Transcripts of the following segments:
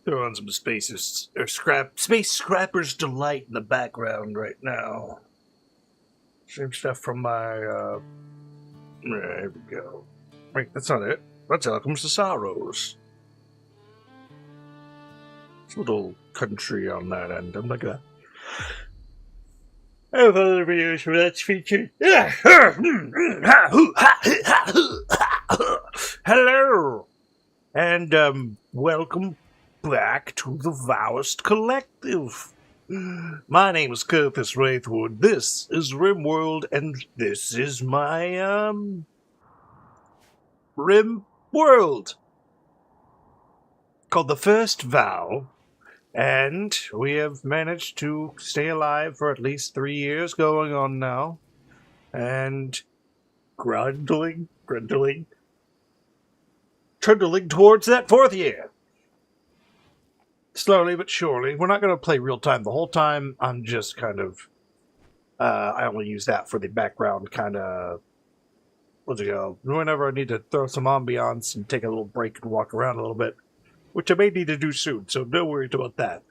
Throw on some space scrappers delight in the background right now. Same stuff from my there we go. Wait, that's not it. That's Welcomes to Sorrows. It's a little country on that end. I'm not gonna I have other videos where that's featured. Hello! And welcome back to the Vowist Collective. My name is Curtis Wraithwood. This is Rimworld, and this is my Rimworld called The First Vow. And we have managed to stay alive for at least 3 years going on now. And trundling towards that 4th year. Slowly but surely. We're not going to play real time the whole time. I'm just kind of... I only use that for the background kind of... whenever I need to throw some ambiance and take a little break and walk around a little bit. Which I may need to do soon, so don't worry about that.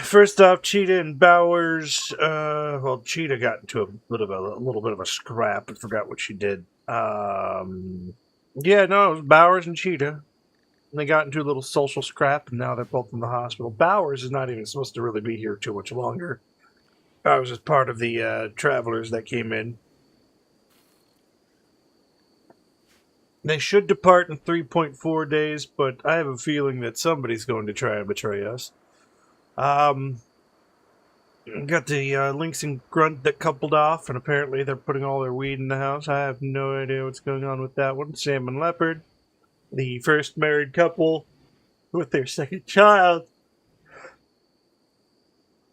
First off, Cheetah and Bowers. Well, Cheetah got into a little bit of a scrap. I forgot what she did. Yeah, no, it was Bowers and Cheetah. And they got into a little social scrap, and now they're both in the hospital. Bowers is not even supposed to really be here too much longer. Bowers is part of the travelers that came in. They should depart in 3.4 days, but I have a feeling that somebody's going to try and betray us. Got the Lynx and Grunt that coupled off, and apparently they're putting all their weed in the house. I have no idea what's going on with that one. Sam and Leopard, the first married couple with their second child.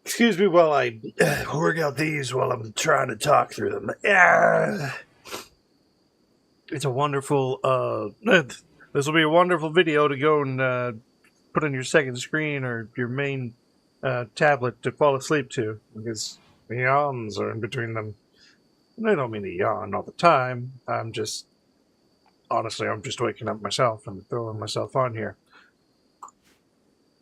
Excuse me while I work out these while I'm trying to talk through them. It's a wonderful, this will be a wonderful video to go and put on your second screen or your main tablet to fall asleep to, because the yawns are in between them. And I don't mean to yawn all the time. Honestly, I'm just waking up myself and throwing myself on here.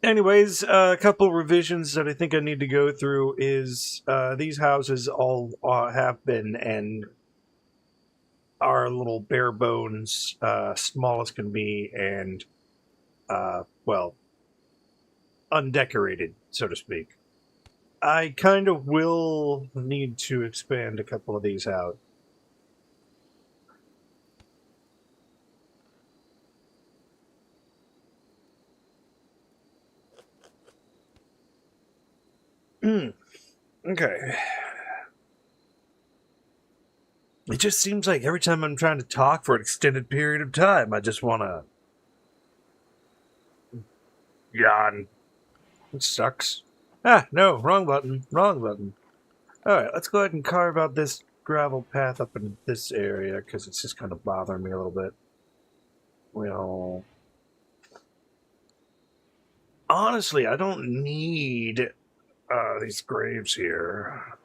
Anyways, a couple revisions that I think I need to go through is these houses all have been and are a little bare bones, small as can be, and, well, undecorated, so to speak. I kind of will need to expand a couple of these out. Okay. It just seems like every time I'm trying to talk for an extended period of time, I just want to yawn. It sucks. No, wrong button. Alright, let's go ahead and carve out this gravel path up in this area, because it's just kind of bothering me a little bit. Well, honestly, I don't need these graves here.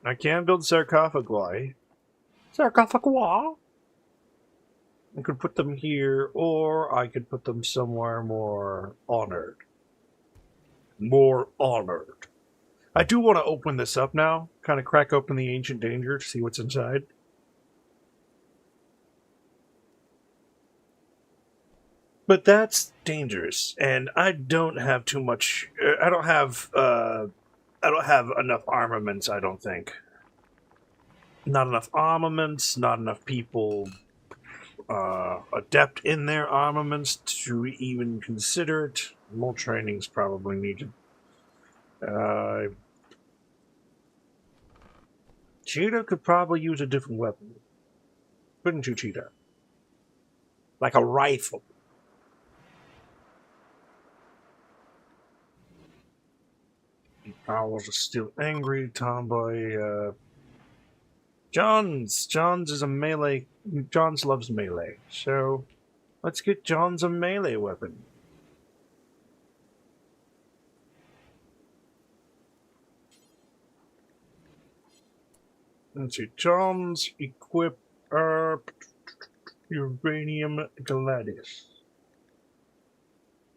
I can build sarcophagi. I could put them here, or I could put them somewhere more honored. I do want to open this up now. Kind of crack open the Ancient Danger to see what's inside. But that's dangerous, and I don't have too much... I don't have enough armaments, I don't think. Not enough armaments, not enough people adept in their armaments to even consider it. More training's probably needed. Cheetah could probably use a different weapon. Couldn't you, Cheetah? Like a rifle. Owls are still angry. Tomboy, Johns is a melee. Johns loves melee. So, let's get Johns a melee weapon. Let's see. Johns equip. Uranium Gladys.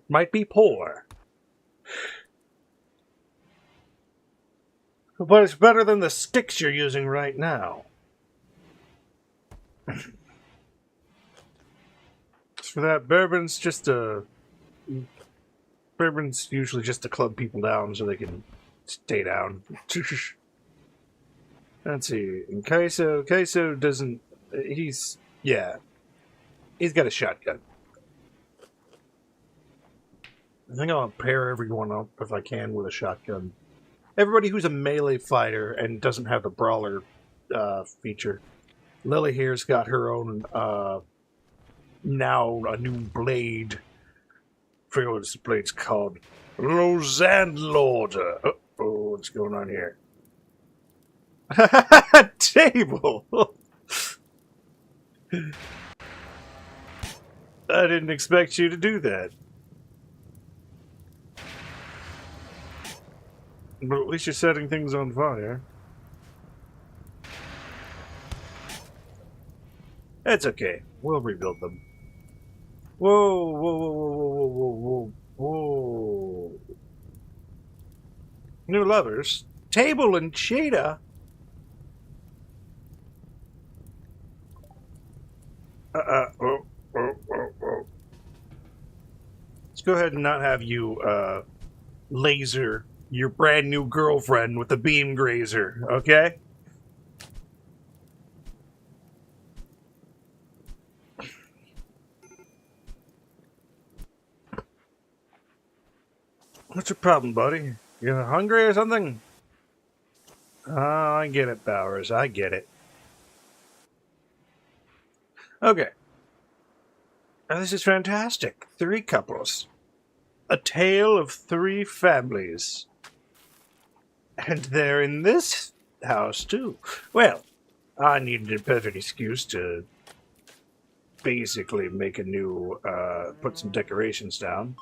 Might be poor. But it's better than the sticks you're using right now. For that, bourbon's usually just to club people down so they can stay down. Let's see. And Queso doesn't. He's got a shotgun. I think I'll pair everyone up if I can with a shotgun. Everybody who's a melee fighter and doesn't have the brawler feature. Lily here's got her own now a new blade. I forget what this blade's called. Roseanne Lord. Oh, what's going on here? Table. I didn't expect you to do that. But at least you're setting things on fire. It's okay. We'll rebuild them. Whoa, whoa, whoa, whoa, whoa, whoa, whoa. New lovers. Table and Cheetah? Oh. Let's go ahead and not have you, laser your brand new girlfriend with the beam grazer, okay? What's your problem, buddy? You hungry or something? Oh, I get it, Bowers. I get it. Okay. Now, this is fantastic. 3 couples. A tale of 3 families. And they're in this house, too. Well, I needed a perfect excuse to basically make a new, put some decorations down.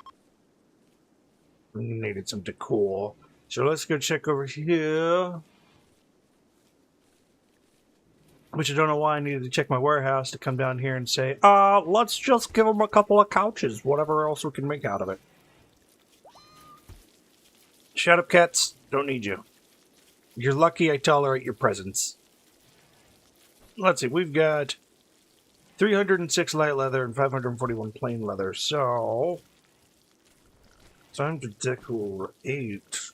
Needed some decor. So let's go check over here. Which I don't know why I needed to check my warehouse to come down here and say, let's just give them a couple of couches, whatever else we can make out of it. Shut up, cats. Don't need you. You're lucky I tolerate your presence. Let's see, we've got 306 light leather and 541 plain leather, so time to decorate.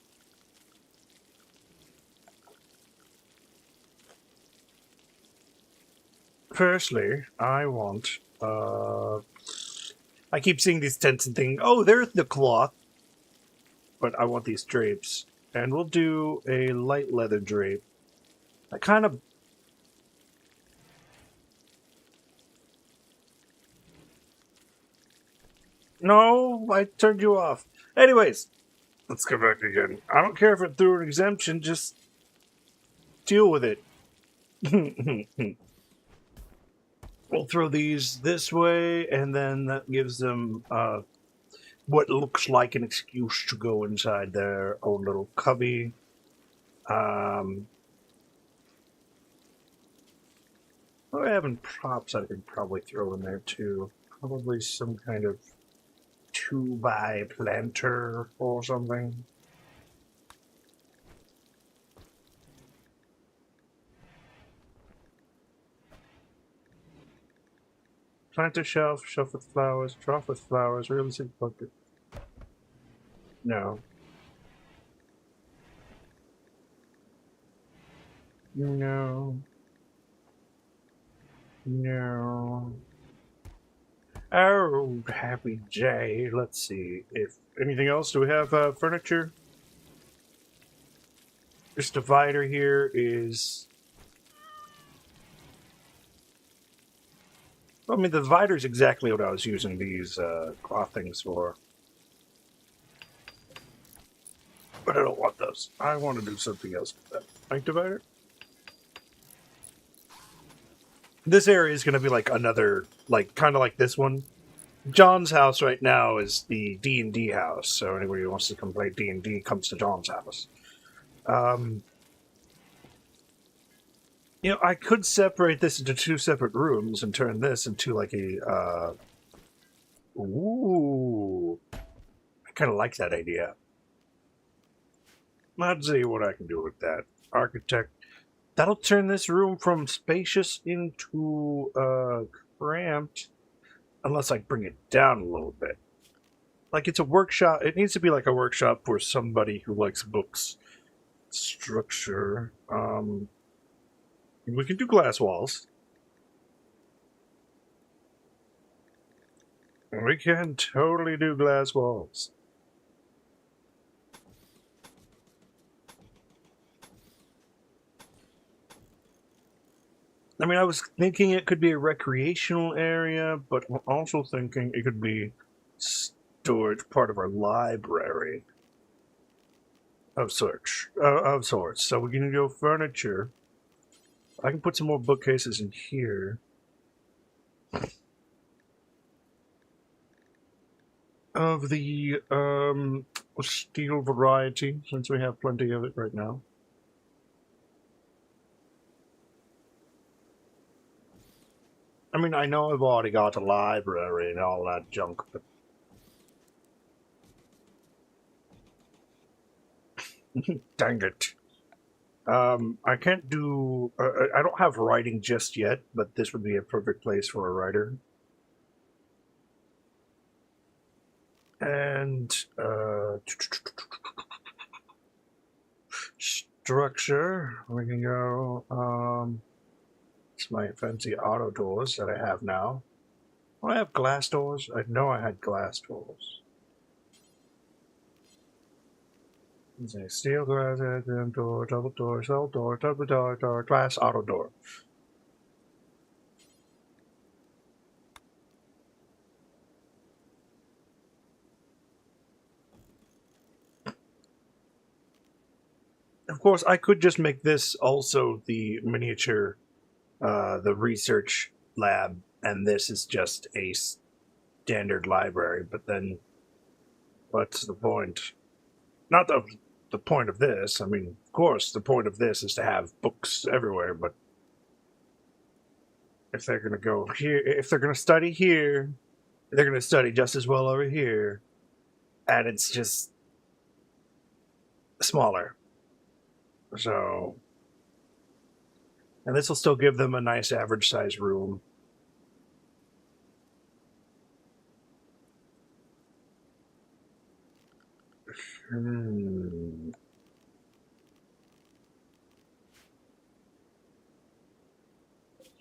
Firstly, I want, I keep seeing these tents and thinking, oh, there's the cloth. But I want these drapes. And we'll do a light leather drape. I kind of... No, I turned you off. Anyways, let's go back again. I don't care if it threw an exemption, just deal with it. We'll throw these this way, and then that gives them what looks like an excuse to go inside their own little cubby. Oh, having props I could probably throw in there too. Probably some kind of 2x planter or something. Planter shelf, shelf with flowers, trough with flowers, realistic bucket. No. No. No. Oh, happy day. Let's see. If anything else, do we have furniture? This divider here is... I mean, the divider is exactly what I was using these cloth things for. But I don't want those. I want to do something else with that. Plank divider? This area is going to be like another, like, kind of like this one. John's house right now is the D&D house, so anybody who wants to come play D&D comes to John's house. You know, I could separate this into 2 separate rooms and turn this into like a, ooh. I kind of like that idea. Let's see what I can do with that. Architect. That'll turn this room from spacious into, cramped. Unless I bring it down a little bit. Like, it's a workshop. It needs to be like a workshop for somebody who likes books. Structure. We can do glass walls. We can totally do glass walls. I mean, I was thinking it could be a recreational area, but I'm also thinking it could be storage, part of our library of sorts. So we can go furniture. I can put some more bookcases in here. Of the steel variety, since we have plenty of it right now. I mean, I know I've already got a library and all that junk, but dang it. I can't do... I don't have writing just yet, but this would be a perfect place for a writer. And, structure, we can go, it's my fancy auto doors that I have now. Do I have glass doors? I know I had glass doors. Steel glass, door, double door, cell door, double door, glass auto door. Of course, I could just make this also the miniature, the research lab, and this is just a standard library, but then what's the point? Not the point of this. I mean, of course, the point of this is to have books everywhere, but if they're going to go here, if they're going to study here, they're going to study just as well over here, and it's just smaller. So, and this will still give them a nice average size room.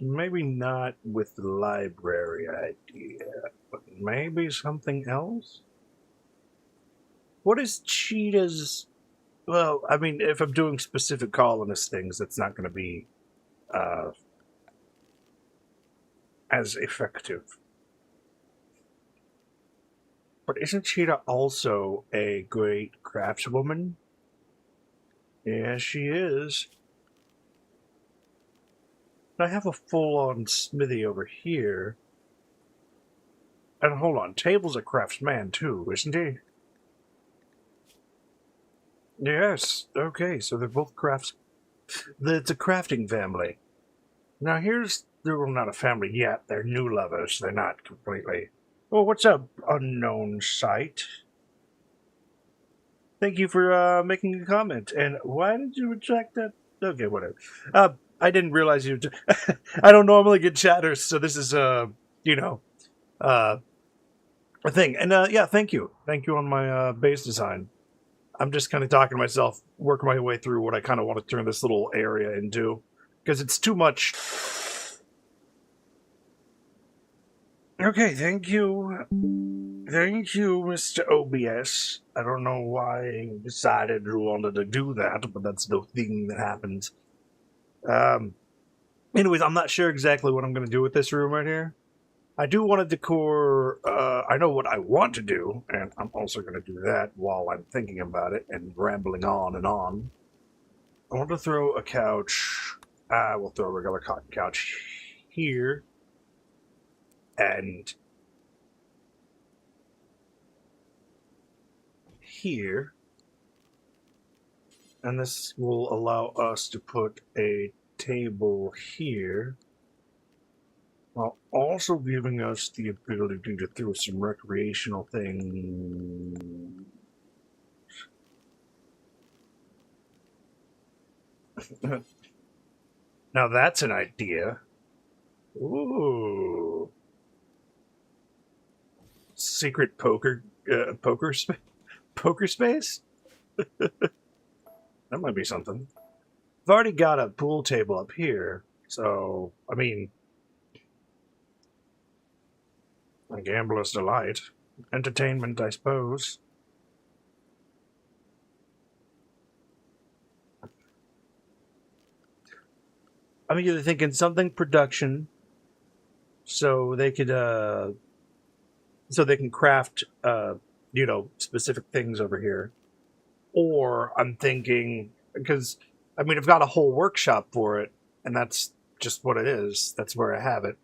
Maybe not with the library idea, but maybe something else? What is Cheetah's... Well, I mean, if I'm doing specific colonist things, that's not going to be as effective. But isn't Cheetah also a great craftswoman? Yes, she is. I have a full-on smithy over here. And hold on, Table's a craftsman too, isn't he? Yes, okay, so they're both crafts... It's a crafting family. Now here's... They're not a family yet, they're new lovers, they're not completely... Oh, what's up, unknown site? Thank you for making a comment. And why did you reject that? Okay, whatever. I didn't realize you... I don't normally get chatters, so this is, you know, a thing. And, yeah, thank you. Thank you on my base design. I'm just kind of talking to myself, working my way through what I kind of want to turn this little area into. Because it's too much... Okay, thank you. Thank you, Mr. OBS. I don't know why you decided you wanted to do that, but that's the thing that happens. Anyways, I'm not sure exactly what I'm going to do with this room right here. I do want to decor... I know what I want to do, and I'm also going to do that while I'm thinking about it and rambling on and on. I want to throw a couch... I will throw a regular cotton couch here. And... here. And this will allow us to put a table here, while also giving us the ability to throw some recreational things. Now that's an idea. Ooh. Secret poker space? That might be something. I've already got a pool table up here, so, I mean, a gambler's delight. Entertainment, I suppose. I'm either thinking something production, so they could, so they can craft, specific things over here. Or I'm thinking, because, I mean, I've got a whole workshop for it, and that's just what it is. That's where I have it.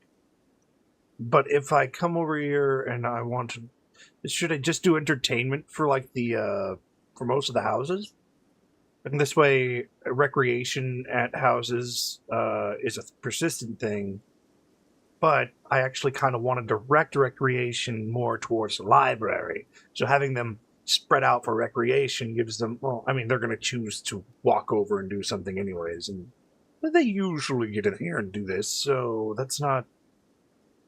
But if I come over here and I want to, should I just do entertainment for like for most of the houses? And this way, recreation at houses is a persistent thing. But I actually kind of want to direct recreation more towards the library. So having them spread out for recreation gives them, well, I mean, they're going to choose to walk over and do something anyways. And they usually get in here and do this, so that's not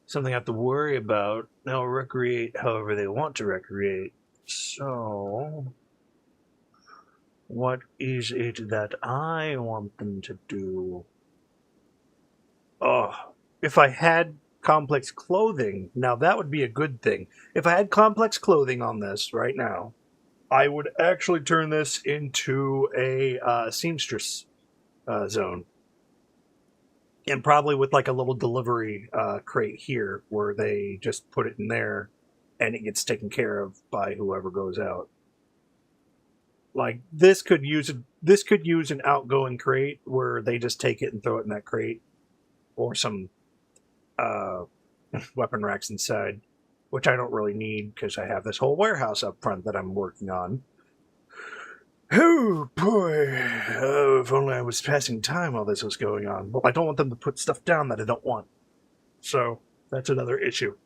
something I have to worry about. They'll recreate however they want to recreate. So, what is it that I want them to do? Oh, if I had complex clothing, now that would be a good thing. If I had complex clothing on this right now, I would actually turn this into a seamstress zone. And probably with like a little delivery crate here where they just put it in there and it gets taken care of by whoever goes out. Like this could use an outgoing crate where they just take it and throw it in that crate, or some weapon racks inside, which I don't really need because I have this whole warehouse up front that I'm working on. Oh boy! Oh, if only I was passing time while this was going on. Well, I don't want them to put stuff down that I don't want. So that's another issue.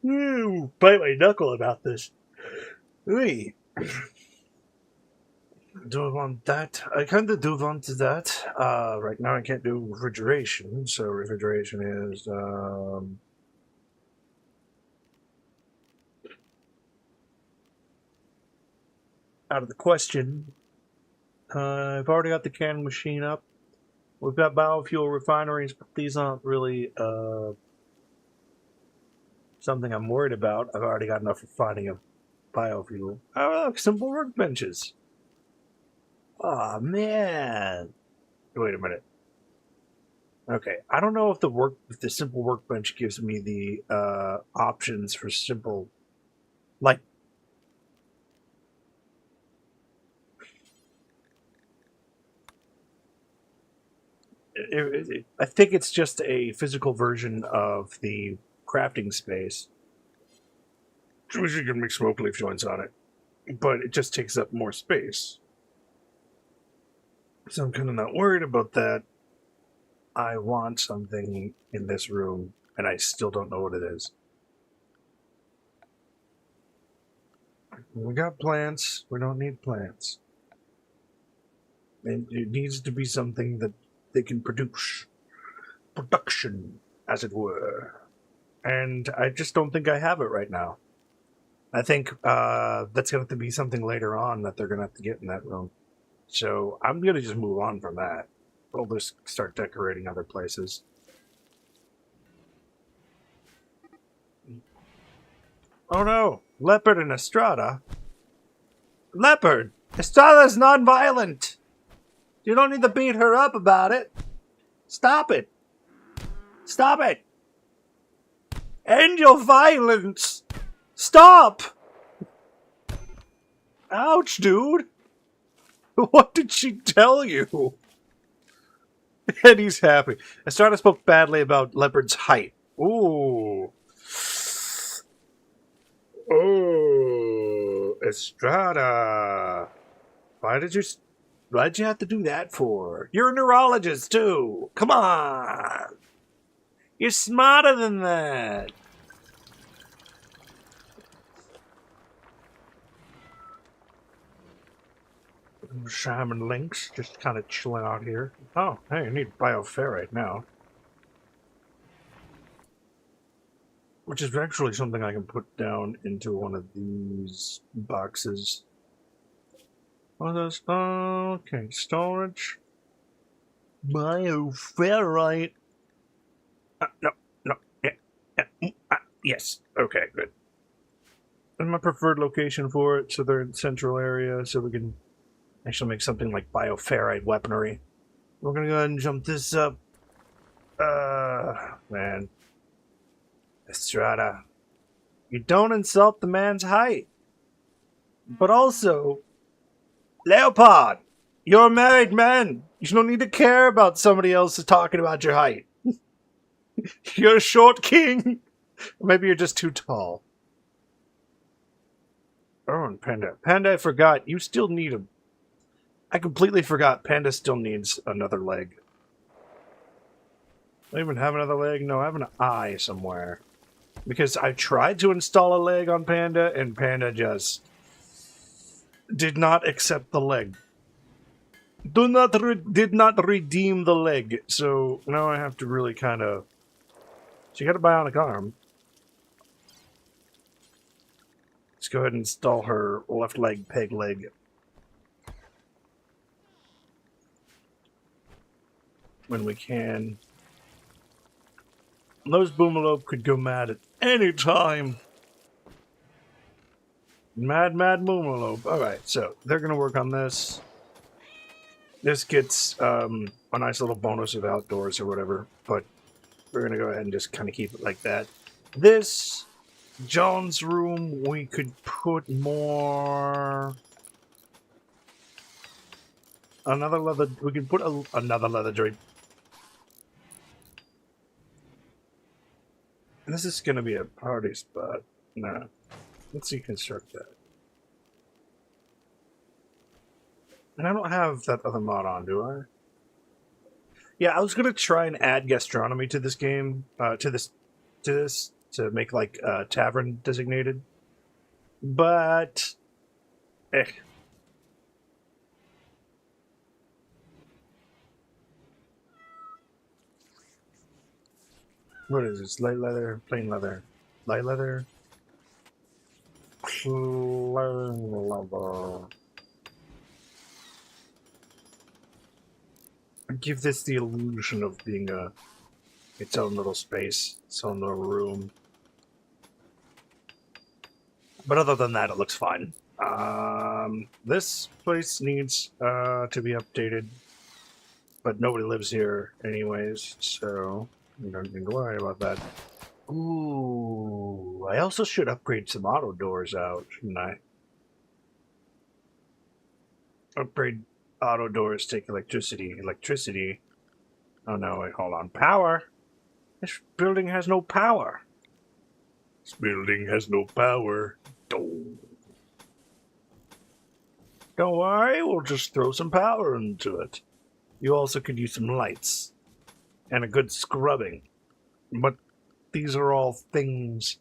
Ooh, bite my knuckle about this. Ooh. Do I want that? I kind of do want that. Right now I can't do refrigeration, so refrigeration is out of the question. I've already got the canning machine up. We've got biofuel refineries, but these aren't really something I'm worried about. I've already got enough refining of biofuel. Oh, look, simple workbenches. Aw, man. Wait a minute. Okay, I don't know if the simple workbench gives me the options for simple, like. I think it's just a physical version of the crafting space. Which you can make smoke leaf joints on it, but it just takes up more space. So I'm kind of not worried about that. I want something in this room, and I still don't know what it is. We got plants. We don't need plants. It needs to be something that they can produce. Production, as it were. And I just don't think I have it right now. I think that's going to have to be something later on that they're going to have to get in that room. So I'm going to just move on from that. We'll just start decorating other places. Oh no! Leopard and Estrada? Leopard! Estrada's non-violent! You don't need to beat her up about it! Stop it! Stop it! End your violence! Stop! Ouch, dude! What did she tell you? And he's happy. Estrada spoke badly about Leopard's height. Ooh. Oh, Estrada. Why did you... Why'd you have to do that for? You're a neurologist, too. Come on. You're smarter than that. Shaman Lynx just kind of chilling out here. Oh, hey, I need bioferrite now. Which is actually something I can put down into one of these boxes. What are those? Okay, storage. Bioferrite. No. Yes. Okay, good. And my preferred location for it, so they're in the central area, so we can actually make something like bioferrite weaponry. We're gonna go ahead and jump this up. Man. Estrada. You don't insult the man's height. But also, Leopard, you're a married man. You don't need to care about somebody else talking about your height. You're a short king. Maybe you're just too tall. Oh, and Panda. Panda, I forgot. You still need a... I completely forgot. Panda still needs another leg. Do I even have another leg? No, I have an eye somewhere. Because I tried to install a leg on Panda, and Panda just did not accept the leg. Did not redeem the leg. So now I have to really kind of... She got a bionic arm. Let's go ahead and install her left leg, peg leg. When we can. Those Boomalope could go mad at any time. Mad Boomalope. Alright, so they're going to work on this. This gets a nice little bonus of outdoors or whatever, but we're going to go ahead and just kind of keep it like that. This, John's room, we could put more... Another leather... We could put another leather drape. This is going to be a party spot. Nah. Let's deconstruct that. And I don't have that other mod on, do I? Yeah, I was going to try and add gastronomy to this game. To this to make like tavern designated. But... What is this? Light leather, plain leather. Light leather. Plain leather. Give this the illusion of being its own little space, its own little room. But other than that, it looks fine. This place needs to be updated, but nobody lives here anyways, so you don't need to worry about that. Ooh, I also should upgrade some auto doors out, shouldn't I? Upgrade auto doors, take electricity. Electricity? Oh no, wait, hold on. Power? This building has no power. This building has no power. Don't worry, we'll just throw some power into it. You also could use some lights. And a good scrubbing. But these are all things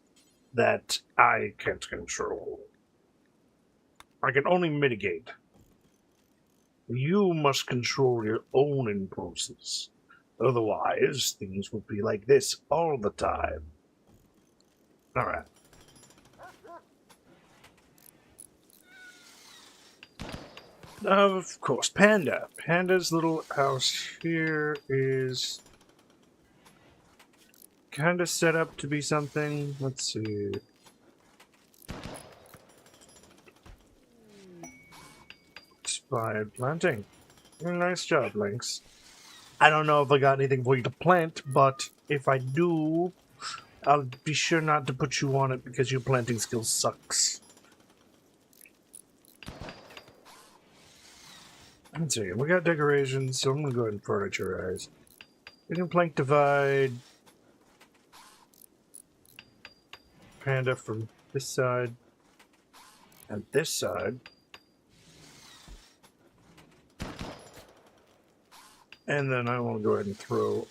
that I can't control. I can only mitigate. You must control your own impulses. Otherwise, things will be like this all the time. Alright. Of course, Panda. Panda's little house here is kind of set up to be something. Let's see. Expired planting. Nice job, Lynx. I don't know if I got anything for you to plant, but if I do, I'll be sure not to put you on it because your planting skill sucks. Let's see, we got decorations, so I'm going to go ahead and furniturize. We can plank divide Panda from this side and this side. And then I will go ahead and throw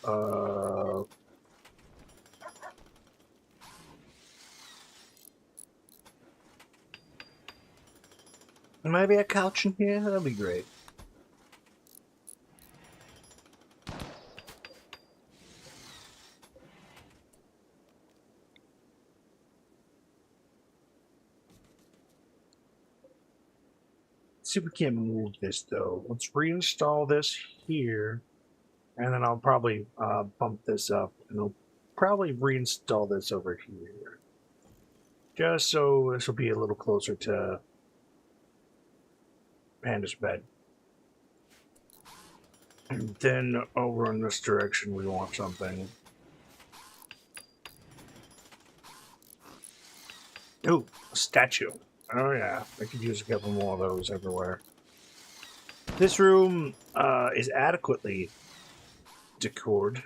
maybe a couch in here? That'd be great. Let's see if we can't move this though. Let's reinstall this here. And then I'll probably bump this up. And I'll probably reinstall this over here. Just so this will be a little closer to Panda's bed. And then over in this direction we want something. Ooh, a statue. Oh yeah, I could use a couple more of those everywhere. This room is adequately decored.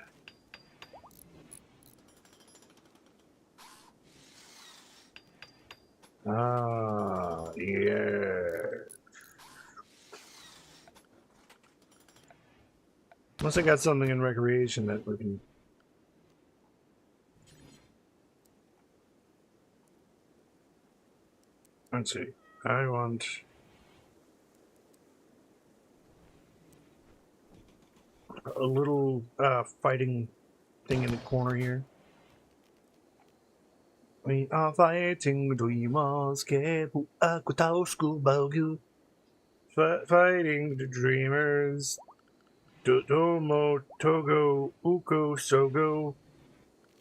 Ah, yeah. Unless I got something in recreation that we can... Let's see. I want... a little fighting thing in the corner here. We are fighting dreamers, fighting the dreamers. Domo, Togo, Uko, Sogo.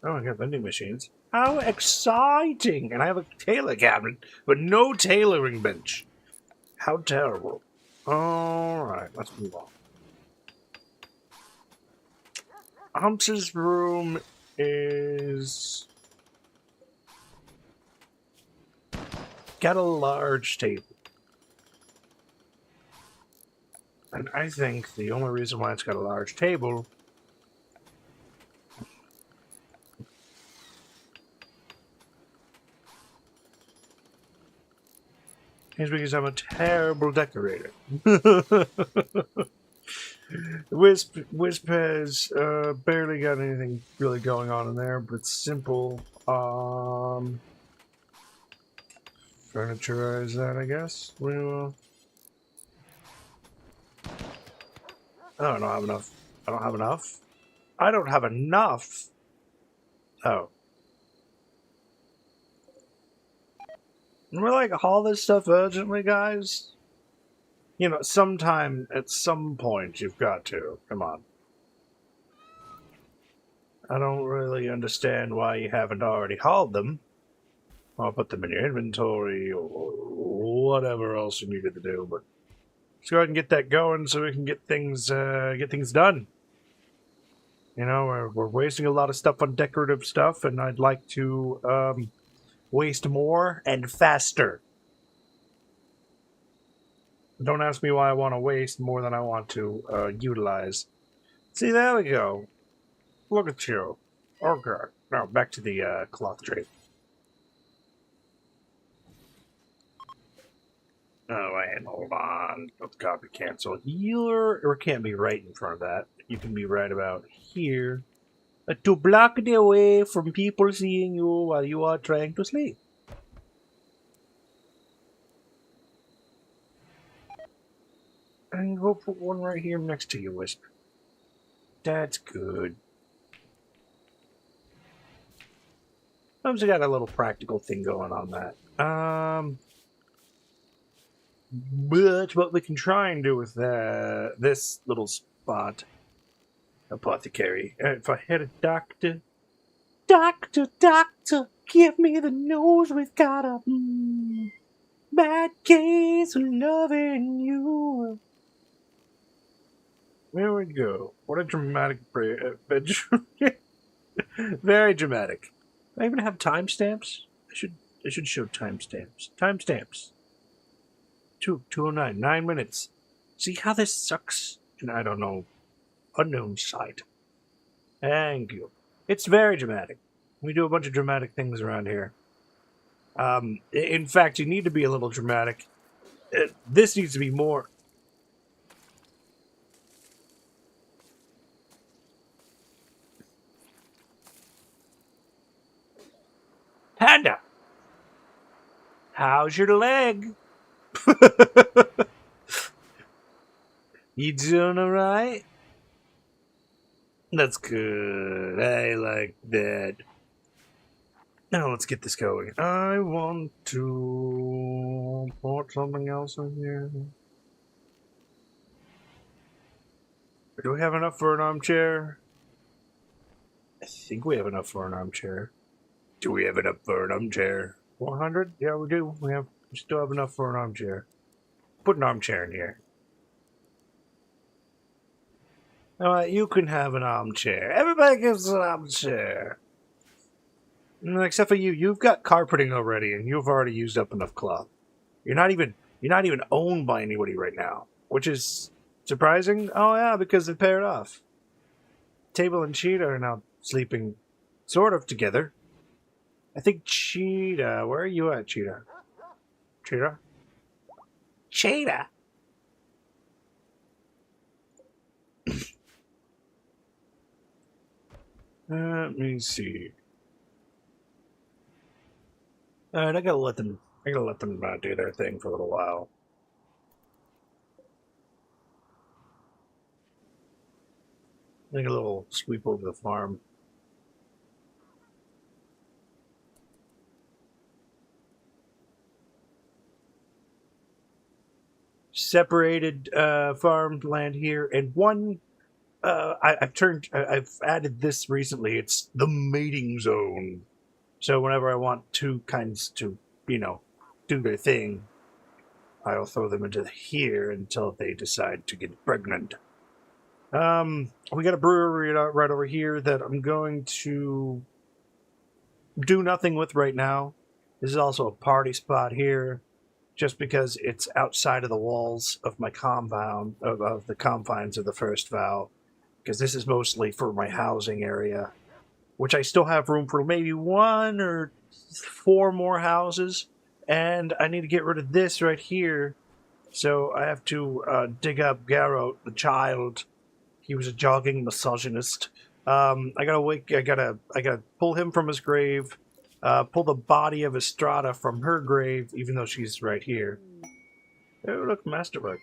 Oh, I got vending machines. How exciting! And I have a tailor cabinet, but no tailoring bench. How terrible. Alright, let's move on. Humps's room is... got a large table. And I think the only reason why it's got a large table is because I'm a terrible decorator. Wisp has barely got anything really going on in there, but it's simple. Furniturize that, I guess. We will. I don't have enough. I don't have enough. I don't have enough. Oh. We're like, haul this stuff urgently, guys? You know, sometime, at some point, you've got to. Come on. I don't really understand why you haven't already hauled them. I'll put them in your inventory, or whatever else you needed to do, but let's go ahead and get that going so we can get things done. You know, we're wasting a lot of stuff on decorative stuff, and I'd like to waste more and faster. Don't ask me why I want to waste more than I want to utilize. See, there we go. Look at you. Okay. Now, back to the cloth drape. Oh, and hold on. Let's copy cancel here. Or it can't be right in front of that. You can be right about here. To block the way from people seeing you while you are trying to sleep. And we'll put one right here next to you, Wisp. That's good. I've got a little practical thing going on that. But what we can try and do with this little spot, apothecary. If I had a doctor, doctor, give me the news. We've got a bad case of loving you. There we go. What a dramatic bedroom. Very dramatic. Do I even have timestamps? I should show timestamps. Timestamps. 2:09, 9 minutes. See how this sucks? And I don't know. Unknown site. Thank you. It's very dramatic. We do a bunch of dramatic things around here. In fact, you need to be a little dramatic. This needs to be more. Panda, how's your leg? You doing alright? That's good. I like that. Now let's get this going. I want to put something else in here. Do we have enough for an armchair? I think we have enough for an armchair. Do we have enough for an armchair? 100? Yeah, we do. We still have enough for an armchair. Put an armchair in here. Alright, you can have an armchair. Everybody gets an armchair. Except for you. You've got carpeting already, and you've already used up enough cloth. You're not even owned by anybody right now, which is surprising. Oh yeah, because they paired off. Table and Cheetah are now sleeping sort of together. I think Cheetah... Where are you at, Cheetah? Cheetah? Cheetah! Let me see. Alright, I gotta let them do their thing for a little while. Make a little sweep over the farm. Separated farmland here, and one I've added this recently. It's the mating zone. So whenever I want two kinds to, do their thing, I'll throw them into here until they decide to get pregnant. We got a brewery right over here that I'm going to do nothing with right now. This is also a party spot here, just because it's outside of the walls of my compound, of the confines of the first vow, because this is mostly for my housing area, which I still have room for maybe 1 or 4 more houses, and I need to get rid of this right here, so I have to dig up Garrote, the child. He was a jogging misogynist. I gotta pull him from his grave, pull the body of Estrada from her grave, even though she's right here. Oh, look, masterwork.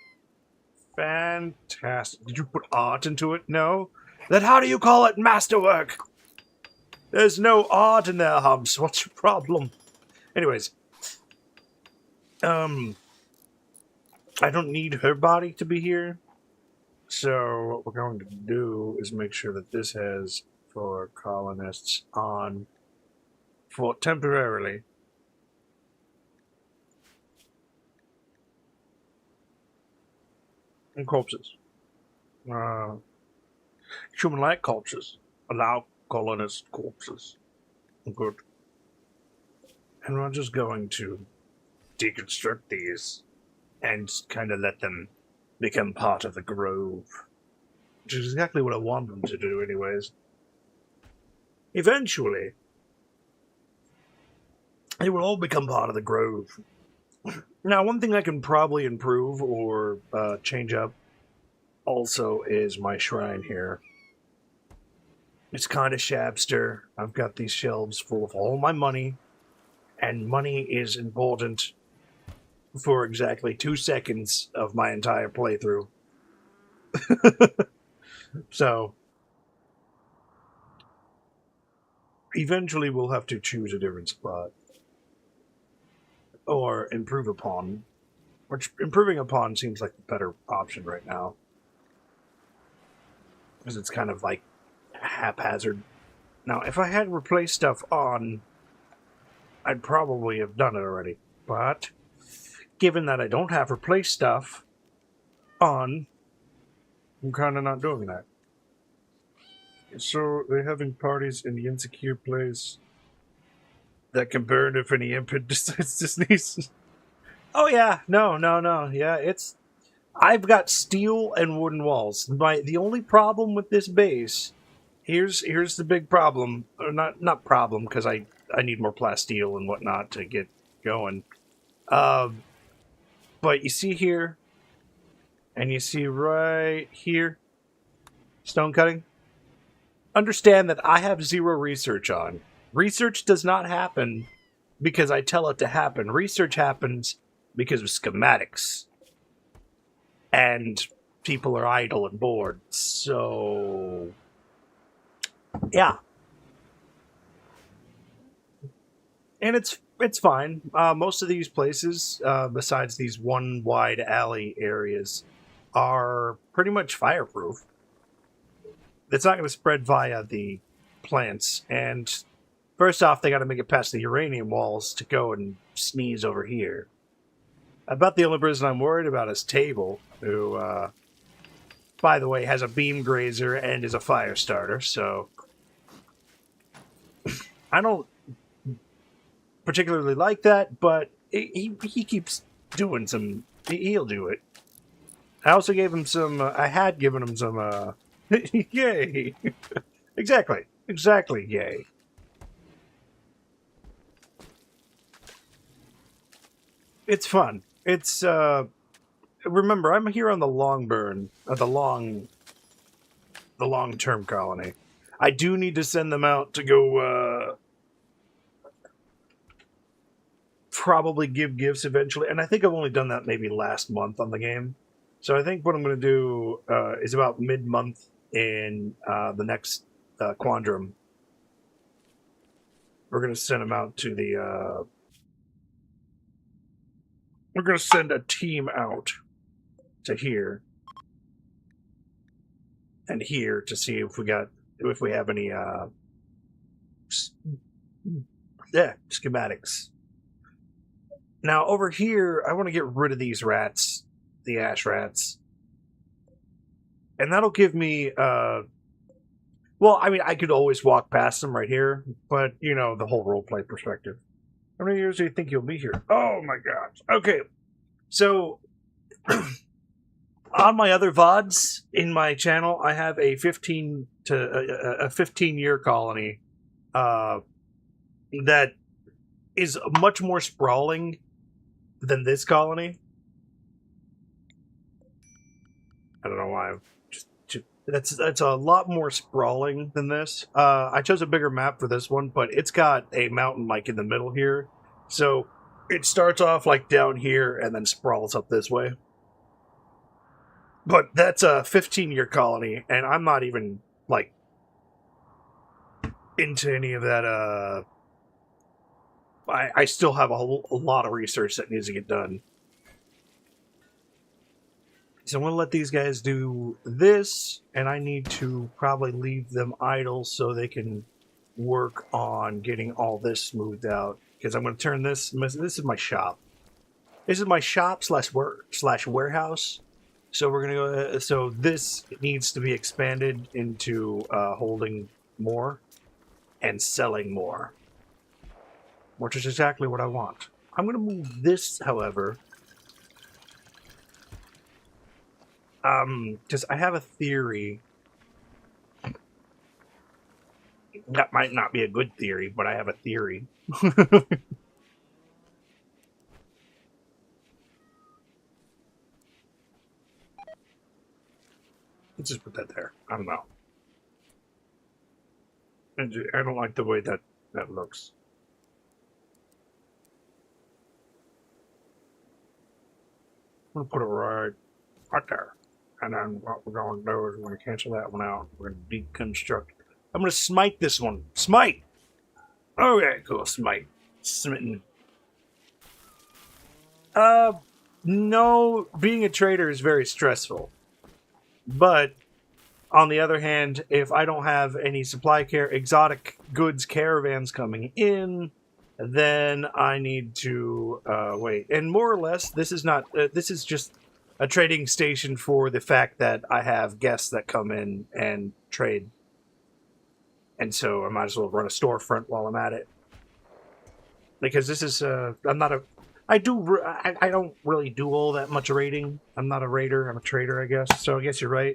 Fantastic. Did you put art into it? No? Then how do you call it masterwork? There's no art in there, Hubs. What's your problem? Anyways. I don't need her body to be here. So what we're going to do is make sure that this has for colonists on for temporarily. And corpses. Human-like corpses. Allow colonist corpses. Good. And we're just going to deconstruct these and kind of let them become part of the grove. Which is exactly what I want them to do anyways. Eventually, they will all become part of the grove. Now, one thing I can probably improve or change up also is my shrine here. It's kind of shabster. I've got these shelves full of all my money, and money is important for exactly 2 seconds of my entire playthrough. So, eventually we'll have to choose a different spot. Or improve upon. Which, improving upon seems like the better option right now. Because it's kind of like haphazard. Now, if I had replaced stuff on, I'd probably have done it already. But, given that I don't have replaced stuff on, I'm kind of not doing that. So, they're having parties in the insecure place that can burn if any imp decides to sneeze. Oh yeah, no. Yeah, it's... I've got steel and wooden walls. The only problem with this base... Here's the big problem. Or not problem, because I need more plasteel and whatnot to get going. But you see here, and you see right here, stone cutting. Understand that I have 0 research on. Research does not happen because I tell it to happen. Research happens because of schematics. And people are idle and bored. So, yeah. And it's fine. Most of these places, besides these one wide alley areas, are pretty much fireproof. It's not going to spread via the plants. And first off, they got to make it past the uranium walls to go and sneeze over here. About the only person I'm worried about is Table, who, by the way, has a beam grazer and is a fire starter. So I don't particularly like that, but he keeps doing some. He'll do it. I also gave him some. I had given him some. Yay! Exactly. Yay. It's fun. It's remember, I'm here on the long burn, the long-term colony. I do need to send them out to go. Probably give gifts eventually, and I think I've only done that maybe last month on the game. So I think what I'm going to do is about mid-month in the next Quandrum. We're going to send them out to the... we're going to send a team out to here and here to see if we have any schematics. Now, over here, I want to get rid of these rats, the ash rats. And that'll give me, well, I mean, I could always walk past them right here, but, you know, the whole roleplay perspective. How many years do you think you'll be here? Oh, my gosh. Okay. So, on my other VODs in my channel, I have a 15-year colony that is much more sprawling than this colony. I don't know why. That's a lot more sprawling than this. I chose a bigger map for this one, but it's got a mountain like in the middle here. So it starts off like down here and then sprawls up this way. But that's a 15-year colony, and I'm not even like into any of that. I still have a lot of research that needs to get done. So I'm going to let these guys do this, and I need to probably leave them idle so they can work on getting all this smoothed out. Because I'm going to turn this is my shop. This is my shop slash warehouse. So we're going to go, so this needs to be expanded into holding more and selling more. Which is exactly what I want. I'm going to move this, however, because I have a theory. That might not be a good theory, but I have a theory. Let's just put that there. I don't know. I don't like the way that looks. I'm going to put it right there. And then what we're going to do is we're going to cancel that one out. We're going to deconstruct. I'm going to smite this one. Smite! Okay, cool. Smite. Smitten. No, being a trader is very stressful. But, on the other hand, if I don't have any exotic goods caravans coming in, then I need to wait. And more or less, this is not. This is just a trading station for the fact that I have guests that come in and trade, and so I might as well run a storefront while I'm at it. Because this is, I'm not a. I don't really do all that much raiding. I'm not a raider. I'm a trader, I guess. So I guess you're right.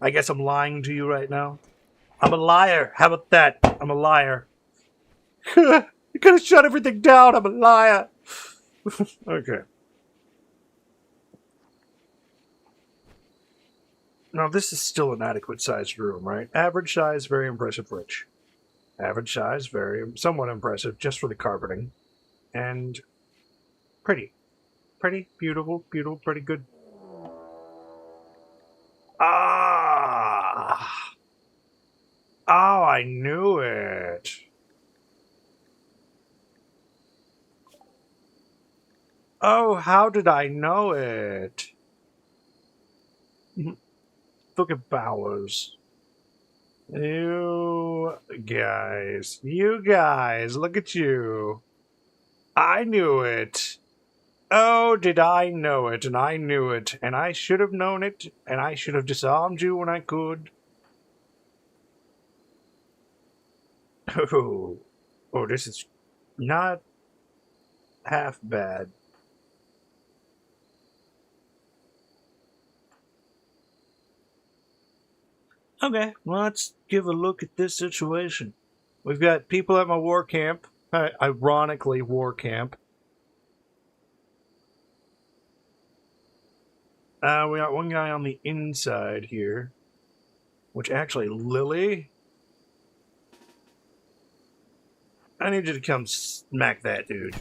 I guess I'm lying to you right now. I'm a liar. How about that? I'm a liar. You could have shut everything down. I'm a liar. Okay. Now, this is still an adequate sized room, right? Average size, very impressive, rich. Average size, very somewhat impressive, just for the carpeting. and pretty. Pretty, beautiful, beautiful, pretty good. Ah! Oh, I knew it. Oh, how did I know it? Look at Bowers. You guys, look at you. I knew it. Oh, did I know it, and I knew it, and I should have known it, and I should have disarmed you when I could. Oh, this is not half bad. Okay, well, let's give a look at this situation. We've got people at my war camp, ironically war camp. We got one guy on the inside here, which actually, Lily, I need you to come smack that dude.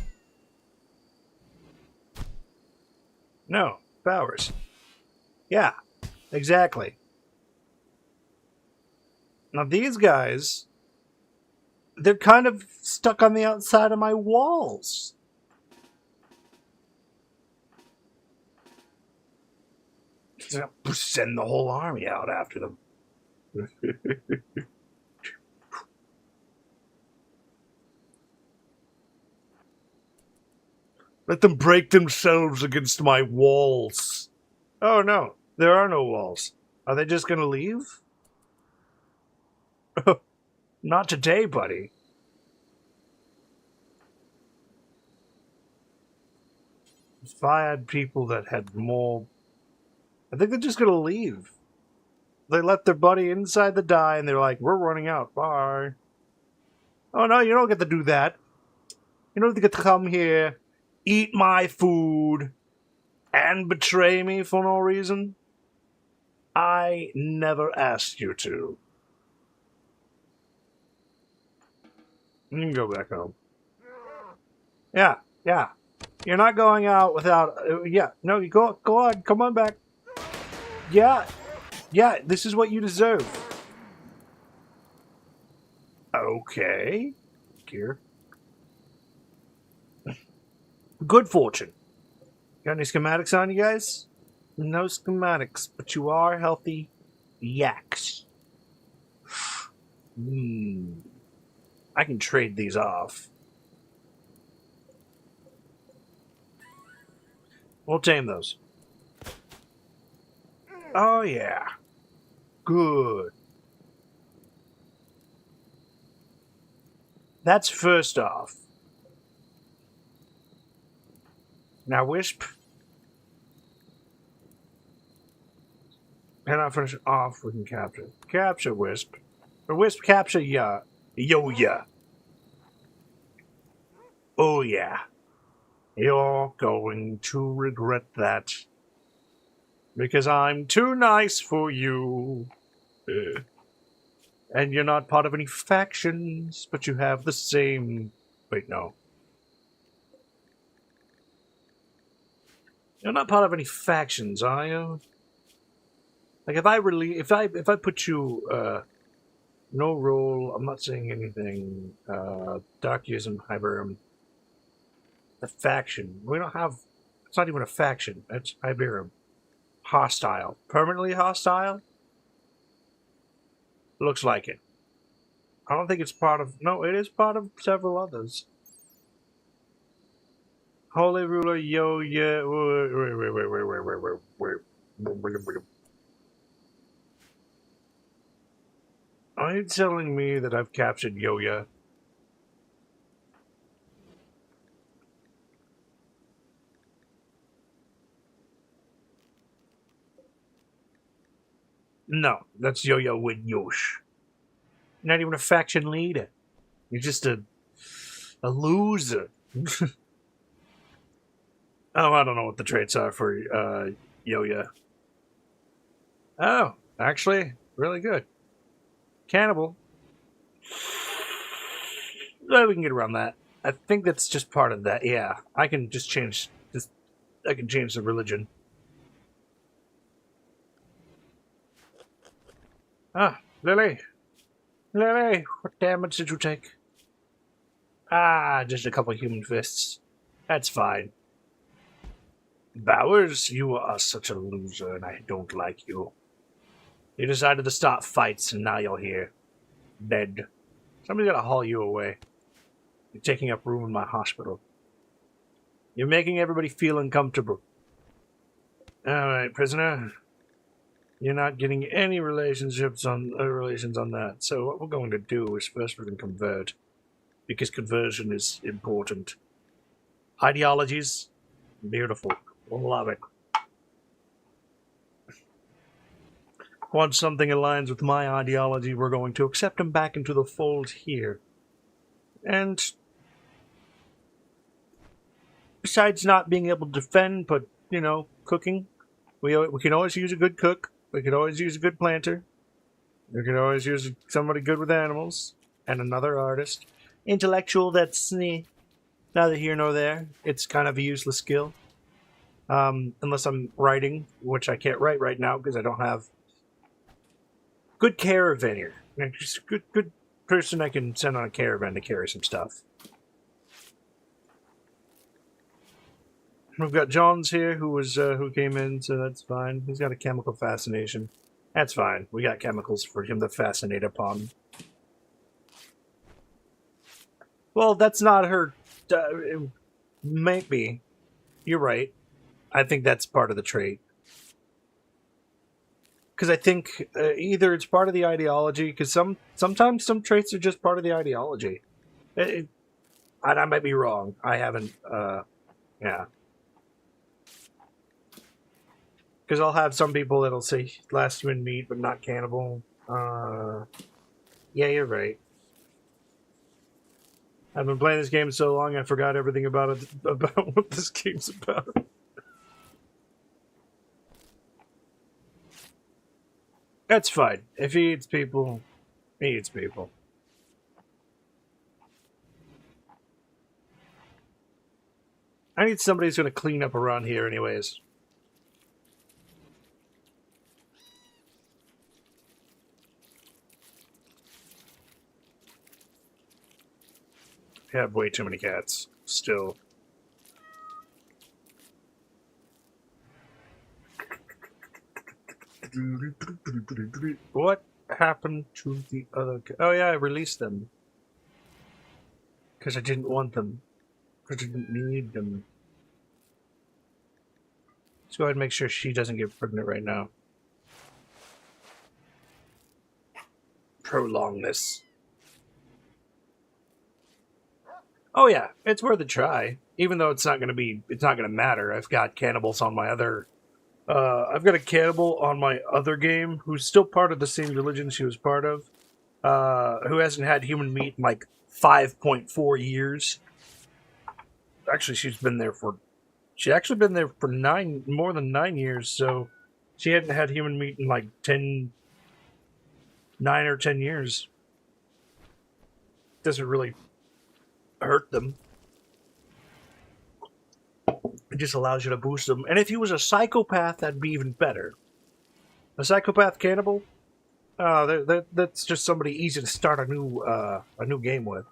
No, Bowers. Yeah, exactly. Now these guys, they're kind of stuck on the outside of my walls. Send the whole army out after them. Let them break themselves against my walls. Oh no, there are no walls. Are they just gonna leave? Not today, buddy. If I had people that had more... I think they're just gonna leave. They left their buddy inside the die and they're like, we're running out, bye. Oh no, you don't get to do that. You don't get to come here, eat my food, and betray me for no reason. I never asked you to. You can go back home. Yeah. You're not going out without... yeah, no, you go on, come on back. Yeah, this is what you deserve. Okay. Here. Good fortune. Got any schematics on you guys? No schematics, but you are healthy yaks. I can trade these off. We'll tame those. Oh, yeah. Good. That's first off. Now, Wisp. And I'll finish it off. We can capture. Capture Wisp. Or Wisp, capture ya. Yo-ya. Oh, yeah. You're going to regret that. Because I'm too nice for you. And you're not part of any factions, but you have the same... Wait, no. You're not part of any factions, are you? Like, if I put you, no role, I'm not saying anything, Darkism, Hyberum, a faction. We don't have... It's not even a faction. It's Hyberum. Hostile. Permanently hostile? Looks like it. I don't think it's part of... No, it is part of several others. Holy Ruler, yo, yeah... Wait. Are you telling me that I've captured Yo-Ya? No, that's Yo-Ya with Yosh. You're not even a faction leader. You're just a loser. Oh, I don't know what the traits are for Yo-Ya. Oh, actually, really good. Cannibal. Well, we can get around that. I think that's just part of that. Yeah, I can just change. I can change the religion. Ah, Lily. Lily, what damage did you take? Ah, just a couple human fists. That's fine. Bowers, you are such a loser, and I don't like you. You decided to start fights, and now you're here. Dead. Somebody's gotta haul you away. You're taking up room in my hospital. You're making everybody feel uncomfortable. Alright, prisoner. You're not getting any relations on that. So what we're going to do is first we're going to convert. Because conversion is important. Ideologies, beautiful. Love it. Once something aligns with my ideology, we're going to accept him back into the fold here. And besides not being able to defend, but, you know, cooking, we can always use a good cook. We could always use a good planter. We could always use somebody good with animals. And another artist. Intellectual, that's neither here nor there. It's kind of a useless skill. Unless I'm writing, which I can't write right now because I don't have good caravan here. Just a good person I can send on a caravan to carry some stuff. We've got John's here, who came in, so that's fine. He's got a chemical fascination. That's fine. We got chemicals for him to fascinate upon. Well, that's not her. It might be. You're right. I think that's part of the trait. Because I think either it's part of the ideology, because sometimes some traits are just part of the ideology. I might be wrong. I haven't, yeah. Because I'll have some people that'll say last human meat, but not cannibal. Yeah, you're right. I've been playing this game so long, I forgot everything about what this game's about. That's fine. If he eats people, he eats people. I need somebody who's going to clean up around here anyways. I have way too many cats. Still. What happened to the other... Oh yeah, I released them. Because I didn't want them. Because I didn't need them. Let's go ahead and make sure she doesn't get pregnant right now. Prolong this. Oh yeah, it's worth a try. Even though it's not going to matter. I've got cannibals on my other... I've got a cannibal on my other game who's still part of the same religion she was part of, who hasn't had human meat in like 5.4 years. Actually, she's actually been there for more than 9 years, so she hadn't had human meat in like 9 or 10 years. Doesn't really hurt them. It just allows you to boost them. And if he was a psychopath, that'd be even better. A psychopath cannibal? That's just somebody easy to start a new game with.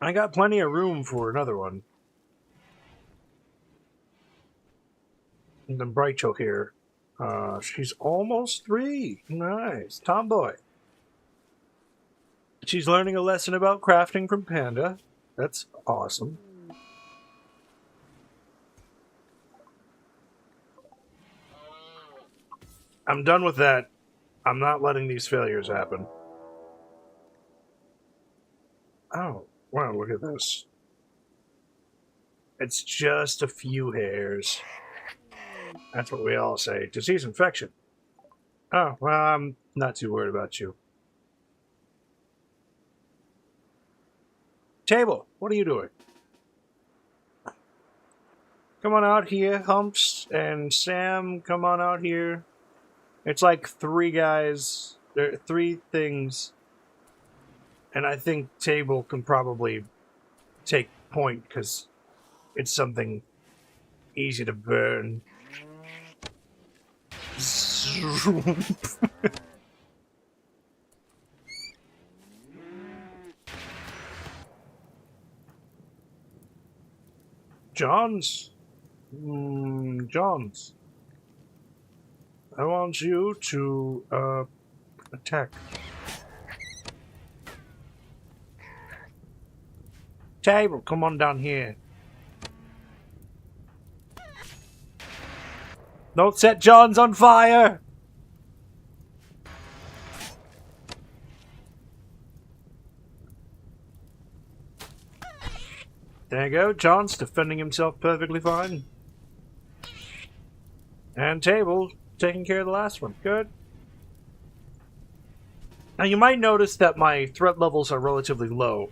I got plenty of room for another one. And then Brighto here. She's almost 3. Nice. Tomboy. She's learning a lesson about crafting from Panda. That's awesome. I'm done with that. I'm not letting these failures happen. Oh, wow, look at this. It's just a few hairs. That's what we all say. Disease infection. Oh, well, I'm not too worried about you. Table, what are you doing? Come on out here, Humps and Sam, come on out here. It's like 3 guys. There are 3 things. And I think table can probably take point because it's something easy to burn. Johns? Johns. I want you to attack. Table, come on down here. Don't set Johns on fire! There you go, John's defending himself perfectly fine. And Table taking care of the last one. Good. Now you might notice that my threat levels are relatively low.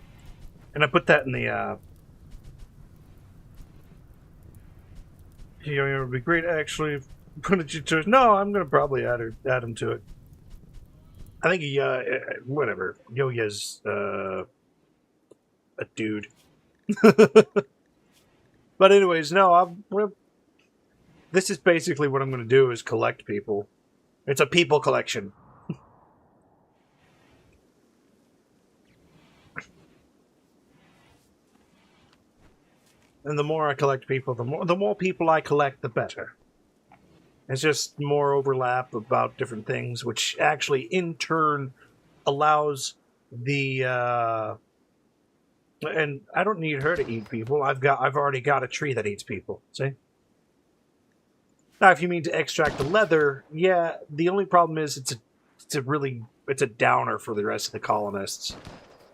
And I put that in the, it would be great actually if put it to... No, I'm going to probably add him to it. I think he, whatever. Yo-Ya's, a dude. But anyways, no, this is basically what I'm going to do is collect people. It's a people collection. And the more I collect people, the more people I collect, the better. It's just more overlap about different things, which actually in turn allows the and I don't need her to eat people. I've already got a tree that eats people. See? Now, if you mean to extract the leather, yeah. The only problem is it's a downer for the rest of the colonists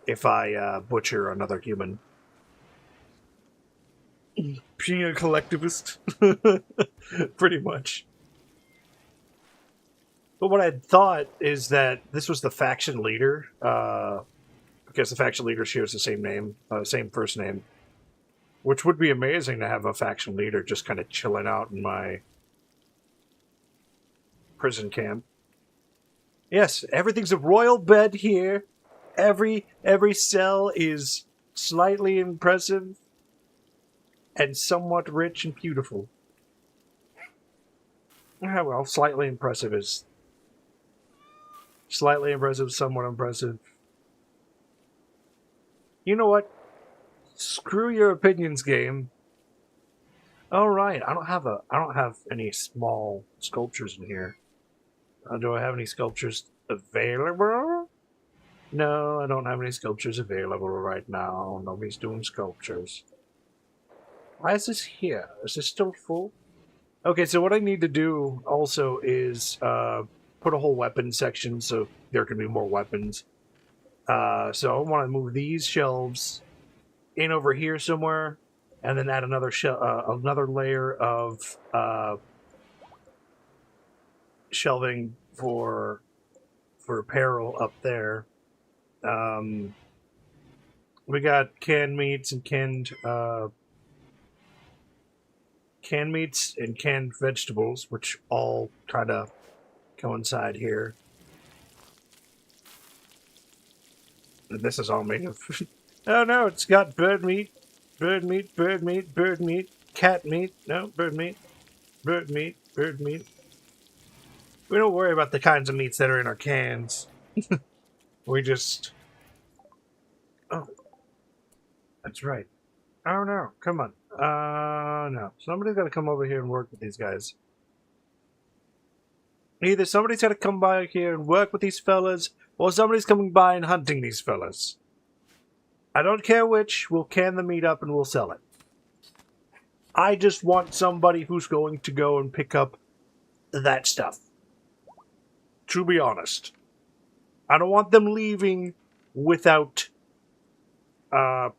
if I butcher another human. Being a collectivist, pretty much. But what I thought is that this was the faction leader, because the faction leader shares the same name, same first name, which would be amazing to have a faction leader just kind of chilling out in my prison camp. Yes, everything's a royal bed here. Every cell is slightly impressive and somewhat rich and beautiful. Well, slightly impressive is slightly impressive, somewhat impressive. You know what? Screw your opinions, game. All right, I don't have any small sculptures in here. Do I have any sculptures available? No, I don't have any sculptures available right now. Nobody's doing sculptures. Why is this here? Is this still full? Okay, so what I need to do also is put a whole weapon section so there can be more weapons. So I want to move these shelves in over here somewhere, and then add another another layer of shelving for apparel up there. We got canned meats and canned meats and canned vegetables, which all kind of coincide here. And this is all made of... Oh no, it's got bird meat, bird meat, bird meat, bird meat, cat meat. No, bird meat, bird meat, bird meat. We don't worry about the kinds of meats that are in our cans. We just... Oh. That's right. Oh no, come on. No. Somebody's got to come over here and work with these guys. Either somebody's got to come by here and work with these fellas, or somebody's coming by and hunting these fellas. I don't care which, we'll can the meat up and we'll sell it. I just want somebody who's going to go and pick up that stuff. To be honest. I don't want them leaving without... or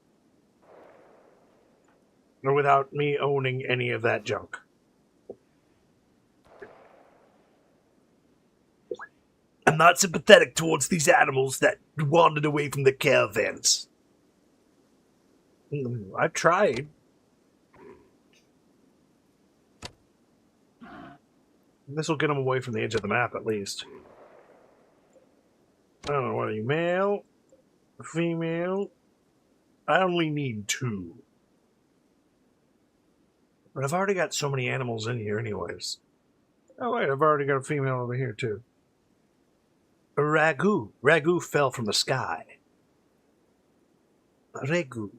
without me owning any of that junk. I'm not sympathetic towards these animals that wandered away from the caravans. I've tried. This will get them away from the edge of the map, at least. I don't know, what are you, male? Female. I only need 2. But I've already got so many animals in here anyways. Oh wait, I've already got a female over here too. A ragu. Ragu fell from the sky. A ragu.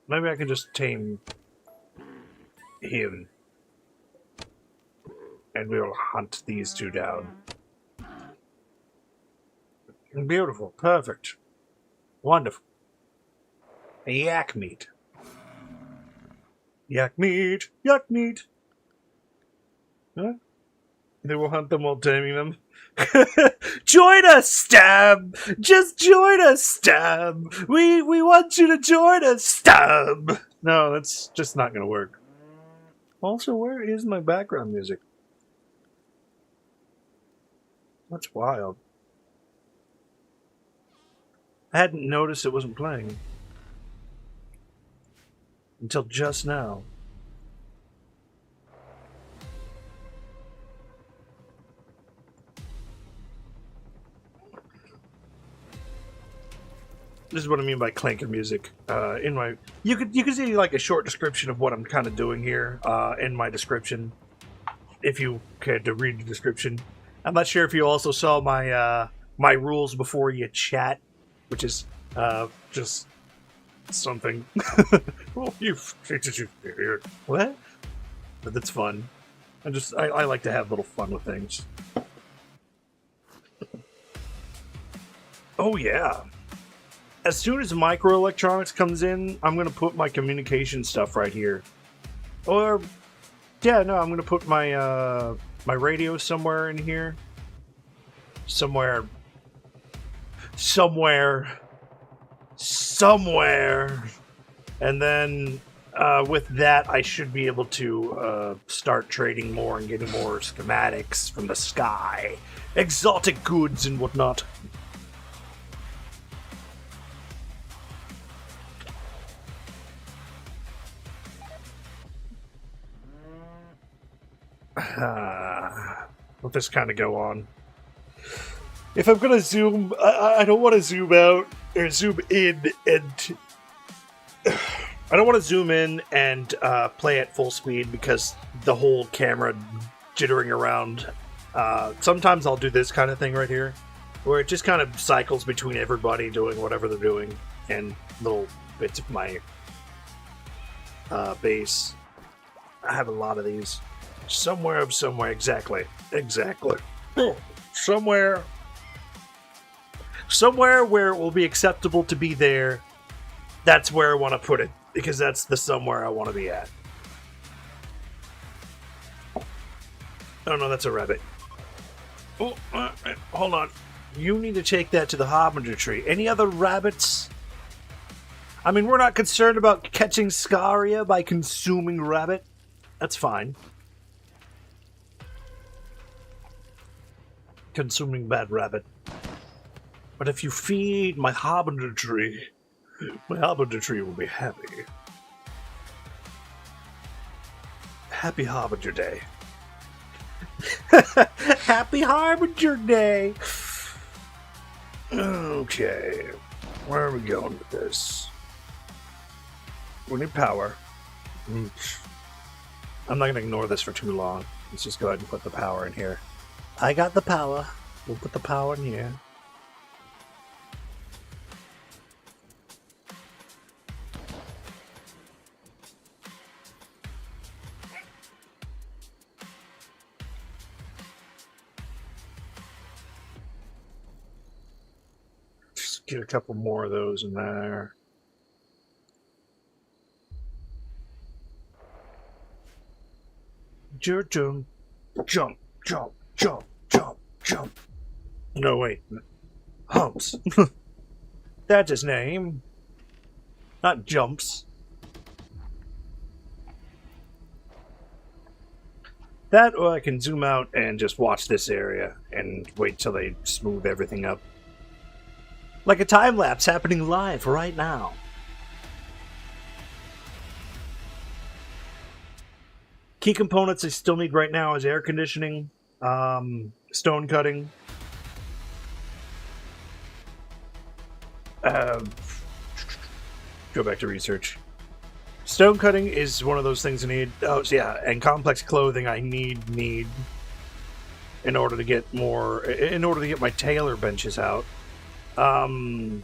Maybe I can just tame him. And we'll hunt these 2 down. Beautiful. Perfect. Wonderful. Yak meat. Yak meat. Yak meat. Huh? They will hunt them while taming them. Join us, Stab! Just join us, Stab! We want you to join us, Stab! No, that's just not gonna work. Also, where is my background music? That's wild. I hadn't noticed it wasn't playing. Until just now. This is what I mean by Clanker music. In my, you could see like a short description of what I'm kind of doing here in my description, if you cared to read the description. I'm not sure if you also saw my my rules before you chat, which is just something. Oh, you what? But that's fun. I like to have a little fun with things. Oh yeah. As soon as microelectronics comes in, I'm going to put my communication stuff right here. Or, yeah, no, I'm going to put my my radio somewhere in here. Somewhere. And then with that, I should be able to start trading more and getting more schematics from the sky. Exotic goods and whatnot. Let this kind of go on. If I'm gonna zoom, I don't want to zoom out or zoom in, and I don't want to zoom in and play at full speed because the whole camera jittering around. Sometimes I'll do this kind of thing right here, where it just kind of cycles between everybody doing whatever they're doing and little bits of my base. I have a lot of these. Somewhere, exactly. Oh, somewhere where it will be acceptable to be there. That's where I want to put it, because that's the somewhere I want to be at. Oh no, that's a rabbit. Oh, hold on. You need to take that to the harbinger tree. Any other rabbits? I mean, we're not concerned about catching scaria by consuming rabbit. That's fine. Consuming bad rabbit. But if you feed my harbinger tree will be happy. Happy Harbinger Day. Happy Harbinger Day! Okay. Where are we going with this? We need power. I'm not going to ignore this for too long. Let's just go ahead and put the power in here. I got the power. We'll put the power in here. Just get a couple more of those in there. Jump, jump, jump, jump, jump, jump. No, wait. Humps. That's his name. Not jumps. That, or I can zoom out and just watch this area and wait till they smooth everything up. Like a time lapse happening live right now. Key components I still need right now is air conditioning, stone cutting, Go back to research. Stone cutting is one of those things I need. Oh, yeah, and complex clothing I need in order to get more. In order to get my tailor benches out. I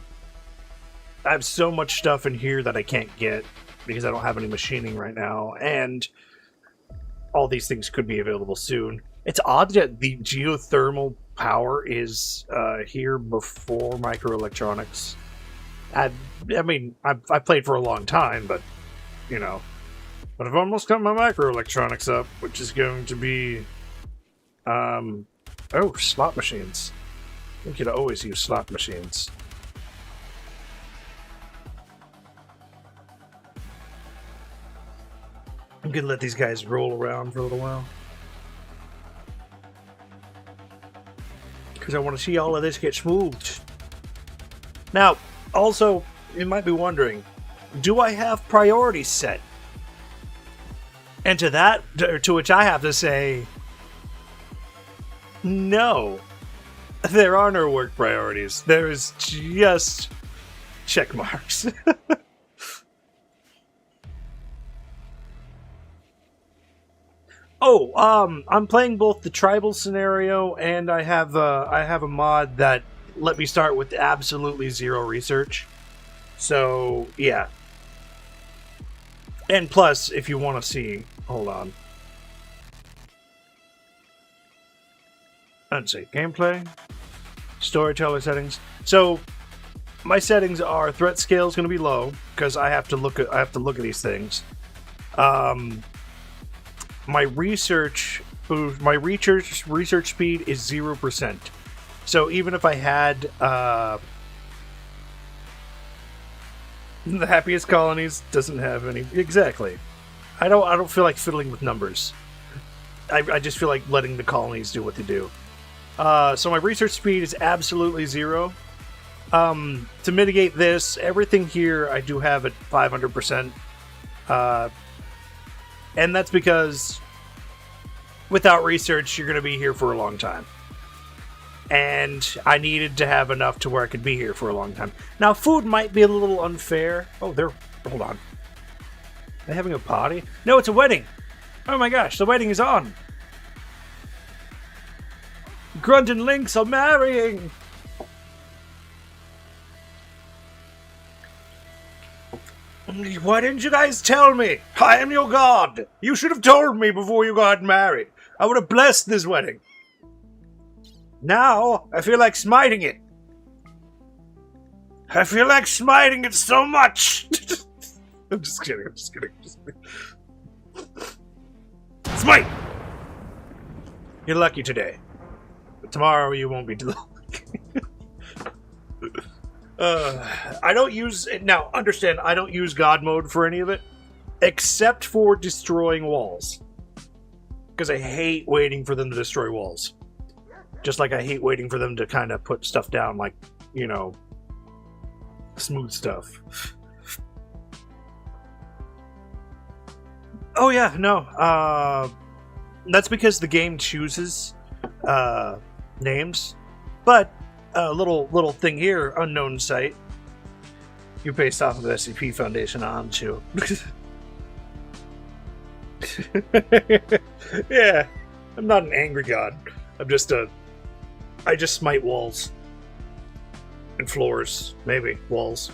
have so much stuff in here that I can't get because I don't have any machining right now, and all these things could be available soon. It's odd that the geothermal power is here before microelectronics. I mean, I've played for a long time, but, you know. But I've almost got my microelectronics up, which is going to be... oh, slot machines. We could always use slot machines. I'm gonna let these guys roll around for a little while. Because I want to see all of this get smoothed. Now, also, you might be wondering, do I have priorities set? And to which I have to say, no. There are no work priorities. There is just check marks. Oh, I'm playing both the tribal scenario and I have a mod that let me start with absolutely zero research. So, yeah. And plus, if you want to see... Hold on. Let's see. Gameplay. Storyteller settings. So, my settings are threat scale is going to be low because I have to look at these things. My research speed is 0%. So even if I had the happiest colonies doesn't have any exactly. I don't feel like fiddling with numbers. I just feel like letting the colonies do what they do. So my research speed is absolutely 0. To mitigate this, everything here I do have at 500%. And that's because without research, you're going to be here for a long time. And I needed to have enough to where I could be here for a long time. Now, food might be a little unfair. Oh, hold on. Are they having a party? No, it's a wedding. Oh my gosh, the wedding is on. Grunt and Lynx are marrying. Why didn't you guys tell me? I am your god. You should have told me before you got married. I would have blessed this wedding. Now, I feel like smiting it. I feel like smiting it so much. I'm just kidding. Smite! You're lucky today. But tomorrow you won't be lucky. I don't use... Now, understand, I don't use God mode for any of it. Except for destroying walls. Because I hate waiting for them to destroy walls. Just like I hate waiting for them to kind of put stuff down, like, you know, smooth stuff. Oh yeah, no. That's because the game chooses names. But... little thing here, unknown site. You're based off of SCP Foundation, aren't you? Yeah, I'm not an angry god. I just smite walls. And floors. Maybe. Walls.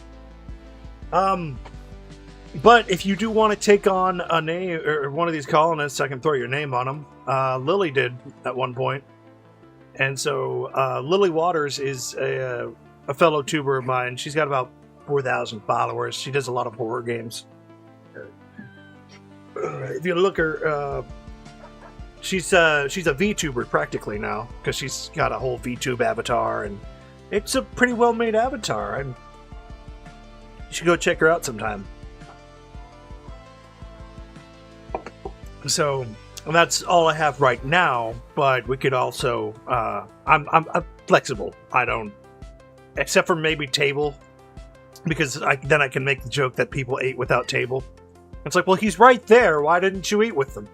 But if you do want to take on a name, or one of these colonists, I can throw your name on them. Lily did at one point. And so, Lily Waters is a fellow tuber of mine. She's got about 4,000 followers. She does a lot of horror games. If you look her, she's a VTuber practically now, because she's got a whole VTube avatar, and it's a pretty well-made avatar. And you should go check her out sometime. So... And that's all I have right now, but we could also, I'm flexible. I don't, except for maybe table, because then I can make the joke that people ate without table. It's like, well, he's right there. Why didn't you eat with them?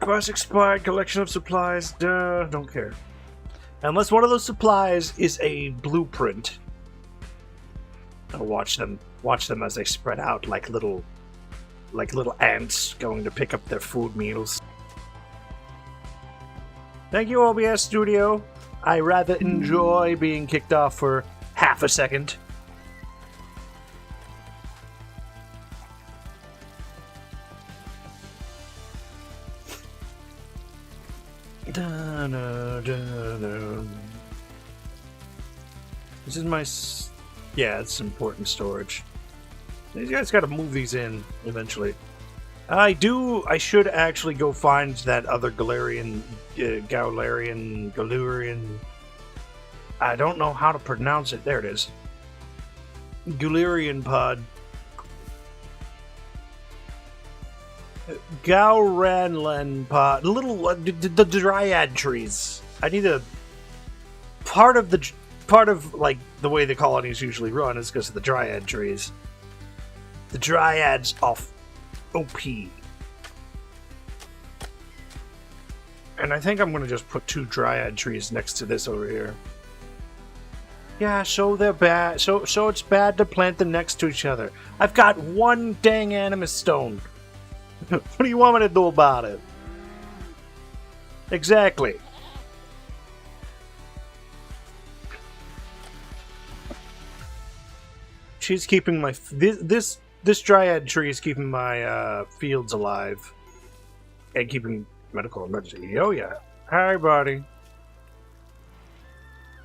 Bus expired, collection of supplies, duh, don't care. Unless one of those supplies is a blueprint. I'll watch them as they spread out like little ants going to pick up their food meals. Thank you, OBS Studio. I rather enjoy being kicked off for half a second. This is my... Yeah, it's important storage. You guys gotta move these in eventually. I should actually go find that other Galarian... Galarian... I don't know how to pronounce it. There it is. Galarian pod. Gowranlan pod. The dryad trees. I need a... Part of like the way the colonies usually run is because of the dryad trees. The dryads off OP. And I think I'm gonna just put 2 dryad trees next to this over here. Yeah, so they're bad. So it's bad to plant them next to each other. I've got 1 dang animus stone. What do you want me to do about it? Exactly. She's keeping my... This dryad tree is keeping my fields alive. And keeping medical emergency. Oh yeah. Hi, buddy.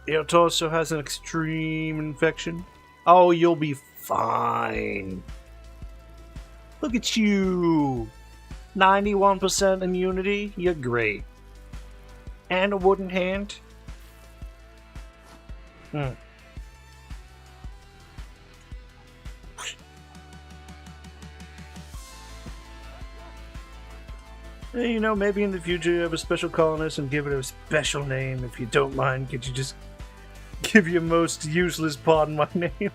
Your torso has an extreme infection. Oh, you'll be fine. Look at you. 91% immunity. You're great. And a wooden hand. You know, maybe in the future you have a special colonist and give it a special name. If you don't mind, could you just give your most useless pardon my name?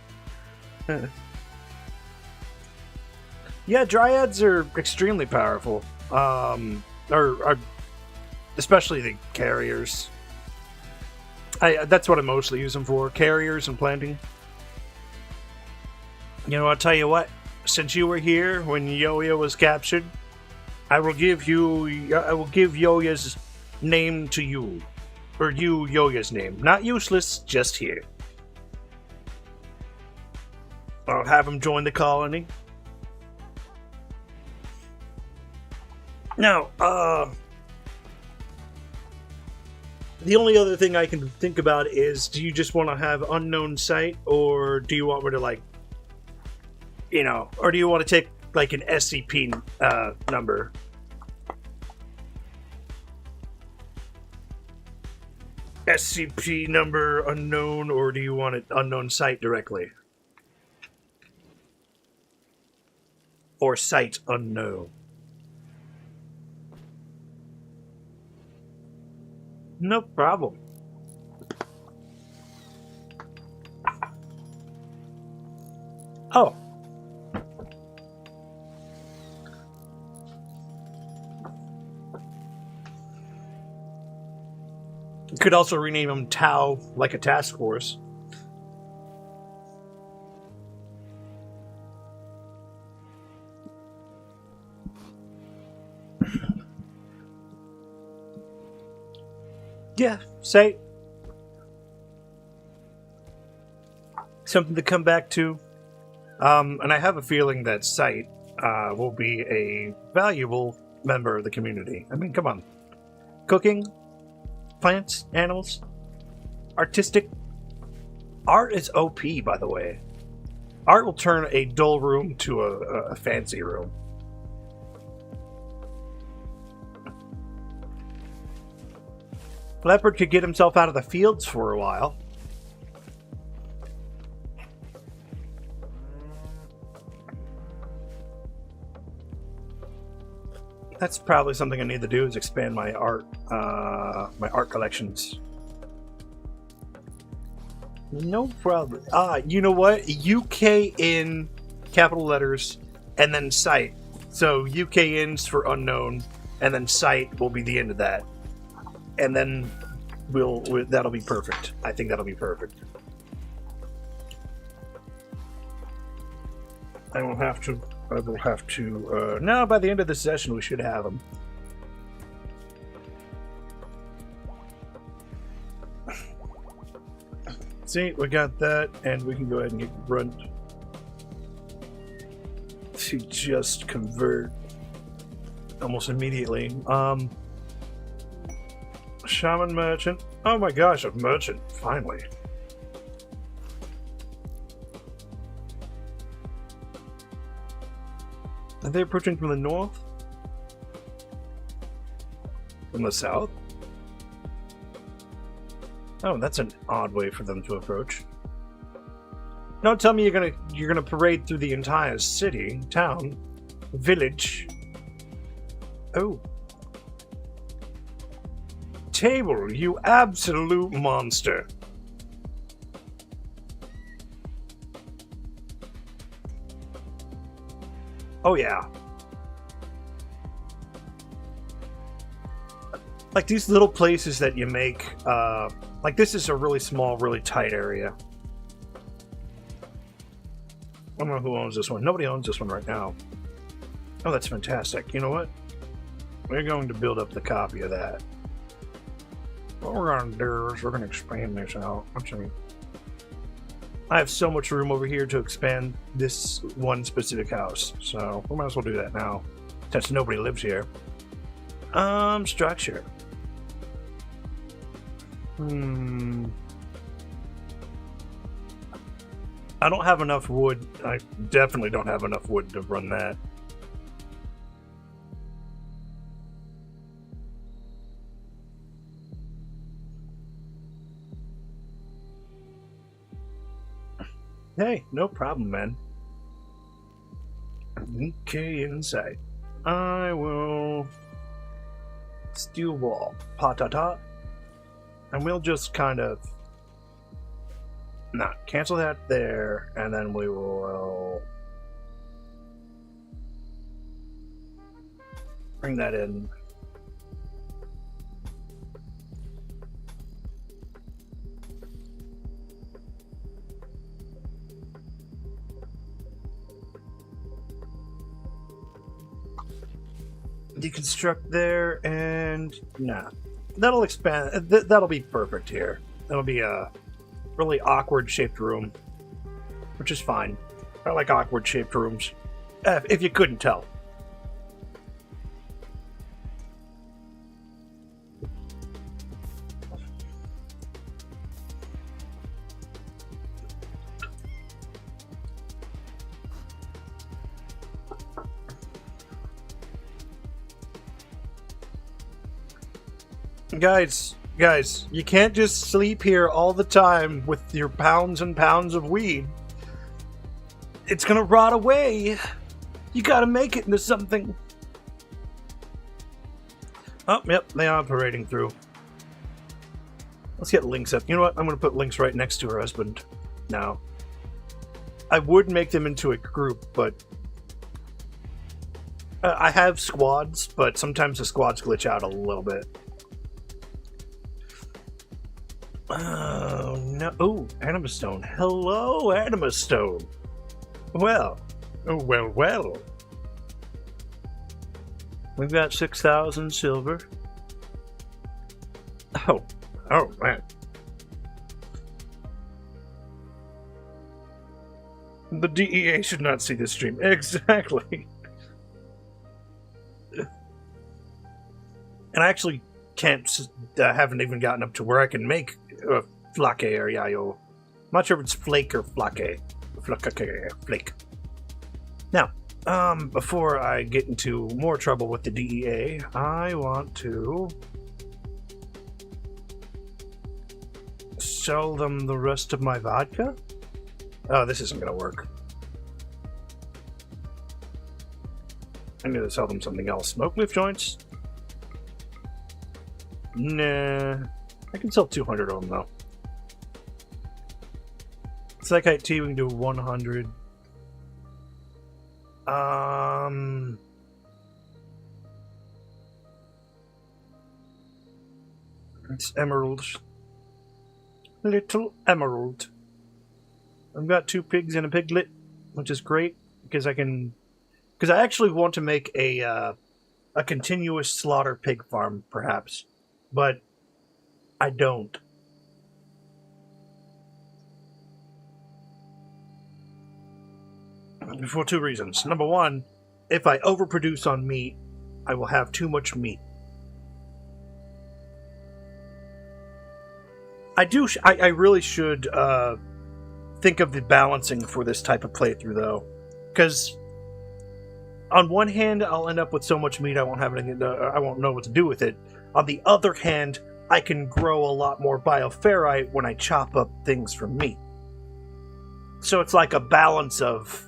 Yeah, dryads are extremely powerful. Or especially the carriers. That's what I mostly use them for. Carriers and planting. You know, I'll tell you what. Since you were here when Yo-Yo was captured, I will give Yo-Yo's name to you. Or you, Yo-Yo's name. Not useless, just here. I'll have him join the colony. Now, the only other thing I can think about is, do you just want to have unknown site, or do you want me to, like, you know, or do you want to take, like, an SCP number? SCP number unknown, or do you want it unknown site directly? Or site unknown? No problem. Oh. You could also rename them Tau, like a task force. Yeah, say something to come back to. And I have a feeling that Sight will be a valuable member of the community. I mean, come on. Cooking, plants, animals, artistic. Art is OP, by the way. Art will turn a dull room to a fancy room. Leopard could get himself out of the fields for a while. That's probably something I need to do, is expand my art collections. No problem. You know what? UK in capital letters and then site. So UK in's for unknown and then sight will be the end of that, and then that'll be perfect. I think that'll be perfect. I will have to. No, by the end of the session, we should have them. See, we got that, and we can go ahead and get Grunt to just convert almost immediately. Shaman merchant. Oh my gosh, a merchant, finally. Are they approaching from the north? From the south? Oh, that's an odd way for them to approach. Don't tell me you're gonna parade through the entire city, town, village. Oh. Table, you absolute monster. Oh yeah. Like these little places that you make, like this is a really small, really tight area. I don't know who owns this one. Nobody owns this one right now. Oh, that's fantastic. You know what? We're going to build up the copy of that. What we're going to do is we're going to expand this out. I have so much room over here to expand this one specific house, so we might as well do that now, since nobody lives here. Structure. I don't have enough wood. I definitely don't have enough wood to run that. Hey, no problem, man. Okay, inside. I will steel wall, patata, and we'll just kind of cancel that there, and then we will bring that in. Deconstruct there, and that'll expand. That'll be perfect here. That'll be a really awkward shaped room, which is fine. I like awkward shaped rooms, if you couldn't tell. Guys, you can't just sleep here all the time with your pounds and pounds of weed. It's gonna rot away. You gotta make it into something. Oh, yep, they are parading through. Let's get Lynx up. You know what? I'm gonna put Lynx right next to her husband now. I would make them into a group, but I have squads, but sometimes the squads glitch out a little bit. Oh, no. Oh, Anima Stone. Hello, Anima Stone. Well. We've got 6,000 silver. Oh, man. The DEA should not see this stream. Exactly. And I actually haven't even gotten up to where I can make flake or yayo. I'm not sure if it's flake or flake. Flake. Now, before I get into more trouble with the DEA, I want to sell them the rest of my vodka. Oh, this isn't gonna work. I need to sell them something else. Smoke leaf joints? Nah. I can sell 200 of them, though. Psychite tea, we can do 100. It's emerald. Little emerald. I've got 2 pigs and a piglet, which is great because I actually want to make a continuous slaughter pig farm, perhaps, but I don't. For 2 reasons. Number 1, if I overproduce on meat, I will have too much meat. I really should think of the balancing for this type of playthrough, though, because on one hand, I'll end up with so much meat I won't have anything. I won't know what to do with it. On the other hand, I can grow a lot more bioferrite when I chop up things from meat. So it's like a balance of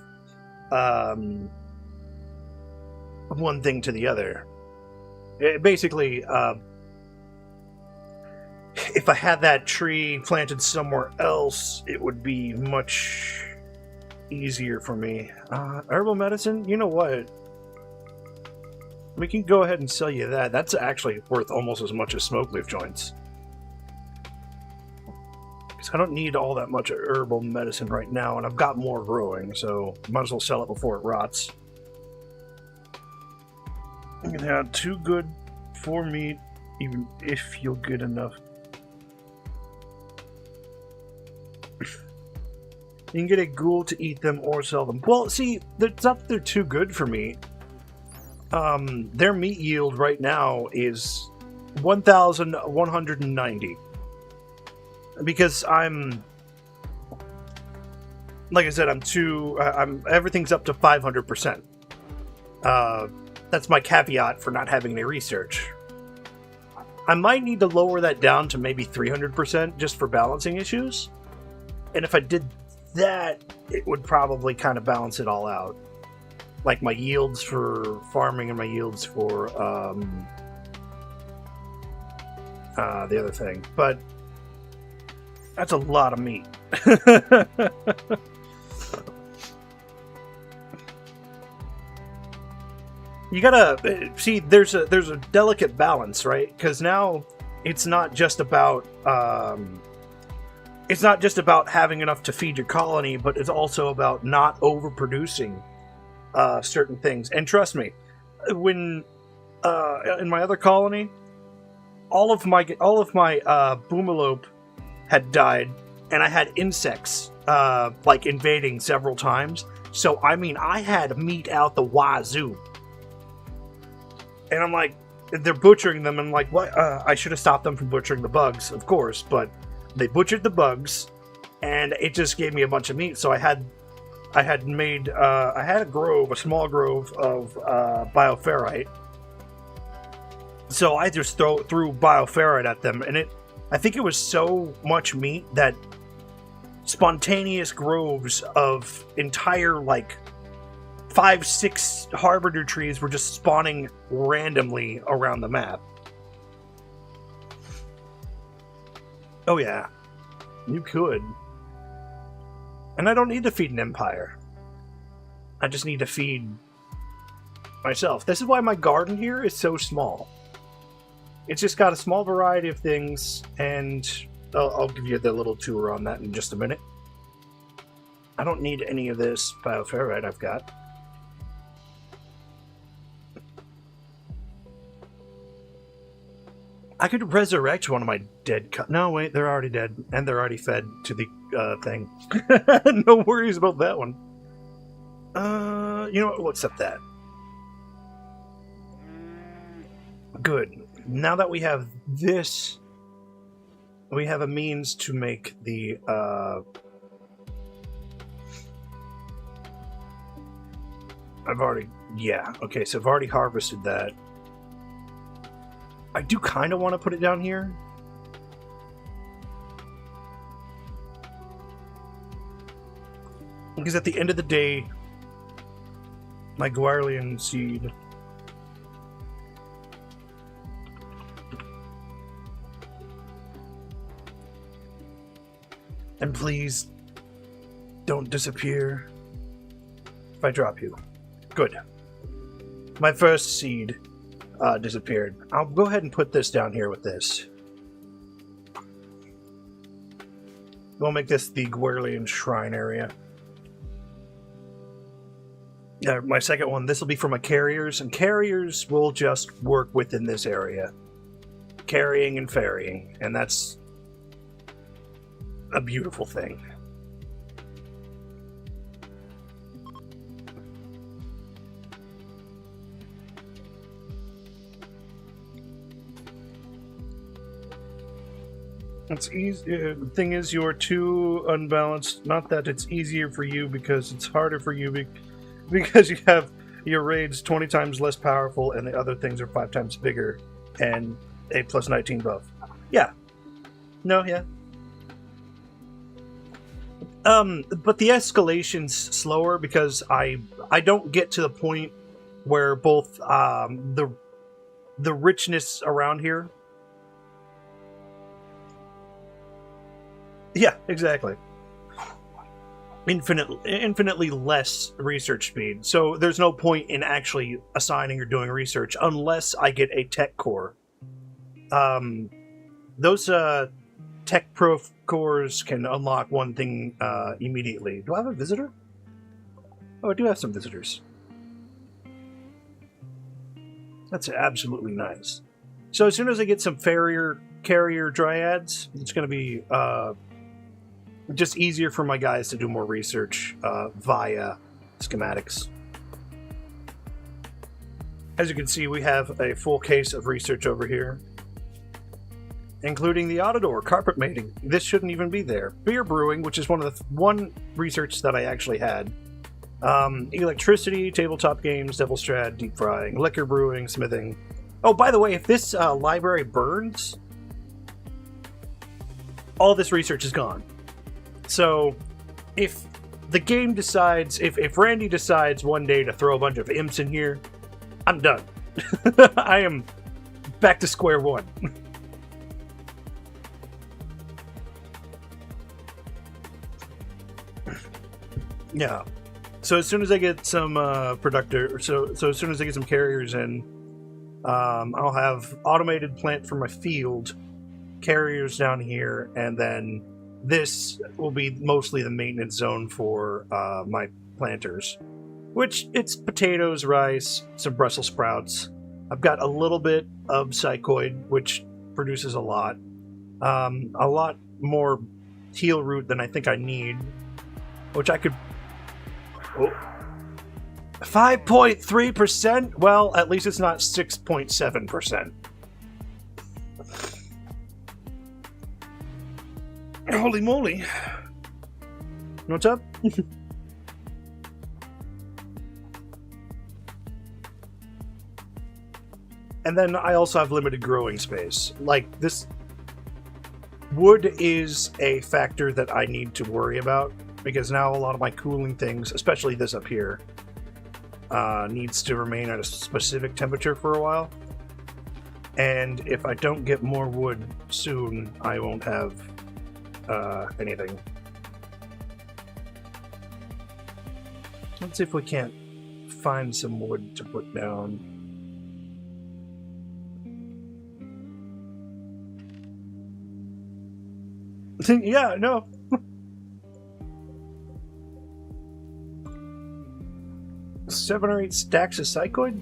one thing to the other. Basically, if I had that tree planted somewhere else, it would be much easier for me. Herbal medicine? You know what? We can go ahead and sell you that. That's actually worth almost as much as smoke leaf joints. Because I don't need all that much herbal medicine right now, and I've got more growing, so might as well sell it before it rots. Yeah, too good for meat, even if you'll get enough. You can get a ghoul to eat them or sell them. Well, see, it's not that they're too good for me. Their meat yield right now is 1,190. Because I'm... Like I said, everything's up to 500%. That's my caveat for not having any research. I might need to lower that down to maybe 300% just for balancing issues. And if I did that, it would probably kind of balance it all out. Like my yields for farming and my yields for the other thing. But that's a lot of meat. You gotta see. There's a delicate balance, right? Because now it's not just about having enough to feed your colony, but it's also about not overproducing certain things. And trust me, when in my other colony, all of my boomalope had died, and I had insects like invading several times. So I mean, I had meat out the wazoo. And I'm like, they're butchering them. I'm like, what? I should have stopped them from butchering the bugs, of course. But they butchered the bugs, and it just gave me a bunch of meat. So I had a small grove of bioferrite. So I just threw bioferrite at them, and I think it was so much meat that spontaneous groves of entire, like, 5-6 harbinger trees were just spawning randomly around the map. Oh yeah, you could. And I don't need to feed an empire. I just need to feed myself. This is why my garden here is so small. It's just got a small variety of things, and I'll give you the little tour on that in just a minute. I don't need any of this bioferrite I've got. I could resurrect one of my dead no, wait, they're already dead. And they're already fed to the thing. No worries about that one. You know what? We'll accept that. Good. Now that we have this, we have a means to make the... Yeah, okay, so I've already harvested that. I do kind of want to put it down here. Because at the end of the day, my Guarlian seed... And please, don't disappear if I drop you. Good. My first seed disappeared. I'll go ahead and put this down here with this. We'll make this the Guerlian Shrine area. My second one, this will be for my carriers, and carriers will just work within this area. Carrying and ferrying, and that's a beautiful thing. It's easy. The thing is, you're too unbalanced. Not that it's easier for you, because it's harder for you because you have your raids 20 times less powerful, and the other things are 5 times bigger, and a plus 19 buff. Yeah. No, yeah. But the escalation's slower because I don't get to the point where both the richness around here. Yeah, exactly. Infinitely less research speed. So there's no point in actually assigning or doing research unless I get a tech core. Those tech pro cores can unlock one thing immediately. Do I have a visitor? Oh, I do have some visitors. That's absolutely nice. So as soon as I get some carrier dryads, it's going to be just easier for my guys to do more research via schematics. As you can see, we have a full case of research over here, including the Autodor, carpet mating. This shouldn't even be there. Beer brewing, which is one research that I actually had. Electricity, tabletop games, devil strat, deep frying, liquor brewing, smithing. Oh, by the way, if this library burns, all this research is gone. So, if the game decides, if Randy decides one day to throw a bunch of imps in here, I'm done. I am back to square one. Yeah. So as soon as I get some so as soon as I get some carriers in, I'll have automated plant for my field, carriers down here, and then this will be mostly the maintenance zone for my planters, which it's potatoes, rice, some Brussels sprouts. I've got a little bit of psychoid, which produces a lot more heal root than I think I need, which I could. 5.3%? Well, at least it's not 6.7%. Holy moly. What's up? And then I also have limited growing space. Like, this wood is a factor that I need to worry about, because now a lot of my cooling things, especially this up here, needs to remain at a specific temperature for a while. And if I don't get more wood soon, I won't have anything. Let's see if we can't find some wood to put down. Yeah, no. Seven or 8 stacks of psychoid?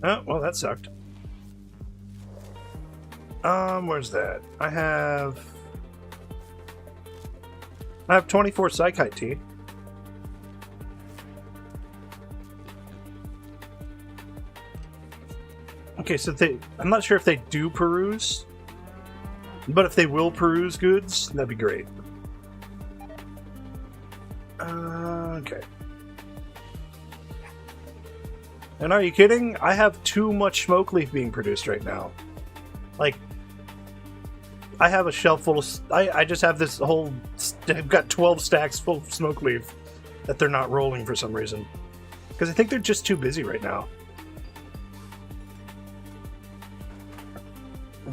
Oh, well, that sucked. Where's that? I have 24 psychite tea. Okay, so I'm not sure if they do peruse, but if they will peruse goods, that'd be great. Okay. And are you kidding? I have too much smoke leaf being produced right now. Like, I have a shelf full of... I just have this whole... I've got 12 stacks full of smoke leaf that they're not rolling for some reason. Because I think they're just too busy right now.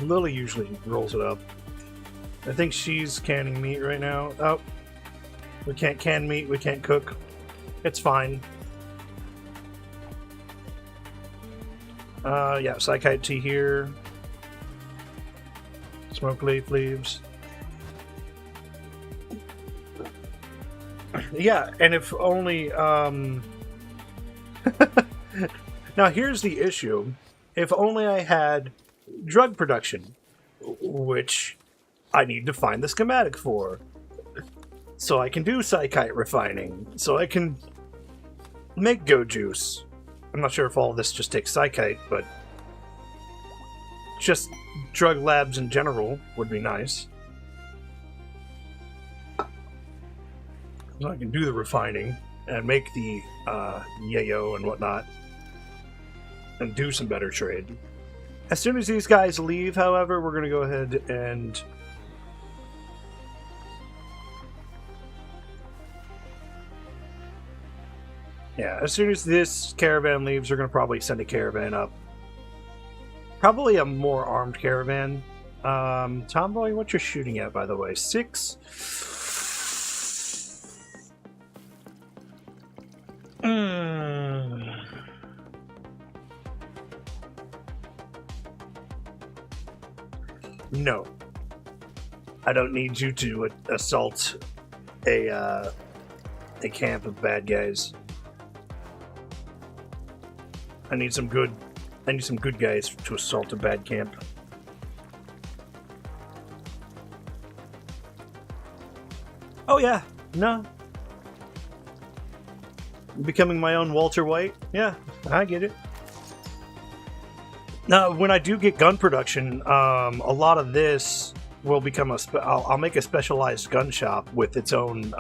Lily usually rolls it up. I think she's canning meat right now. Oh. We can't can meat, we can't cook. It's fine. Yeah, psychite tea here. Smoke leaf leaves. Yeah, and if only, Now here's the issue. If only I had drug production, which I need to find the schematic for, so I can do psychite refining, so I can make go juice. I'm not sure if all of this just takes psychite, but just drug labs in general would be nice. So I can do the refining and make the yayo and whatnot and do some better trade. As soon as these guys leave, however, we're going to go ahead and yeah, as soon as this caravan leaves, we're going to probably send a caravan up. Probably a more armed caravan. Tomboy, what you're shooting at, by the way? 6? No. I don't need you to assault a camp of bad guys. I need some good guys to assault a bad camp. Oh yeah, no. Becoming my own Walter White? Yeah, I get it. Now, when I do get gun production, a lot of this will become I'll make a specialized gun shop with its own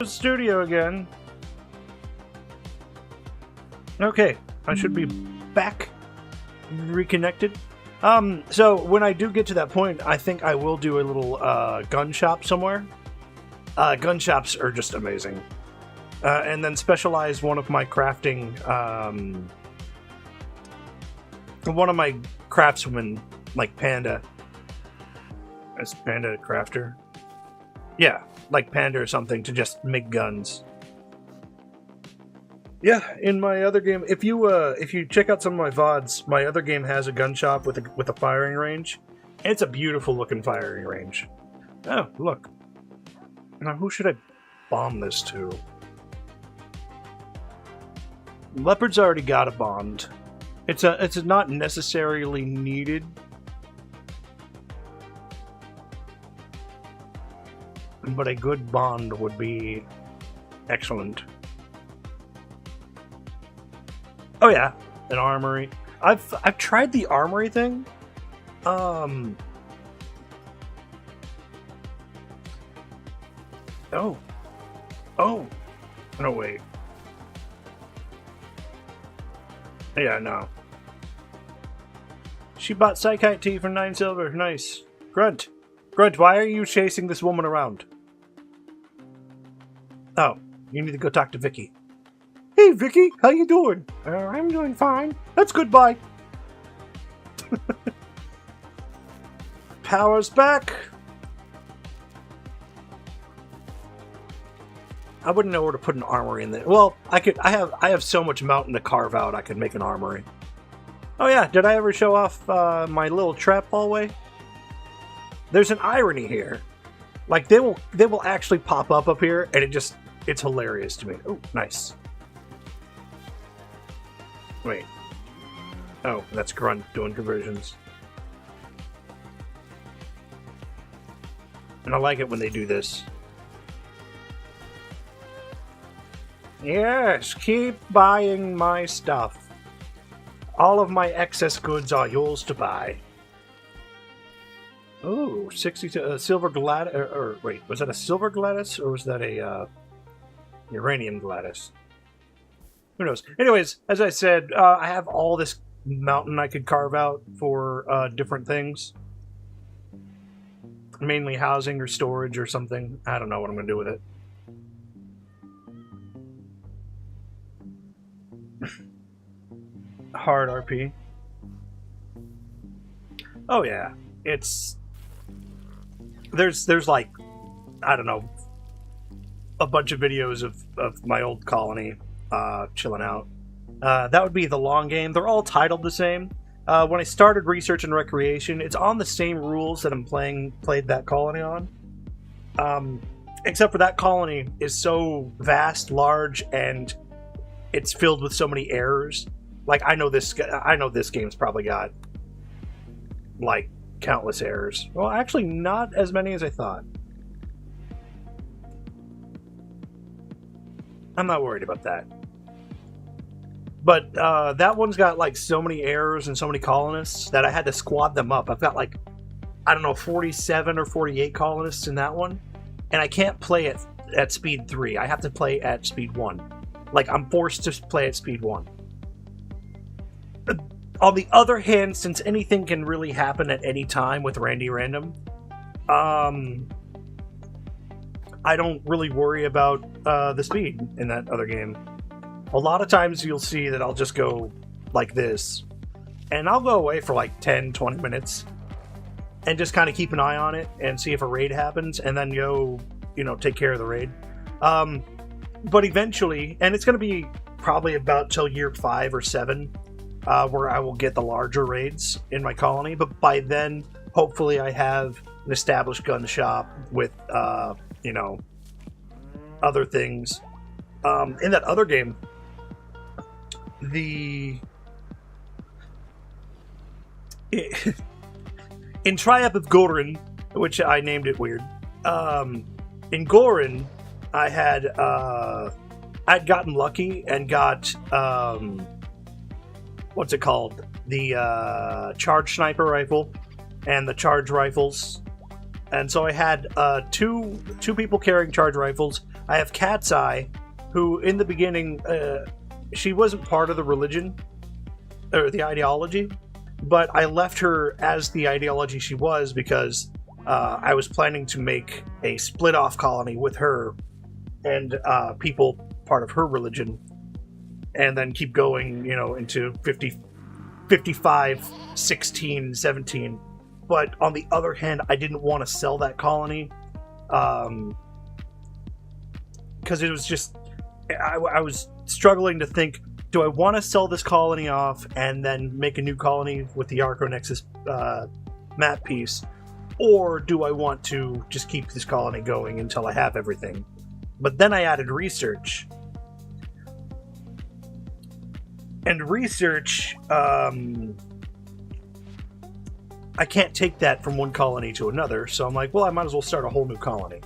studio again. Okay, I should be back, reconnected. So when I do get to that point, I think I will do a little gun shop somewhere. Gun shops are just amazing. And then specialize one of my crafting, one of my craftsmen, like Panda. Is Panda a crafter? Yeah, like Panda or something, to just make guns. Yeah, in my other game, if you check out some of my VODs, my other game has a gun shop with a firing range. It's a beautiful looking firing range. Oh, look. Now, who should I bomb this to? Leopard's already got a bond. It's not necessarily needed. But a good bond would be excellent. Oh yeah, an armory. I've tried the armory thing. Oh. No, wait. Yeah, no. She bought Psychite tea for 9 silver. Nice. Grunt, why are you chasing this woman around? Oh, you need to go talk to Vicky. Hey, Vicky, how you doing? I'm doing fine. That's goodbye. Power's back. I wouldn't know where to put an armory in there. Well, I have so much mountain to carve out. I could make an armory. Oh yeah, did I ever show off my little trap hallway? There's an irony here. Like they will actually pop up here, and it's hilarious to me. Oh, nice. Wait. Oh, that's Grunt doing conversions. And I like it when they do this. Yes, keep buying my stuff. All of my excess goods are yours to buy. Oh, 62 silver Gladys. Or wait, was that a silver Gladys or was that a uranium Gladys? Who knows? Anyways, as I said, I have all this mountain I could carve out for different things. Mainly housing or storage or something. I don't know what I'm going to do with it. Hard RP. Oh yeah, there's like, I don't know, a bunch of videos of my old colony chilling out. That would be the long game. They're all titled the same, When I started Research and Recreation, it's on the same rules that I'm played that colony on. Except for that colony is so vast, large, and it's filled with so many errors. Like, I know this game's probably got like countless errors. Well, actually, not as many as I thought. I'm not worried about that. But that one's got like so many errors and so many colonists that I had to squad them up. I've got like, I don't know, 47 or 48 colonists in that one. And I can't play it at speed 3. I have to play at speed 1. Like, I'm forced to play at speed 1. On the other hand, since anything can really happen at any time with Randy Random, I don't really worry about the speed in that other game. A lot of times you'll see that I'll just go like this, and I'll go away for like 10, 20 minutes, and just kind of keep an eye on it and see if a raid happens, and then go, take care of the raid. But eventually, and it's going to be probably about till year 5 or 7, where I will get the larger raids in my colony. But by then, hopefully I have an established gun shop with, other things. In that other game, in Triumph of Gorin, which I named it weird, in Gorin, I'd gotten lucky and got, what's it called? The charge sniper rifle and the charge rifles. And so I had two people carrying charge rifles. I have Cat's Eye, who in the beginning, she wasn't part of the religion, or the ideology, but I left her as the ideology she was because I was planning to make a split-off colony with her and people part of her religion, and then keep going, into 50, 55, 16, 17. But on the other hand, I didn't want to sell that colony because it was just... I was struggling to think, do I want to sell this colony off and then make a new colony with the Archonexus map piece, or do I want to just keep this colony going until I have everything? But then I added research. And research, I can't take that from one colony to another, so I'm like, well, I might as well start a whole new colony.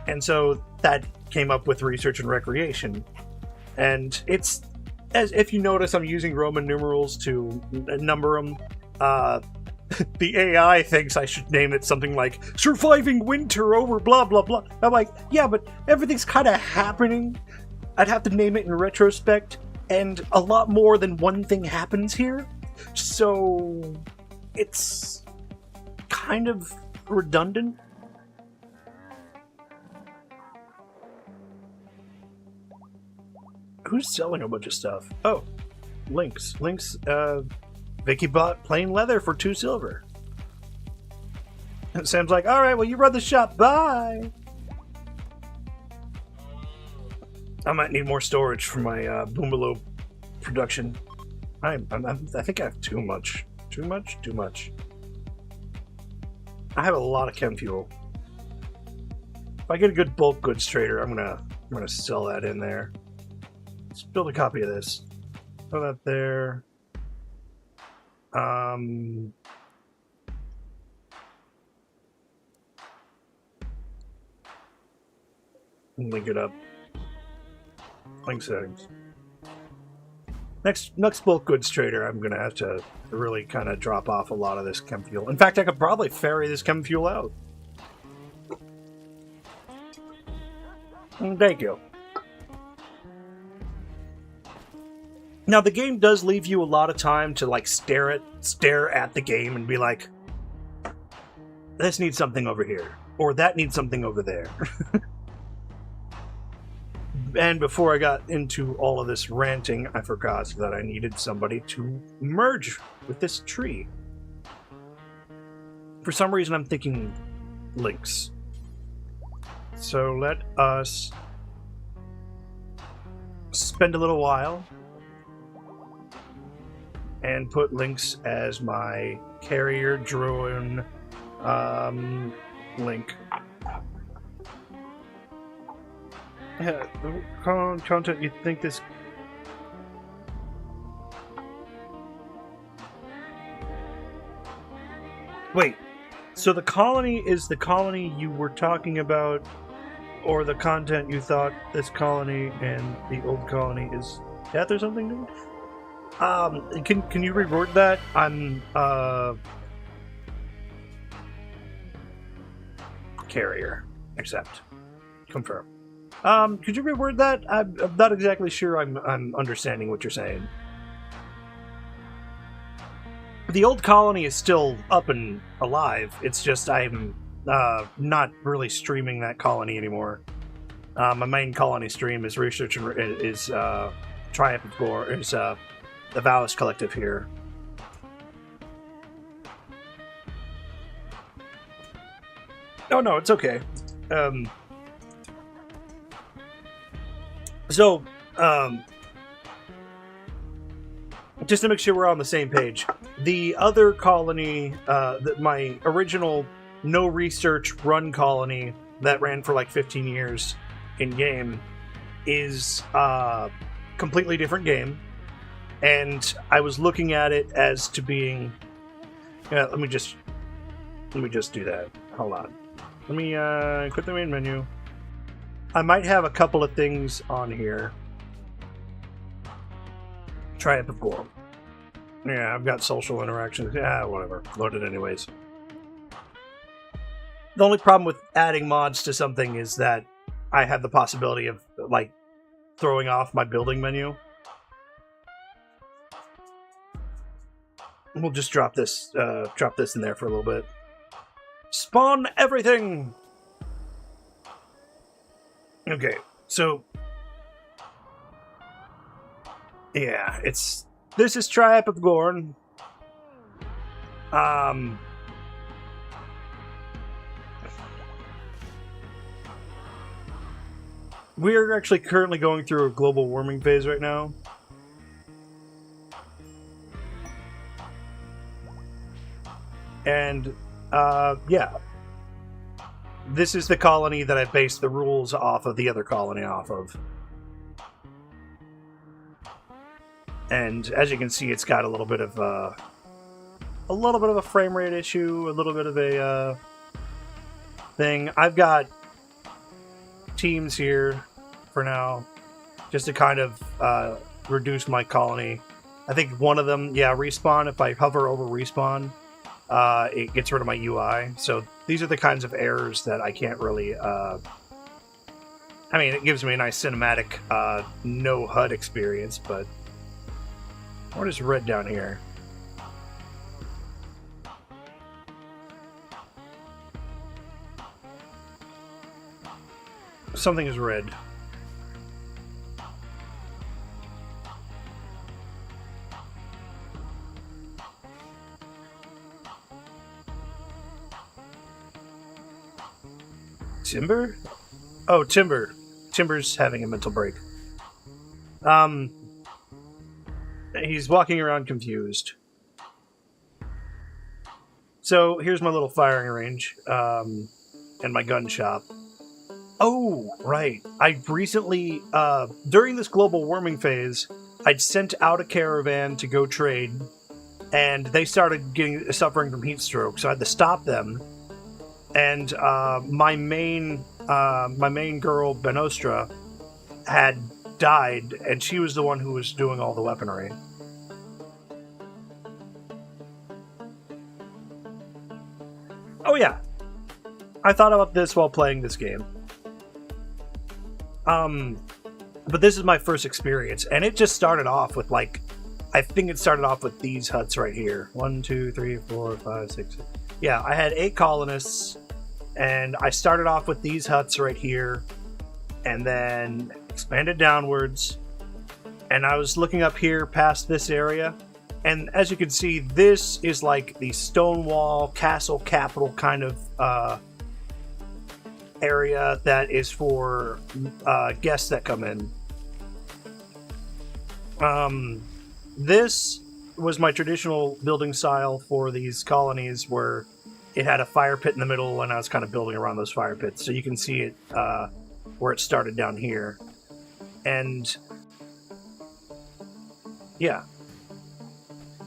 And so that came up with Research and Recreation. And it's, as if you notice, I'm using Roman numerals to number them. The AI thinks I should name it something like Surviving Winter over blah blah blah. I'm like, yeah, but everything's kind of happening. I'd have to name it in retrospect, and a lot more than one thing happens here. So it's kind of redundant. Who's selling a bunch of stuff? Oh, Lynx. Vicky bought plain leather for 2 silver. And Sam's like, alright, well, you run the shop, bye! I might need more storage for my Boombalo production. I think I have too much. Too much. I have a lot of chem fuel. If I get a good bulk goods trader, I'm gonna sell that in there. Let's build a copy of this. Throw that there. Link it up. Link settings. Next bulk goods trader, I'm gonna have to really kind of drop off a lot of this chem fuel. In fact, I could probably ferry this chem fuel out. Thank you. Now, the game does leave you a lot of time to, like, stare at the game and be like, this needs something over here, or that needs something over there. And before I got into all of this ranting, I forgot that I needed somebody to merge with this tree. For some reason, I'm thinking Lynx. So let us spend a little while and put Lynx as my carrier drone link. Yeah, content, you think this... Wait, so the colony is the colony you were talking about, or the content you thought this colony and the old colony is death or something, dude? Can you reword that? I'm, carrier. Accept. Confirm. Could you reword that? I'm not exactly sure I'm understanding what you're saying. The old colony is still up and alive. It's just I'm not really streaming that colony anymore. My main colony stream is research and is Triumph of Gore, is the Vowist Collective here. Oh no, it's okay. So, just to make sure we're on the same page, the other colony, my original no research run colony that ran for like 15 years in game, is a completely different game, and I was looking at it as to being. Let me just do that. Hold on. Let me quit the main menu. I might have a couple of things on here. Try it before. Yeah, I've got social interactions. Yeah, whatever. Load it anyways. The only problem with adding mods to something is that I have the possibility of, like, throwing off my building menu. We'll just drop this in there for a little bit. Spawn everything! Okay, so... yeah, this is Triumph of Gorn. We're actually currently going through a global warming phase right now. And, yeah. This is the colony that I based the rules off of the other colony off of. And as you can see, it's got a little bit of a frame rate issue, a little bit of a thing. I've got teams here for now, just to kind of reduce my colony. I think one of them, yeah, respawn. If I hover over respawn, it gets rid of my UI. So these are the kinds of errors that I can't really. I mean, it gives me a nice cinematic, no HUD experience, but. What is red down here? Something is red. Timber? Oh, Timber. Timber's having a mental break. He's walking around confused. So here's my little firing range, and my gun shop. Oh, right. I recently, during this global warming phase, I'd sent out a caravan to go trade, and they started suffering from heat stroke, so I had to stop them. And my main girl, Benostra, had died, and she was the one who was doing all the weaponry. Oh yeah, I thought about this while playing this game. But this is my first experience, and it just started off with, like, I think it started off with these huts right here. 1, 2, 3, 4, 5, 6. Yeah, I had 8 colonists, and I started off with these huts right here, and then expanded downwards, and I was looking up here past this area, and as you can see, this is like the Stonewall Castle Capital kind of area that is for guests that come in. This was my traditional building style for these colonies, where it had a fire pit in the middle, and I was kind of building around those fire pits. So you can see it where it started down here. And yeah.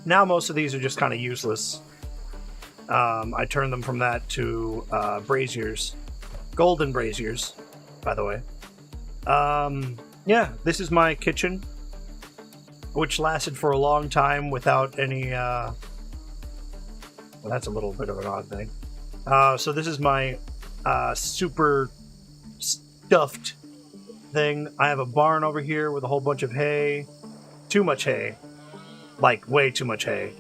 Now most of these are just kind of useless. I turned them from that to braziers. Golden braziers, by the way. Yeah, this is my kitchen, which lasted for a long time without any... well, that's a little bit of an odd thing. So this is my super stuffed thing. I have a barn over here with a whole bunch of hay. Too much hay. Like, way too much hay.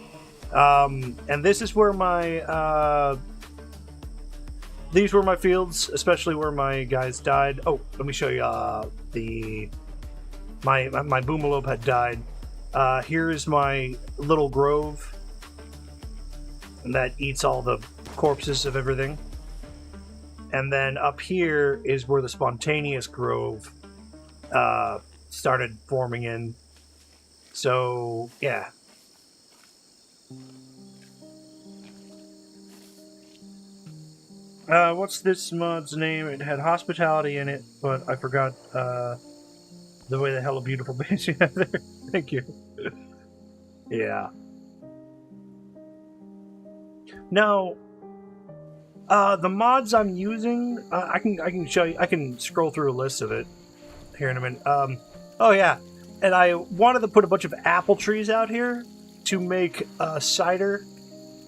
And this is where my... these were my fields, especially where my guys died. Oh, let me show you my boomalope had died. Here is my little grove, and that eats all the corpses of everything. And then up here is where the spontaneous grove started forming in. So, yeah. What's this mod's name? It had hospitality in it, but I forgot the way the Hello Beautiful base you have there. Thank you. Yeah. Now, the mods I'm using, I can show you. I can scroll through a list of it here in a minute. Oh yeah, and I wanted to put a bunch of apple trees out here to make cider,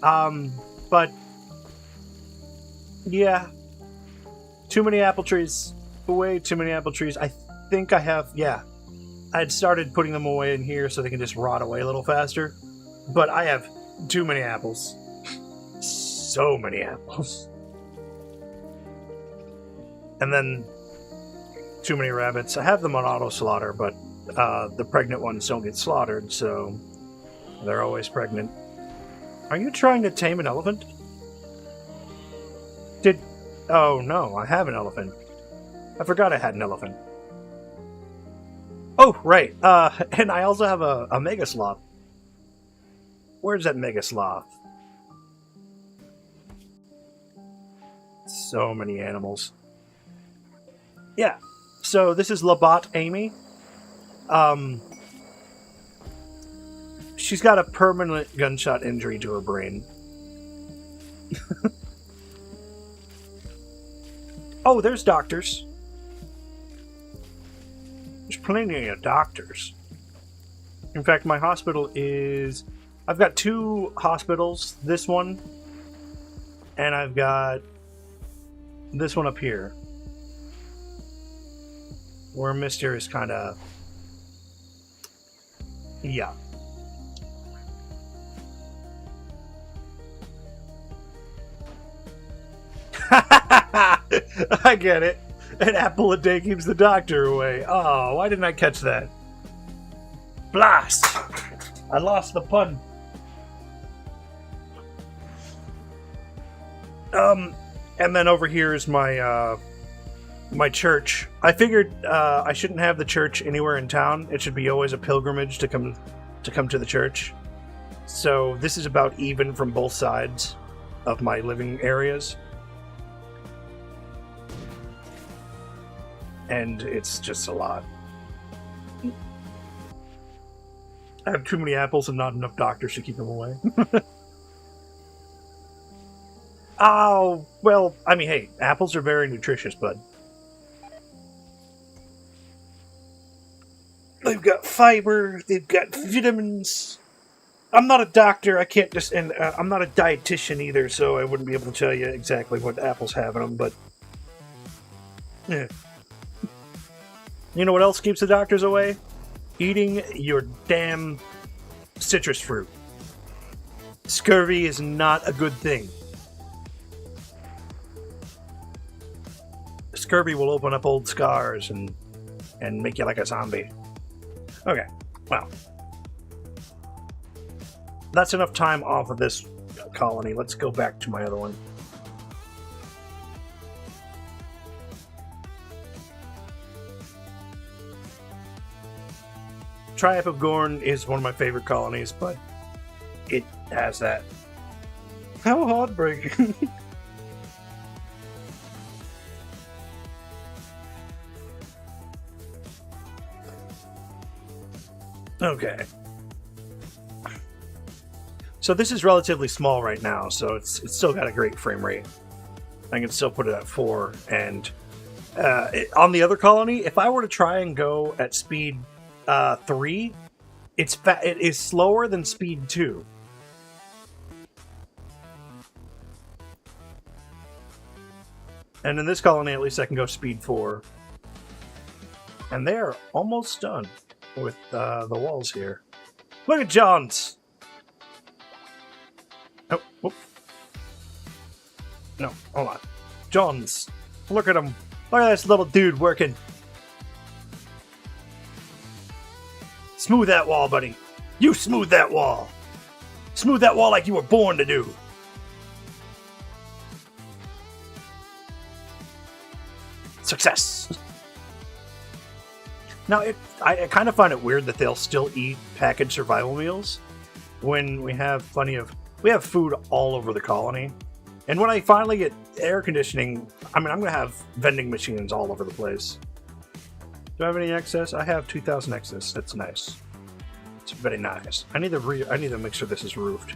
but yeah, too many apple trees. Way too many apple trees. I think I have. Yeah, I had started putting them away in here so they can just rot away a little faster, but I have too many apples. So many apples. And then too many rabbits. I have them on auto slaughter, but the pregnant ones don't get slaughtered, so they're always pregnant. Are you trying to tame an elephant? Oh no, I have an elephant. I forgot I had an elephant. Oh, right. And I also have a mega sloth. Where's that mega sloth? So many animals. Yeah. So this is Labat Amy. She's got a permanent gunshot injury to her brain. Oh, there's doctors. There's plenty of doctors. In fact, my hospital is... I've got 2 hospitals. This one. And I've got this one up here. Where Mister is kind of... Yeah. I get it. An apple a day keeps the doctor away. Oh, why didn't I catch that? Blast! I lost the pun. And then over here is my my church. I figured I shouldn't have the church anywhere in town. It should be always a pilgrimage to come to the church. So this is about even from both sides of my living areas. And it's just a lot. I have too many apples and not enough doctors to keep them away. Oh, well, I mean, hey, apples are very nutritious, bud. They've got fiber, they've got vitamins. I'm not a doctor, I can't just, and I'm not a dietitian either, so I wouldn't be able to tell you exactly what apples have in them, but... Yeah. You know what else keeps the doctors away? Eating your damn citrus fruit. Scurvy is not a good thing. Scurvy will open up old scars and make you like a zombie. Okay, well. That's enough time off of this colony. Let's go back to my other one. Triumph of Gorn is one of my favorite colonies, but it has that. How heartbreaking. Okay. So this is relatively small right now, so it's still got a great frame rate. I can still put it at 4, and on the other colony, if I were to try and go at speed 3, it is slower than speed 2. And in this colony, at least I can go speed 4. And they're almost done with the walls here. Look at John's! Oh, whoop. No, hold on. John's. Look at him. Look at this little dude working. Smooth that wall, buddy. You smooth that wall. Smooth that wall like you were born to do. Success. Now, I kind of find it weird that they'll still eat packaged survival meals when we have we have food all over the colony. And when I finally get air conditioning, I mean, I'm going to have vending machines all over the place. Do I have any excess? I have 2,000 excess. That's nice. It's very nice. I need to make sure this is roofed.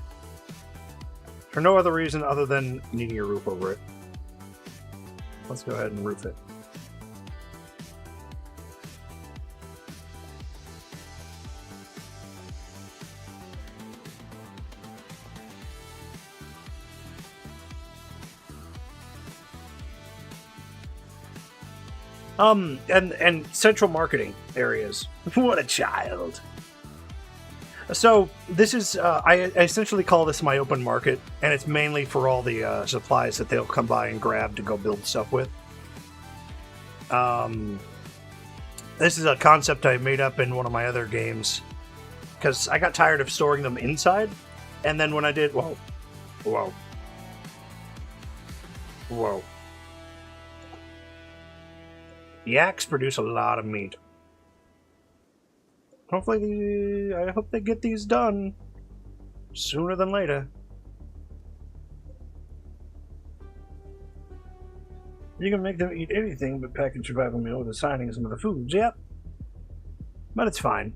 For no other reason other than needing a roof over it. Let's go ahead and roof it. And central marketing areas. What a child. So this is, I essentially call this my open market, and it's mainly for all the supplies that they'll come by and grab to go build stuff with. This is a concept I made up in one of my other games, because I got tired of storing them inside, and then when I did, whoa. Yaks produce a lot of meat. Hopefully, I hope they get these done sooner than later. You can make them eat anything but packaged survival meal with assigning some of the foods. Yep. But it's fine.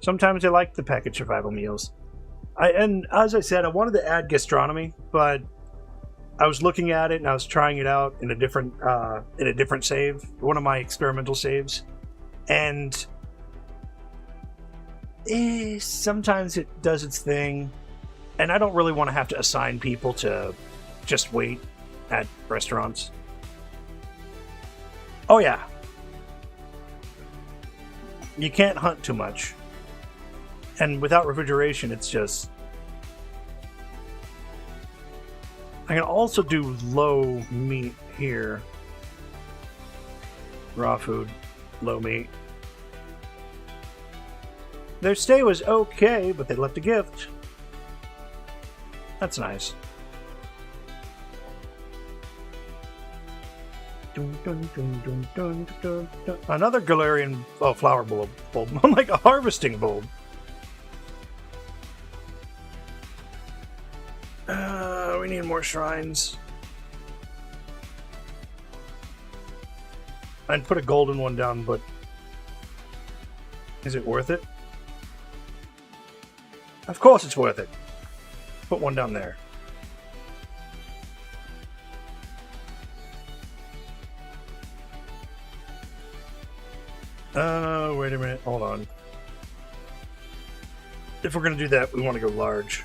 Sometimes they like the packaged survival meals. And as I said, I wanted to add gastronomy, but I was looking at it and I was trying it out in a different save, one of my experimental saves, and sometimes it does its thing, and I don't really want to have to assign people to just wait at restaurants. Oh yeah, you can't hunt too much, and without refrigeration, it's just. I can also do low meat here. Raw food, low meat. Their stay was okay, but they left a gift. That's nice. Another Galarian flower bulb. I'm like a harvesting bulb. We need more shrines. I'd put a golden one down, but is it worth it? Of course it's worth it. Put one down there. Wait a minute. Hold on. If we're going to do that, we want to go large.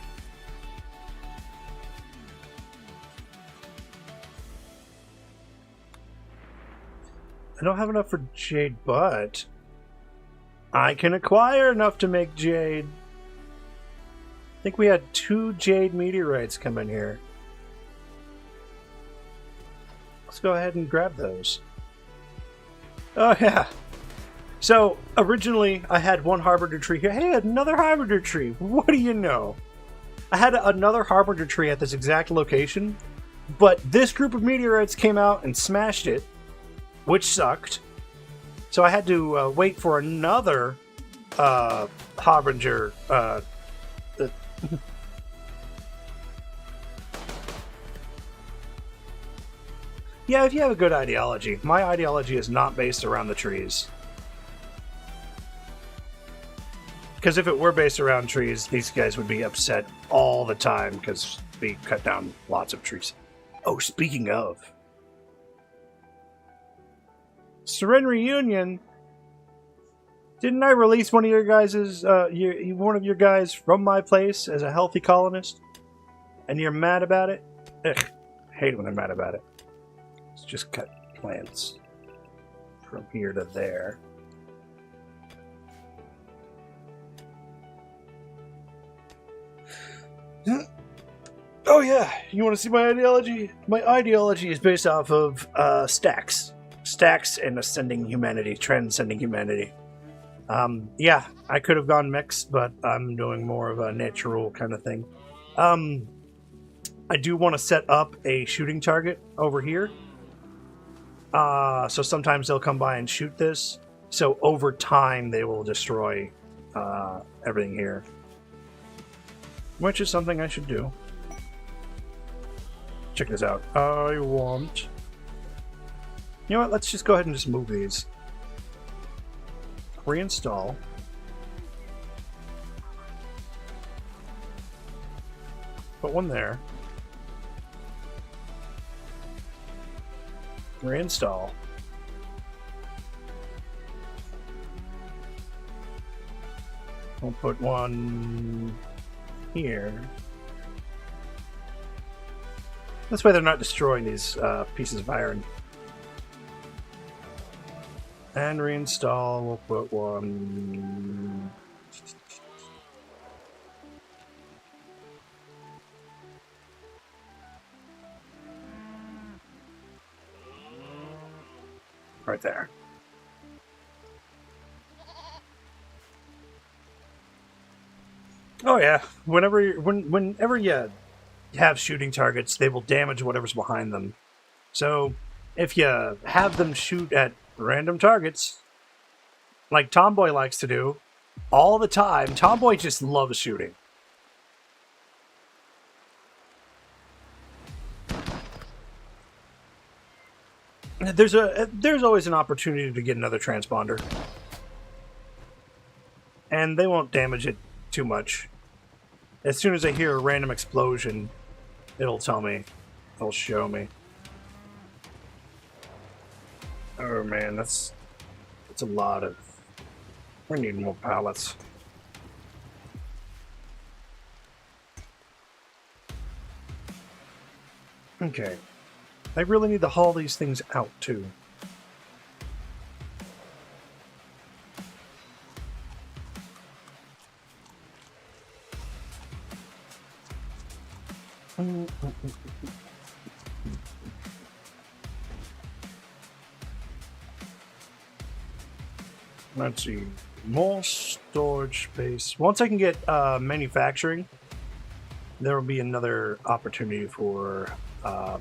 I don't have enough for jade, but I can acquire enough to make jade. I think we had 2 jade meteorites come in here. Let's go ahead and grab those. Oh yeah. So originally I had 1 harbinger tree here. Hey, another harbinger tree. What do you know? I had another harbinger tree at this exact location, but this group of meteorites came out and smashed it, which sucked. So I had to wait for another harbinger. Yeah, if you have a good ideology. My ideology is not based around the trees. Because if it were based around trees, these guys would be upset all the time because we cut down lots of trees. Oh, speaking of, Seren Reunion. Didn't I release one of your guys' one of your guys from my place as a healthy colonist? And you're mad about it? Ugh, hate it when they're mad about it. Let's just cut plants from here to there. Oh yeah, you want to see my ideology? My ideology is based off of stacks. Stacks and ascending humanity, transcending humanity. Yeah, I could have gone mixed, but I'm doing more of a natural kind of thing. I do want to set up a shooting target over here. So sometimes they'll come by and shoot this. So over time, they will destroy everything here. Which is something I should do. Check this out. I want... You know what? Let's just go ahead and just move these. Reinstall. Put one there. Reinstall. We'll put one here. This way they're not destroying these pieces of iron. And reinstall, we'll put one... right there. Oh yeah, whenever you have shooting targets, they will damage whatever's behind them. So if you have them shoot at random targets, like Tomboy likes to do all the time. Tomboy just loves shooting. There's always an opportunity to get another transponder, and they won't damage it too much. As soon as I hear a random explosion, it'll tell me, it'll show me. Oh man, that's a lot of... We need more pallets. Okay. I really need to haul these things out too. Let's see. More storage space. Once I can get manufacturing, there will be another opportunity for... how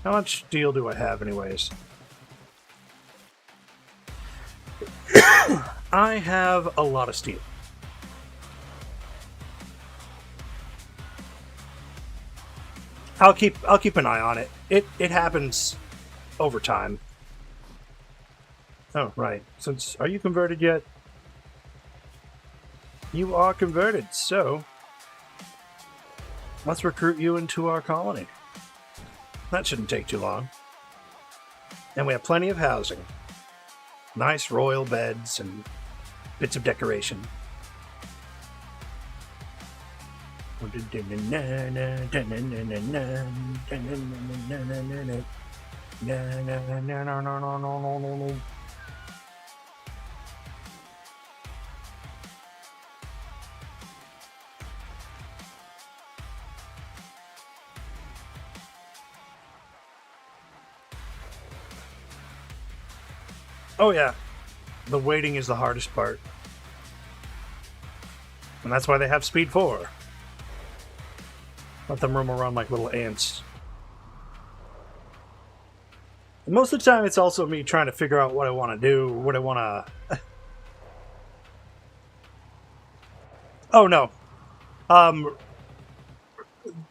much steel do I have anyways? I have a lot of steel. I'll keep an eye on it. It happens over time. Oh, right. Are you converted yet? You are converted, so let's recruit you into our colony. That shouldn't take too long. And we have plenty of housing. Nice royal beds and bits of decoration. Oh yeah, the waiting is the hardest part. And that's why they have speed 4. Let them roam around like little ants. And most of the time it's also me trying to figure out what I want to do, what I want to... Oh no. Um,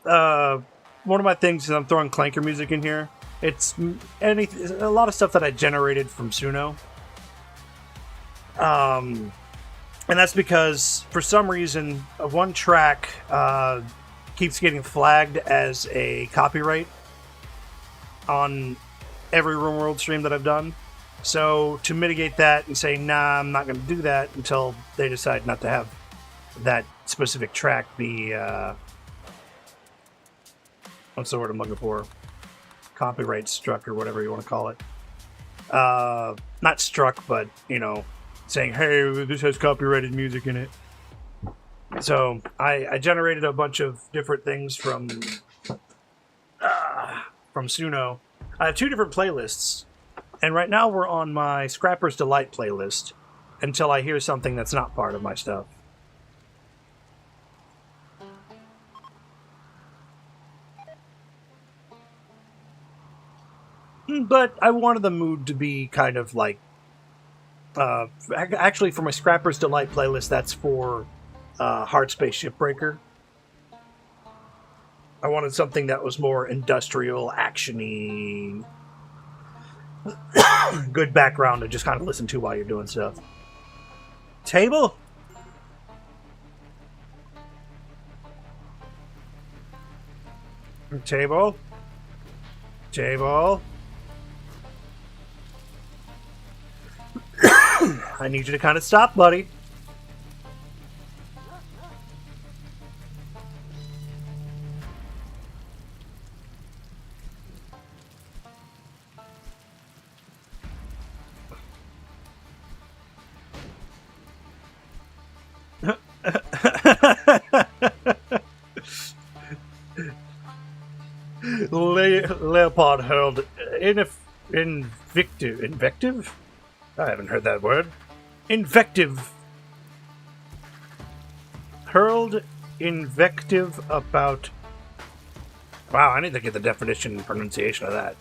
One of my things is I'm throwing Clanker music in here. It's a lot of stuff that I generated from Suno. And that's because for some reason one track keeps getting flagged as a copyright on every Rimworld stream that I've done. So to mitigate that and say, nah, I'm not going to do that until they decide not to have that specific track be, what's the word I'm looking for? Copyright struck or whatever you want to call it. Not struck, but, you know, saying, hey, this has copyrighted music in it. So I generated a bunch of different things from Suno. I have 2 different playlists. And right now we're on my Scrapper's Delight playlist until I hear something that's not part of my stuff. But I wanted the mood to be kind of like... actually, for my Scrapper's Delight playlist, that's for Hard Space Shipbreaker. I wanted something that was more industrial, action-y... good background to just kind of listen to while you're doing stuff. Table? Table? Table? I need you to kind of stop, buddy. Leopold hurled invective? I haven't heard that word. Invective. Hurled invective about... Wow, I need to get the definition and pronunciation of that.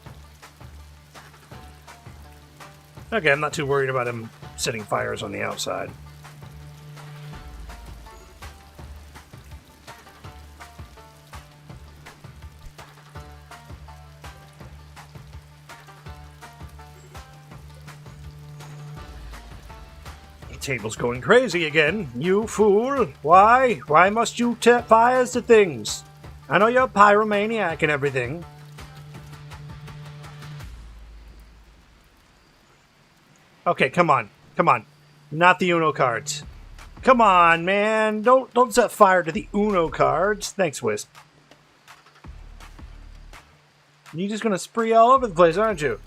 Okay, I'm not too worried about him setting fires on the outside. Table's going crazy again. You fool. Why? Why must you set fires to things? I know you're a pyromaniac and everything. Okay, come on. Come on. Not the Uno cards. Come on, man. Don't set fire to the Uno cards. Thanks, Wisp. You're just gonna spree all over the place, aren't you?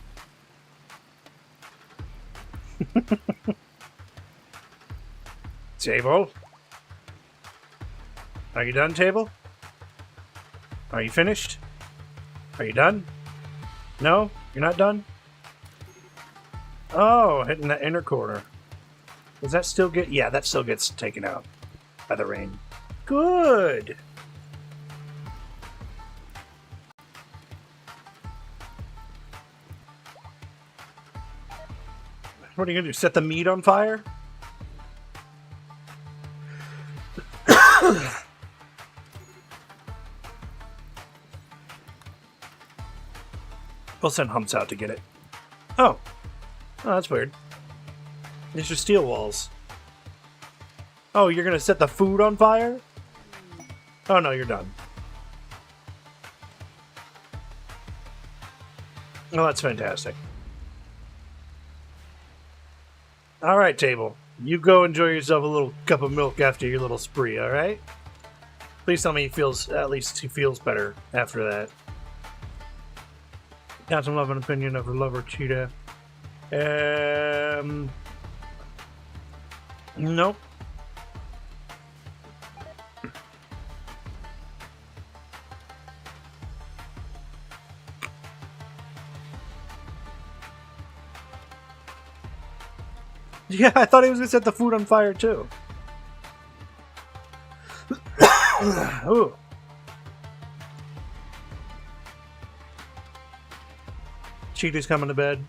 Table? Are you done, Table? Are you finished? Are you done? No? You're not done? Oh, hitting that inner corner. Does that still get... Yeah, that still gets taken out by the rain. Good! What are you gonna do? Set the meat on fire? We'll send Humps out to get it. Oh. Oh, that's weird. These are steel walls. Oh, you're gonna set the food on fire? Oh no, you're done. Oh, that's fantastic. Alright, Table. You go enjoy yourself a little cup of milk after your little spree, alright? Please tell me he feels, at least he feels better after that. Got some love and opinion of her lover, Cheetah. Nope. Yeah, I thought he was gonna set the food on fire too. Ooh. Cheetah's coming to bed.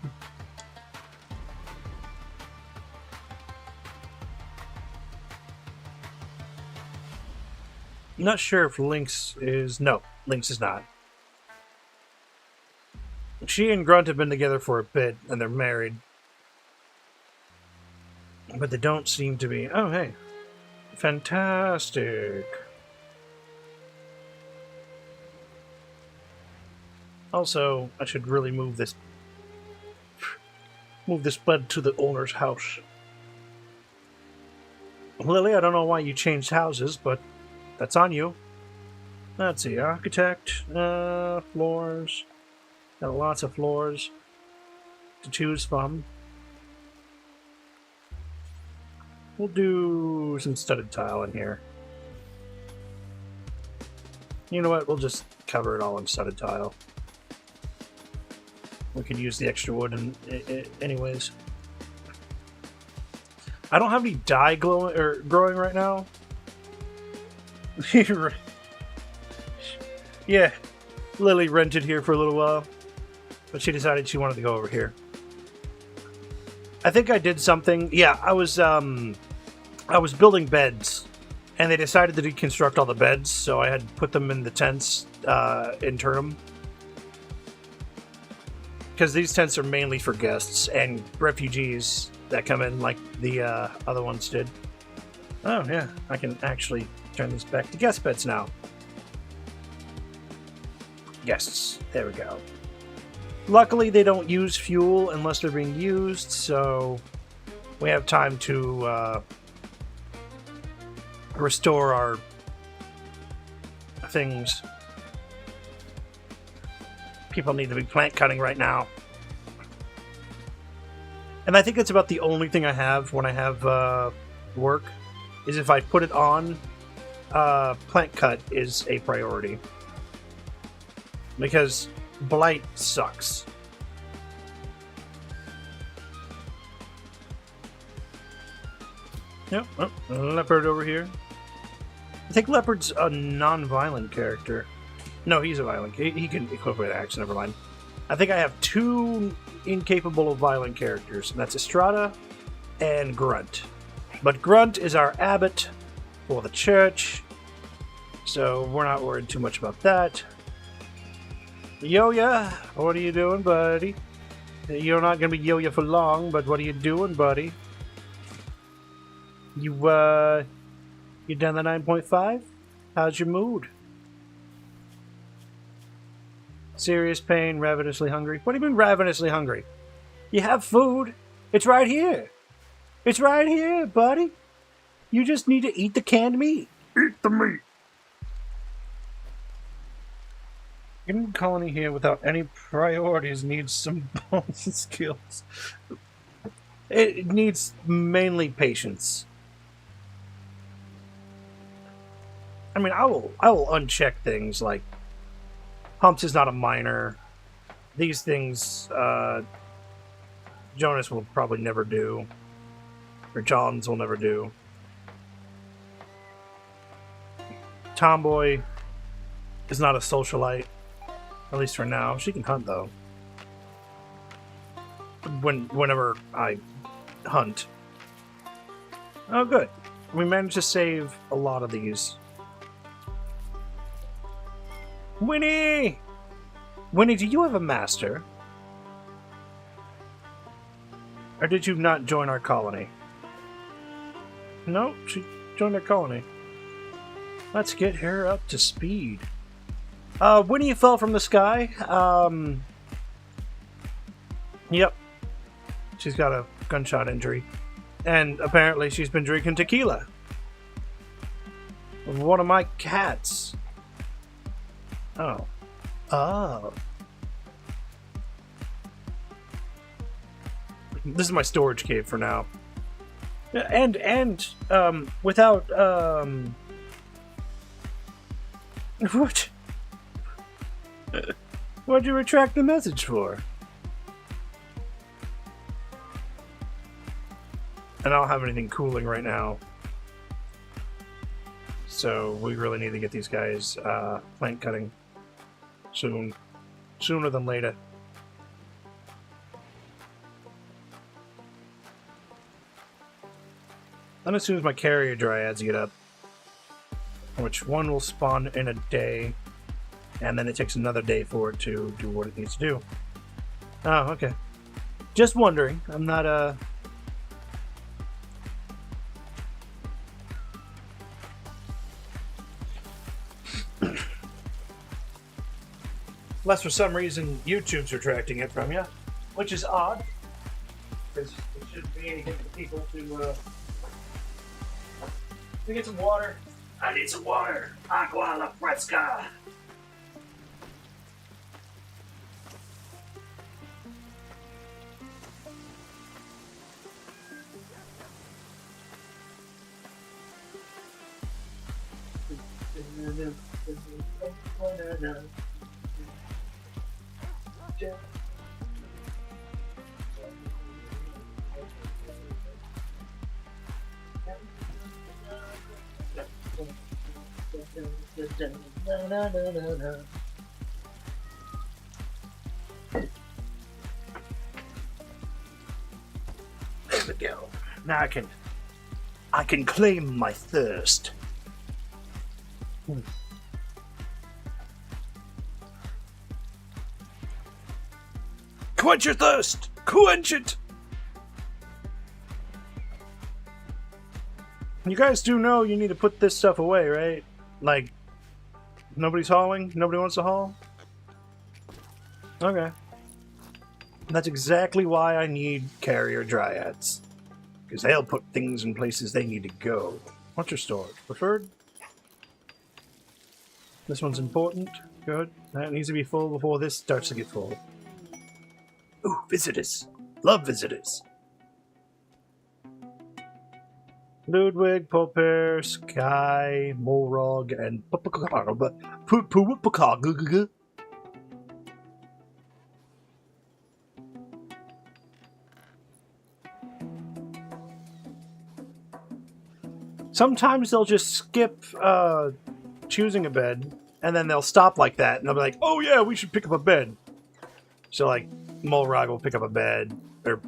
Not sure if Lynx is... No, Lynx is not. She and Grunt have been together for a bit, and they're married. But they don't seem to be... Oh, hey. Fantastic. Also, I should really move this bed to the owner's house. Lily, I don't know why you changed houses, but that's on you. Let's see, architect, floors. Got lots of floors to choose from. We'll do some studded tile in here. You know what? We'll just cover it all in studded tile. We can use the extra wood anyways. I don't have any dye growing right now. Yeah, Lily rented here for a little while, but she decided she wanted to go over here. I think I did something. Yeah, I was building beds, and they decided to deconstruct all the beds, so I had to put them in the tents and turn them. Because these tents are mainly for guests and refugees that come in like the other ones did. Oh, yeah. I can actually turn these back to guest beds now. Guests. There we go. Luckily, they don't use fuel unless they're being used, so we have time to restore our things. People need to be plant cutting right now. And I think that's about the only thing I have when I have work, is if I put it on, plant cut is a priority. Because blight sucks. Yep, oh, Leopard over here. I think Leopard's a non-violent character. No, he's a violent. He can equip with axe, never mind. I think I have two incapable of violent characters, and that's Estrada and Grunt. But Grunt is our abbot for the church, so we're not worried too much about that. Yo-ya, what are you doing, buddy? You're not gonna be yo-ya for long, but what are you doing, buddy? You done the 9.5? How's your mood? Serious pain, ravenously hungry. What do you mean ravenously hungry? You have food. It's right here. It's right here, buddy. You just need to eat the canned meat. Eat the meat. Getting a colony here without any priorities needs some bones and skills. It needs mainly patience. I mean, I will uncheck things like Humps is not a miner. These things Jonas will probably never do. Or Johns will never do. Tomboy is not a socialite. At least for now. She can hunt, though. Whenever I hunt. Oh, good. We managed to save a lot of these. Winnie! Winnie, do you have a master? Or did you not join our colony? No, she joined our colony. Let's get her up to speed. Winnie fell from the sky. Yep. She's got a gunshot injury. And apparently she's been drinking tequila. With one of my cats. Oh. Oh. This is my storage cave for now. And without, what? What'd you retract the message for? And I don't have anything cooling right now. So we really need to get these guys plant cutting soon. Sooner than later. And as soon as my carrier dryads get up, which one will spawn in a day, and then it takes another day for it to do what it needs to do. Oh, okay. Just wondering. I'm not, Unless for some reason YouTube's retracting it from you, which is odd, because it shouldn't be anything for people to get some water. I need some water. Agua la fresca. There we go. Now I can claim my thirst. Quench your thirst! Quench it! You guys do know you need to put this stuff away, right? Like, nobody's hauling? Nobody wants to haul? Okay. That's exactly why I need carrier dryads. Because they'll put things in places they need to go. What's your storage? Preferred? This one's important. Good. That needs to be full before this starts to get full. Ooh, visitors. Love visitors. Ludwig, Popper, Sky, Morog, and sometimes they'll just skip choosing a bed, and then they'll stop like that, and they'll be like, oh yeah, we should pick up a bed. So like, Molrog will pick up a bed, or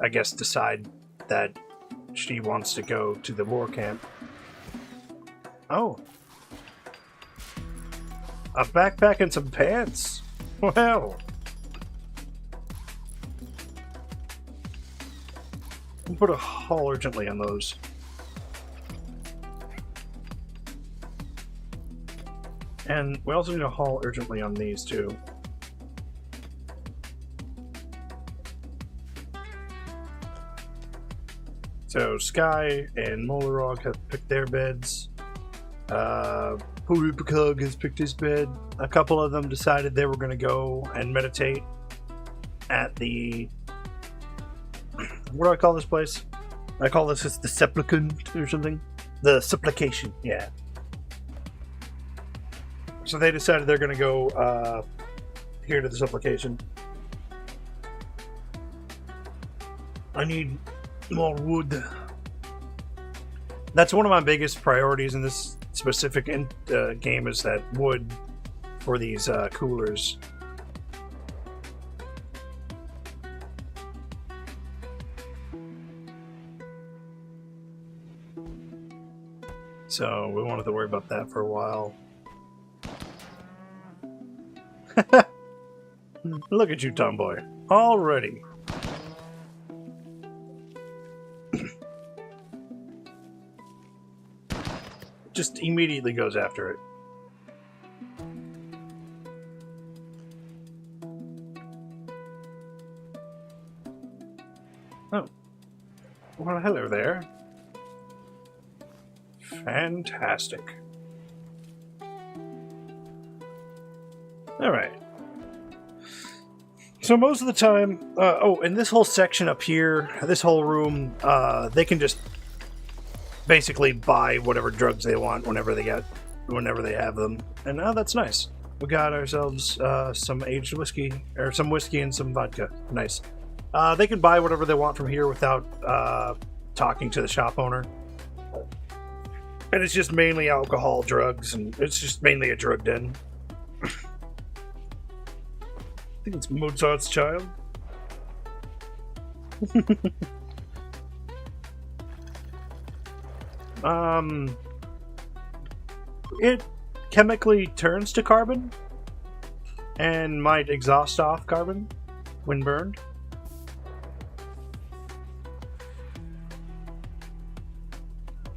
I guess decide that she wants to go to the war camp. Oh. A backpack and some pants? Well. We'll put a haul urgently on those. And we also need a haul urgently on these too. So Sky and Molarog have picked their beds. Purupakug has picked his bed. A couple of them decided they were going to go and meditate at the... What do I call this place? I call this the Supplicant or something. The Supplication, yeah. So they decided they're going to go here to the Supplication. I need more wood. That's one of my biggest priorities in this specific game, is that wood for these coolers. So we won't have to worry about that for a while. Look at you, tomboy. Already. Just immediately goes after it. Oh. Well, hello there. Fantastic. Alright. So most of the time... oh, in this whole section up here, this whole room, they can just basically buy whatever drugs they want whenever they have them. And now that's nice. We got ourselves some aged whiskey, or some whiskey and some vodka. Nice. They can buy whatever they want from here without talking to the shop owner. And it's just mainly alcohol, drugs, and it's just mainly a drug den. I think it's Mozart's Child. It chemically turns to carbon and might exhaust off carbon when burned.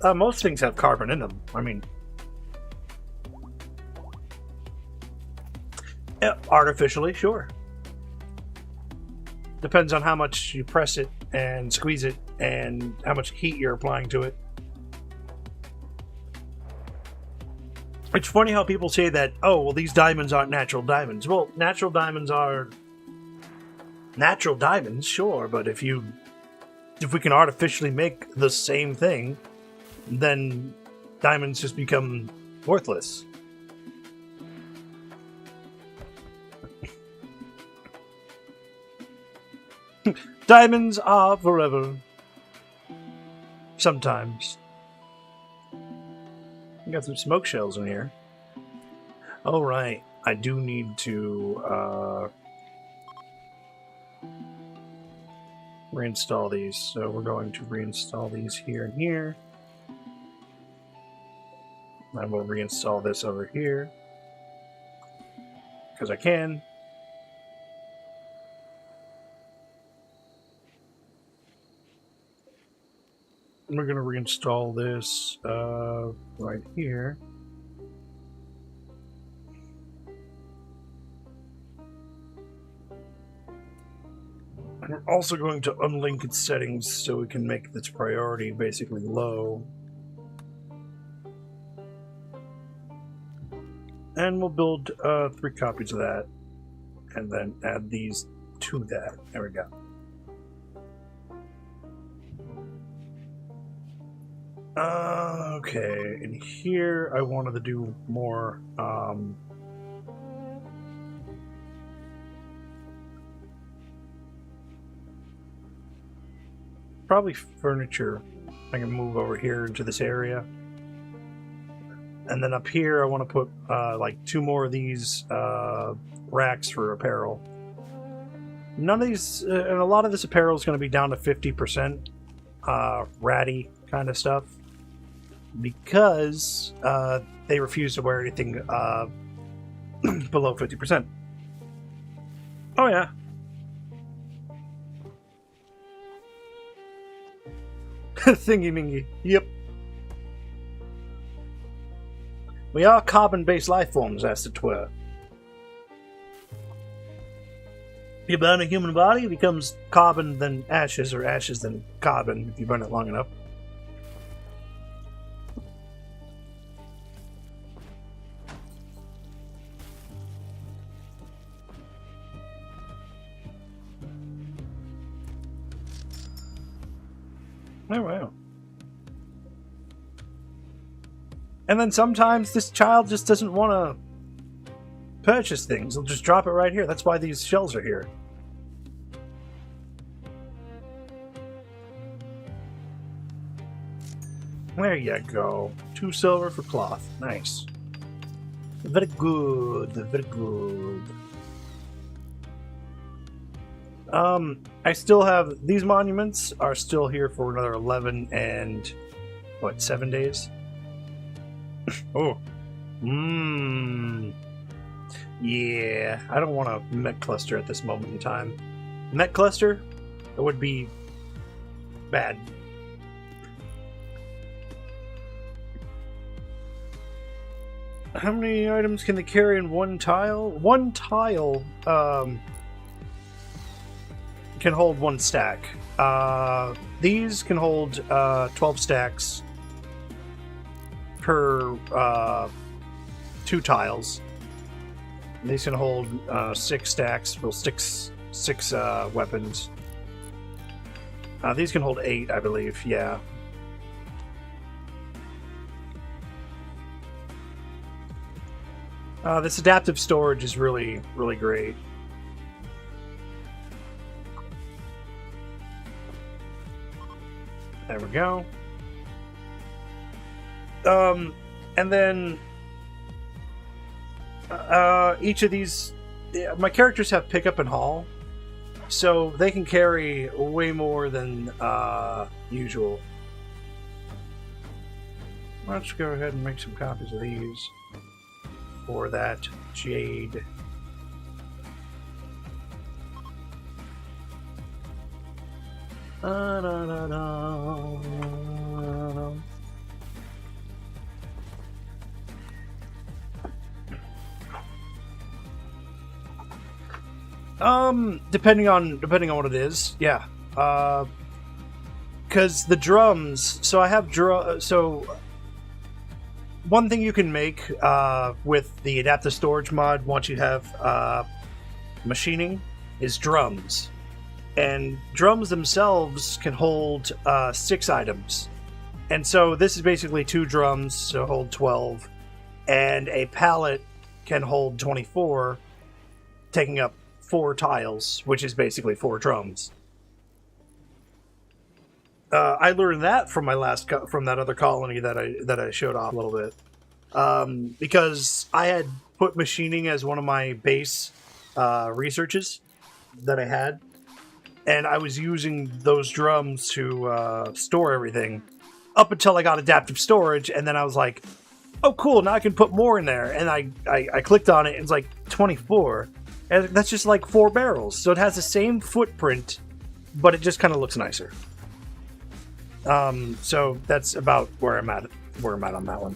Most things have carbon in them. I mean, artificially, sure. Depends on how much you press it and squeeze it and how much heat you're applying to it. It's funny how people say that, oh, well, these diamonds aren't natural diamonds. Well, natural diamonds are natural diamonds, sure, but if we can artificially make the same thing, then diamonds just become worthless. Diamonds are forever. Sometimes. We got some smoke shells in here. Oh, right. I do need to reinstall these. So we're going to reinstall these here and here. And we'll reinstall this over here. Because I can. And we're going to reinstall this right here. And we're also going to unlink its settings so we can make its priority basically low. And we'll build 3 copies of that. And then add these to that. There we go. Okay, and here I wanted to do more, probably furniture. I can move over here into this area. And then up here I want to put, like 2 more of these, racks for apparel. None of these, and a lot of this apparel is going to be down to 50%, ratty kind of stuff. Because they refuse to wear anything below 50%. Oh yeah. Thingy mingy. Yep. We are carbon-based life forms, as it were. If you burn a human body, it becomes carbon then ashes, or ashes then carbon if you burn it long enough. Oh, wow. And then sometimes this child just doesn't want to purchase things. They'll just drop it right here. That's why these shells are here. There you go. 2 silver for cloth. Nice. Very good. Very good. I still have... These monuments are still here for another 11 and... what, 7 days? Oh. Yeah. I don't want a mech cluster at this moment in time. Mech cluster? It would be... bad. How many items can they carry in one tile? One tile, can hold 1 stack. These can hold 12 stacks per 2 tiles. These can hold 6 stacks. Well, 6 weapons. These can hold 8, I believe. Yeah. This adaptive storage is really, really great. There we go. And then each of these, my characters have pickup and haul, so they can carry way more than usual. Let's go ahead and make some copies of these for that jade. Depending on what it is, yeah. Because the drums. So I have So one thing you can make with the adaptive storage mod once you have machining is drums. And drums themselves can hold 6 items. And so this is basically 2 drums to hold 12. And a pallet can hold 24, taking up 4 tiles, which is basically 4 drums. I learned that from my from that other colony that I showed off a little bit. Because I had put machining as one of my base researches that I had. And I was using those drums to store everything up until I got adaptive storage, and then I was like, oh cool, now I can put more in there. And I clicked on it, and it's like 24. And that's just like 4 barrels. So it has the same footprint, but it just kind of looks nicer. So that's about where I'm at on that one.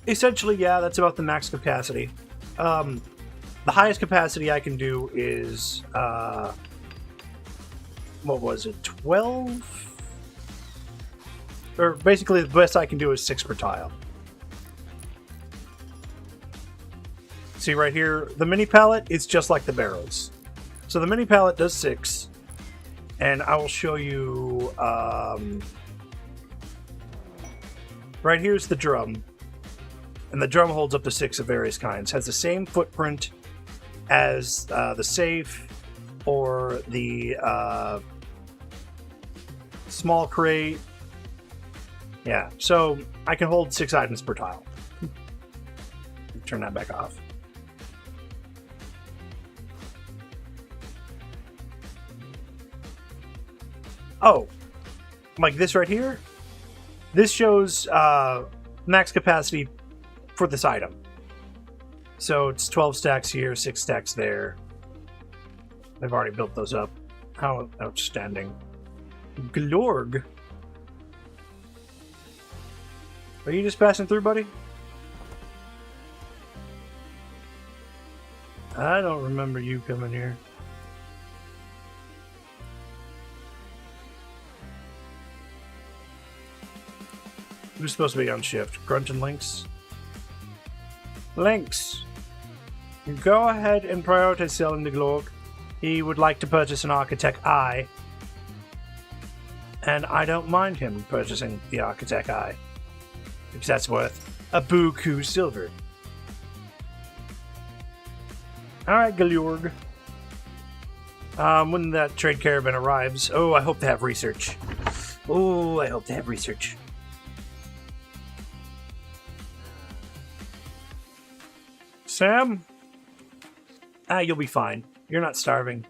Essentially, yeah, that's about the max capacity. The highest capacity I can do is, what was it, 12? Or basically the best I can do is 6 per tile. See right here, the mini pallet is just like the barrels. So the mini pallet does 6, and I will show you, right here's the drum. And the drum holds up to 6 of various kinds. Has the same footprint as the safe or the small crate. Yeah, so I can hold 6 items per tile. Turn that back off. Oh, like this right here? This shows max capacity for this item. So it's 12 stacks here, 6 stacks there. I've already built those up. How outstanding. Glorg. Are you just passing through, buddy? I don't remember you coming here. Who's supposed to be on shift? Grunt and Lynx? Lynx, go ahead and prioritize selling the Glorg. He would like to purchase an Architect Eye. And I don't mind him purchasing the Architect Eye. Because that's worth a buku silver. Alright, Glorg. When that trade caravan arrives... Oh, I hope they have research. Oh, I hope they have research. Sam? You'll be fine. You're not starving.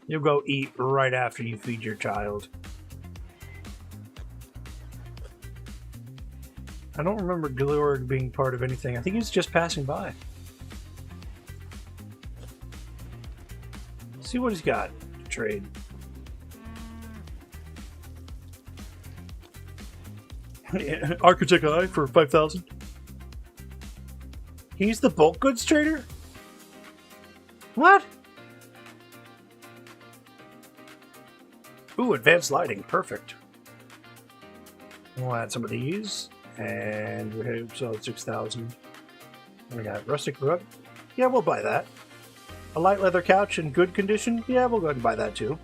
You'll go eat right after you feed your child. I don't remember Glorg being part of anything. I think he's just passing by. Let's see what he's got to trade. Architect Eye for 5,000. He's the bulk goods trader? What? Ooh, advanced lighting. Perfect. We'll add some of these. And we sell 6,000. We got rustic rug. Yeah, we'll buy that. A light leather couch in good condition. Yeah, we'll go ahead and buy that too.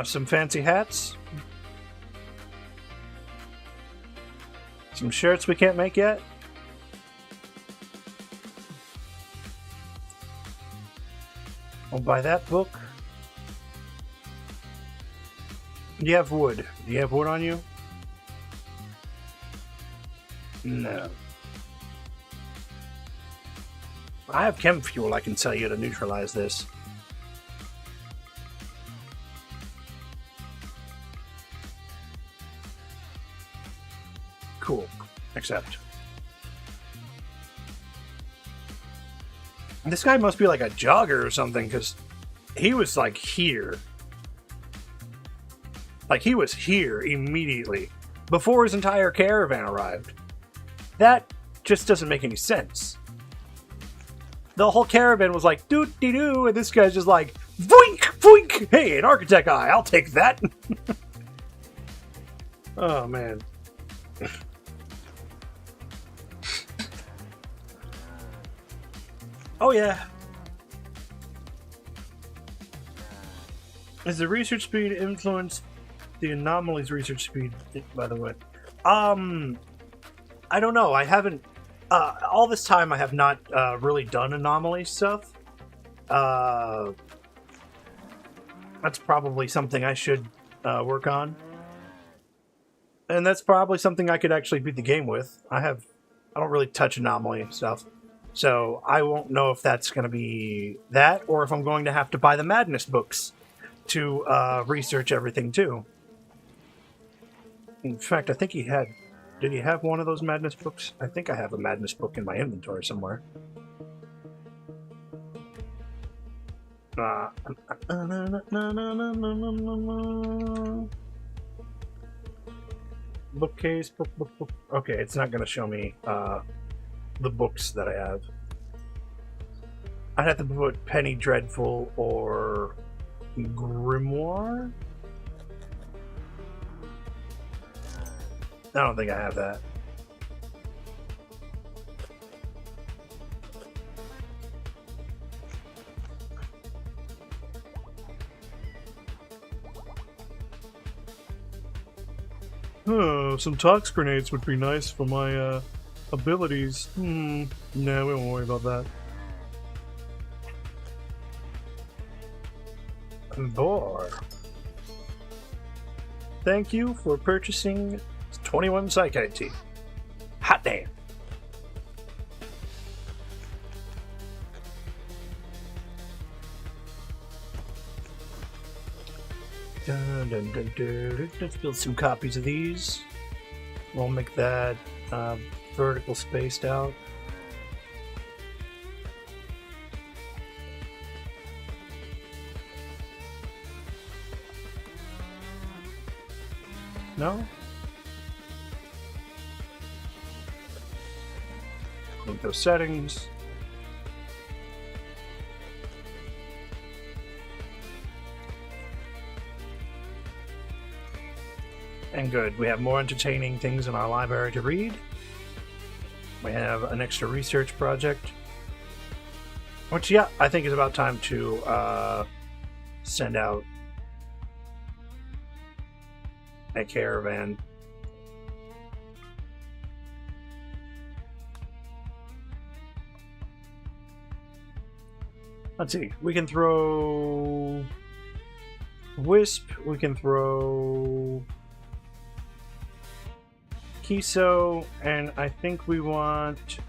Some fancy hats. Some shirts we can't make yet. I'll buy that book. Do you have wood? Do you have wood on you? No. I have chem fuel I can tell you to neutralize this. Cool. Accept. This guy must be like a jogger or something, because he was like here. Like he was here immediately, before his entire caravan arrived. That just doesn't make any sense. The whole caravan was like, doo-dee-doo, and this guy's just like, voink, voink, hey, an architect eye, I'll take that. Oh, man. Oh, yeah. Is the research speed influenced the anomalies research speed, by the way? I don't know. I haven't... all this time I have not really done anomaly stuff. That's probably something I should work on. And that's probably something I could actually beat the game with. I don't really touch anomaly stuff. So I won't know if that's going to be that, or if I'm going to have to buy the Madness books to research everything too. In fact, I think he had... Did he have one of those Madness books? I think I have a Madness book in my inventory somewhere. Bookcase, book. Okay, it's not going to show me the books that I have. I'd have to put Penny Dreadful or Grimoire? I don't think I have that. Some tox grenades would be nice for my abilities. No, we won't worry about that. Boar. Thank you for purchasing 21 Psychite tea. Hot damn. Dun, dun, dun, dun. Let's build some copies of these. We'll make that vertical spaced out. No? Make those settings. And good, we have more entertaining things in our library to read. We have an extra research project. Which, yeah, I think is about time to send out a caravan. Let's see, we can throw Wisp, we can throw Kiso, and I think we want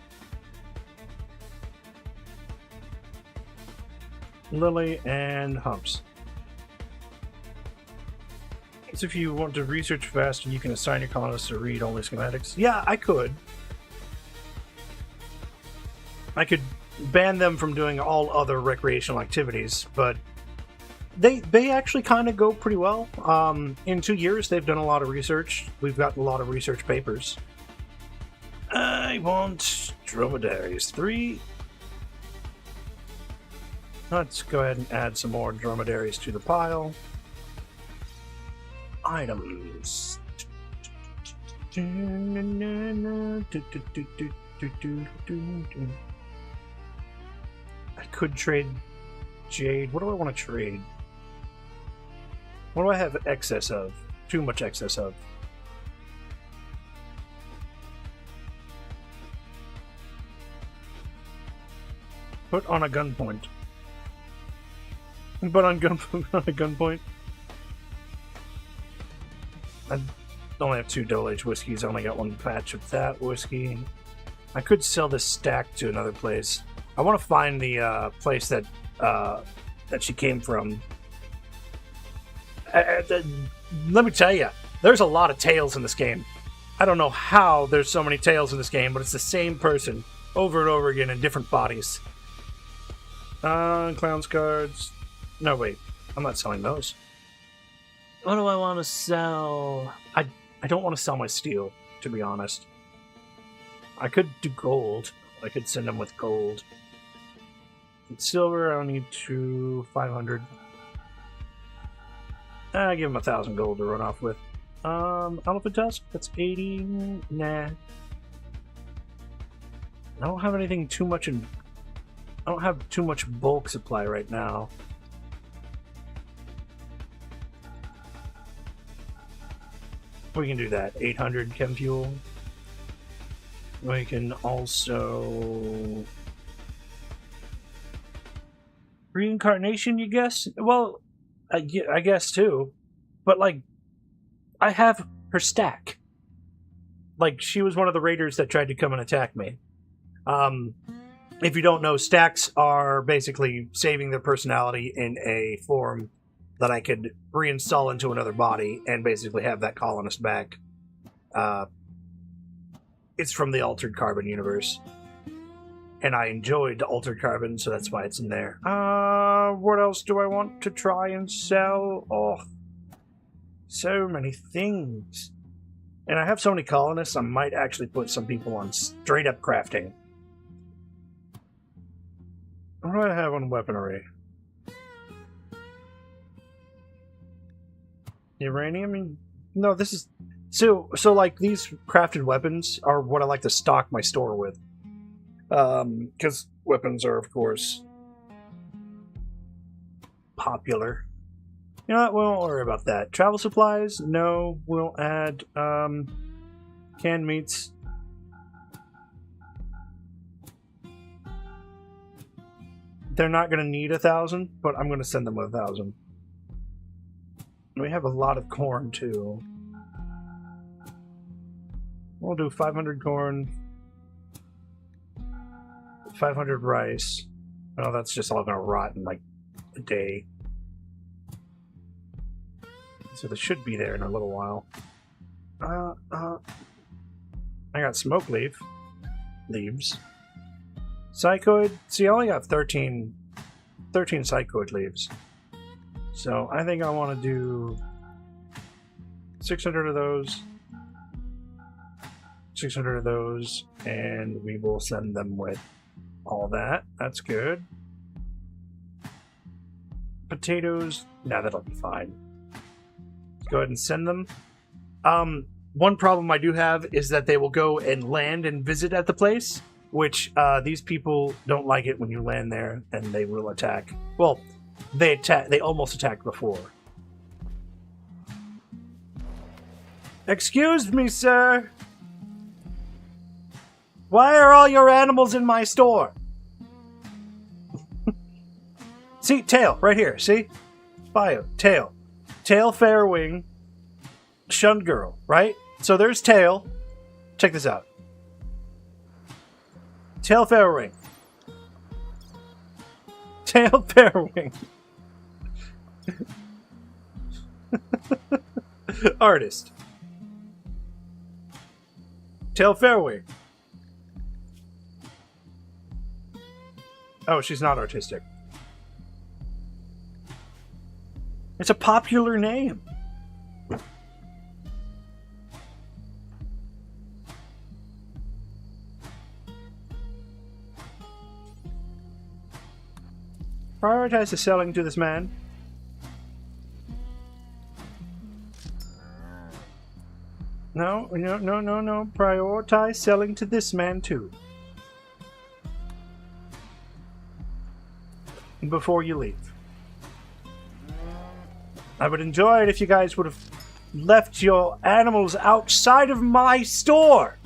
Lily and Humps. So if you want to research faster, you can assign your colonists to read only schematics. Yeah, I could. I could ban them from doing all other recreational activities, but they actually kind of go pretty well. In 2 years, they've done a lot of research. We've gotten a lot of research papers. I want dromedaries. 3. Let's go ahead and add some more dromedaries to the pile. Items. I could trade Jade. What do I want to trade? What do I have excess of? Too much excess of. Put on a gunpoint. Put on a gunpoint. I only have 2 double H whiskeys. I only got 1 patch of that whiskey. I could sell this stack to another place. I want to find the place that she came from. Let me tell you, there's a lot of tails in this game. I don't know how there's so many tails in this game, but it's the same person over and over again in different bodies. Clown's cards. No, wait. I'm not selling those. What do I want to sell? I don't want to sell my steel, to be honest. I could do gold. I could send them with gold. And silver, I'll need 500. I give him 1,000 gold to run off with. Elephant tusk, that's 80. Nah. I don't have anything too much in. I don't have too much bulk supply right now. We can do that. 800 chem fuel. We can also reincarnation, you guess? Well, I guess too. But like, I have her stack. Like, she was one of the raiders that tried to come and attack me. If you don't know, stacks are basically saving their personality in a form that I could reinstall into another body and basically have that colonist back. It's from the Altered Carbon universe. And I enjoyed Altered Carbon, so that's why it's in there. What else do I want to try and sell? Oh, so many things. And I have so many colonists, I might actually put some people on straight up crafting. What do I have on weaponry? Uranium? No, this is... So like, these crafted weapons are what I like to stock my store with. Because weapons are, of course, popular. You know what? We won't worry about that. Travel supplies? No. We'll add, canned meats. They're not going to need 1,000, but I'm going to send them 1,000. We have a lot of corn, too. We'll do 500 corn, 500 rice. Oh, that's just all going to rot in, like, a day. So they should be there in a little while. I got smoke leaves. Psychoid. See, I only got 13 psychoid leaves. So I think I want to do 600 of those, 600 of those, and we will send them with all that. That's good. Potatoes. Nah, that'll be fine. Let's go ahead and send them. One problem I do have is that they will go and land and visit at the place, which these people don't like it when you land there, and they will attack. Well, they almost attacked before. Excuse me, sir. Why are all your animals in my store? See, tail, right here, see? Bio, tail. Tail, fair wing, shunned girl, right? So there's tail. Check this out. Tail, fair wing. Tail, fair wing. Artist. Tail, fair wing. Oh, she's not artistic. It's a popular name. Prioritize the selling to this man. No. Prioritize selling to this man too. Before you leave. I would enjoy it if you guys would have left your animals outside of my store.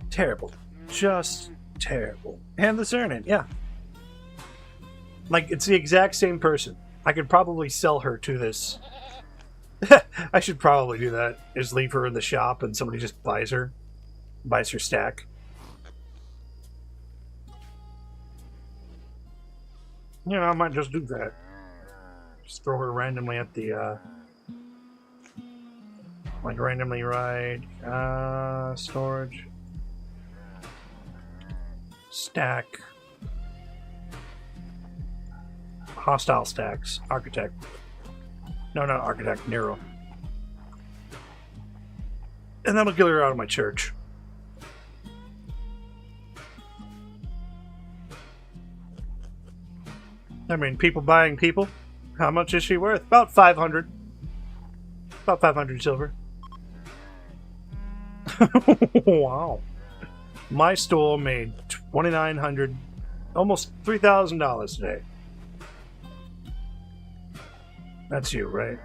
Terrible. Just terrible. And the surname, yeah. Like, it's the exact same person. I could probably sell her to this. I should probably do that. Is leave her in the shop and somebody just buys her stack. You know, I might just do that. Just throw her randomly at the, like randomly ride, storage, stack, hostile stacks, architect. No, not architect, Nero. And that'll get her out of my church. I mean, people buying people. How much is she worth? About 500. About 500 silver. Wow. My store made $2,900, almost $3,000 today. That's you, right?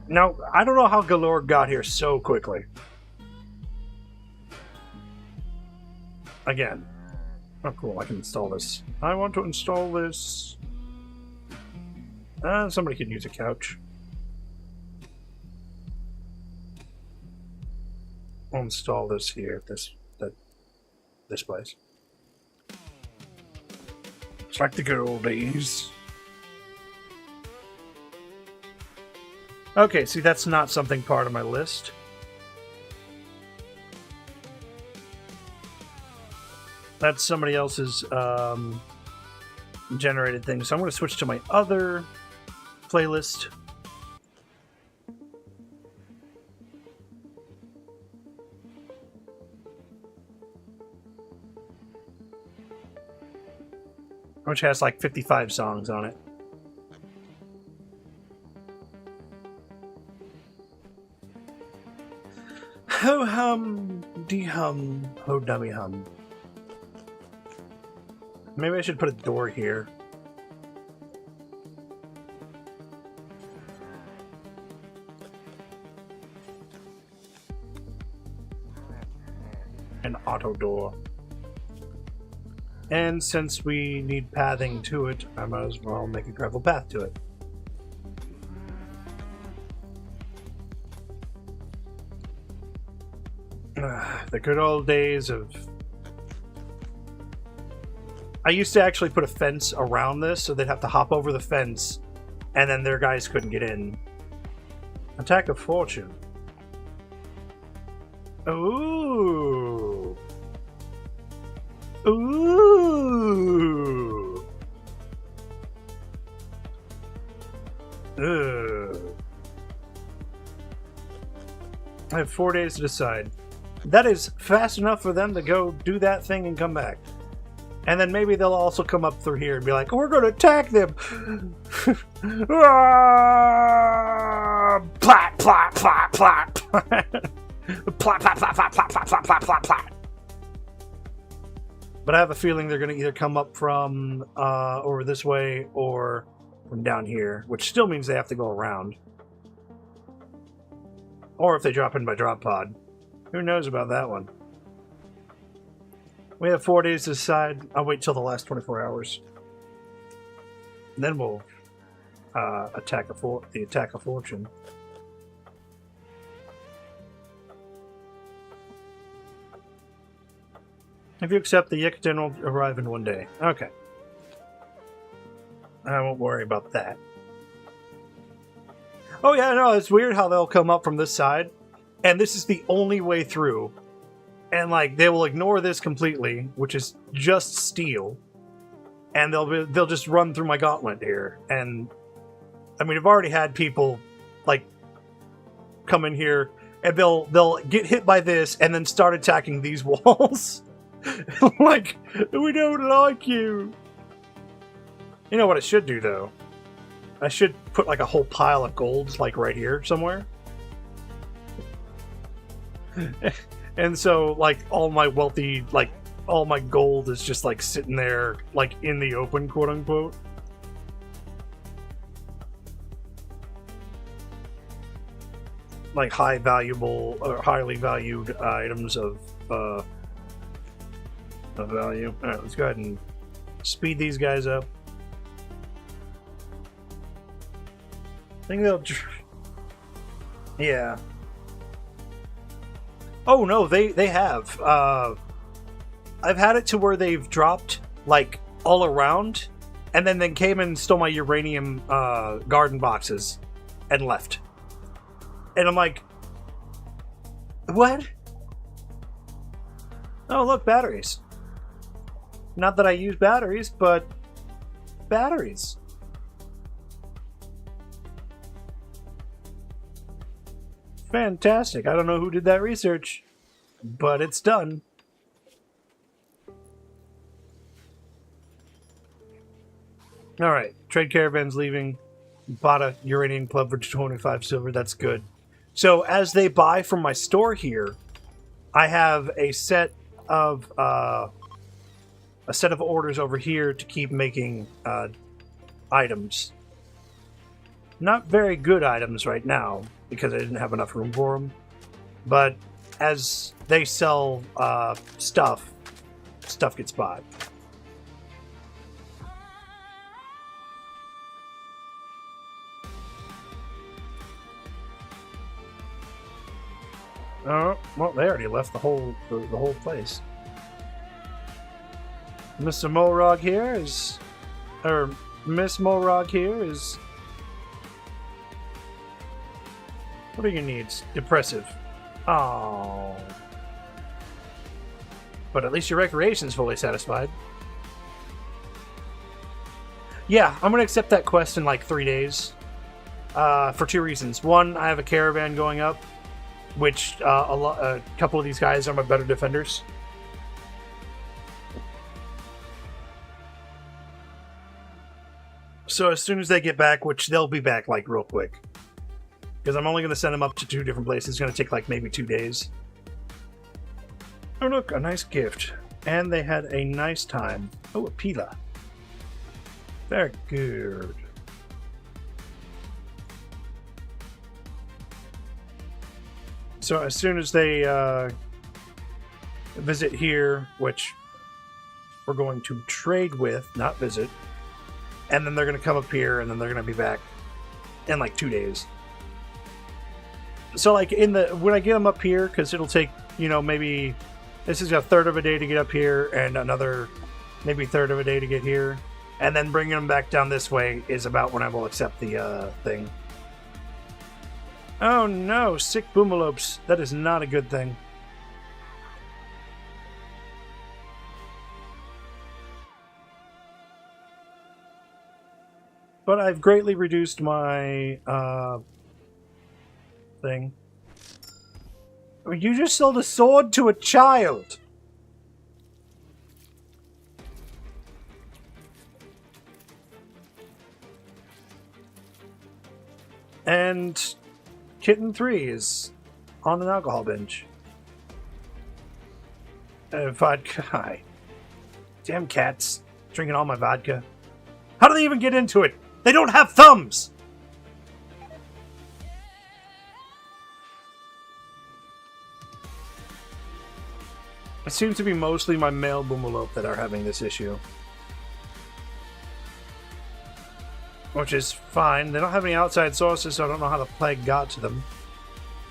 Now, I don't know how Galore got here so quickly. Again. Oh, cool, I can install this. I want to install this. Somebody could use a couch. I'll install this here, this place. It's like the good old days. Okay, see, that's not something part of my list. That's somebody else's generated thing. So I'm going to switch to my other playlist. Which has like 55 songs on it. Ho hum, dee hum, ho dummy hum. Maybe I should put a door here. An auto door. And since we need pathing to it, I might as well make a gravel path to it. The good old days of... I used to actually put a fence around this, so they'd have to hop over the fence, and then their guys couldn't get in. Attack of Fortune. Ooh. Ooh. Ugh. I have 4 days to decide. That is fast enough for them to go do that thing and come back. And then maybe they'll also come up through here and be like, we're going to attack them! Plat, plat, plat, plat. Plat, plat, plat, plat, plat, plat, plat, plat, plat, plat. But I have a feeling they're going to either come up from over this way or from down here, which still means they have to go around. Or if they drop in by drop pod. Who knows about that one? We have 4 days to decide. I'll wait till the last 24 hours. And then we'll attack the attack of fortune. If you accept, the Yucatan will arrive in 1 day. Okay. I won't worry about that. Oh yeah, no, it's weird how they'll come up from this side, and this is the only way through. And like they will ignore this completely, which is just steel, and they'll just run through my gauntlet here. And I mean, I've already had people like come in here, and they'll get hit by this, and then start attacking these walls. Like, we don't like you. You know what I should do though? I should put like a whole pile of gold like right here somewhere. And so like all my wealthy, like all my gold is just like sitting there like in the open, quote unquote. Like highly valued items of value. Alright, let's go ahead and speed these guys up. I think they'll... Yeah. Oh, no, they have. I've had it to where they've dropped, like, all around, and then came and stole my uranium garden boxes and left. And I'm like, what? Oh, look, batteries. Not that I use batteries, but batteries. Fantastic. I don't know who did that research, but it's done. Alright, trade caravan's leaving. Bought a uranium club for 25 silver. That's good. So as they buy from my store here, I have a set of orders over here to keep making items. Not very good items right now because I didn't have enough room for them. But as they sell stuff gets bought. Oh, well, they already left the whole place. Mr. Molrog here is... Or Miss Molrog here is... What are your needs? Depressive. Oh. But at least your recreation's fully satisfied. Yeah, I'm going to accept that quest in like 3 days. For 2 reasons. One, I have a caravan going up, which a couple of these guys are my better defenders. So as soon as they get back, which they'll be back like real quick, because I'm only going to send them up to 2 different places. It's going to take like maybe 2 days. Oh look, a nice gift. And they had a nice time. Oh, a pila. Very good. So as soon as they visit here, which we're going to trade with, not visit, and then they're going to come up here, and then they're going to be back in like 2 days. So like when I get them up here, because it'll take, maybe this is a third of a day to get up here, and another maybe third of a day to get here, and then bringing them back down this way is about when I will accept the thing. Oh no, sick boomalopes. That is not a good thing. But I've greatly reduced my thing. You just sold a sword to a child. And Kitten 3 is on an alcohol binge. Vodka. Damn cats. Drinking all my vodka. How do they even get into it? They don't have thumbs! It seems to be mostly my male boomalope that are having this issue. Which is fine. They don't have any outside sources, so I don't know how the plague got to them.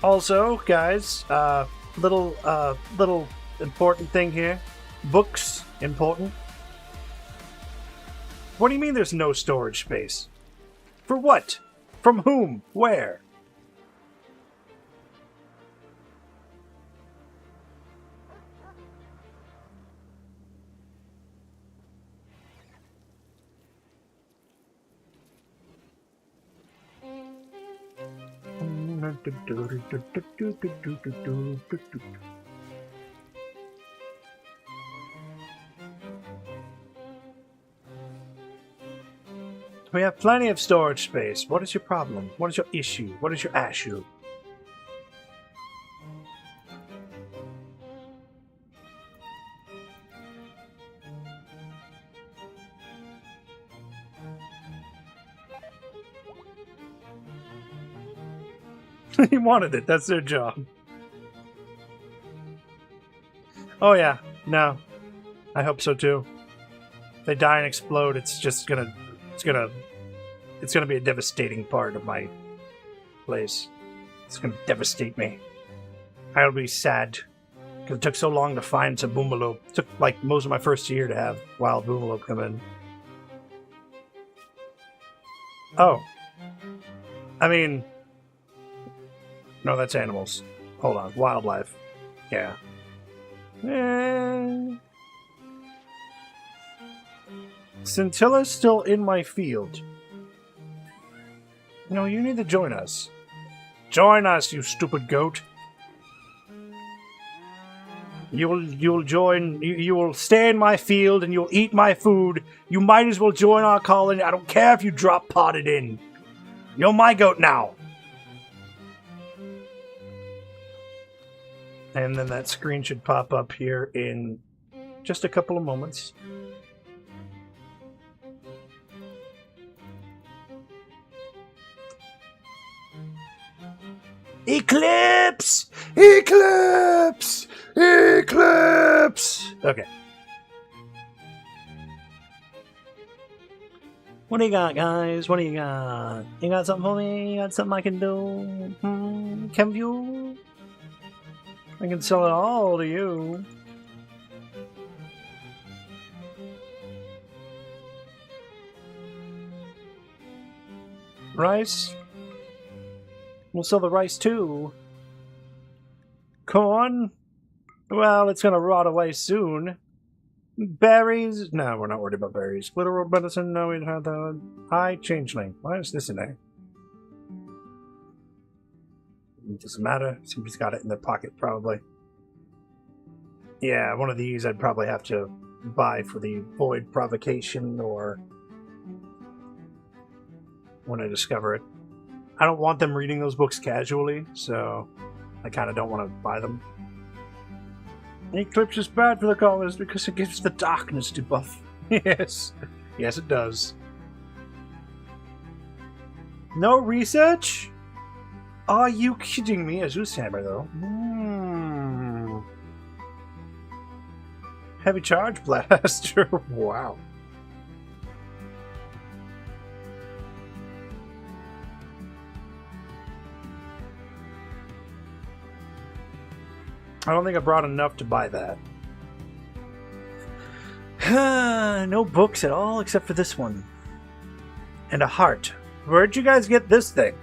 Also, guys, little important thing here. Books, important. What do you mean there's no storage space? For what? From whom? Where? We have plenty of storage space. What is your problem? What is your issue? What is your issue? He wanted it. That's their job. Oh yeah. No. I hope so too. If they die and explode, it's just gonna be a devastating part of my place. It's gonna devastate me. I'll be sad. Because it took so long to find some boomalope. It took like most of my first year to have wild boomalope come in. Oh. I mean... No, that's animals. Hold on. Wildlife. Yeah. Scintilla's still in my field. No, you need to join us. Join us, you stupid goat. You'll join. You will stay in my field and you'll eat my food. You might as well join our colony. I don't care if you drop potted in. You're my goat now. And then that screen should pop up here in just a couple of moments. Eclipse! Eclipse! Eclipse! Okay. What do you got, guys? What do you got? You got something for me? You got something I can do? Can you? I can sell it all to you. Rice? We'll sell the rice too. Corn? Well, it's gonna rot away soon. Berries? No, we're not worried about berries. Literal medicine? No, we don't have that. High changeling. Why is this in there? It doesn't matter. Somebody's got it in their pocket, probably. Yeah, one of these I'd probably have to buy for the void provocation or when I discover it. I don't want them reading those books casually, so I kind of don't want to buy them. Eclipse is bad for the colonists because it gives the darkness debuff. Yes. Yes, it does. No research? Are you kidding me? A Zeus hammer, though. Heavy charge blaster. Wow. I don't think I brought enough to buy that. No books at all except for this one. And a heart. Where'd you guys get this thing?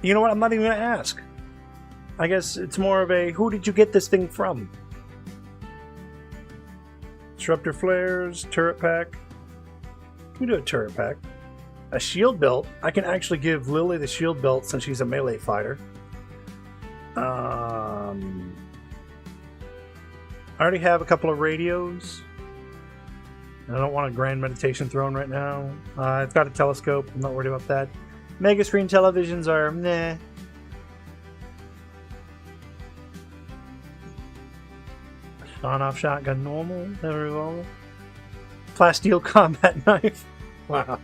You know what? I'm not even going to ask. I guess it's more of a, who did you get this thing from? Disruptor flares, turret pack. We do a turret pack. A shield belt. I can actually give Lily the shield belt since she's a melee fighter. I already have a couple of radios. I don't want a grand meditation throne right now. I've got a telescope. I'm not worried about that. Mega screen televisions are meh. On-off shotgun normal. Never revolver. Plasteel combat knife. Wow.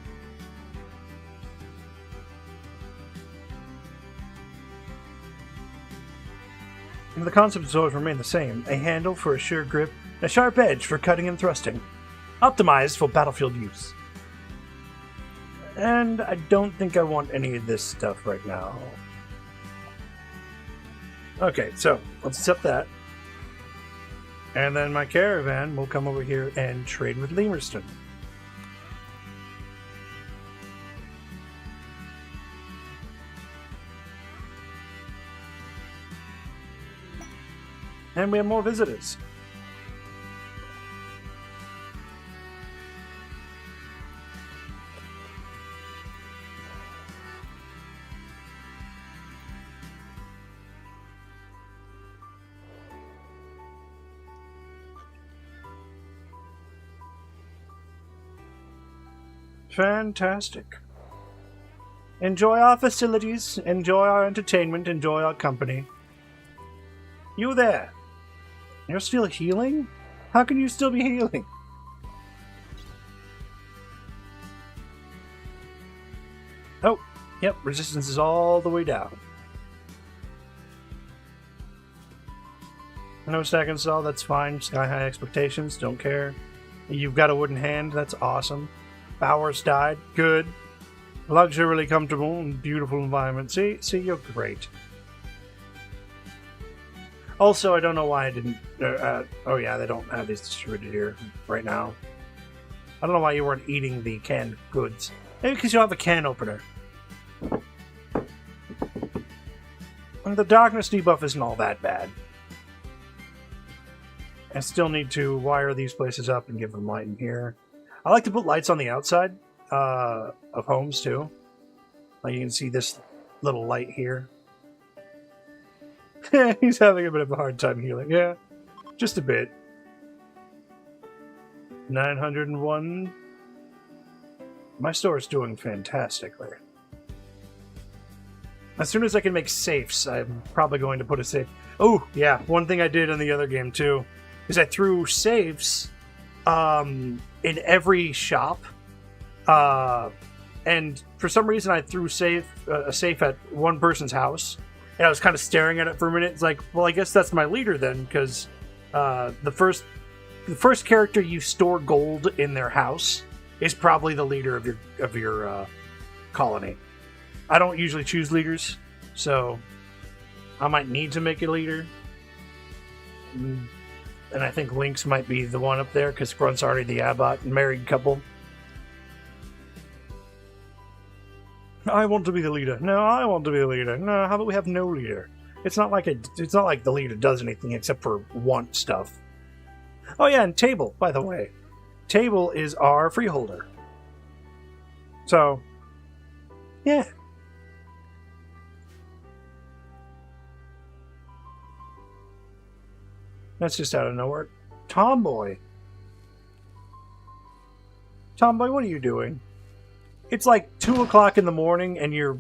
The concepts always remain the same. A handle for a sure grip, and a sharp edge for cutting and thrusting. Optimized for battlefield use. And I don't think I want any of this stuff right now. Okay, so let's accept that. And then my caravan will come over here and trade with Lemerston. And we have more visitors. Fantastic. Enjoy our facilities, enjoy our entertainment, enjoy our company. You there? You're still healing? How can you still be healing? Oh, yep, resistance is all the way down. No stack install, that's fine. Sky high expectations, don't care. You've got a wooden hand, that's awesome. Bowers died, good. Luxuriously comfortable and beautiful environment. See, you're great. Also, I don't know why I didn't... oh yeah, they don't have these distributed here right now. I don't know why you weren't eating the canned goods. Maybe because you have a can opener. And the darkness debuff isn't all that bad. I still need to wire these places up and give them light in here. I like to put lights on the outside of homes too. Like you can see this little light here. He's having a bit of a hard time healing. Yeah, just a bit. 901. My store is doing fantastically. As soon as I can make safes, I'm probably going to put a safe. Oh, yeah. One thing I did in the other game, too, is I threw safes in every shop. And for some reason, I threw a safe at one person's house. And I was kind of staring at it for a minute. It's like, well, I guess that's my leader then, because the first character you store gold in their house is probably the leader of your colony. I don't usually choose leaders, so I might need to make a leader. And I think Lynx might be the one up there, because Grunt's already the abbot and married couple. I want to be the leader. No, I want to be the leader. No, how about we have no leader? It's not like the leader does anything except for want stuff. Oh yeah, and Table, by the way. Table is our freeholder. So, yeah. That's just out of nowhere. Tomboy. Tomboy, what are you doing? It's like 2 o'clock in the morning and you're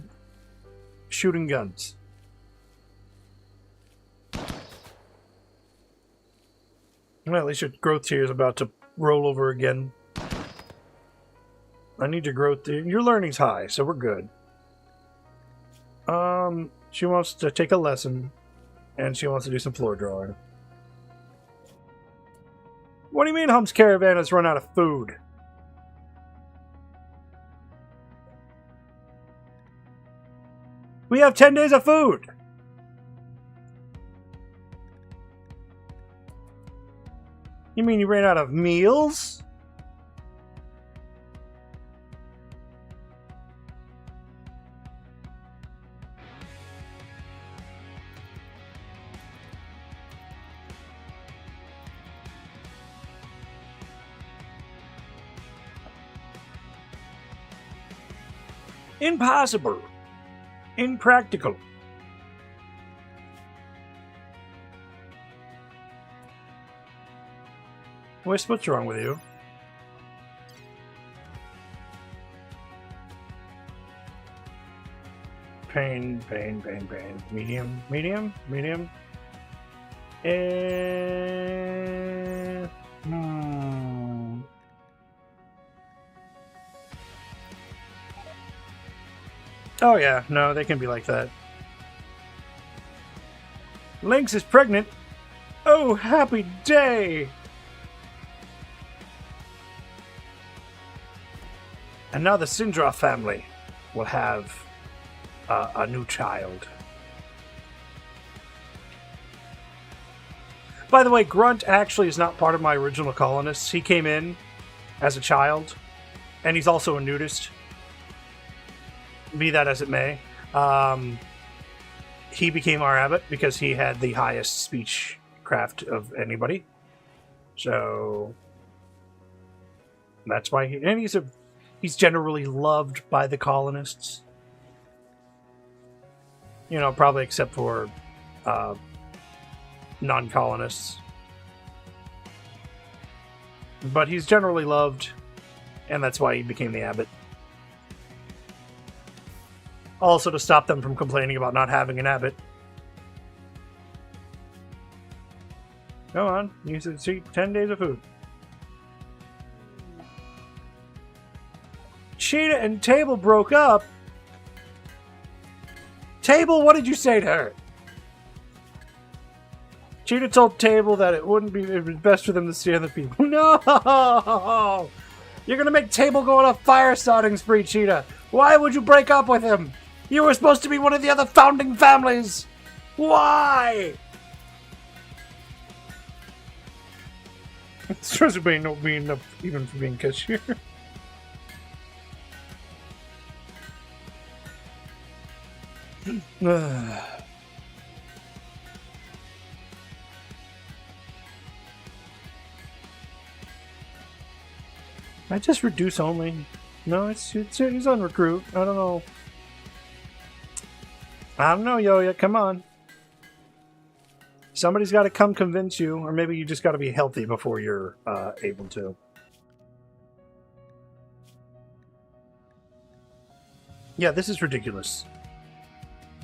shooting guns. Well, at least your growth tier is about to roll over again. I need your growth tier. Your learning's high, so we're good. She wants to take a lesson, and she wants to do some floor drawing. What do you mean Hum's Caravan has run out of food? We have 10 days of food! You mean you ran out of meals? Impossible. Impractical. Wisp, what's wrong with you? Pain. Medium. Oh yeah, no, they can be like that. Lynx is pregnant. Oh, happy day! And now the Syndra family will have a new child. By the way, Grunt actually is not part of my original colonists. He came in as a child, and he's also a nudist. Be that as it may. He became our abbot because he had the highest speech craft of anybody. So that's why he's generally loved by the colonists. You know, probably except for non-colonists. But he's generally loved, and that's why he became the abbot. Also to stop them from complaining about not having an abbot. Go on, you should see 10 days of food. Cheetah and Table broke up. Table, what did you say to her? Cheetah told Table that it would be best for them to see other people. No! You're gonna make Table go on a fire starting spree, Cheetah. Why would you break up with him? You were supposed to be one of the other founding families. Why? Stress being not being enough even for being cashier. I just reduce only. No, he's on recruit. I don't know. I don't know, Yoya. Come on. Somebody's got to come convince you, or maybe you just got to be healthy before you're able to. Yeah, this is ridiculous.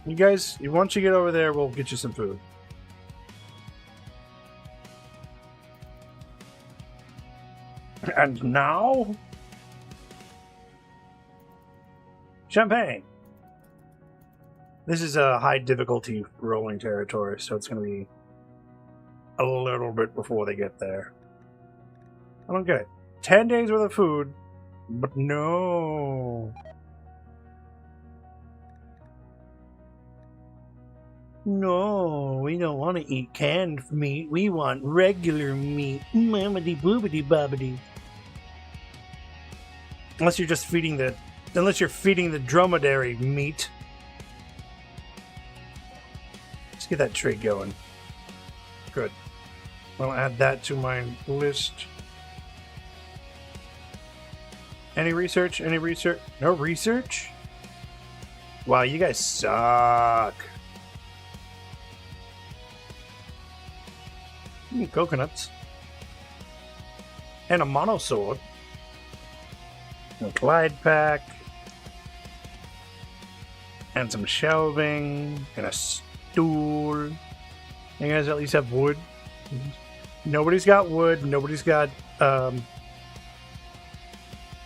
You guys, once you get over there, we'll get you some food. And now? Champagne! This is a high difficulty rolling territory, so it's going to be a little bit before they get there. I don't get it. 10 days worth of food, but no. No, we don't want to eat canned meat. We want regular meat. Mammity boobity bobbity. Unless you're just feeding the... Unless you're feeding the dromedary meat. Let's get that trade going. Good. I'll add that to my list. Any research? Any research? No research? Wow, you guys suck. Coconuts. And a monosword. A glide pack. And some shelving. And a stool. You guys at least have wood. Nobody's got wood. Nobody's got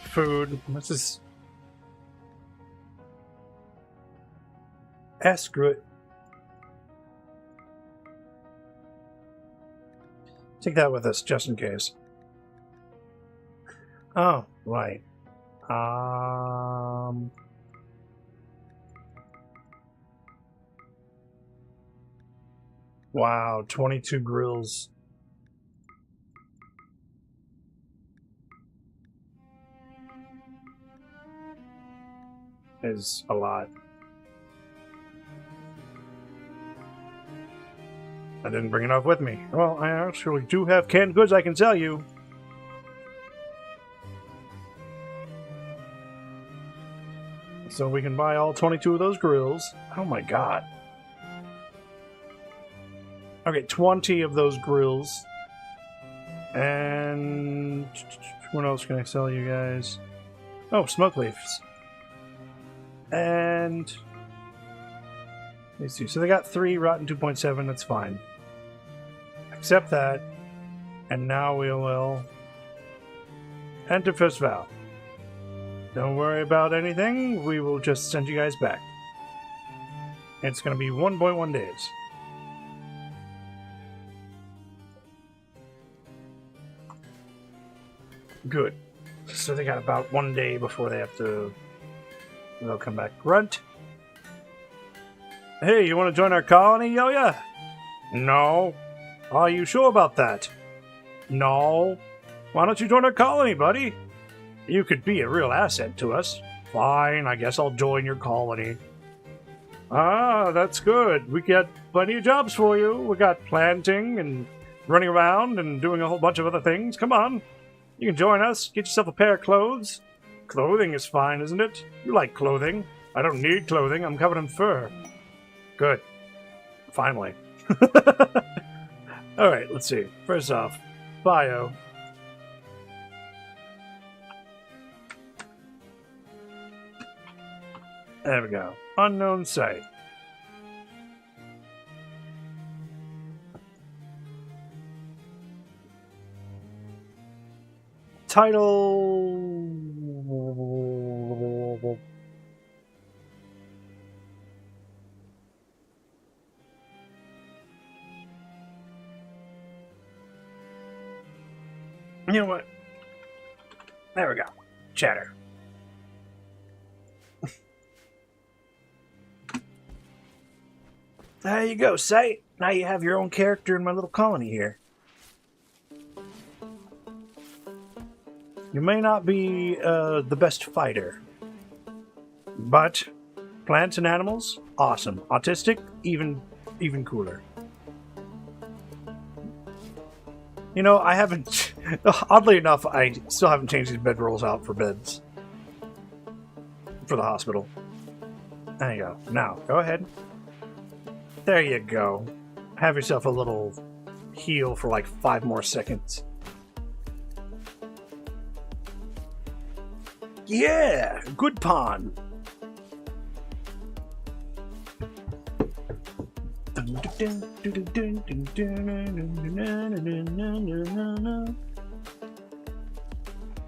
food. What's this? Screw it. Take that with us, just in case. Oh, right. Wow, 22 grills. Is a lot. I didn't bring enough with me. Well, I actually do have canned goods I can sell you. So we can buy all 22 of those grills. Oh my god. Okay, 20 of those grills. And what else can I sell you guys? Oh, smoke leaves. And let's see. So they got 3 rotten 2.7. That's fine. Accept that. And now we will enter first vow. Don't worry about anything. We will just send you guys back. It's going to be 1.1 days. Good. So they got about 1 day before they have to... They'll come back. Grunt. Hey, you want to join our colony, Yoya? No. Are you sure about that? No. Why don't you join our colony, buddy? You could be a real asset to us. Fine, I guess I'll join your colony. Ah, that's good. We got plenty of jobs for you. We got planting and running around and doing a whole bunch of other things. Come on. You can join us. Get yourself a pair of clothes. Clothing is fine, isn't it? You like clothing. I don't need clothing. I'm covered in fur. Good. Finally. Alright, let's see. First off, bio. There we go. Unknown site. Title... You know what? There we go. Chatter. There you go, Sight. Now you have your own character in my little colony here. You may not be the best fighter, but plants and animals, awesome. Autistic, even cooler. You know, I haven't... Oddly enough, I still haven't changed these bedrolls out for beds. For the hospital. There you go. Now, go ahead. There you go. Have yourself a little heal for like 5 more seconds. Yeah! Good pawn!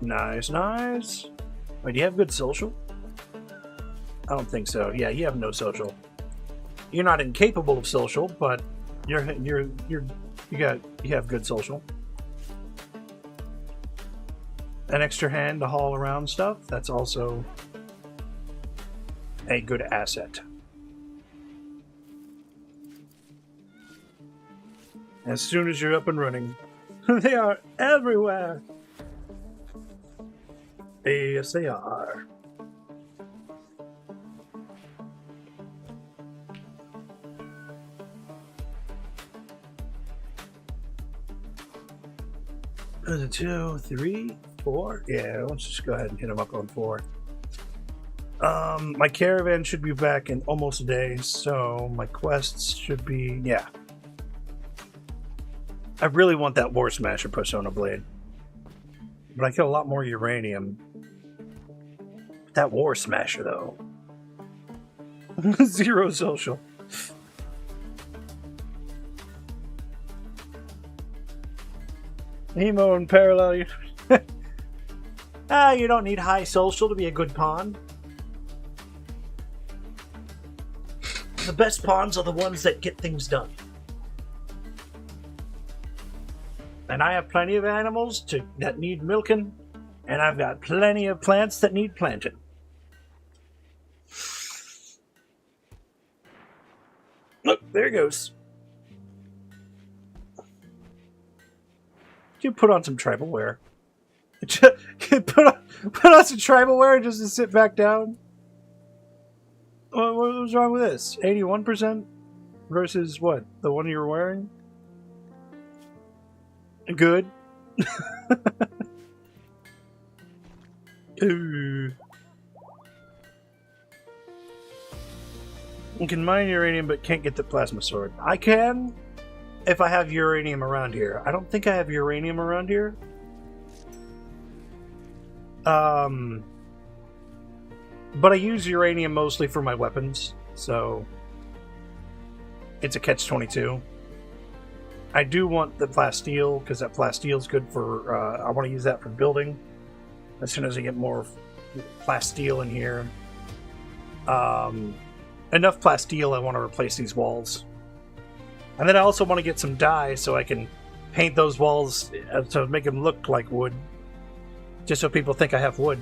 Nice, nice. Wait, do you have good social? I don't think so. Yeah, you have no social. You're not incapable of social, but you have good social. An extra hand to haul around stuff, that's also a good asset. As soon as you're up and running, they are everywhere. Yes, they are. There's a 2, 3, 4. Yeah, let's just go ahead and hit them up on 4. My caravan should be back in almost a day, so my quests should be... Yeah. I really want that War Smasher Persona Blade. But I get a lot more uranium. That War Smasher, though. 0 social. Emo and parallel. You don't need high social to be a good pawn. The best pawns are the ones that get things done. And I have plenty of animals that need milking, and I've got plenty of plants that need planting. Look, there it goes. You put on some tribal wear. put on some tribal wear just to sit back down. What was wrong with this? 81% versus what? The one you were wearing? Good. Ooh. You can mine uranium but can't get the plasma sword. I can if I have uranium around here. I don't think I have uranium around here. But I use uranium mostly for my weapons, so it's a catch-22. I do want the plasteel, because that plasteel is good for... I want to use that for building. As soon as I get more plasteel in here. Enough plasteel, I want to replace these walls. And then I also want to get some dye so I can paint those walls to make them look like wood. Just so people think I have wood.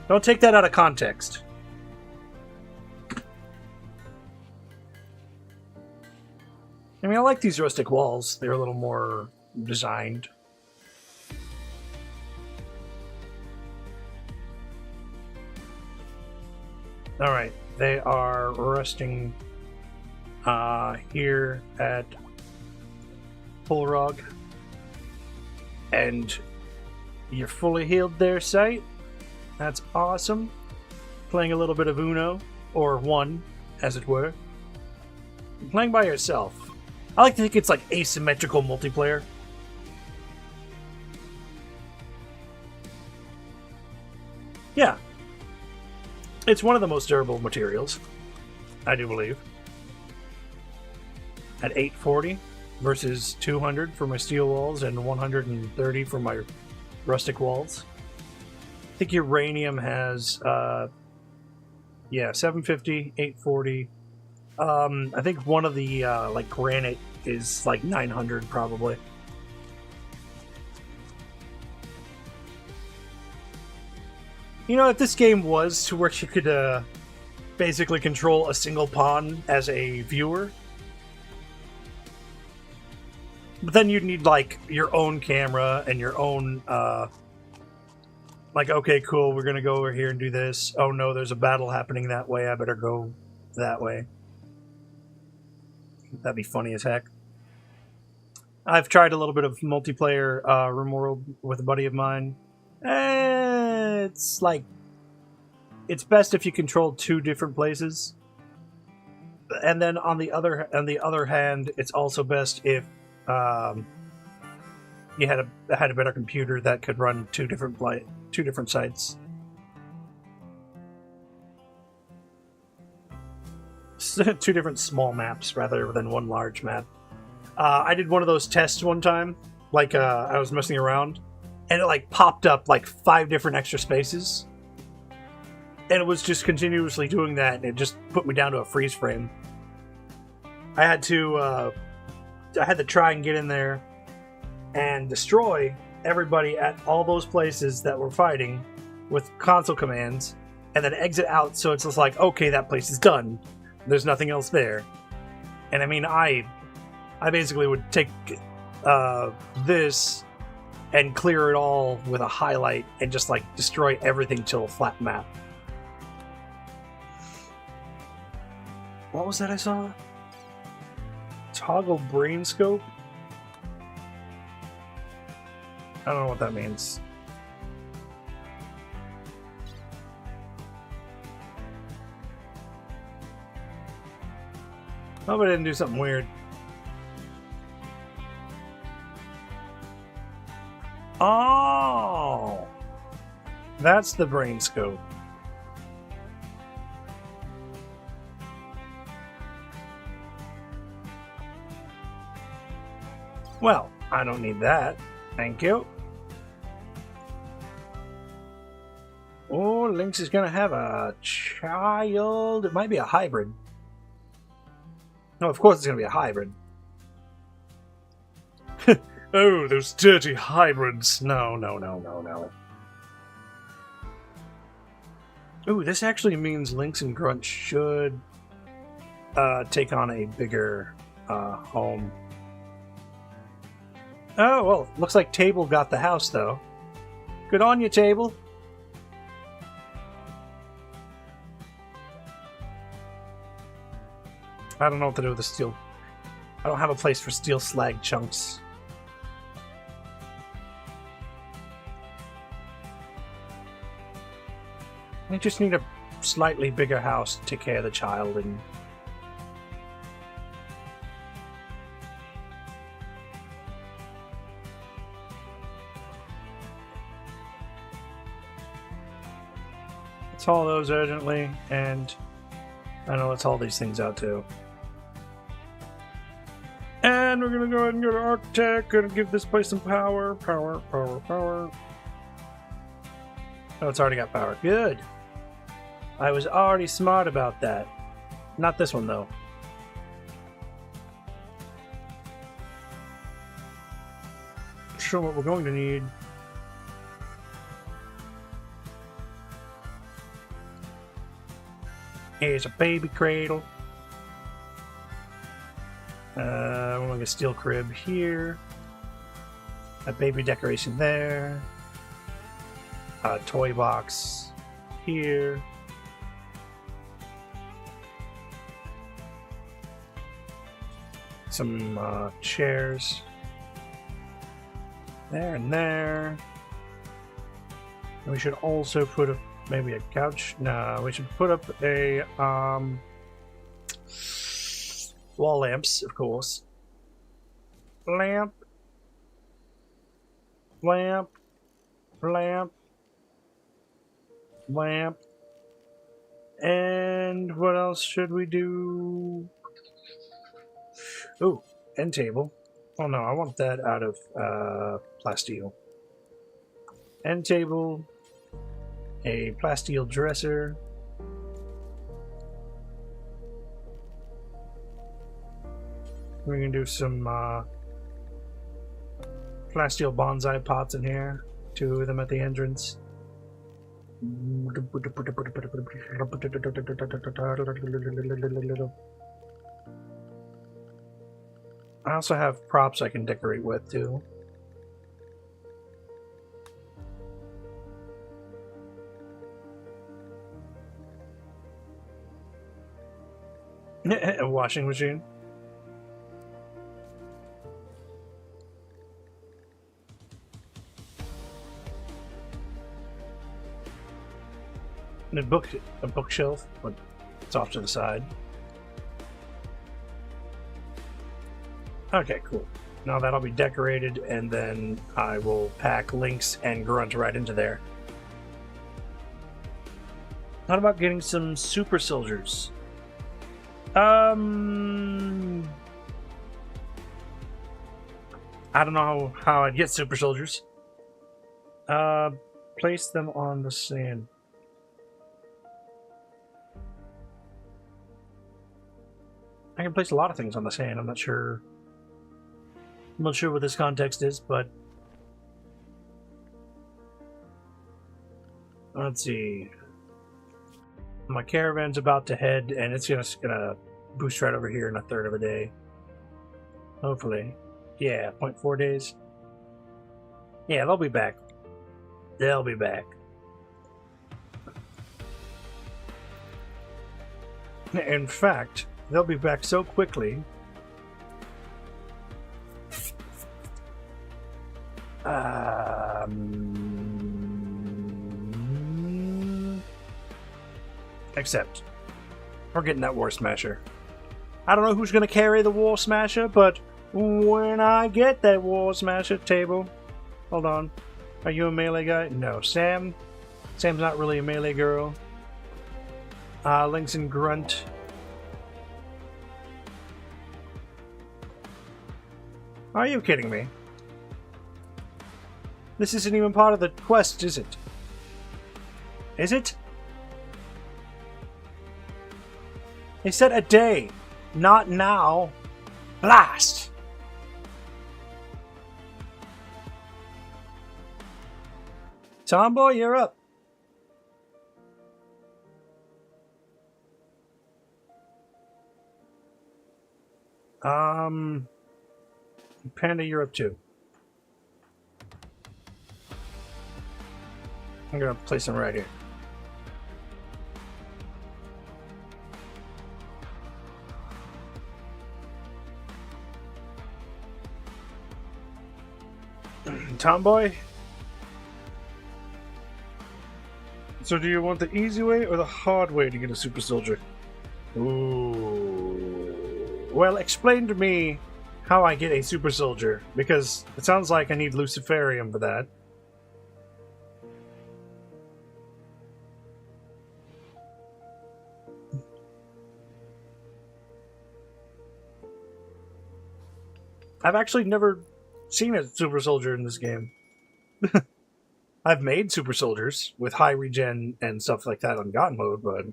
Don't take that out of context. I mean, I like these rustic walls. They're a little more designed. Alright, they are resting here at Polrog. And you're fully healed there, Sight. That's awesome. Playing a little bit of Uno, or one, as it were. Playing by yourself. I like to think it's like asymmetrical multiplayer. Yeah. It's one of the most durable materials, I do believe. At 840 versus 200 for my steel walls and 130 for my rustic walls. I think uranium has, 750, 840. I think one of the, like, granite is, like, 900, probably. You know, if this game was to where you could, basically control a single pawn as a viewer. But then you'd need, like, your own camera and your own, like, okay, cool, we're gonna go over here and do this. Oh no, there's a battle happening that way, I better go that way. That'd be funny as heck. I've tried a little bit of multiplayer Rimworld with a buddy of mine. It's like, it's best if you control two different places. And then on the other hand, it's also best if you had a better computer that could run two different sites. Two different small maps rather than one large map. I did one of those tests one time, like I was messing around, and it like popped up like 5 different extra spaces, and it was just continuously doing that, and it just put me down to a freeze frame. I had to try and get in there and destroy everybody at all those places that were fighting with console commands, and then exit out so it's just like, okay, that place is done. There's nothing else there. And I mean, I basically would take this and clear it all with a highlight and just like destroy everything till a flat map. What was that I saw? Toggle brain scope? I don't know what that means. Hope I didn't do something weird. Oh! That's the brain scope. Well, I don't need that. Thank you. Oh, Lynx is gonna have a child. It might be a hybrid. No, of course it's gonna be a hybrid. Oh, those dirty hybrids. No. Ooh, this actually means Lynx and Grunt should take on a bigger home. Oh, well, looks like Table got the house, though. Good on you, Table. I don't know what to do with the steel. I don't have a place for steel slag chunks. I just need a slightly bigger house to take care of the child and... Let's haul those urgently, and I know let's haul these things out too. And we're gonna go ahead and go to Architect, gonna give this place some power. Power. Oh, it's already got power. Good. I was already smart about that. Not this one, though. Show what we're going to need. Here's a baby cradle. We're going to get a steel crib here. A baby decoration there. A toy box here. Some chairs there and there. And we should also put up maybe a couch. No, we should put up a wall lamps, of course. Lamp, and what else should we do? Ooh, end table. Oh no, I want that out of plasteel. End table, a plasteel dresser. We're gonna do some plasteel bonsai pots in here. 2 of them at the entrance. I also have props I can decorate with too. A washing machine. And a bookshelf, but it's off to the side. Okay, cool. Now that'll be decorated, and then I will pack Lynx and Grunt right into there. How about getting some super soldiers? I don't know how I'd get super soldiers. Place them on the sand. I can place a lot of things on the sand. I'm not sure what this context is, but let's see. My caravan's about to head, and it's gonna boost right over here in a third of a day. Hopefully. Yeah, 0.4 days. Yeah, they'll be back. They'll be back. In fact, they'll be back so quickly. Except, we're getting that War Smasher. I don't know who's going to carry the War Smasher, but when I get that War Smasher table... Hold on. Are you a melee guy? No. Sam's not really a melee girl. Lynx and Grunt. Are you kidding me? This isn't even part of the quest, is it? Is it? They said a day, not now. Blast! Tomboy, you're up. Panda, you're up too. I'm gonna place them right here. Tomboy? So do you want the easy way or the hard way to get a super soldier? Ooh. Well, explain to me how I get a super soldier, because it sounds like I need Luciferium for that. I've actually never seen a super soldier in this game. I've made super soldiers with high regen and stuff like that on God mode, but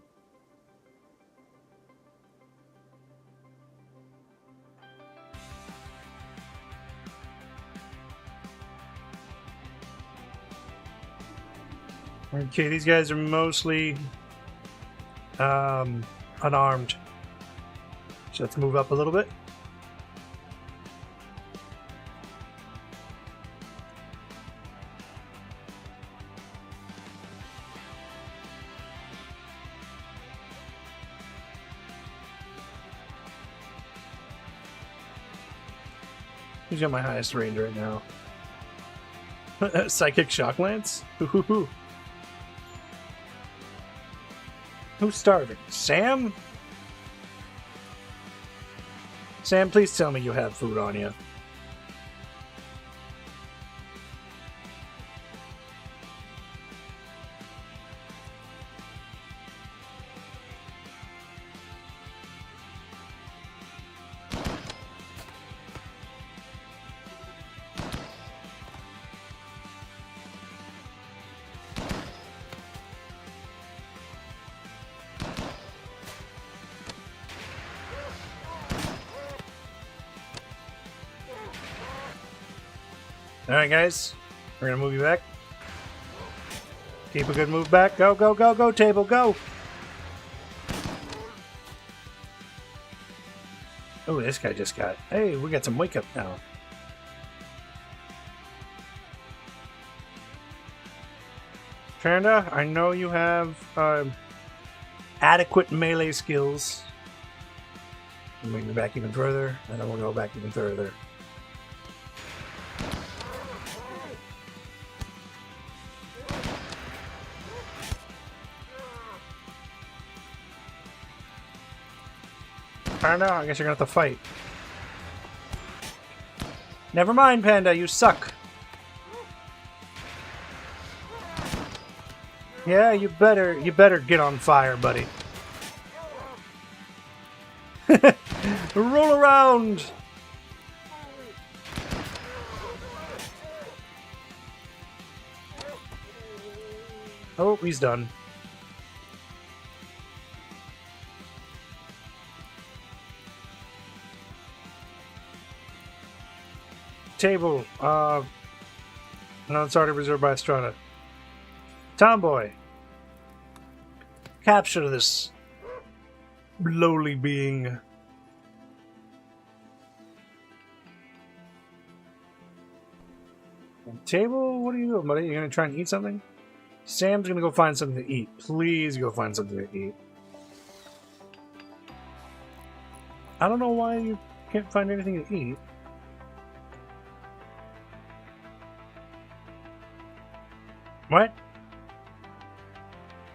okay, these guys are mostly unarmed. So let's move up a little bit. Who's got my highest range right now? Psychic Shock Lance? Who's starving? Sam? Sam, please tell me you have food on you. Alright guys, we're gonna move you back. Keep a good move back. Go, go, go, go, table, go! Oh, this guy just got... Hey, we got some wake-up now. Panda, I know you have adequate melee skills. Move me back even further, and then we'll go back even further. Panda, I guess you're gonna have to fight. Never mind, Panda, you suck. Yeah, you better get on fire, buddy. Roll around! Oh, he's done. Table. No, it's already reserved by Estrada. Tomboy. Capture this lowly being. Table? What are you doing, buddy? You gonna try and eat something? Sam's gonna go find something to eat. Please go find something to eat. I don't know why you can't find anything to eat. What?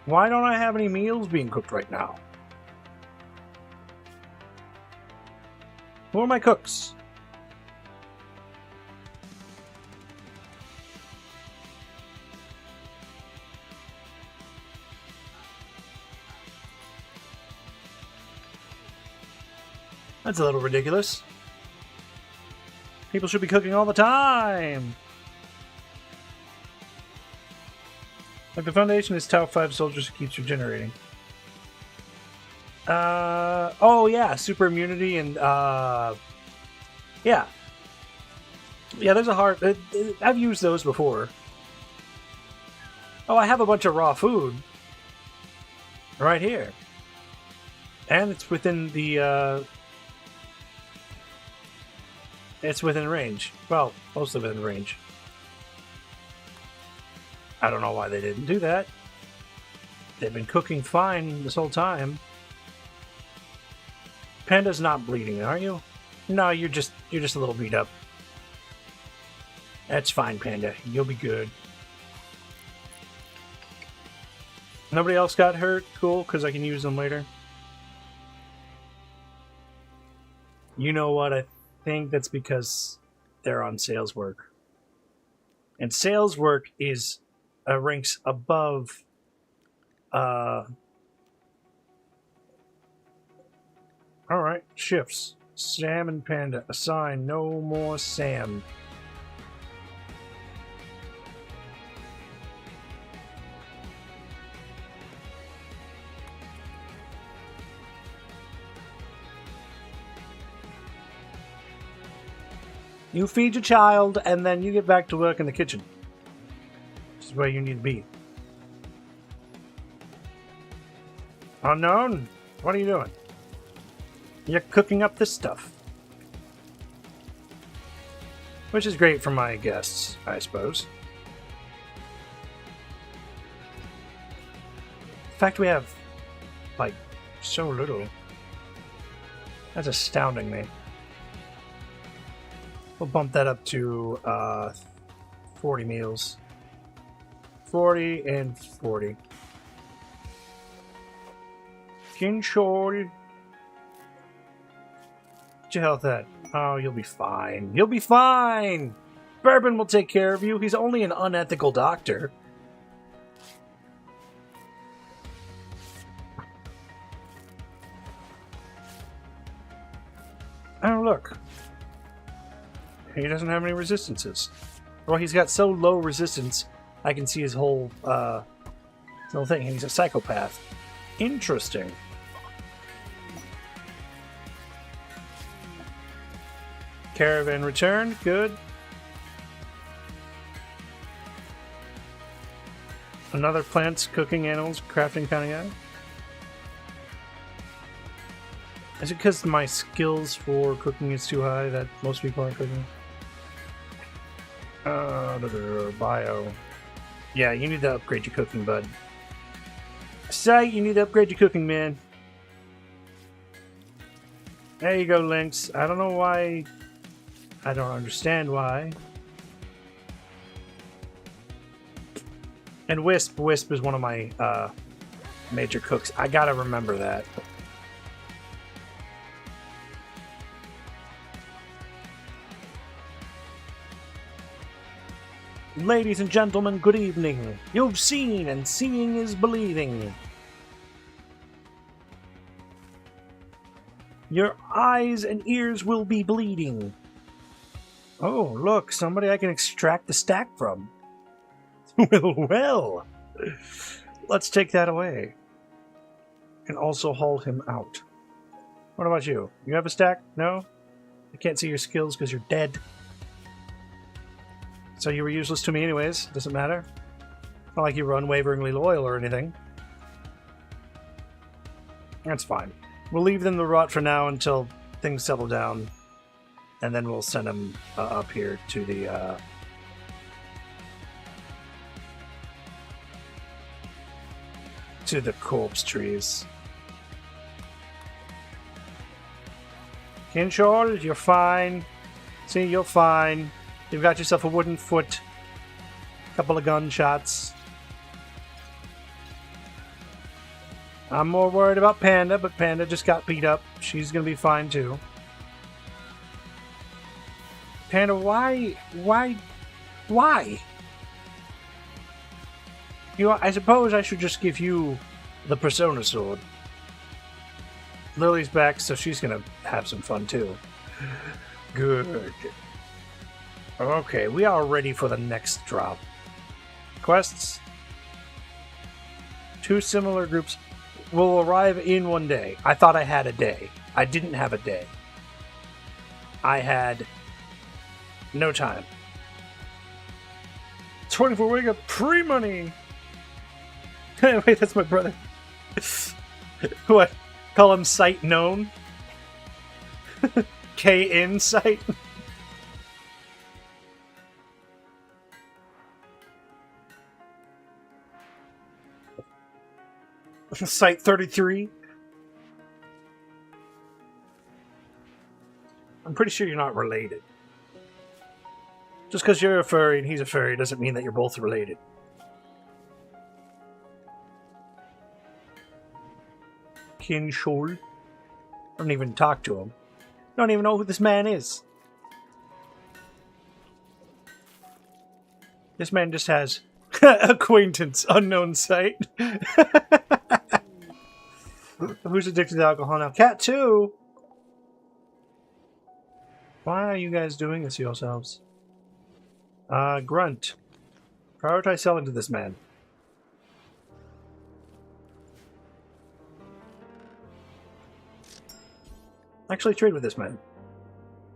Why don't I have any meals being cooked right now? Who are my cooks? That's a little ridiculous. People should be cooking all the time. Like, the Foundation is Tau 5 soldiers who keeps regenerating. Oh yeah, super immunity and, yeah. Yeah, there's a hard... I've used those before. Oh, I have a bunch of raw food. Right here. And it's within the, it's within range. Well, mostly within range. I don't know why they didn't do that. They've been cooking fine this whole time. Panda's not bleeding, are you? No, you're just a little beat up. That's fine, Panda. You'll be good. Nobody else got hurt? Cool, because I can use them later. You know what? I think that's because they're on sales work. And sales work is ranks above alright, shifts. Sam and Panda. Assign no more Sam. You feed your child, and then you get back to work in the kitchen. This is where you need to be. Unknown? What are you doing? You're cooking up this stuff. Which is great for my guests, I suppose. In fact, we have, like, so little. That's astounding me. We'll bump that up to 40 meals. 40 and 40. Kinshore. What's your health at? Oh, you'll be fine. You'll be fine! Bourbon will take care of you. He's only an unethical doctor. Oh, look. He doesn't have any resistances. Well, he's got so low resistance, I can see his whole thing. He's a psychopath. Interesting. Caravan returned. Good. Another plants, cooking, animals, crafting kind of guy? Is it because my skills for cooking is too high that most people aren't cooking? Bio. Yeah, you need to upgrade your cooking, bud. Sight, you need to upgrade your cooking, man. There you go, Lynx. I don't know why. I don't understand why. And Wisp. Wisp is one of my major cooks. I gotta remember that. Ladies and gentlemen, good evening. You've seen, and seeing is believing. Your eyes and ears will be bleeding. Oh, look, somebody I can extract the stack from. Well, let's take that away. And also haul him out. What about you? You have a stack? No? I can't see your skills because you're dead. So you were useless to me anyways, doesn't matter. Not like you were unwaveringly loyal or anything. That's fine. We'll leave them to rot for now until things settle down. And then we'll send them up here to the... to the corpse trees. Kinshol, you're fine. See, you're fine. You've got yourself a wooden foot, a couple of gunshots. I'm more worried about Panda, but Panda just got beat up. She's gonna be fine too. Panda, why? You know, I suppose I should just give you the Persona Sword. Lily's back, so she's gonna have some fun too. Good. Okay, we are ready for the next drop. Quests. 2 similar groups will arrive in one day. I thought I had a day. I didn't have a day. I had no time. 24 wake up pre-money! Wait, that's my brother. What? Call him Sight Known? K-in Sight? Site 33. I'm pretty sure you're not related. Just because you're a furry and he's a furry doesn't mean that you're both related. Kinshol. I don't even talk to him. Don't even know who this man is. This man just has acquaintance, unknown sight. Who's addicted to alcohol now? Cat 2! Why are you guys doing this to yourselves? Grunt. Prioritize selling to this man. Actually trade with this man.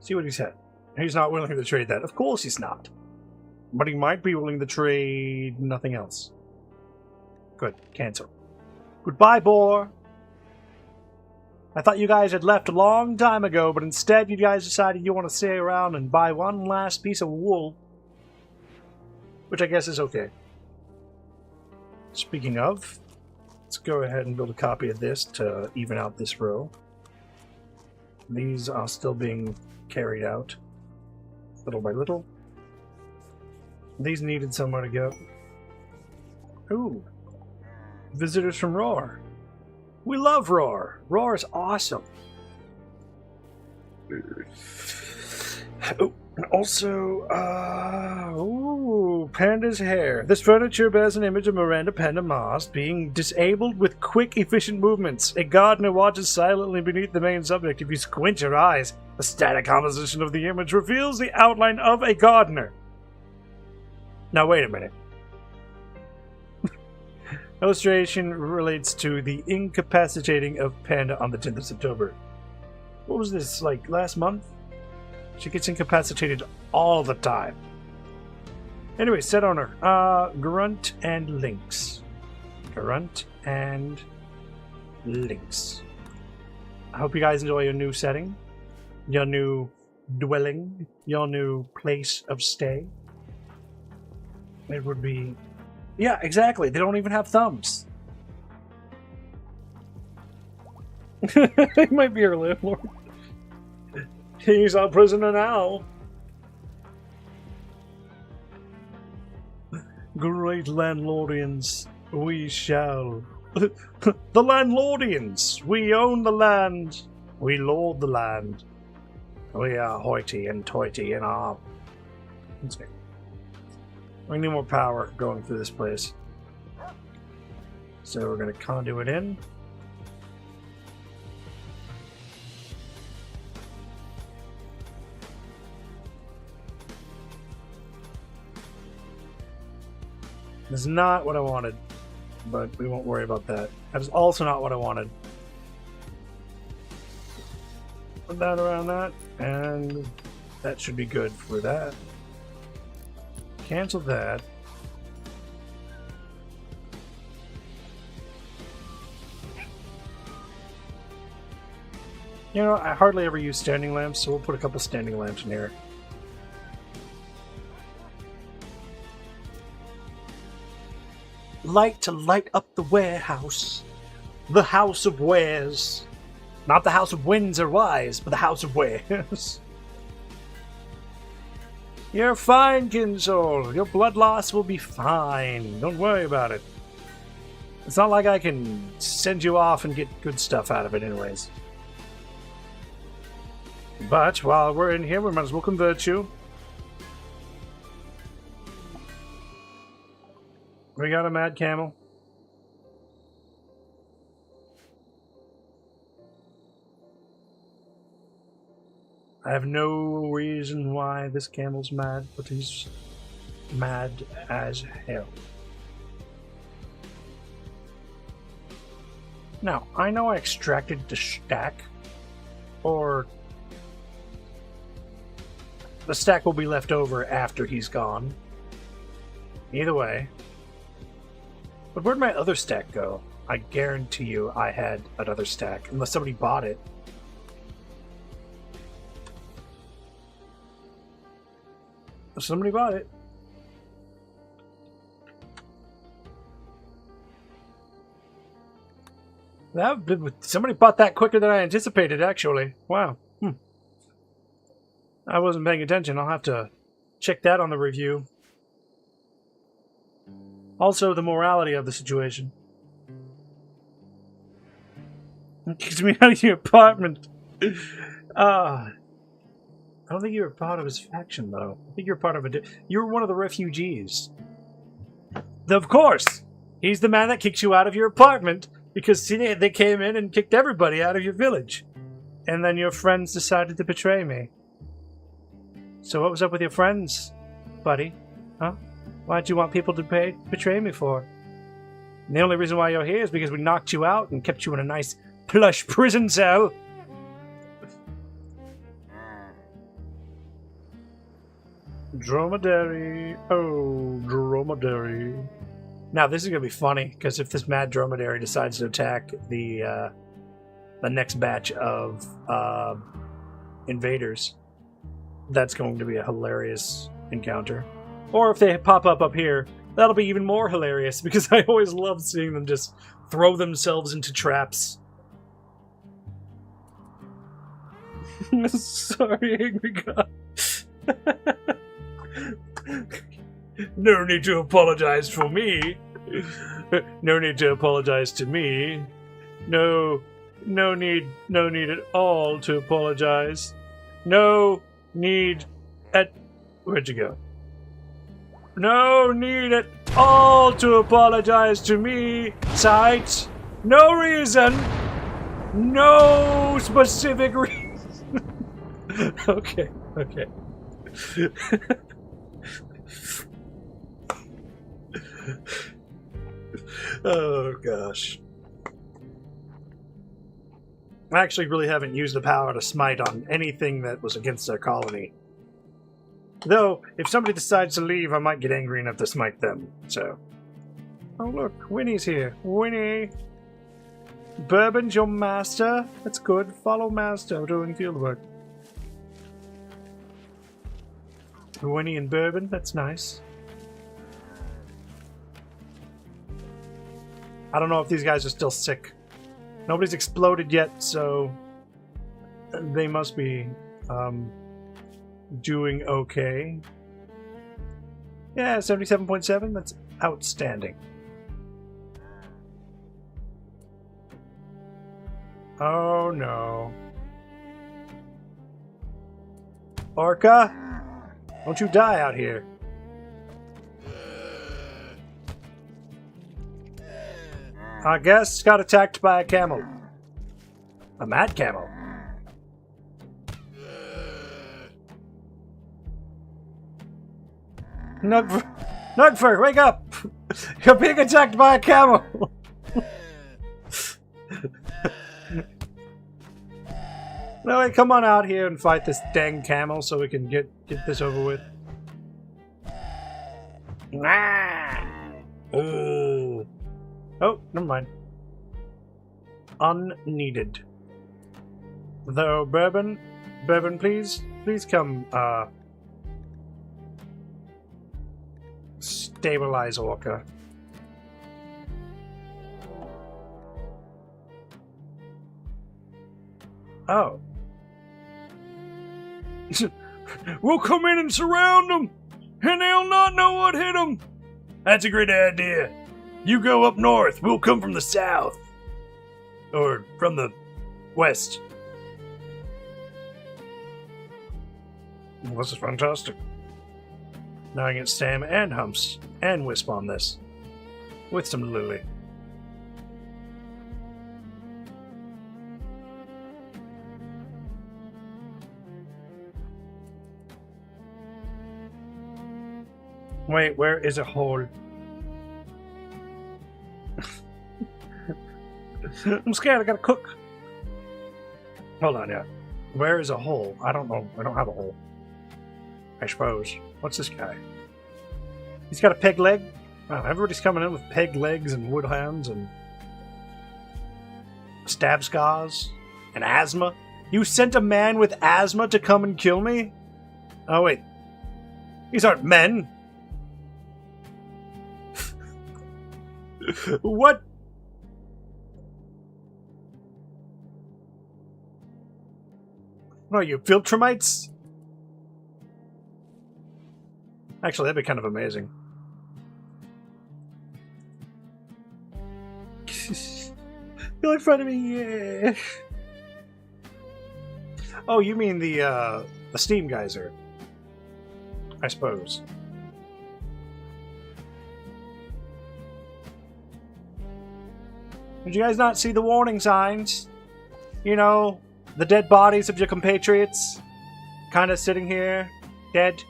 See what he said. He's not willing to trade that. Of course he's not. But he might be willing to trade nothing else. Good. Cancel. Goodbye, boar. I thought you guys had left a long time ago, but instead you guys decided you want to stay around and buy one last piece of wool. Which I guess is okay. Speaking of, let's go ahead and build a copy of this to even out this row. These are still being carried out, little by little. These needed somewhere to go. Ooh. Visitors from Roar. We love Roar. Roar is awesome. Oh, also, ooh, Panda's hair. This furniture bears an image of Miranda Panda Mast being disabled with quick, efficient movements. A gardener watches silently beneath the main subject. If you squint your eyes, the static composition of the image reveals the outline of a gardener. Now, wait a minute. Illustration relates to the incapacitating of Panda on the 10th of September. What was this, like, last month? She gets incapacitated all the time. Anyway, set owner. Grunt and Lynx. Grunt and Lynx. I hope you guys enjoy your new setting, your new dwelling, your new place of stay. It would be... Yeah, exactly. They don't even have thumbs. He might be our landlord. He's our prisoner now. Great landlordians, we shall. The landlordians, we own the land, we lord the land. We are hoity and toity in our... We need more power going through this place. So we're going to conduit in. This is not what I wanted, but we won't worry about that. That is also not what I wanted. Put that around that, and that should be good for that. Cancel that. You know, I hardly ever use standing lamps, so we'll put a couple standing lamps in here. Light to light up the warehouse. The house of wares. Not the house of winds or wise, but the house of wares. You're fine, Kinsoul. Your blood loss will be fine. Don't worry about it. It's not like I can send you off and get good stuff out of it anyways. But while we're in here, we might as well convert you. We got a mad camel. I have no reason why this camel's mad, but he's mad as hell. Now, I know I extracted the stack, or the stack will be left over after he's gone. Either way. But where'd my other stack go? I guarantee you I had another stack, unless somebody bought it. Somebody bought it. Somebody bought that quicker than I anticipated, actually. Wow. I wasn't paying attention. I'll have to check that on the review. Also, the morality of the situation. It kicks me out of your apartment. I don't think you were part of his faction, though. I think you're part of a... You were one of the refugees. Of course! He's the man that kicks you out of your apartment because they came in and kicked everybody out of your village. And then your friends decided to betray me. So what was up with your friends, buddy? Huh? Why'd you want people to betray me for? And the only reason why you're here is because we knocked you out and kept you in a nice plush prison cell. Dromedary. Oh, dromedary. Now, this is going to be funny, because if this mad dromedary decides to attack the next batch of invaders, that's going to be a hilarious encounter. Or if they pop up here, that'll be even more hilarious, because I always love seeing them just throw themselves into traps. Sorry, Angry God. No need to apologize for me. No need to apologize to me. No need at all to apologize. No need at... Where'd you go? No need at all to apologize to me, Sight. No reason. No specific reason. Okay. Oh, gosh. I actually really haven't used the power to smite on anything that was against their colony. Though, if somebody decides to leave, I might get angry enough to smite them, so... Oh look, Winnie's here. Winnie! Bourbon's your master? That's good. Follow master doing field work. Winnie and Bourbon, that's nice. I don't know if these guys are still sick. Nobody's exploded yet, so... They must be, doing okay. Yeah, 77.7, that's outstanding. Oh no. Orca? Don't you die out here. I guess got attacked by a camel. A mad camel. Nugfur, wake up! You're being attacked by a camel! No, wait, come on out here and fight this dang camel so we can get this over with. Ooh. Oh, never mind. Unneeded. Though, Bourbon, please come, stabilize Orca. Oh. We'll come in and surround them, and they'll not know what hit them. That's a great idea. You go up north, we'll come from the south. Or from the west. This is fantastic. Now I get Sam and Humps and Wisp on this. With some Lily. Wait, where is a hole? I'm scared, I gotta cook. Hold on, yeah. Where is a hole? I don't know. I don't have a hole. I suppose. What's this guy? He's got a peg leg? Wow, everybody's coming in with peg legs and wood hands and stab scars and asthma. You sent a man with asthma to come and kill me? Oh, wait. These aren't men. What? What are you, Viltrumites? Actually, that'd be kind of amazing. You're in front of me, yeah. Oh, you mean the steam geyser? I suppose. Did you guys not see the warning signs? You know, the dead bodies of your compatriots? Kind of sitting here, dead.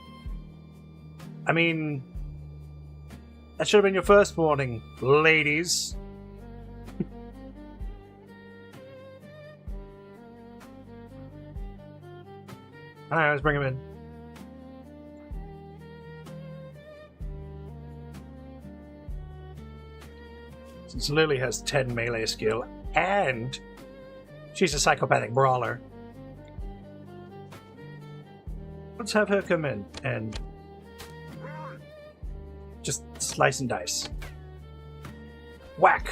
I mean, that should have been your first warning, ladies. Alright, let's bring him in. Since Lily has 10 melee skill, and she's a psychopathic brawler, let's have her come in and just slice and dice. Whack!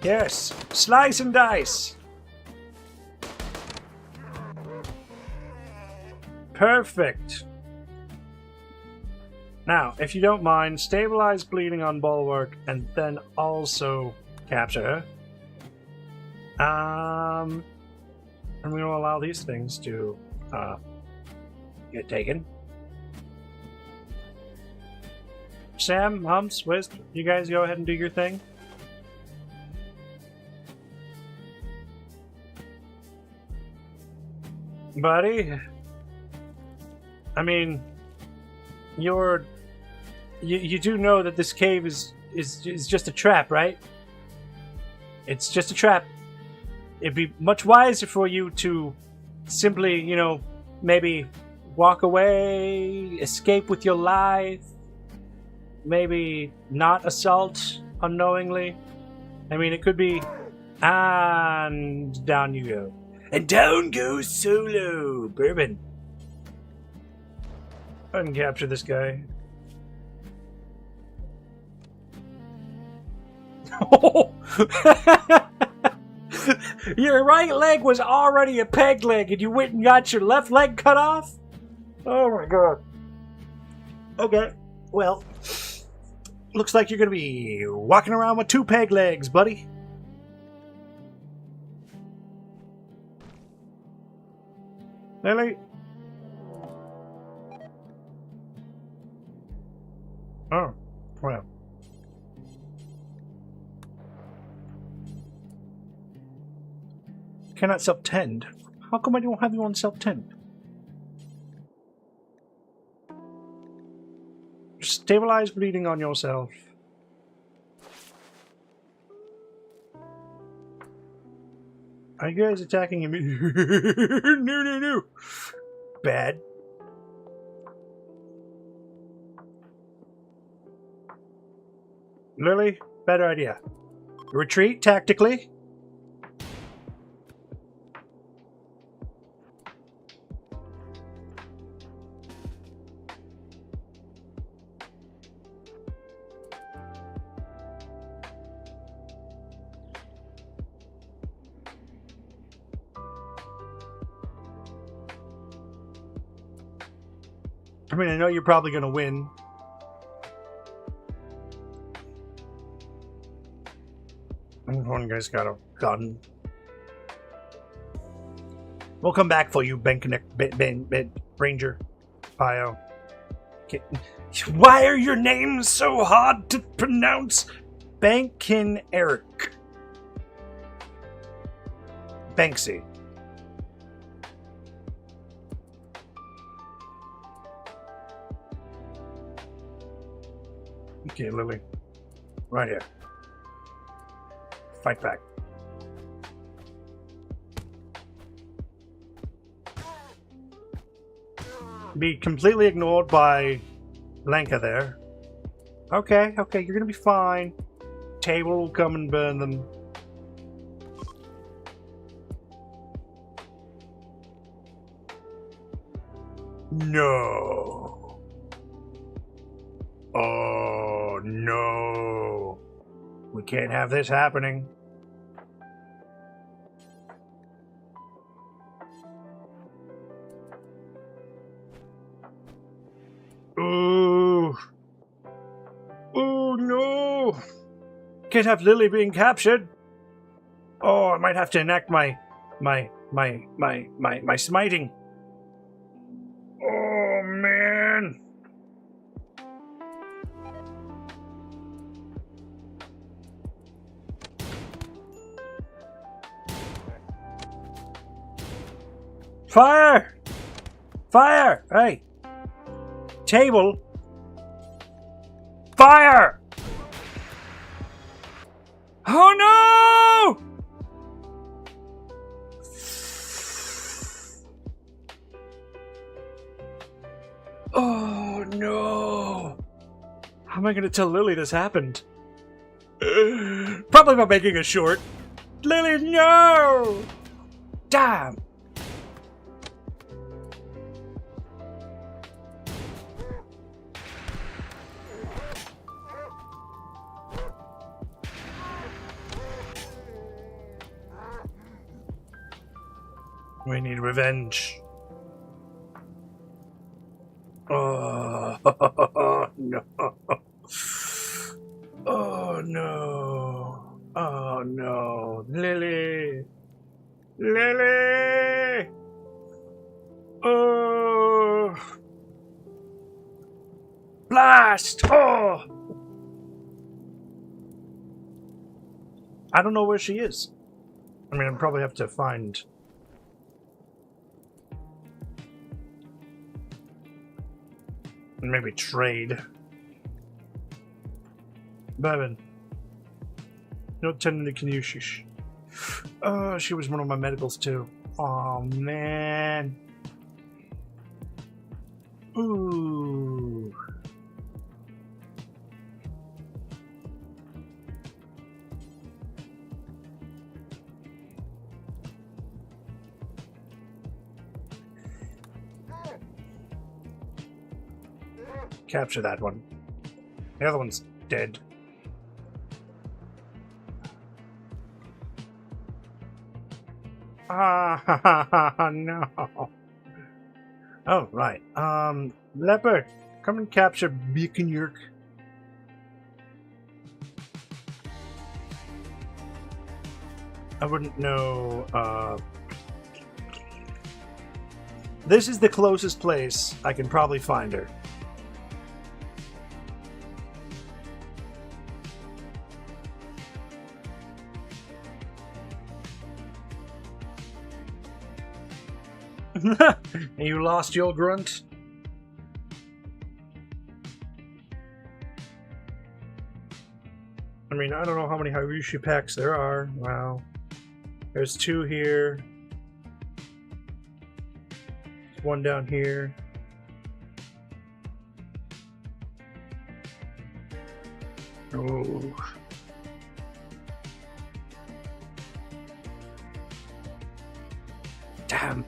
Yes, slice and dice! Perfect! Now, if you don't mind, stabilize bleeding on bulwark and then also capture her. And we will allow these things to get taken. Sam, Humps, Wisp, you guys go ahead and do your thing. Buddy, I mean, you do know that this cave is just a trap, right? It's just a trap. it'd be much wiser for you to simply, you know, maybe walk away, escape with your life, maybe not assault unknowingly. I mean, it could be, and down you go. And down goes Solo. Bourbon. I can capture this guy. Your right leg was already a peg leg and you went and got your left leg cut off? Oh my god. Okay, well, looks like you're gonna be walking around with 2 peg legs, buddy. Lily? Oh, well. Cannot self-tend. How come I don't have you on self-tend? Stabilize bleeding on yourself. Are you guys attacking him? No. Bad. Lily, better idea. Retreat tactically. I mean, I know you're probably going to win. One guy's got a gun. We'll come back for you, Ben Ranger. Bio. Okay. Why are your names so hard to pronounce? Bankin Eric. Banksy. Okay, Lily. Right here. Fight back. Be completely ignored by Clanker there. Okay, you're gonna be fine. Table will come and burn them. No. Oh, no. We can't have this happening. Ooh. Oh, no. Can't have Lily being captured. Oh, I might have to enact my smiting. Oh, man. Fire! Fire! Hey! Table! Fire! Oh no! Oh no! How am I gonna tell Lily this happened? Probably by making a short. Lily, no! Damn! We need revenge. Oh, no. Oh, no. Oh, no. Lily. Lily. Oh. Blast. Oh. I don't know where she is. I mean, I'd probably have to find... maybe trade. Bourbon. No tending to Kanushish. Oh, she was one of my medicals too. Oh man. Ooh. Capture that one. The other one's dead. Ah, no. Oh, right. Leopard, come and capture Beacon Yerk. I wouldn't know, This is the closest place I can probably find her. You lost your grunt? I mean, I don't know how many Hyrushi packs there are. Wow. There's 2 here. There's 1 down here. Oh. Damn.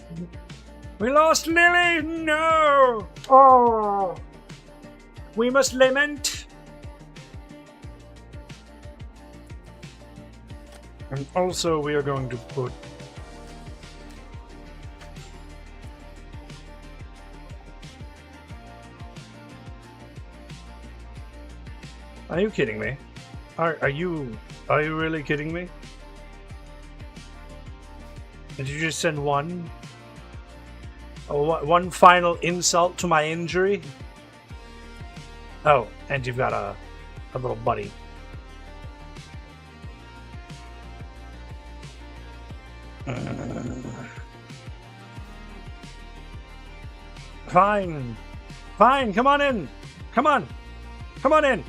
We lost Lily! No! Oh! We must lament! And also we are going to put... Are you kidding me? Are you really kidding me? Did you just send 1? Oh, 1 final insult to my injury? Oh, and you've got a little buddy. Fine. Fine, come on in. Come on. Come on in.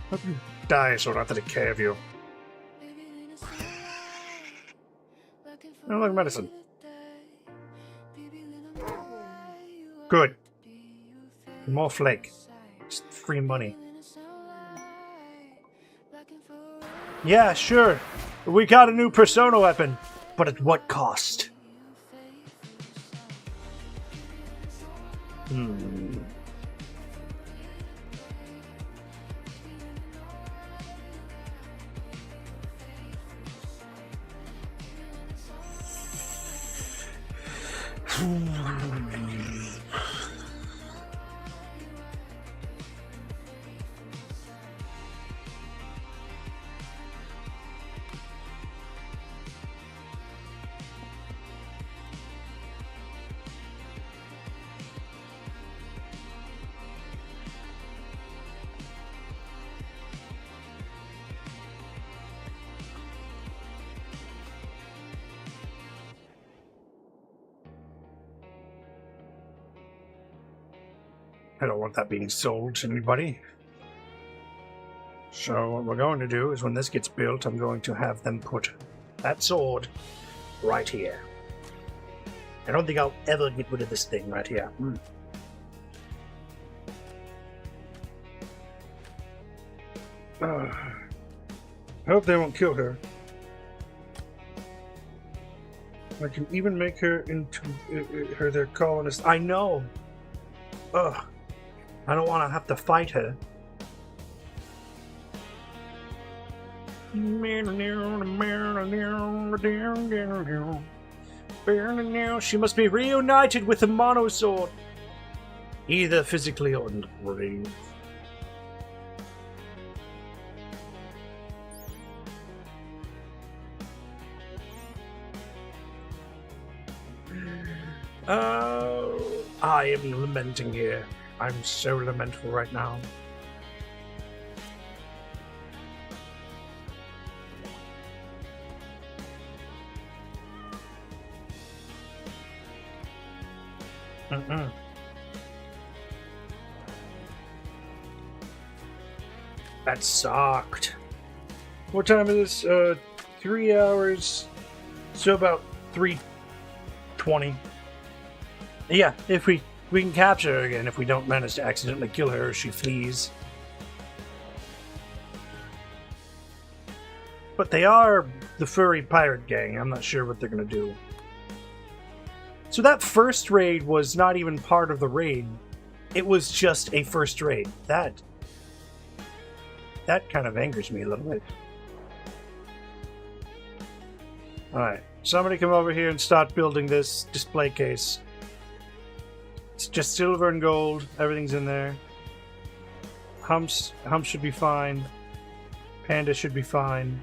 Hope you die so not to take care of you. I don't like medicine. Good. More flake. Just free money. Yeah, sure. We got a new persona weapon. But at what cost? I don't want that being sold to anybody. So what we're going to do is when this gets built, I'm going to have them put that sword right here. I don't think I'll ever get rid of this thing right here. I hope they won't kill her. I can even make her into their colonist. I know! Ugh. I don't want to have to fight her. She must be reunited with the mono sword. Either physically or in the grave. Oh, I am lamenting here. I'm so lamentful right now. That sucked. What time is this? 3 hours. So about 3:20. Yeah, if we can capture her again if we don't manage to accidentally kill her or she flees. But they are the furry pirate gang. I'm not sure what they're going to do. So that first raid was not even part of the raid. It was just a first raid. That kind of angers me a little bit. Alright, somebody come over here and start building this display case. It's just silver and gold. Everything's in there. Humps should be fine. Panda should be fine.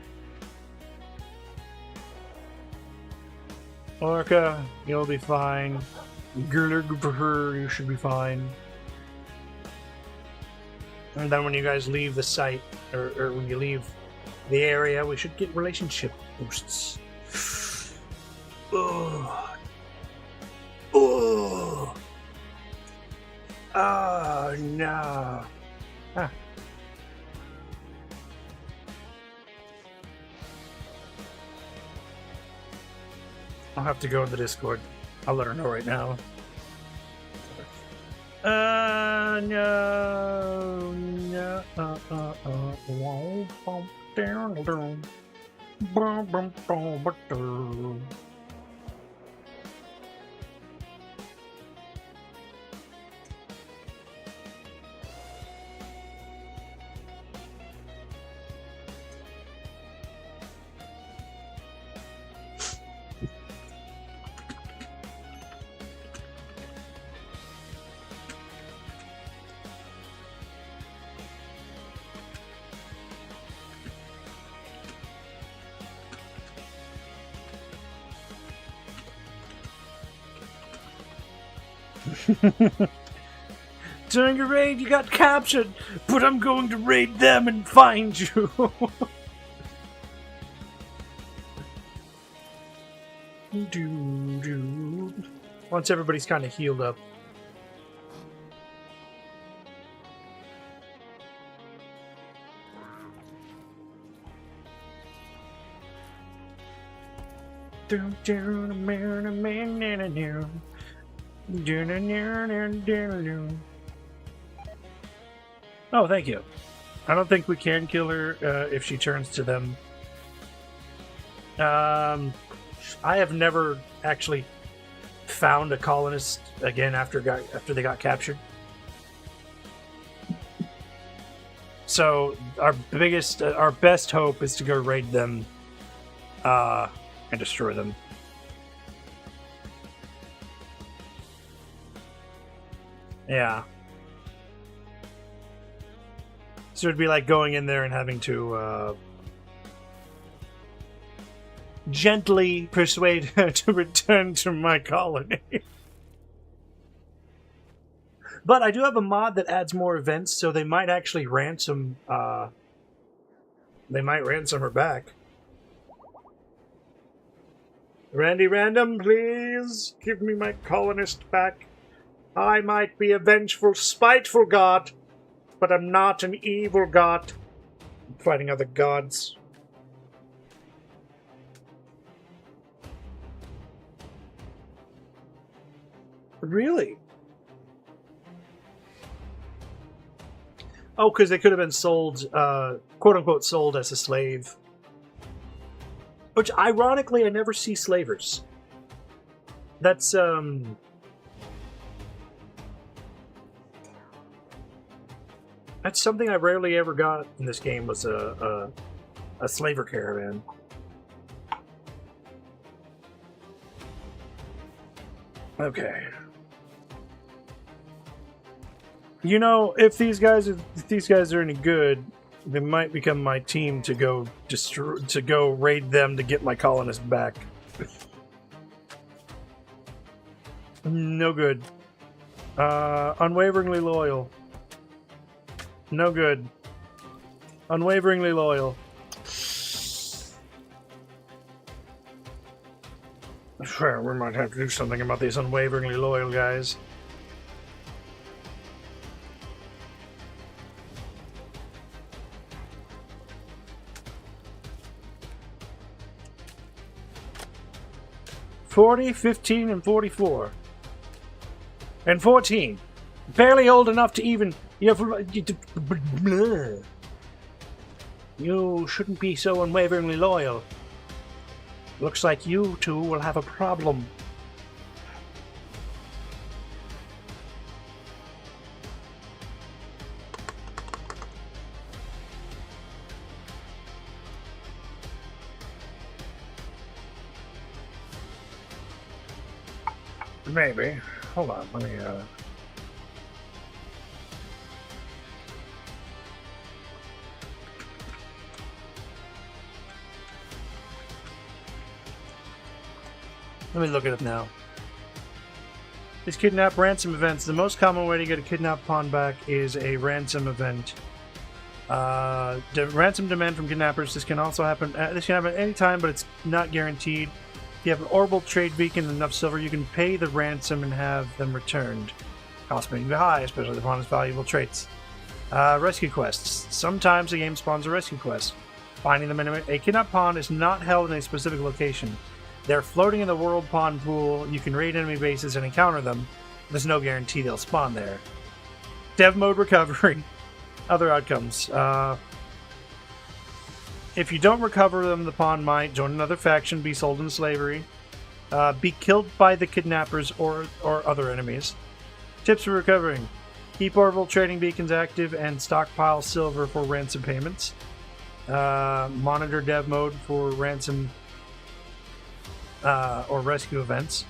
Orca, you'll be fine. Gurlur, you should be fine. And then when you guys leave the site, or when you leave the area, we should get relationship boosts. Oh. Oh. Oh, no. Ah. I'll have to go in the Discord. I'll let her know right now. No. During your raid, you got captured, but I'm going to raid them and find you. Once everybody's kind of healed up. Oh, thank you. I don't think we can kill her if she turns to them. I have never actually found a colonist again after they got captured. So our best hope is to go raid them and destroy them. Yeah. So it'd be like going in there and having to gently persuade her to return to my colony. But I do have a mod that adds more events, so they might actually ransom. They might ransom her back. Randy Random, please give me my colonist back. I might be a vengeful, spiteful god, but I'm not an evil god. I'm fighting other gods. Really? Oh, because they could have been sold, quote-unquote, sold as a slave. Which, ironically, I never see slavers. That's, That's something I rarely ever got in this game, was a slaver caravan. Okay. You know, if these guys are any good, they might become my team to go raid them to get my colonist back. No good. Unwaveringly loyal. No good. Unwaveringly loyal. Sure, we might have to do something about these unwaveringly loyal guys. 40, 15, and 44. And 14. Barely old enough to even... You shouldn't be so unwaveringly loyal. Looks like you two will have a problem. Maybe. Hold on, let me, Let me look at it now. These kidnap ransom events. The most common way to get a kidnapped pawn back is a ransom event. The ransom demand from kidnappers. This can also happen. This can happen at any time, but it's not guaranteed. If you have an orbital trade beacon and enough silver, you can pay the ransom and have them returned. Cost may be high, especially the pawn's valuable traits. Rescue quests. Sometimes the game spawns a rescue quest. Finding them in a kidnapped pawn is not held in a specific location. They're floating in the world pawn pool. You can raid enemy bases and encounter them. There's no guarantee they'll spawn there. Dev mode recovery. Other outcomes. If you don't recover them, the pawn might join another faction, be sold into slavery, be killed by the kidnappers or other enemies. Tips for recovering. Keep orbital trading beacons active and stockpile silver for ransom payments. Monitor dev mode for ransom or rescue events.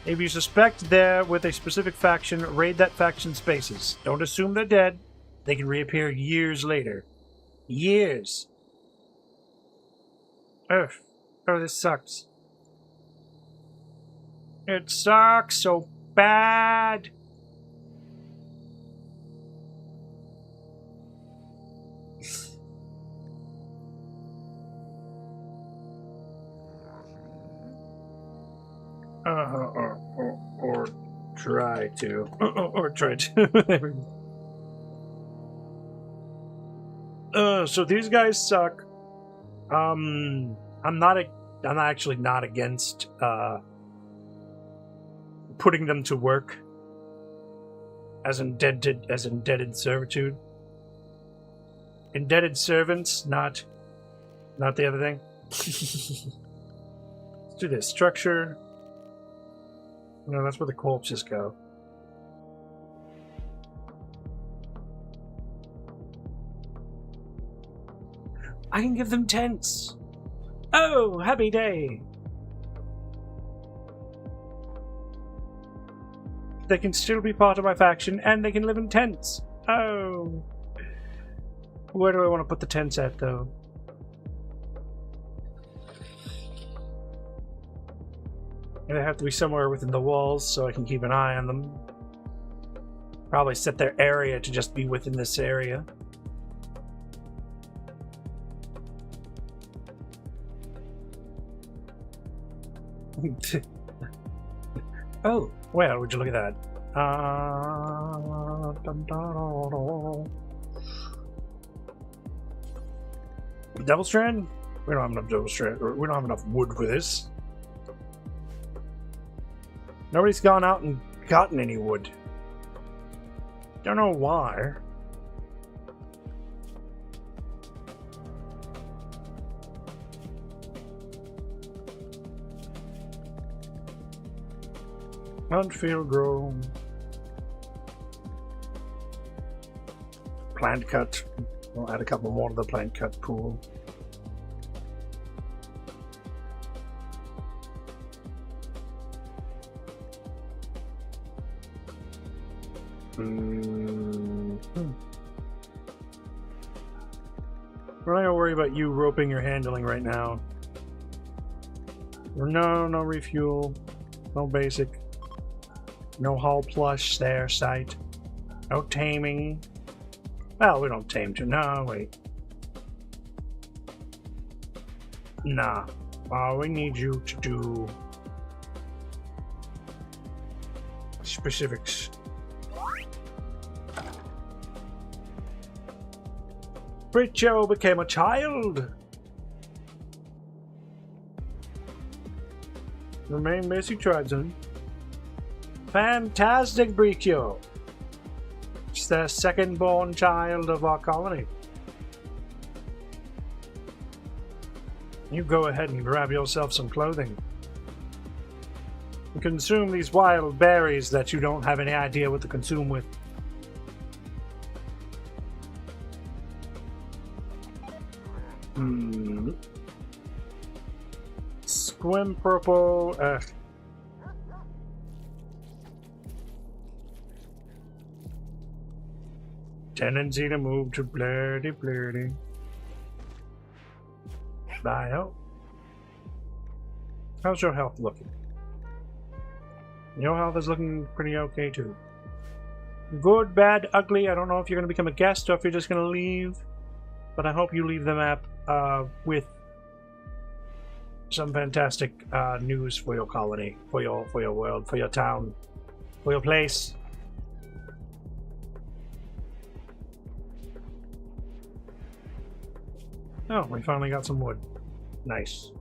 If you suspect they're with a specific faction, raid that faction's bases. Don't assume they're dead. They can reappear years later. Years. Ugh. Oh, this sucks. It sucks so bad. Or try to. Or try to. So these guys suck. I'm actually not against putting them to work as indebted servitude. Indebted servants, not the other thing. Let's do this. Structure. No, that's where the corpses go. I can give them tents. Oh, happy day. They can still be part of my faction, and they can live in tents. Oh. Where do I want to put the tents at, though? They have to be somewhere within the walls so I can keep an eye on them. Probably set their area to just be within this area. Oh, well, would you look at that? Devil Strand? We don't have enough Devil Strand. We don't have enough wood for this. Nobody's gone out and gotten any wood. Don't know why. Unfield grow. Plant cut. We'll add a couple more to the plant cut pool. We're not gonna worry about you roping your handling right now. No refuel. No basic. No hull plush there, sight. No taming. Well, we don't tame too. No, wait. Nah. We need you to do specifics. Joe became a child. Remain basic tribesman. Fantastic, Bricchio. It's the second-born child of our colony. You go ahead and grab yourself some clothing. And consume these wild berries that you don't have any idea what to consume with. Squim purple. Tendency to move to blurdy. Bio. How's your health looking? Your health is looking pretty okay too. Good, bad, ugly. I don't know if you're going to become a guest or if you're just going to leave. But I hope you leave the map with some fantastic news for your colony, for your world, for your town, for your place. Oh, we finally got some wood. Nice.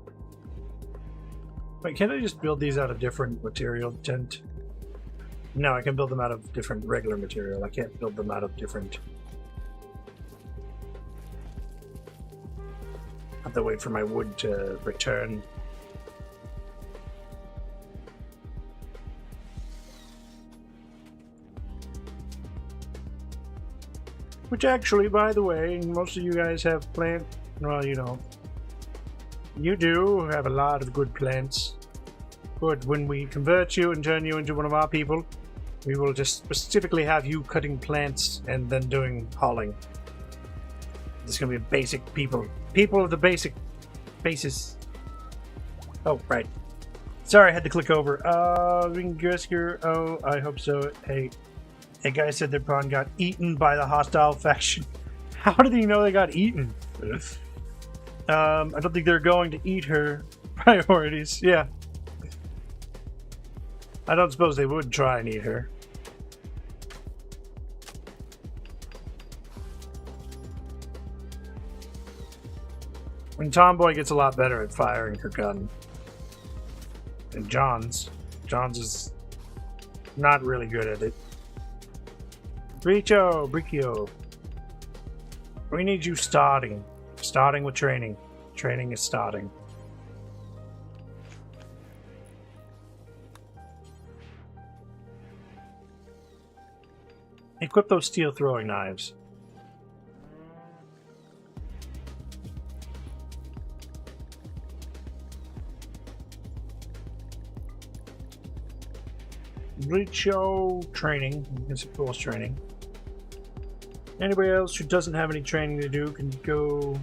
Wait, can't I just build these out of different material tint? No, I can build them out of different regular material. I can't build them out of different... I have to wait for my wood to return. Which actually, by the way, most of you guys have plant... Well, you don't. You do have a lot of good plants. Good. When we convert you and turn you into one of our people, we will just specifically have you cutting plants and then doing hauling. There's gonna be a basic people. People of the basic basis. Oh, right. Sorry, I had to click over. Ringersker. Oh, I hope so. Hey, a guy said their pawn got eaten by the hostile faction. How did he know they got eaten? I don't think they're going to eat her. Priorities, yeah. I don't suppose they would try and eat her. And Tomboy gets a lot better at firing her gun. And John's is not really good at it. Bricchio. We need you starting. Starting with training. Training is starting. Equip those steel throwing knives. Bricchio training. It's a course training. Anybody else who doesn't have any training to do can go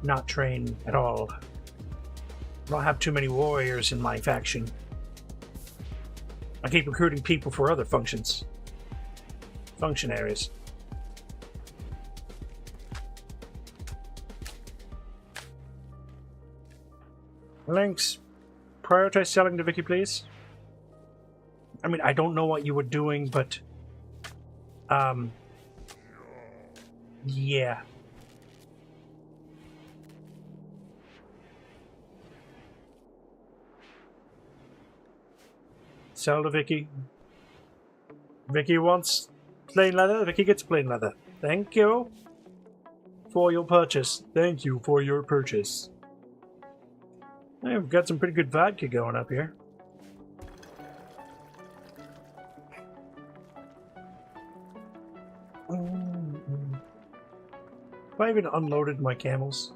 not train at all. I don't have too many warriors in my faction. I keep recruiting people for other functions. Functionaries. Links. Prioritize selling to Vicky, please. I mean, I don't know what you were doing, but... yeah. Sell to Vicky. Vicky wants plain leather. Vicky gets plain leather. Thank you for your purchase. Thank you for your purchase. I've got some pretty good vodka going up here. Have I even unloaded my camels?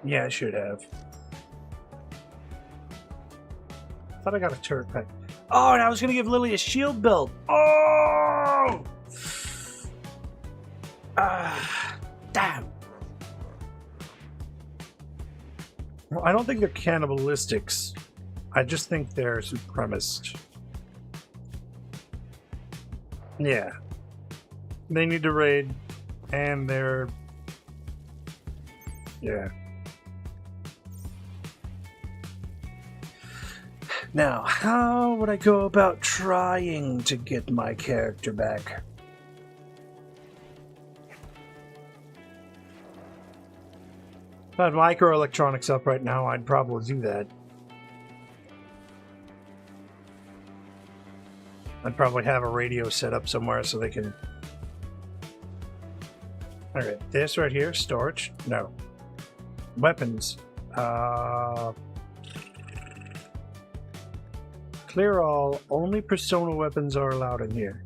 Yeah, I should have. Thought I got a turret pack. Oh, and I was gonna give Lily a shield build. Oh! Damn. Well, I don't think they're cannibalistics. I just think they're supremacist. Yeah. They need to raid, and they're... yeah. Now, how would I go about trying to get my character back? If I had microelectronics up right now, I'd probably do that. I'd probably have a radio set up somewhere so they can... Alright, this right here, storage? No. Weapons. Clear all. Only persona weapons are allowed in here.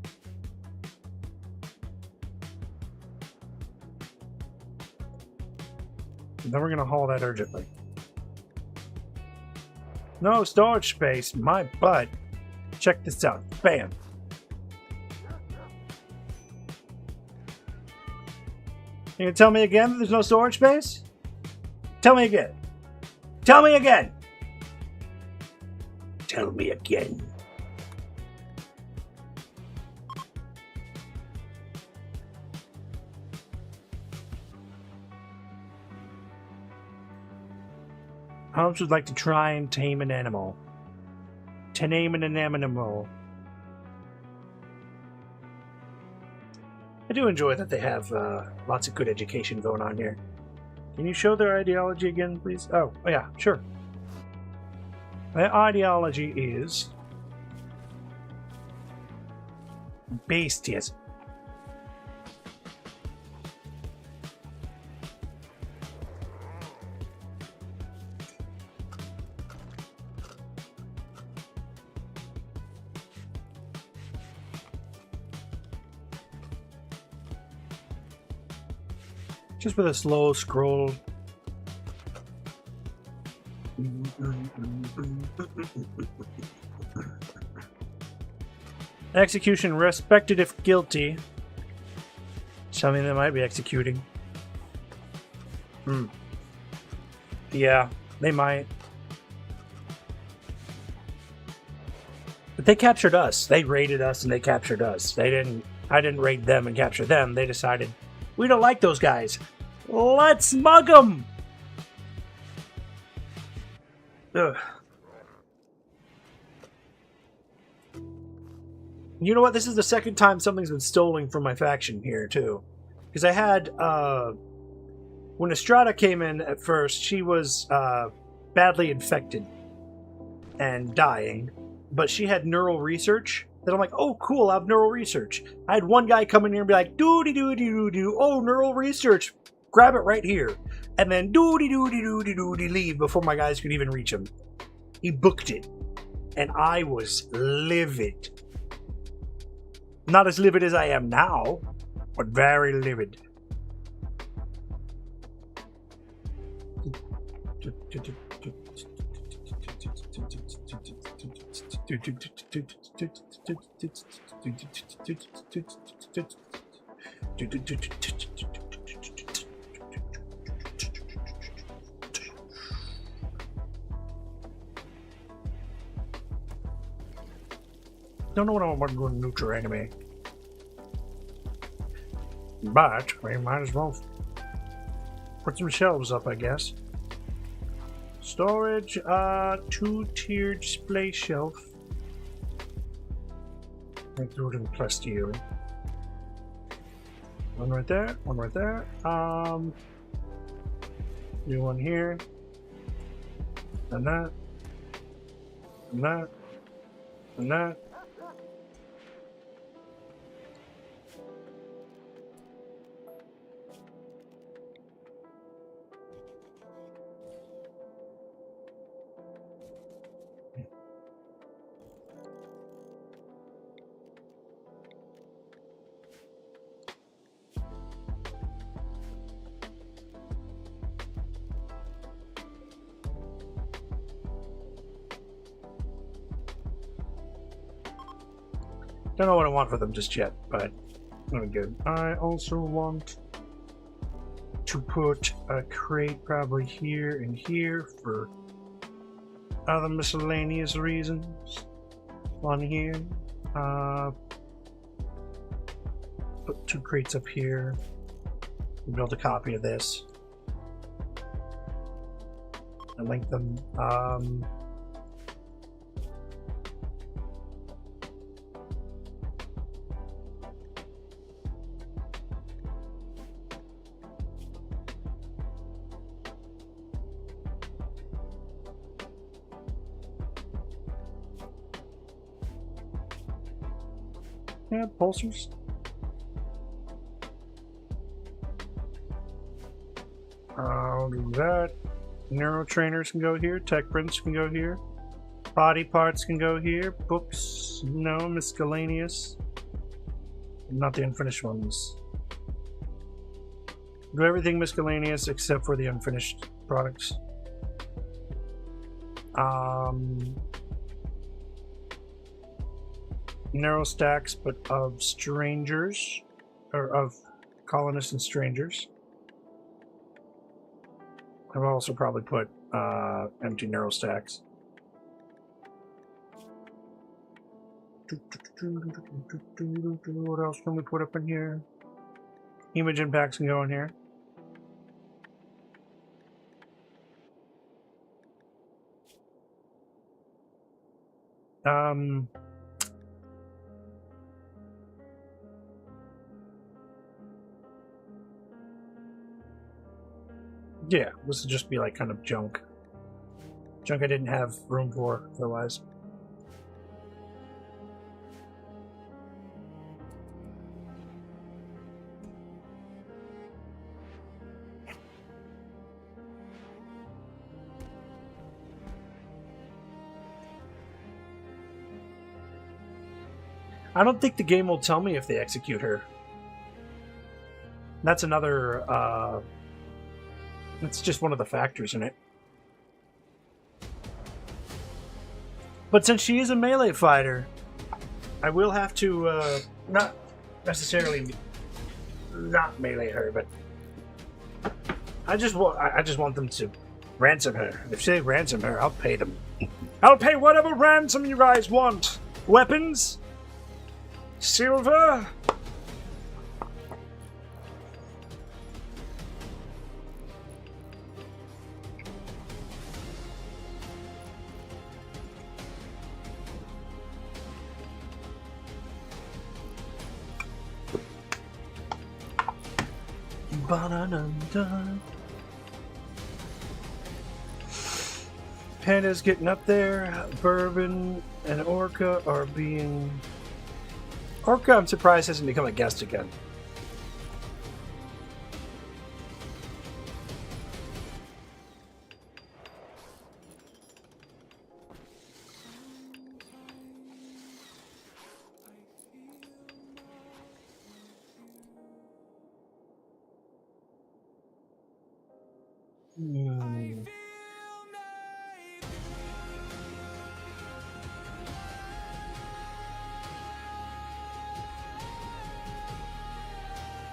Then we're gonna haul that urgently. No storage space. My butt. Check this out. Bam. You gonna tell me again that there's no storage space? Tell me again. Tell me again. Tell me again. Holmes would like to try and tame an animal. To name an animal. I do enjoy that they have lots of good education going on here. Can you show their ideology again, please? Oh yeah, sure. Their ideology is beastism. Just with a slow scroll. Execution respected if guilty. Something they might be executing. Yeah, they might. But they captured us. They raided us and they captured us. I didn't raid them and capture them. They decided, we don't like those guys. Let's mug them! Ugh. You know what? This is the second time something's been stolen from my faction here, too. Because I had, when Estrada came in at first, she was, badly infected and dying. But she had neural research. Then I'm like, oh, cool, I have neural research. I had one guy come in here and be like, doody-doody-doo-doo, oh, neural research. Grab it right here. And then doody-doody-doody-doody leave before my guys could even reach him. He booked it. And I was livid. Not as livid as I am now, but very livid. Don't know what I'm going to neutral enemy. But we might as well put some shelves up, I guess. Storage, 2-tier display shelf. I threw it in plus to you. One right there, one right there. New one here. And that. And that. And that. Don't know what I want for them just yet, but really good. I also want to put a crate probably here and here for other miscellaneous reasons. One here. Put 2 crates up here. Build a copy of this. And link them. Yeah, pulsers. I'll do that. Neurotrainers can go here. Tech prints can go here. Body parts can go here. Books, no. Miscellaneous. Not the unfinished ones. Do everything miscellaneous except for the unfinished products. Narrow stacks, but of strangers, or of colonists and strangers. I've also probably put empty narrow stacks. What else can we put up in here? Image impacts can go in here. Yeah, this would just be like kind of junk. Junk I didn't have room for otherwise. I don't think the game will tell me if they execute her. That's another, it's just one of the factors in it. But since she is a melee fighter, I will have to, not necessarily not melee her, but I just want them to ransom her. If they ransom her, I'll pay them. I'll pay whatever ransom you guys want. Weapons? Silver? Ba-da-dum-dum. Panda's getting up there. Bourbon and Orca are being... Orca, I'm surprised, hasn't become a guest again.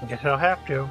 I guess I'll have to.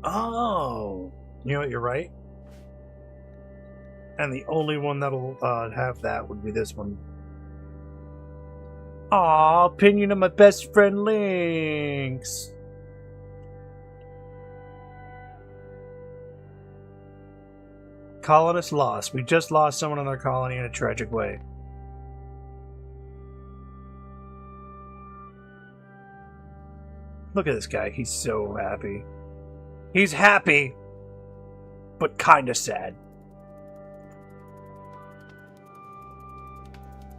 Oh, you know what? You're right. And the only one that'll have that would be this one. Aw, opinion of my best friend Lynx. Colonists lost. We just lost someone in our colony in a tragic way. Look at this guy. He's so happy. He's happy, but kind of sad.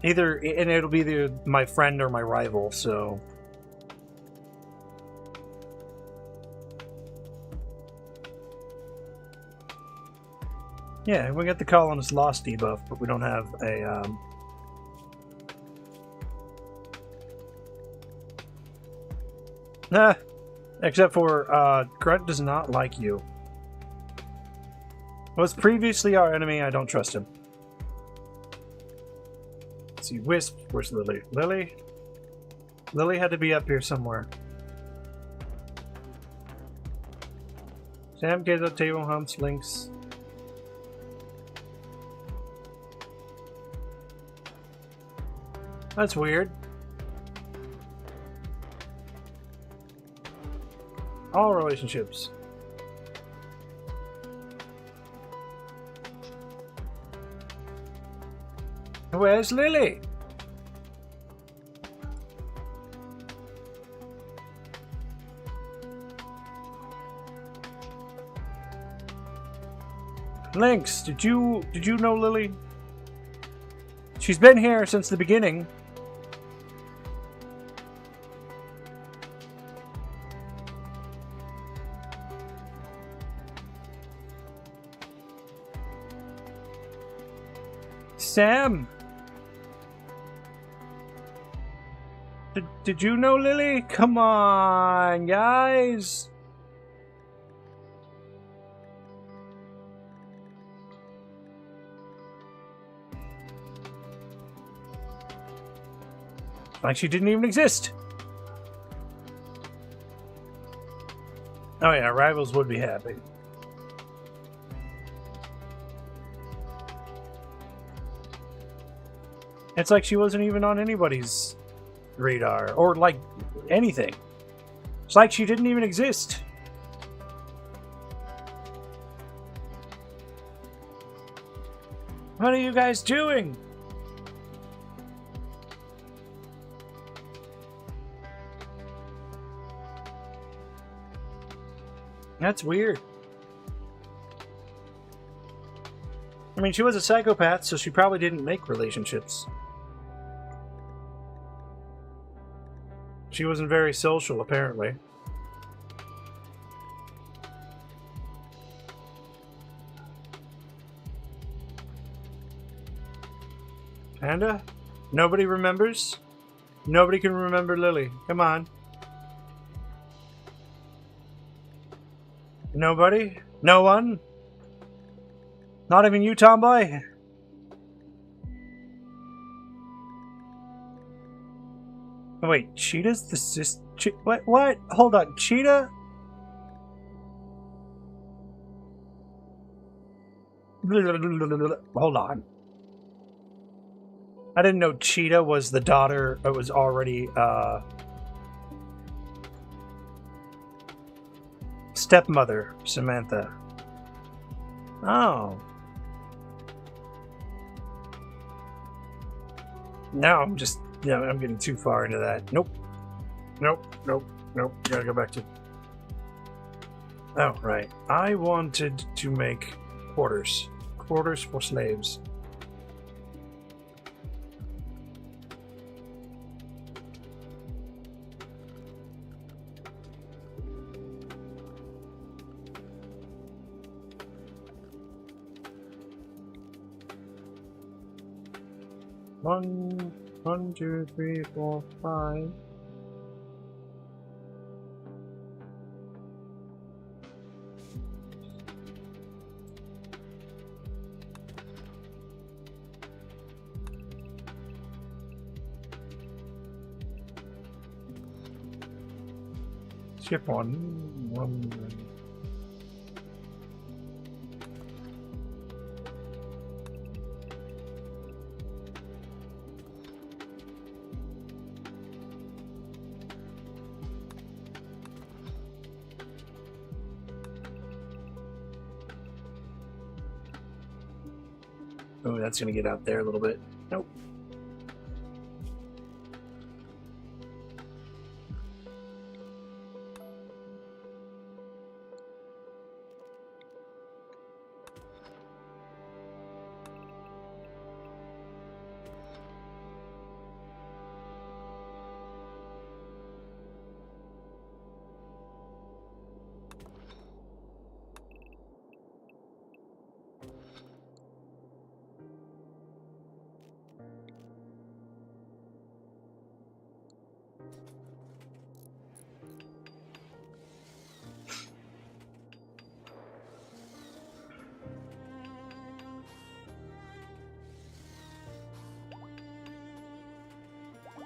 Either, and it'll be either my friend or my rival, so... Yeah, we got the Colonist Lost debuff, but we don't have a, Nah, except for, Grunt does not like you. Was previously our enemy, I don't trust him. Let's see, Wisp, where's Lily? Lily had to be up here somewhere. Sam gets a table humps, links. That's weird. All relationships. Where's Lily? Lynx, did you know Lily? She's been here since the beginning. Sam, did you know Lily? Come on, guys. Like she didn't even exist. Oh yeah, rivals would be happy. It's like she wasn't even on anybody's radar, or like anything. It's like she didn't even exist. What are you guys doing? That's weird. I mean, she was a psychopath, so she probably didn't make relationships. She wasn't very social, apparently. Panda? Nobody remembers? Nobody can remember Lily. Come on. Nobody? No one? Not even you, Tomboy? Oh, wait, Cheetah's the sister? What? Hold on, Cheetah? Hold on. I didn't know Cheetah was the daughter. It was already, stepmother, Samantha. Oh. Now I'm just... Yeah, I'm getting too far into that. Nope. Nope. Gotta go back to... Oh, right. I wanted to make quarters. Quarters for slaves. One, 2, 3, 4, 5. Skip one. Oh, that's going to get out there a little bit. Nope.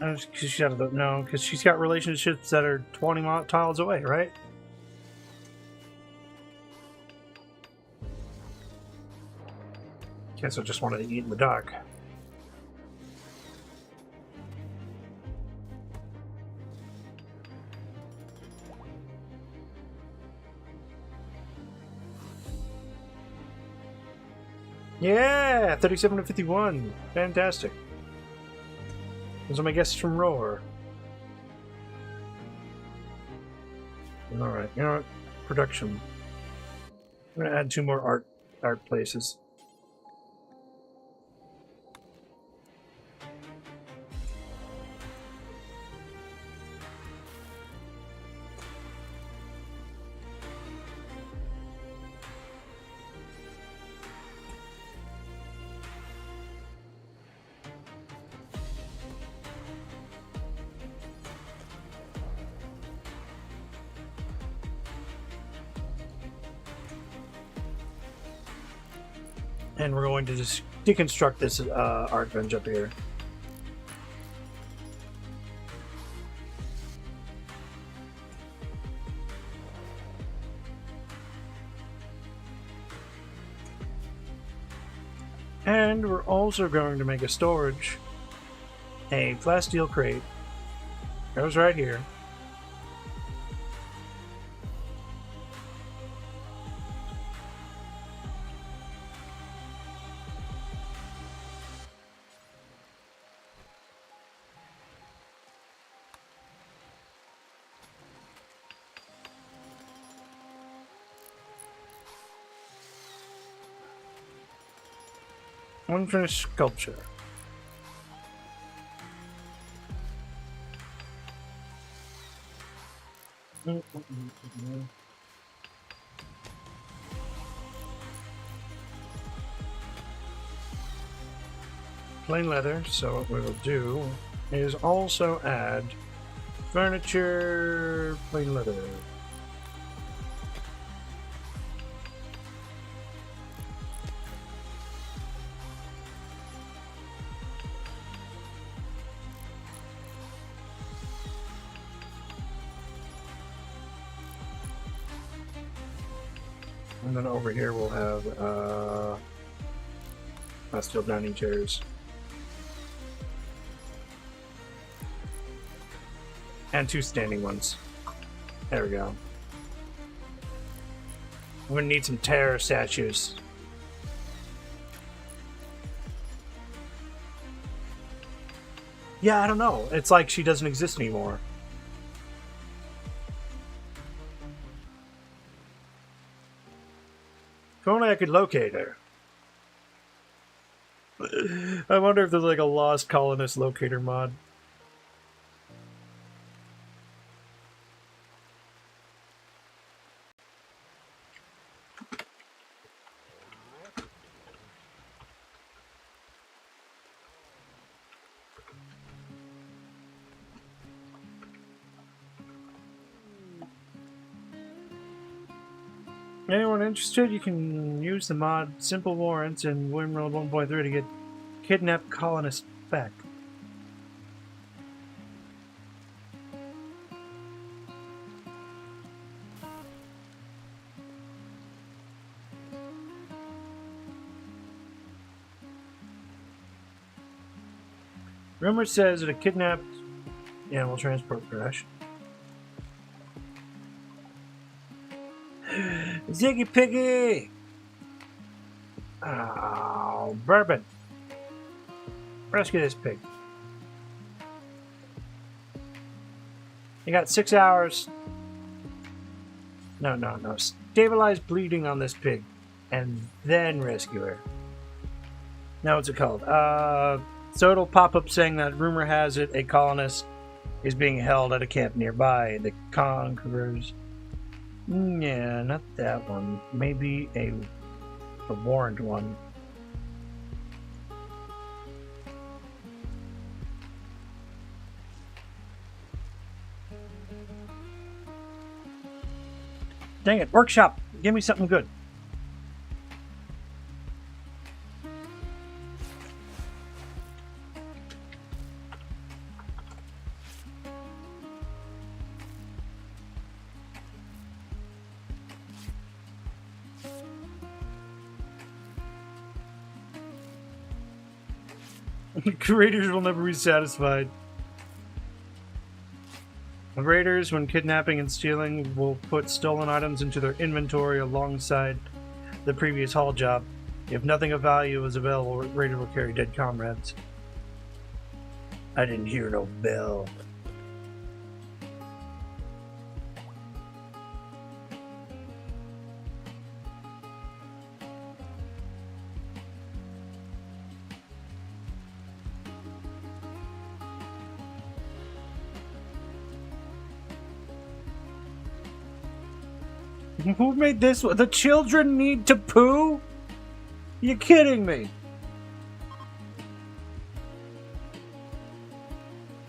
Because she's got relationships that are 20 tiles away, right? Guess I just wanted to eat in the dark. Yeah, 37 to 51. Fantastic. Those are my guests from Roar. Alright, you know what? Production. I'm gonna add 2 more art places. And we're going to just deconstruct this art bench up here. And we're also going to make a storage, a flat steel crate. Goes right here. Unfinished sculpture. Plain leather, so what we will do is also add furniture, plain leather. And then over here we'll have steel dining chairs. And 2 standing ones. There we go. We're gonna need some terror statues. Yeah, I don't know. It's like she doesn't exist anymore. If only I could locate her. I wonder if there's like a lost colonist locator mod. Anyone interested, you can use the mod Simple Warrants in Rimworld 1.3 to get kidnapped colonists back. Rumor says that a kidnapped animal transport crash. Ziggy Piggy! Oh, Bourbon. Rescue this pig. You got 6 hours. No. Stabilize bleeding on this pig. And then rescue her. Now what's it called? So it'll pop up saying that rumor has it a colonist is being held at a camp nearby. The Conquerors. Yeah, not that one. Maybe a warrant one. Dang it, workshop! Give me something good. Raiders will never be satisfied. Raiders, when kidnapping and stealing, will put stolen items into their inventory alongside the previous haul job. If nothing of value is available, Raider will carry dead comrades. I didn't hear no bell. Who made this one? The children need to poo? You kidding me?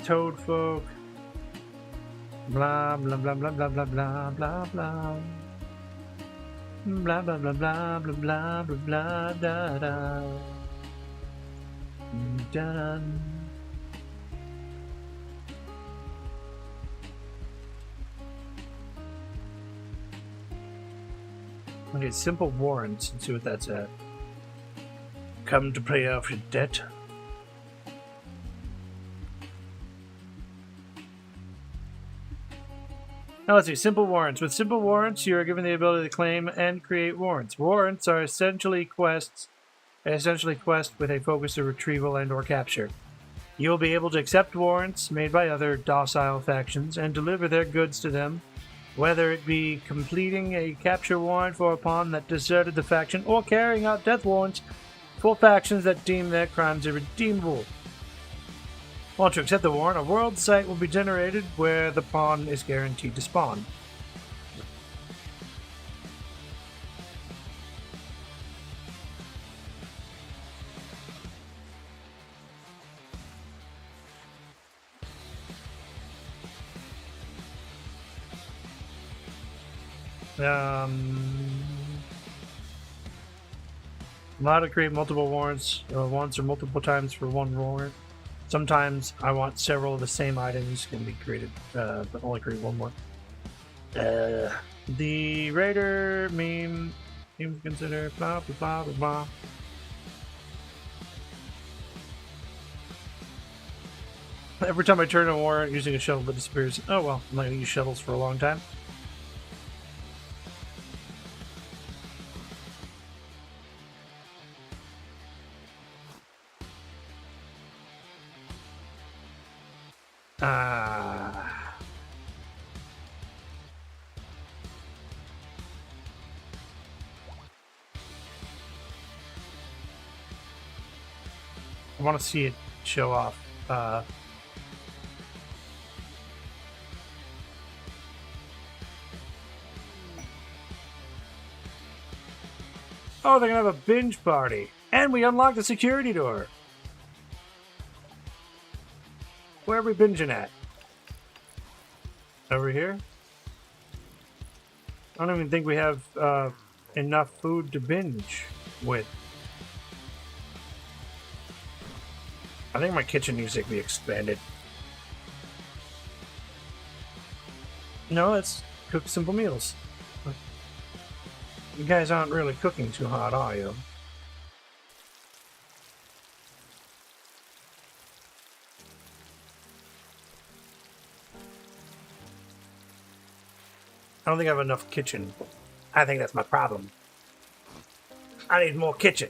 Toad folk. Blah blah blah blah blah blah blah blah blah. Blah blah blah blah blah blah blah blah da da. Done. Okay, simple warrants. Let's see what that's at. Come to pay off your debt. Now let's see, simple warrants. With simple warrants, you are given the ability to claim and create warrants. Warrants are essentially quests with a focus of retrieval and or capture. You will be able to accept warrants made by other docile factions and deliver their goods to them, whether it be completing a capture warrant for a pawn that deserted the faction or carrying out death warrants for factions that deem their crimes irredeemable. Once you accept the warrant, a world site will be generated where the pawn is guaranteed to spawn. Allow to create multiple warrants once or multiple times for one warrant. Sometimes I want several of the same items can be created, but only create one more. The Raider meme seems to consider blah blah blah blah blah. Every time I turn a warrant using a shuttle that disappears. Oh well, I'm not gonna use shuttles for a long time. I want to see it show off. Oh, they're gonna have a binge party, and we unlocked the security door. Where are we binging at? Over here? I don't even think we have enough food to binge with. I think my kitchen needs to be expanded. No, let's cook simple meals. You guys aren't really cooking too hard, are you? I don't think I have enough kitchen. I think that's my problem. I need more kitchen.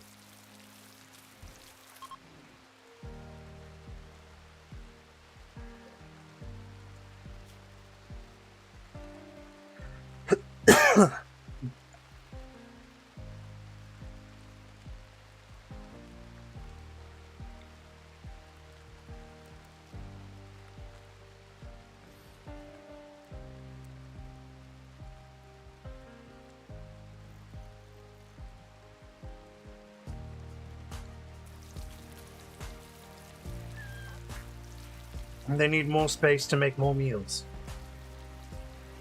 They need more space to make more meals.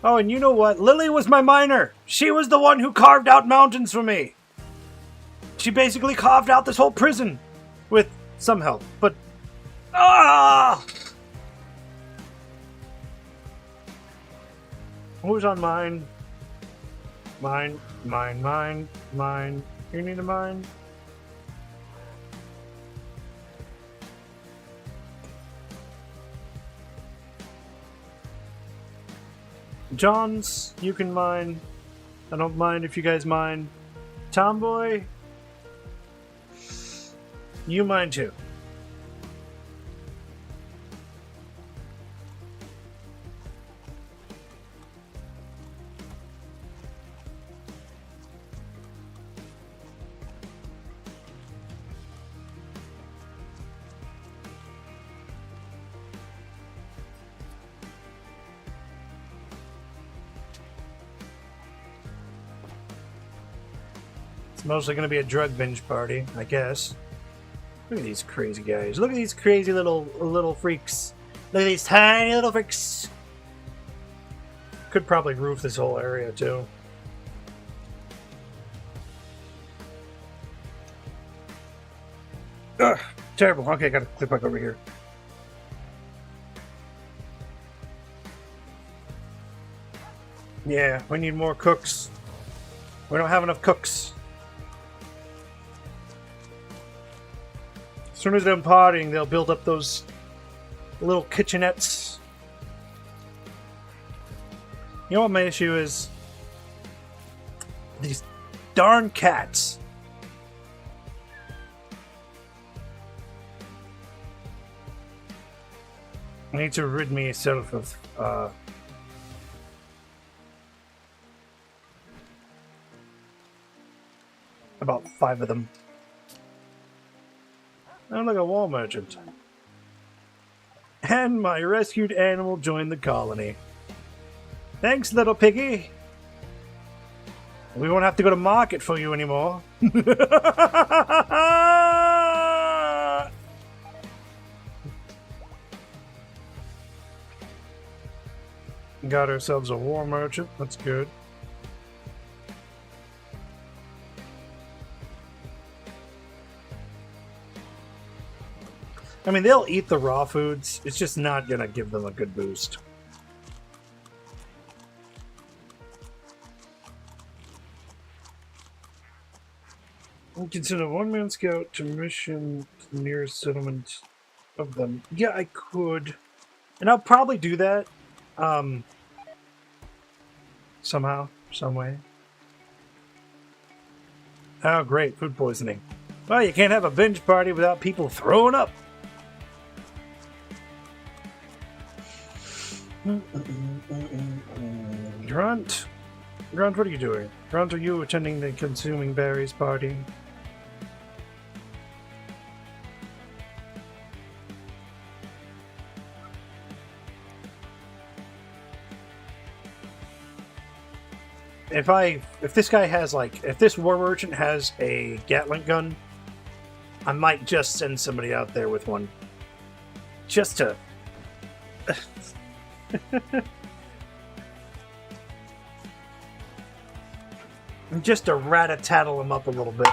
Oh, and you know what? Lily was my miner! She was the one who carved out mountains for me! She basically carved out this whole prison! With some help, but... Ah! Who's on mine? Mine. You need a mine? Johns, you can mine. I don't mind if you guys mine. Tomboy, you mine too. It's mostly going to be a drug binge party, I guess. Look at these crazy guys. Look at these crazy little freaks. Look at these tiny little freaks. Could probably roof this whole area too. Ugh, terrible. Okay, gotta click back over here. Yeah, we need more cooks. We don't have enough cooks. As soon as they're partying, they'll build up those little kitchenettes. You know what my issue is? These darn cats. I need to rid myself of about 5 of them. I'm like a wall merchant. And my rescued animal joined the colony. Thanks, little piggy. We won't have to go to market for you anymore. Got ourselves a war merchant. That's good. I mean, they'll eat the raw foods. It's just not going to give them a good boost. Consider one-man scout to mission to the nearest settlement of them. Yeah, I could. And I'll probably do that. Somehow, some way. Oh, great. Food poisoning. Well, you can't have a binge party without people throwing up. Grunt, what are you doing? Grunt, are you attending the consuming berries party? If this guy has if this war merchant has a Gatling gun, I might just send somebody out there with one. Just to just to rat-a-tattle him up a little bit.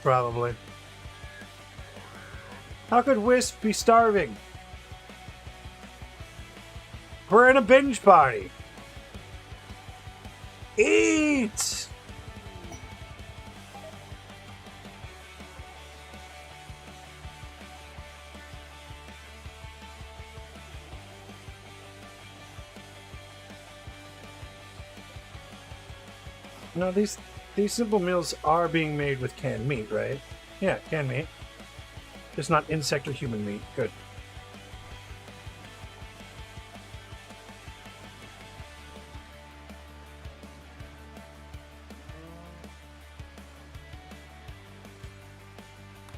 Probably. How could Wisp be starving? We're in a binge party. Eat! No, these simple meals are being made with canned meat, right? Yeah, canned meat. Just not insect or human meat. Good.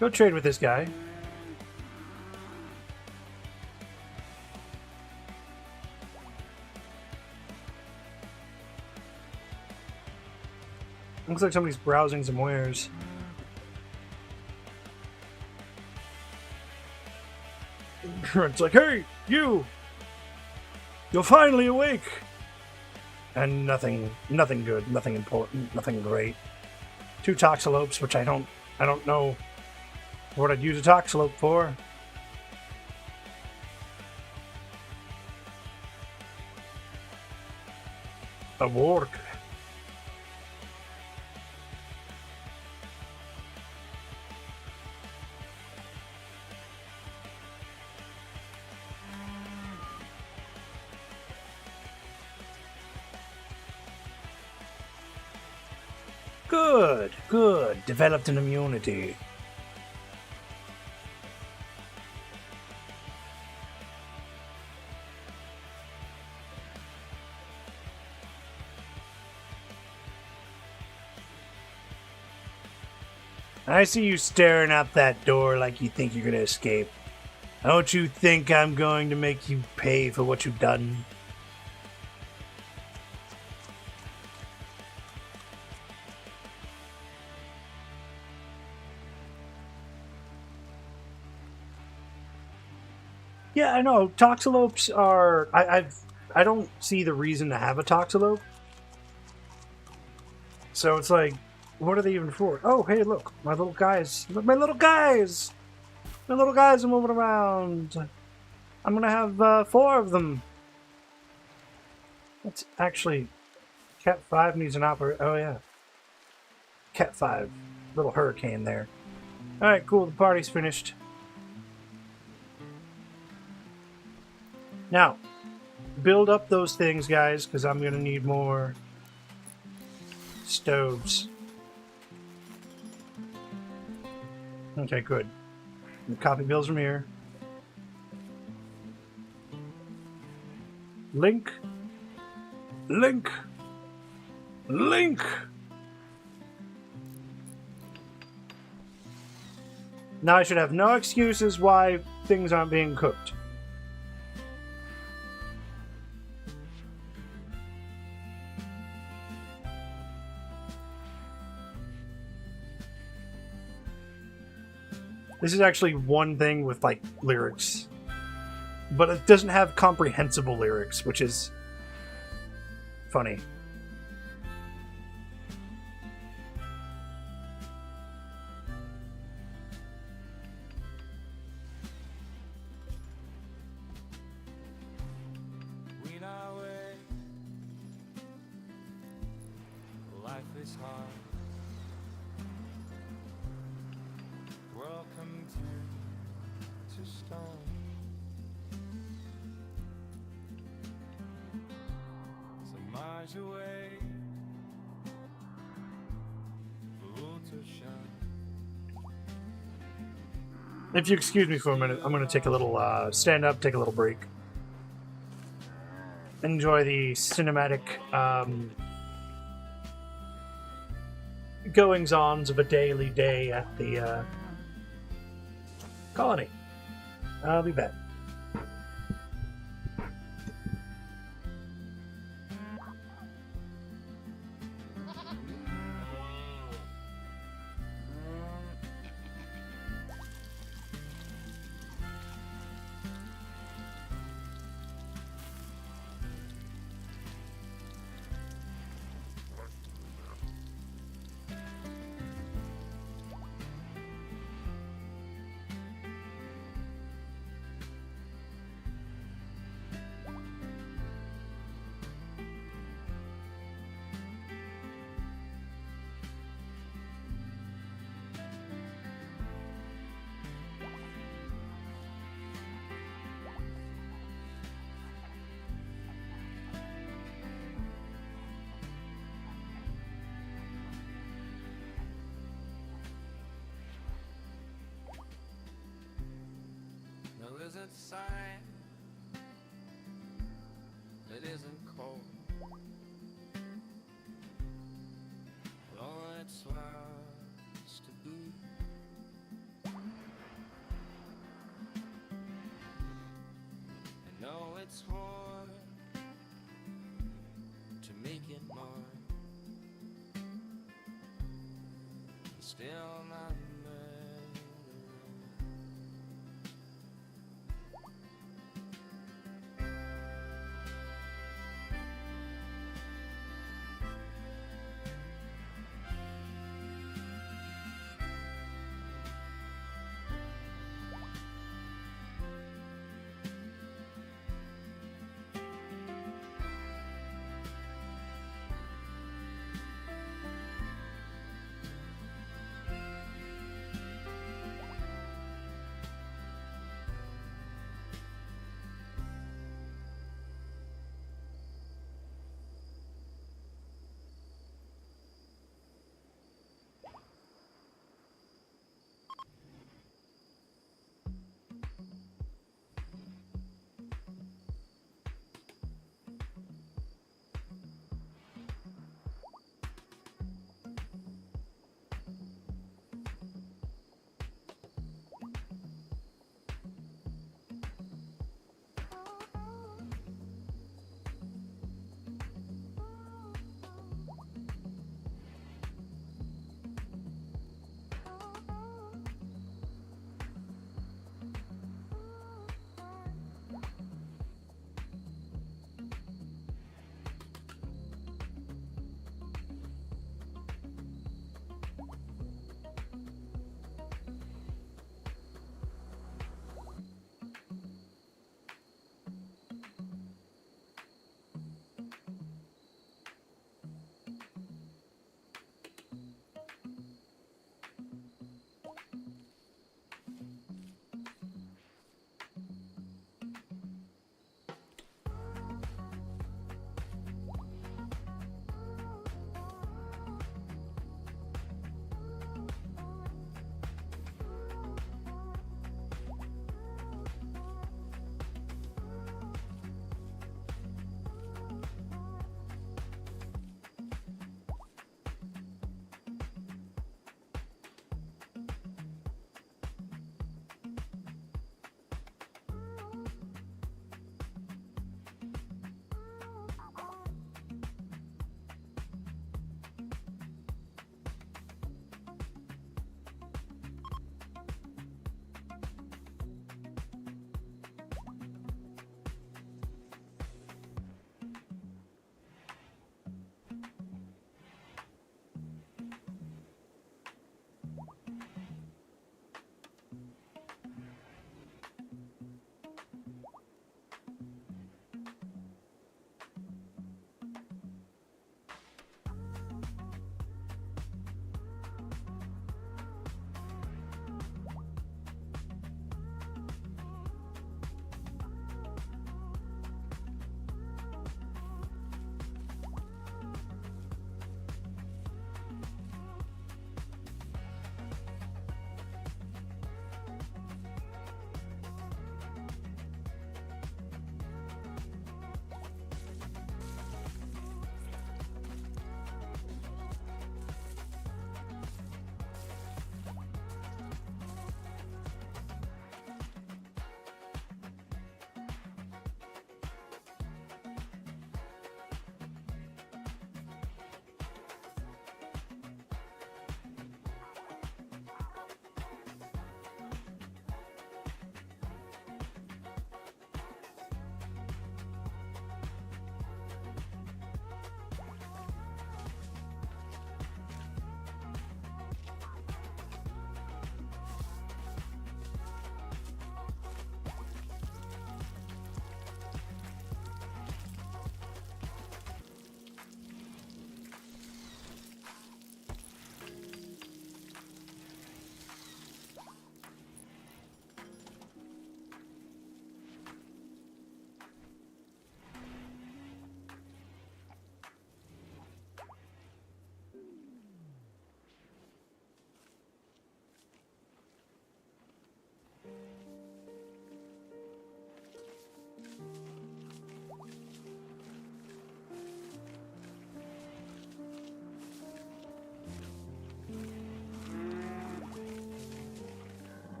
Go trade with this guy. Looks like somebody's browsing some wares. It's like, hey, you're finally awake. And nothing good, nothing important, nothing great. 2 toxalopes, which I don't know what I'd use a toxalope for. A work. Good. Developed an immunity. I see you staring out that door like you think you're gonna escape. Don't you think I'm going to make you pay for what you've done? Yeah, I know. Toxalopes are... I don't see the reason to have a toxalope. So it's like, what are they even for? Oh, hey, look. My little guys. My little guys! My little guys are moving around. I'm gonna have 4 of them. That's actually... Cat 5 needs an operator. Oh, yeah. Cat 5. Little hurricane there. Alright, cool. The party's finished. Now, build up those things, guys, because I'm going to need more stoves. Okay, good. Copy bills from here. Link. Link. Link. Now I should have no excuses why things aren't being cooked. This is actually one thing with, like, lyrics. But it doesn't have comprehensible lyrics, which is funny. Life is hard. Welcome to stone. Some miles away, blue to shine. If you excuse me for a minute, I'm going to take a little stand up, take a little break. Enjoy the cinematic goings-ons of a daily day at the colony. I'll be back. Is it sign that isn't cold? All it's supposed to be. I know it's hard to make it mine. Still not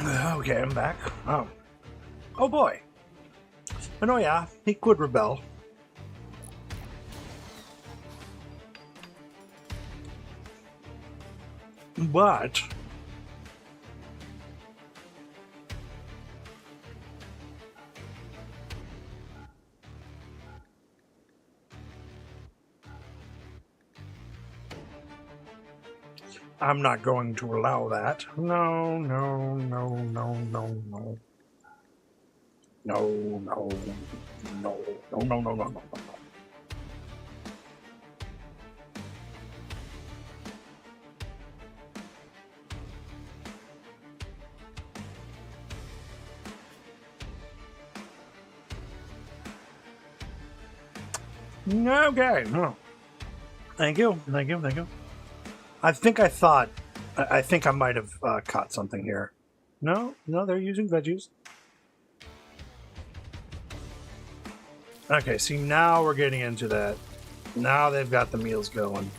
Okay, I'm back. Oh. Oh boy. And oh yeah, he could rebel. But I'm not going to allow that. No, no, no, no, no, no. No, no, no, no, no, no, no, no, no. Okay, no. Thank you, thank you, thank you. I think I might have caught something here. No, no, they're using veggies. Okay, see, now we're getting into that. Now they've got the meals going.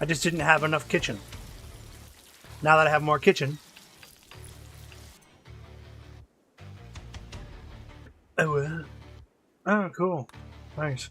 I just didn't have enough kitchen. Now that I have more kitchen. Oh, cool. Nice.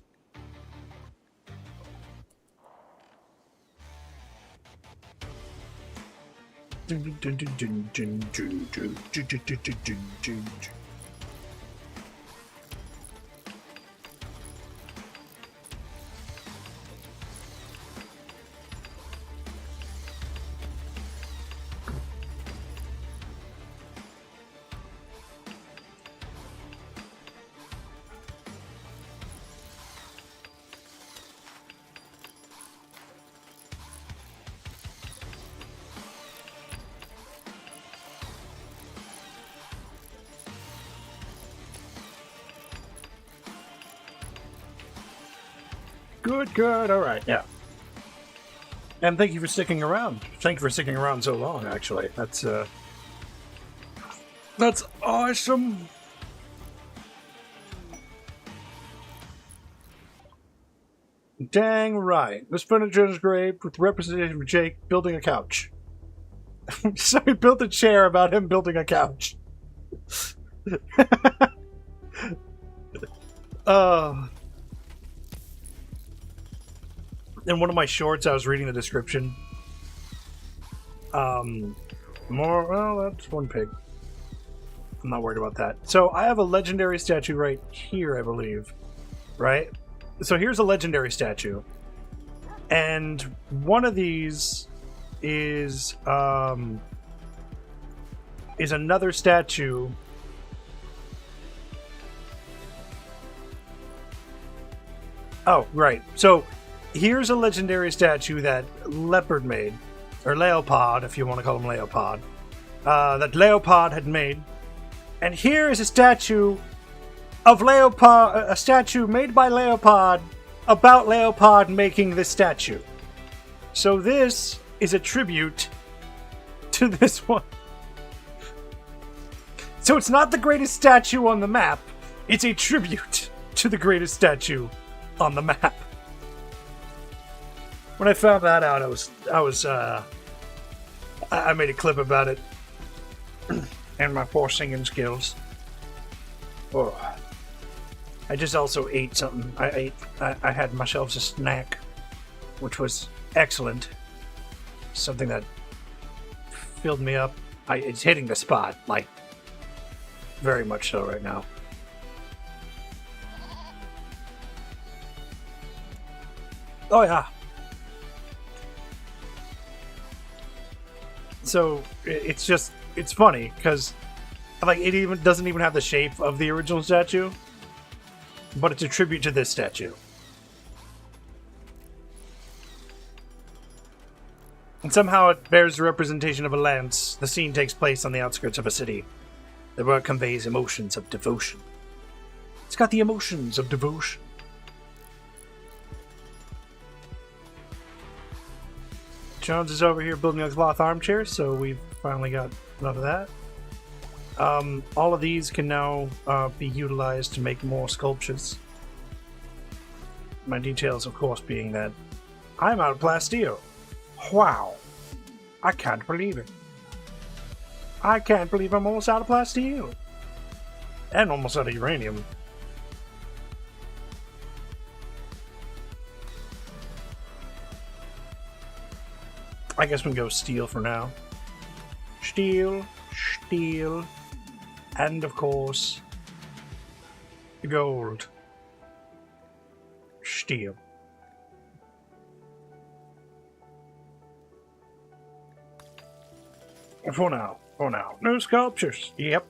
Good, good. All right, yeah. And thank you for sticking around. Thank you for sticking around so long, actually. That's awesome. Dang right. This furniture is great with representation of Jake building a couch. So he built a chair about him building a couch. In one of my shorts, I was reading the description. Well, that's one pig. I'm not worried about that. So I have a legendary statue right here, I believe. Right? So here's a legendary statue. And one of these is another statue. Oh, right. So here's a legendary statue that Leopard made, or Leopard, if you want to call him Leopard, that Leopard had made. And here is a statue of Leopard, a statue made by Leopard about Leopard making this statue. So this is a tribute to this one. So it's not the greatest statue on the map, it's a tribute to the greatest statue on the map. When I found that out, I made a clip about it, and my poor singing skills. Oh, I just also ate something. I had myself a snack, which was excellent. Something that filled me up. It's hitting the spot, like very much so right now. Oh yeah. So it's funny because like it even doesn't even have the shape of the original statue, but it's a tribute to this statue. And somehow it bears the representation of a lance. The scene takes place on the outskirts of a city. The word conveys emotions of devotion. It's got the emotions of devotion. Jones is over here building a cloth armchair, so we've finally got enough of that. All of these can now be utilized to make more sculptures. My details, of course, being that I'm out of plasteel. Wow. I can't believe it. I can't believe I'm almost out of plasteel. And almost out of uranium. I guess we can go steel for now. Steel, steel, and of course, gold. Steel. For now. No sculptures. Yep.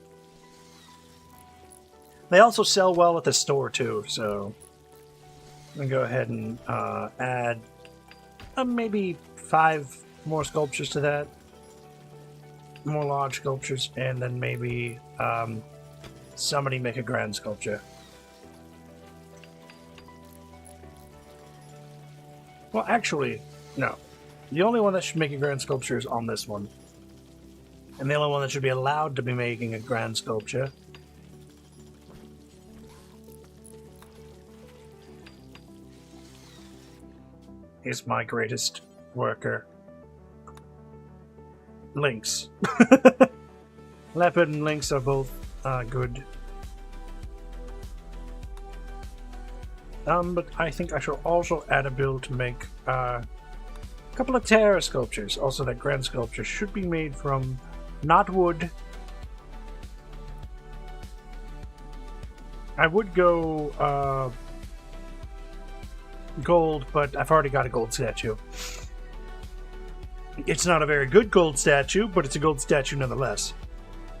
They also sell well at the store too, so I'm gonna go ahead and add maybe 5 more sculptures to that. More large sculptures, and then maybe somebody make a grand sculpture. Well, actually, no. The only one that should make a grand sculpture is on this one. And the only one that should be allowed to be making a grand sculpture is my greatest worker, Lynx. Leopard and Lynx are both good. But I think I shall also add a build to make a couple of Terra sculptures. Also, that grand sculpture should be made from not wood. I would go gold, but I've already got a gold statue. It's not a very good gold statue, but it's a gold statue nonetheless.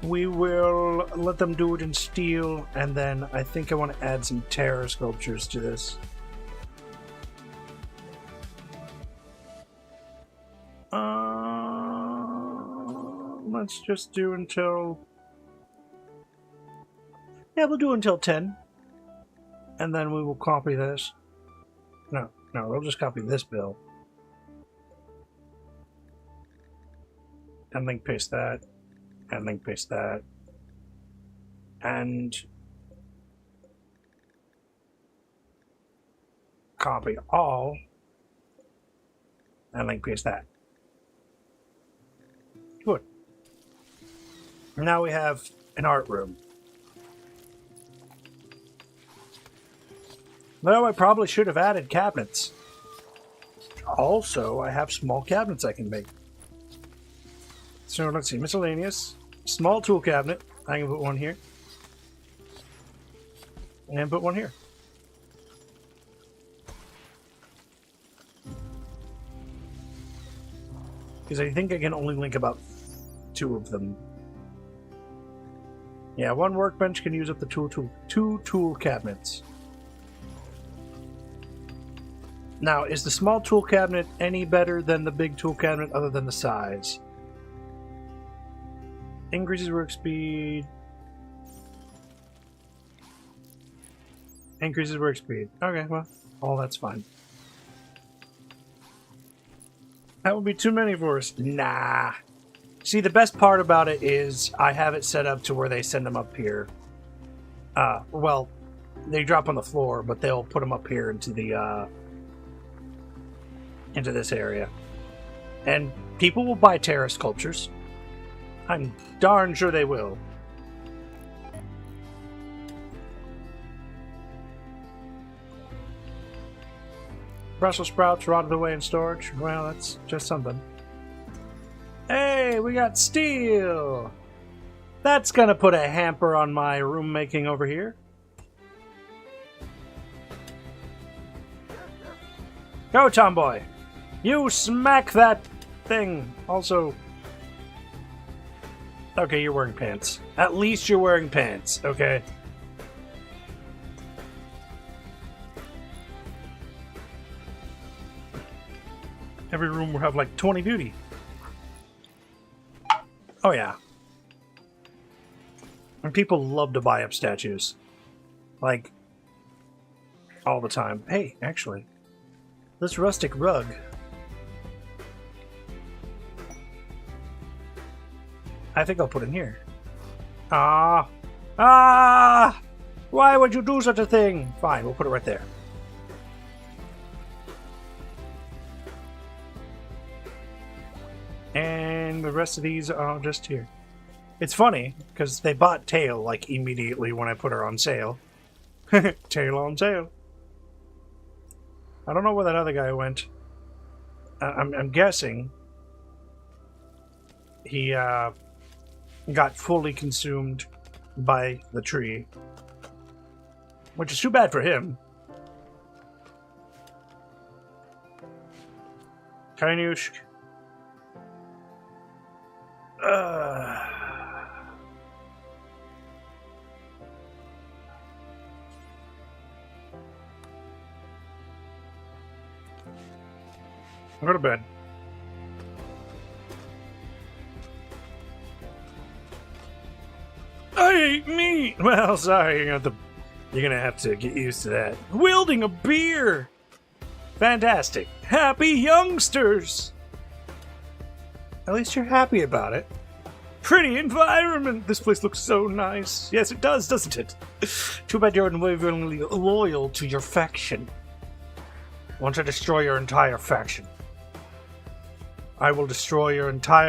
We will let them do it in steel, and then I think I want to add some Terra sculptures to this. Let's just do until... Yeah, we'll do until 10. And then we will copy this. No, we'll just copy this bill. And link paste that. And link paste that. And copy all. And link paste that. Good. Now we have an art room. Well, I probably should have added cabinets. Also, I have small cabinets I can make. So let's see, miscellaneous. Small tool cabinet. I can put one here. And put one here. Because I think I can only link about 2 of them. Yeah, 1 workbench can use up the 2 tool cabinets. Now, is the small tool cabinet any better than the big tool cabinet other than the size? Increases work speed. Increases work speed. Okay, well, all that's fine. That would be too many for us. Nah. See, the best part about it is I have it set up to where they send them up here. Well, they drop on the floor, but they'll put them up here into the, into this area. And people will buy Terra sculptures. I'm darn sure they will. Brussels sprouts rotted away in storage. Well, that's just something. Hey, we got steel! That's gonna put a hamper on my room making over here. Go, Tomboy! You smack that thing! Also... Okay, you're wearing pants. At least you're wearing pants, okay? Every room will have like 20 beauty. Oh yeah. And people love to buy up statues. Like, all the time. Hey, actually, this rustic rug. I think I'll put in here. Ah! Why would you do such a thing? Fine, we'll put it right there. And the rest of these are just here. It's funny, because they bought Tail, like, immediately when I put her on sale. Tail on sale. I don't know where that other guy went. I'm guessing he got fully consumed by the tree. Which is too bad for him. Kainushk. Go to bed. I ate meat! Well, sorry, you're gonna have to get used to that. Wielding a beer! Fantastic. Happy youngsters! At least you're happy about it. Pretty environment! This place looks so nice. Yes, it does, doesn't it? Too bad you're unwaveringly loyal to your faction. Once I destroy your entire faction, I will destroy your entire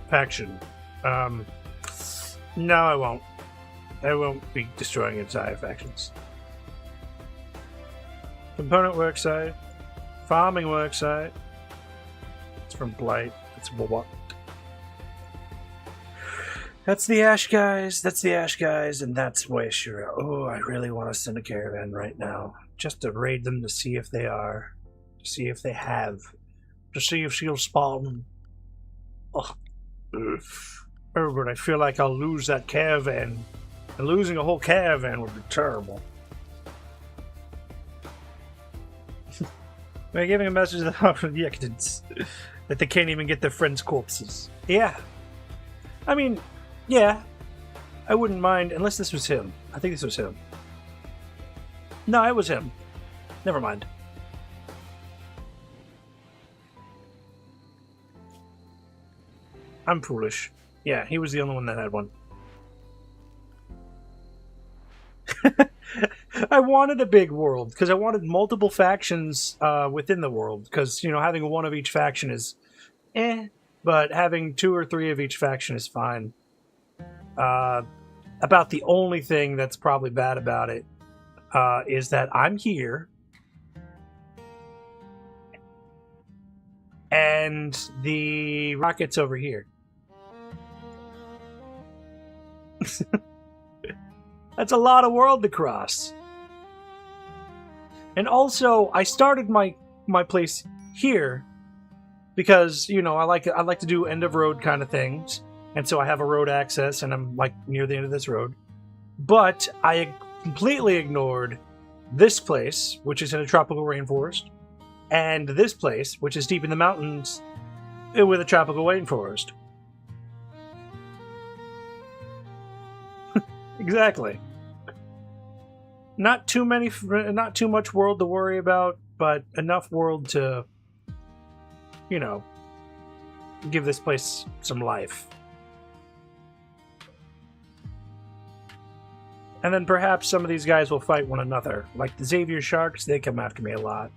faction. No, I won't. I won't be destroying entire factions. Component worksite. Farming worksite. It's from Blight. It's what? That's the Ash guys. That's the Ash guys, and that's Waishura. Oh, I really want to send a caravan right now. Just to raid them to see if they are. To see if they have. To see if she'll spawn. Oh. Oh, but I feel like I'll lose that caravan. And losing a whole caravan would be terrible. We're giving a message to the Yekdins that they can't even get their friends' corpses. Yeah. I mean, yeah. I wouldn't mind, unless this was him. I think this was him. No, it was him. Never mind. I'm foolish. Yeah, he was the only one that had one. I wanted a big world because I wanted multiple factions within the world because, you know, having one of each faction is but having 2 or 3 of each faction is fine. About the only thing that's probably bad about it is that I'm here and the rocket's over here. That's a lot of world to cross. And also, I started my place here because, you know, I like to do end of road kind of things, and so I have a road access, and I'm like near the end of this road. But I completely ignored this place, which is in a tropical rainforest, and this place, which is deep in the mountains with a tropical rainforest. Exactly. Not too much world to worry about, but enough world to, you know, give this place some life. And then perhaps some of these guys will fight one another. Like the Xavier Sharks, they come after me a lot.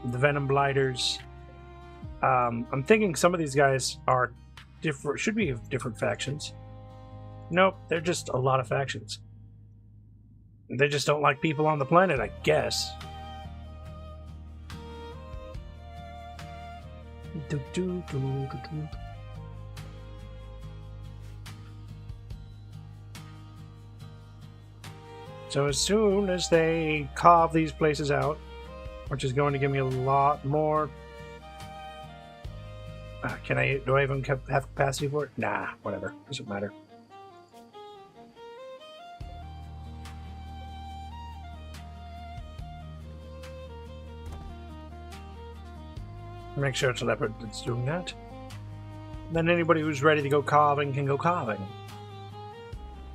The Venom Blighters. I'm thinking some of these guys are different, should be of different factions. Nope, they're just a lot of factions. They just don't like people on the planet, I guess. So as soon as they carve these places out, which is going to give me a lot more... do I even have capacity for it? Nah, whatever. Doesn't matter. Make sure it's a leopard that's doing that. Then anybody who's ready to go carving can go carving.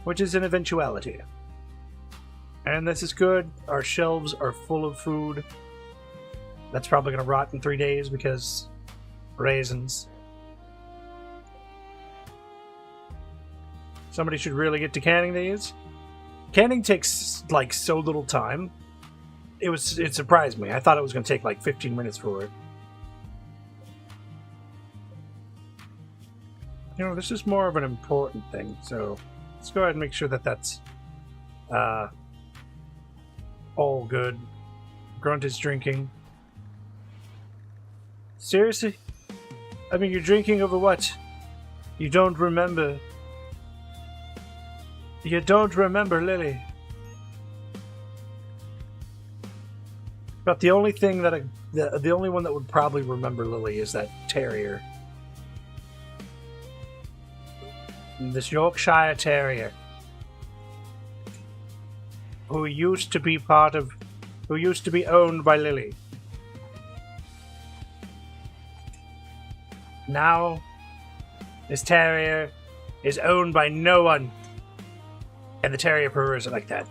Which is an eventuality. And this is good. Our shelves are full of food. That's probably going to rot in 3 days because raisins. Somebody should really get to canning these. Canning takes like so little time. It surprised me. I thought it was going to take like 15 minutes for it. You know, this is more of an important thing, so let's go ahead and make sure that that's all good. Grunt is drinking. Seriously? I mean, you're drinking over what? You don't remember. You don't remember Lily. But the only thing that the only one that would probably remember Lily is that terrier. This Yorkshire Terrier, who used to be owned by Lily. Now, this terrier is owned by no one. And the terrier purrs like that.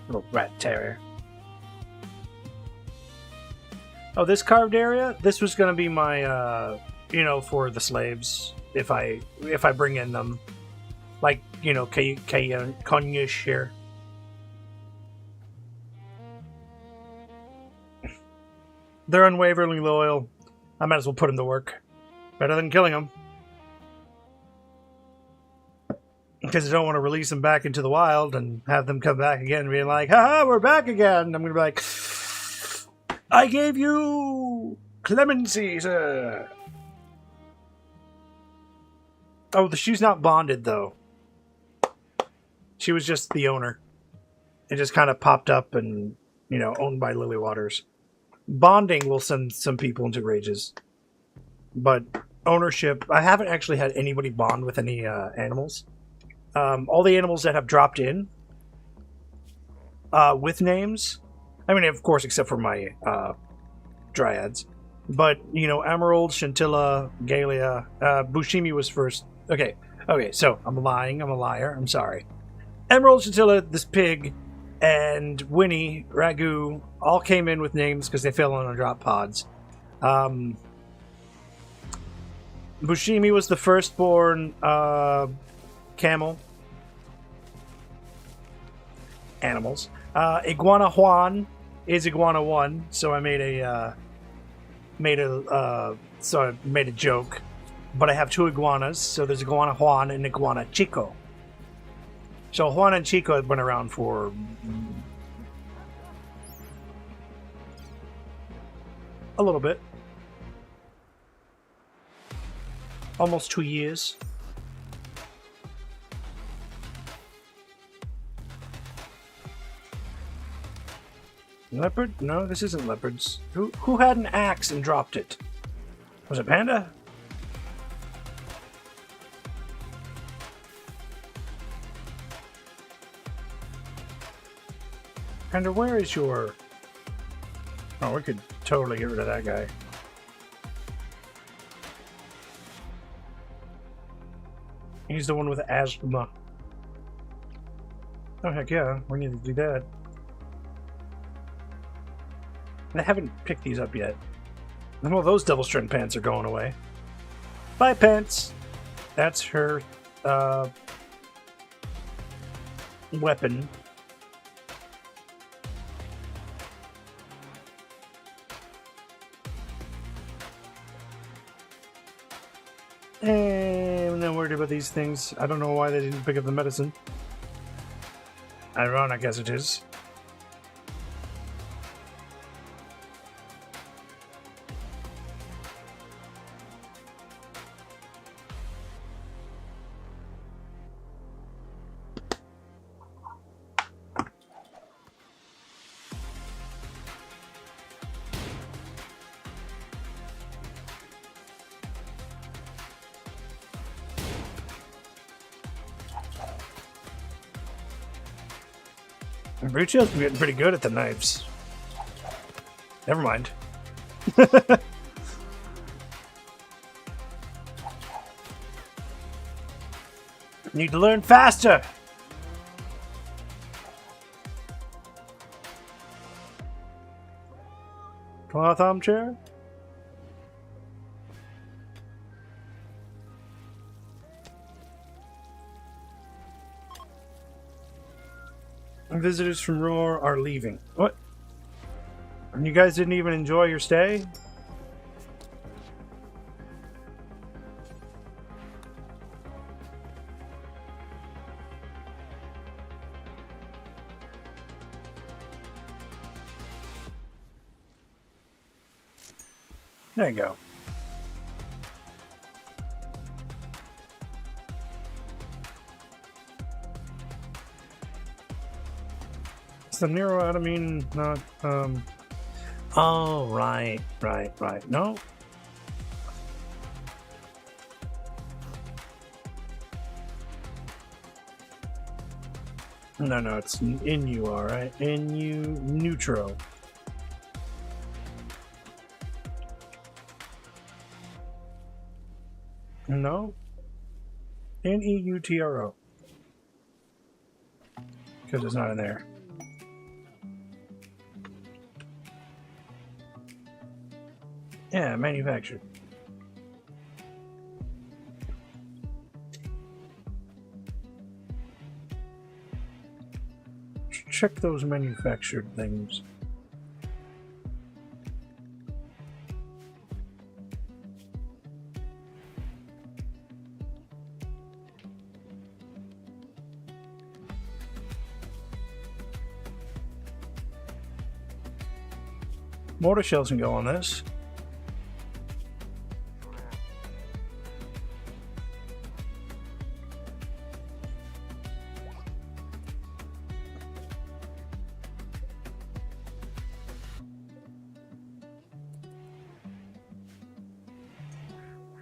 Little rat terrier. Oh, this carved area? This was gonna be my, for the slaves. If I bring in them, like Konyish here. They're unwaveringly loyal. I might as well put them to work. Better than killing them. Because I don't want to release them back into the wild and have them come back again and be like, "Ha, we're back again." I'm gonna be like, "I gave you clemency, sir." Oh, she's not bonded, though. She was just the owner. It just kind of popped up and, owned by Lily Waters. Bonding will send some people into rages. But ownership, I haven't actually had anybody bond with any animals. All the animals that have dropped in with names, I mean, of course, except for my dryads. But, Emerald, Scintilla, Galia, Bushimi was first. Okay, so I'm lying. I'm a liar. I'm sorry. Emerald, Scintilla, this pig, and Winnie, Ragu, all came in with names because they fell on drop pods. Bushimi was the firstborn camel. Animals. Iguana Juan is Iguana 1, so I made a joke. But I have 2 iguanas, so there's Iguana Juan and Iguana Chico. So Juan and Chico have been around for a little bit. Almost 2 years. Leopard? No, this isn't leopards. Who had an axe and dropped it? Was it Panda? Panda, where is your... Oh, we could totally get rid of that guy. He's the one with asthma. Oh, heck yeah. We need to do that. I haven't picked these up yet. Well, those double strength pants are going away. Bye, pants! That's her, weapon. I'm not worried about these things. I don't know why they didn't pick up the medicine. Ironic as it is. Brucio's been getting pretty good at the knives. Never mind. Need to learn faster! Cloth armchair? Visitors from Roar are leaving. What? And you guys didn't even enjoy your stay? There you go. It's the neuroadenine, not, Oh, right. No. No, it's NU, alright? NU neutro. No. NEUTRO. Because it's not in there. Yeah, manufactured. Check those manufactured things. Mortar shells can go on this.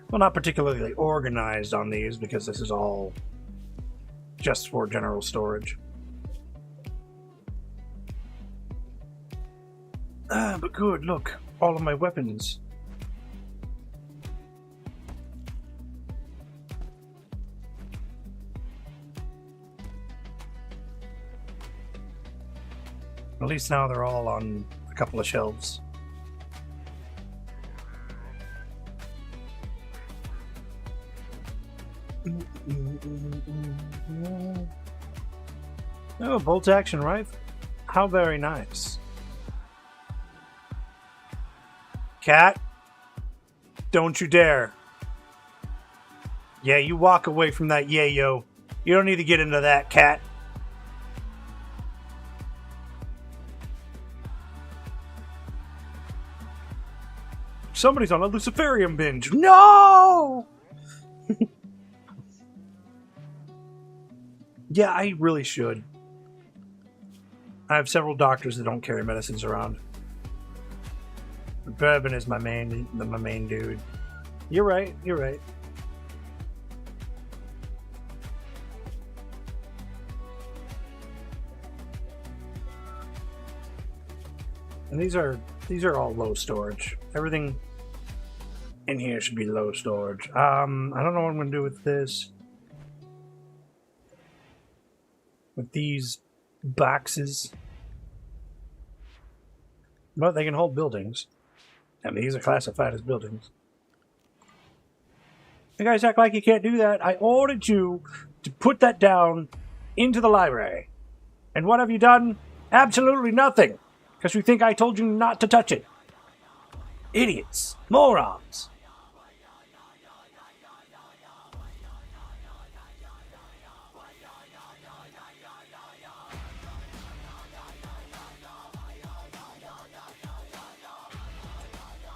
Well, not particularly organized on these because this is all just for general storage. Ah, but good, look, all of my weapons. At least now they're all on a couple of shelves. Oh, bolt action rifle. How very nice. Cat, don't you dare. Yeah, you walk away from that yayo. You don't need to get into that, cat. Somebody's on a Luciferium binge. No! Yeah, I really should. I have several doctors that don't carry medicines around. Bourbon is my main dude. You're right. And these are all low storage. Everything in here should be low storage. I don't know what I'm gonna do with this. With these boxes. But they can hold buildings. And these are classified as buildings. You guys act like you can't do that. I ordered you to put that down into the library. And what have you done? Absolutely nothing. Because you think I told you not to touch it. Idiots. Morons.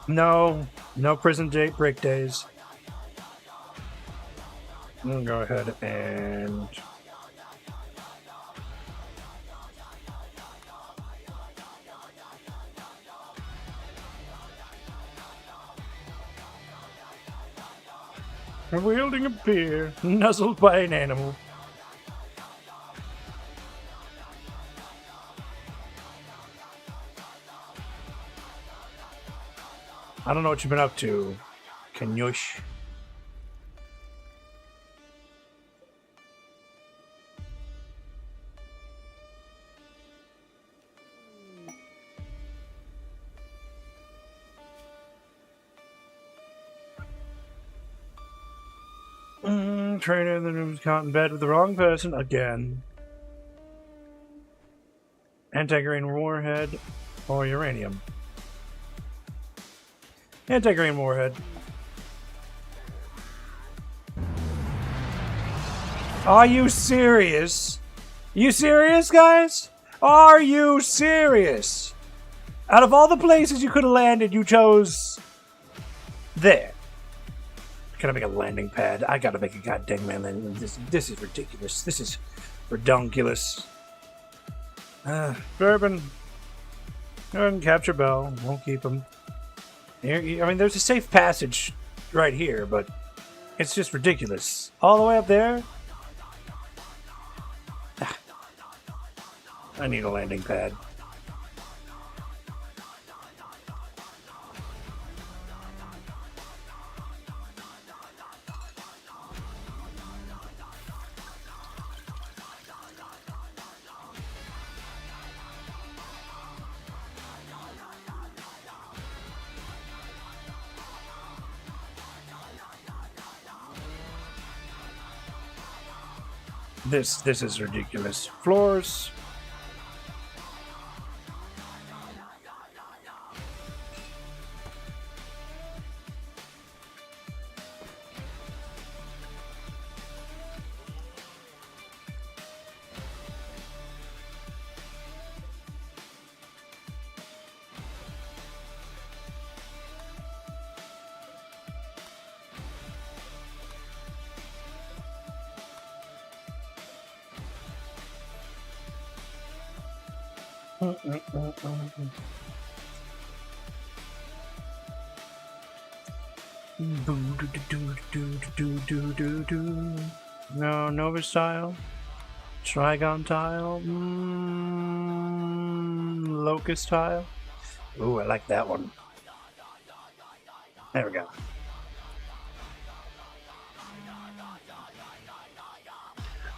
No prison break days. I'm gonna go ahead and wielding a spear, nuzzled by an animal. I don't know what you've been up to, Kenyush. Trainer in the room's caught in bed with the wrong person again. Anti-grain warhead or uranium? Anti-grain warhead. Are you serious? You serious, guys? Are you serious? Out of all the places you could have landed, you chose there. Can I make a landing pad? I gotta make a goddamn landing. This is ridiculous. This is redonkulous. Bourbon. Go ahead and capture Bell. Won't keep him. I mean, there's a safe passage right here, but it's just ridiculous. All the way up there? I need a landing pad. This is ridiculous. Floors. No, Novus tile. Trigon tile. Locust tile. Ooh, I like that one. There we go.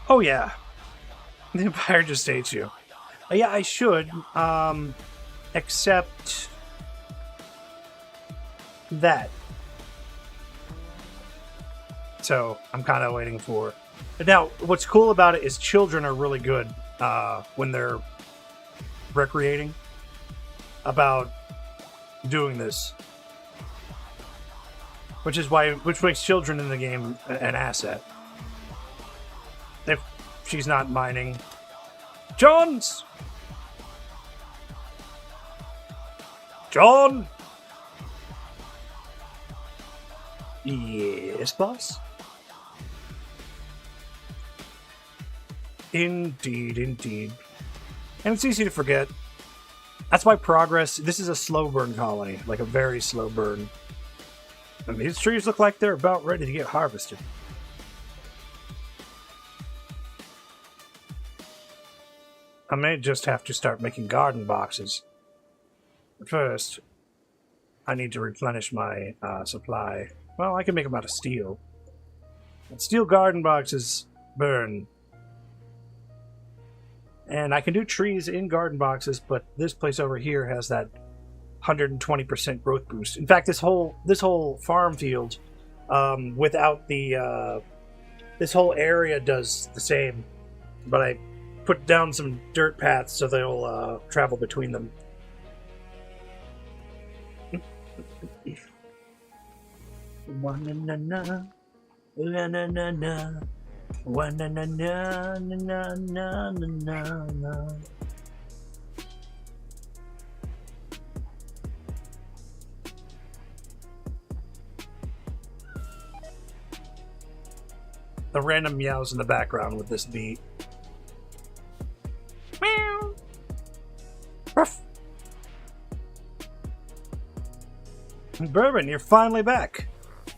Oh yeah. The Empire just hates you. Yeah, I should. Except that. So I'm kind of waiting for. Now, what's cool about it is children are really good when they're recreating about doing this, which makes children in the game an asset. If she's not mining, John. Yes, boss. Indeed. And it's easy to forget. That's why progress... This is a slow burn colony. Like a very slow burn. And these trees look like they're about ready to get harvested. I may just have to start making garden boxes. But first, I need to replenish my supply. Well, I can make them out of steel. But steel garden boxes burn. And I can do trees in garden boxes, but this place over here has that 120% growth boost. In fact, this whole farm field, without the this whole area does the same. But I put down some dirt paths so they'll travel between them. Wa-na-na-na, la-na-na-na, wa-na-na-na-na-na-na-na. The random meows in the background with this beat. Meow. Ruff. Bourbon, you're finally back.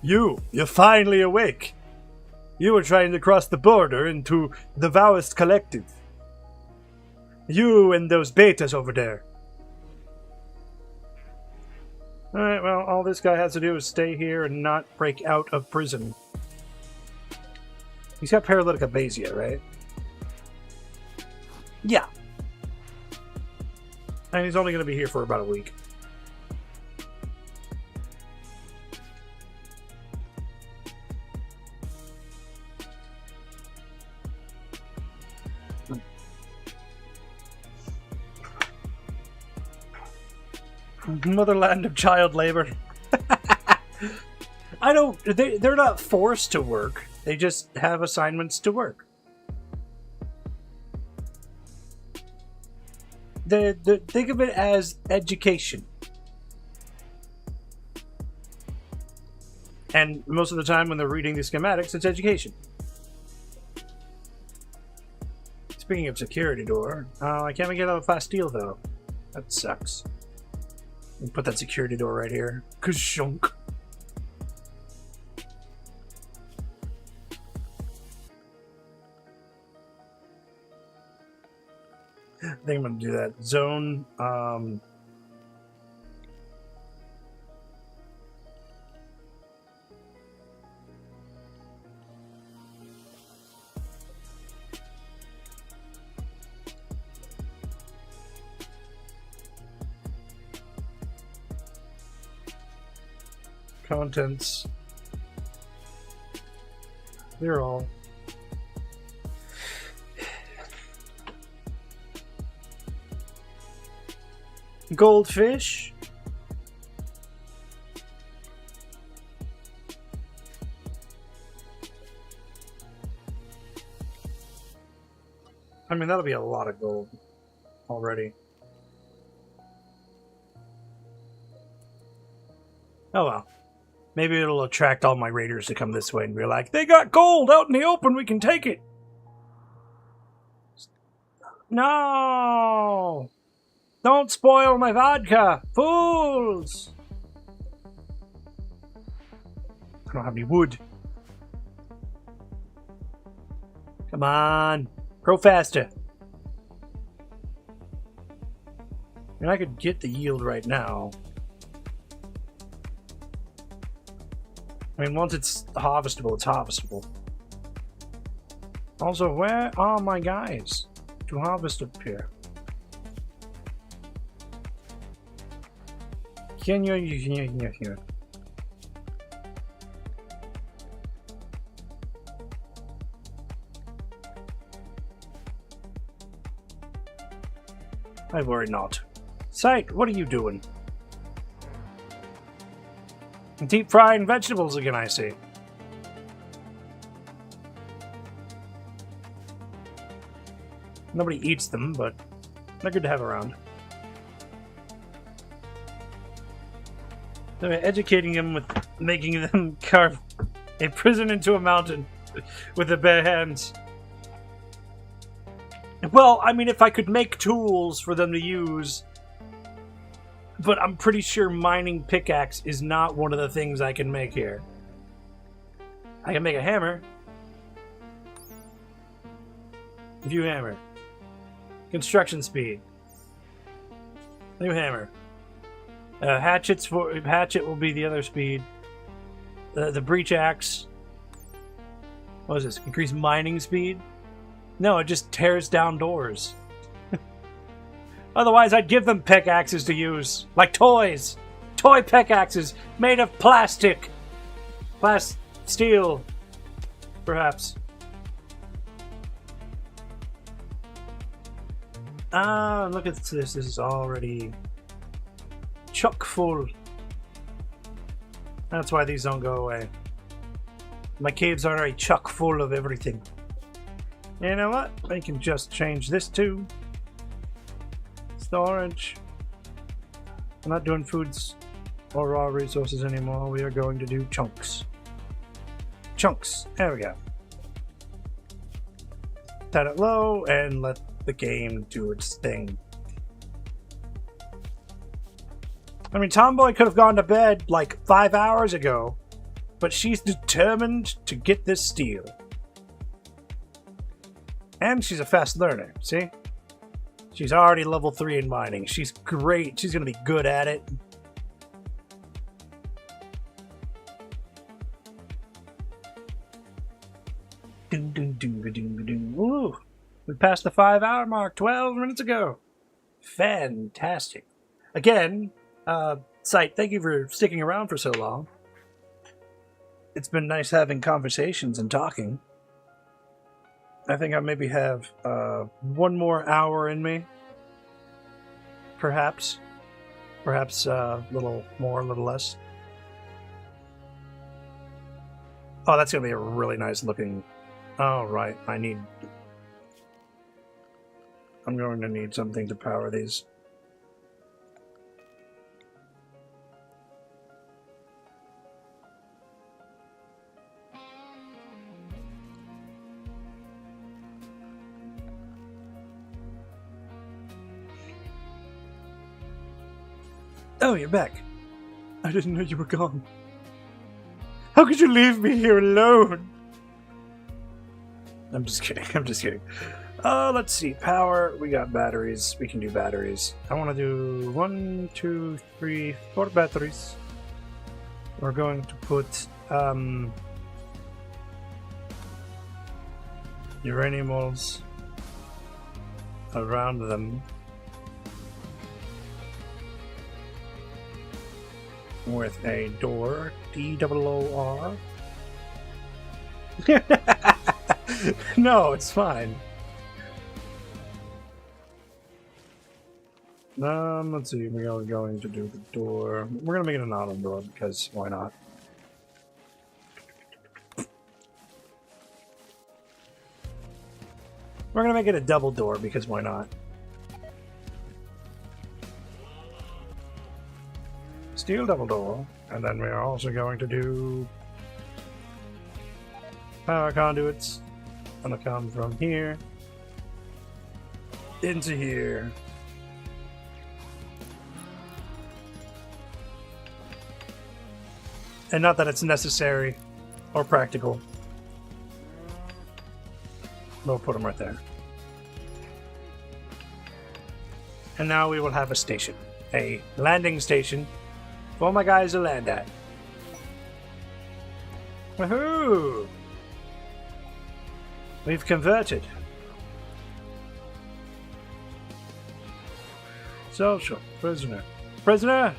You're finally awake. You were trying to cross the border into the Vowist Collective. You and those betas over there. Alright, well, all this guy has to do is stay here and not break out of prison. He's got paralytic abasia, right? Yeah. And he's only going to be here for about a week. Motherland of child labor. I don't... They're not forced to work. They just have assignments to work. Think of it as education. And most of the time when they're reading the schematics, it's education. Speaking of security door, I can't get out of Bastille though. That sucks. Put that security door right here. Kashunk. I think I'm gonna do that. Zone, contents. They're all. Goldfish. I mean, that'll be a lot of gold already. Oh well. Maybe it'll attract all my raiders to come this way and be like, they got gold out in the open, we can take it. No! Don't spoil my vodka! Fools! I don't have any wood. Come on. Grow faster. And I could get the yield right now. I mean, once it's harvestable, it's harvestable. Also, where are my guys to harvest up here? Here. I worry not. Sight, what are you doing? Deep frying vegetables again, I see. Nobody eats them, but they're good to have around. So educating them with making them carve a prison into a mountain with their bare hands. Well, I mean, if I could make tools for them to use, but I'm pretty sure mining pickaxe is not one of the things I can make here. I can make a hammer. View hammer. Construction speed. New hammer. Hatchet will be the other speed. The breach axe. What is this? Increase mining speed? No, it just tears down doors. Otherwise, I'd give them pickaxes to use. Like toys. Toy pickaxes made of plastic. Steel. Perhaps. Ah, look at this. This is already chock full. That's why these don't go away. My caves are already chock full of everything. You know what? I can just change this to storage. I'm not doing foods or raw resources anymore. We are going to do chunks. Chunks. There we go. Set it low and let the game do its thing. I mean, Tomboy could have gone to bed like 5 hours ago, but she's determined to get this steel. And she's a fast learner, see? She's already level 3 in mining. She's great. She's going to be good at it. Ooh, we passed the 5-hour mark 12 minutes ago. Fantastic. Again, Sight, thank you for sticking around for so long. It's been nice having conversations and talking. I think I maybe have 1 more hour in me. Perhaps. Perhaps a little more, a little less. Oh, that's going to be a really nice looking... Oh, right. I'm going to need something to power these. Oh, you're back. I didn't know you were gone. How could you leave me here alone? I'm just kidding. I'm just kidding. Let's see. Power. We got batteries. We can do batteries. I want to do 1, 2, 3, 4 batteries. We're going to put uranium molds around them. With a door, D-O-O-R. No, it's fine. Let's see. We are going to do the door. We're gonna make it an auto door because why not? We're gonna make it a double door because why not? Steel double door, and then we are also going to do power conduits. Gonna come from here into here. And not that it's necessary or practical. We'll put them right there. And now we will have a station. A landing station for my guys to land at. Woohoo! We've converted. Social. Prisoner. Prisoner!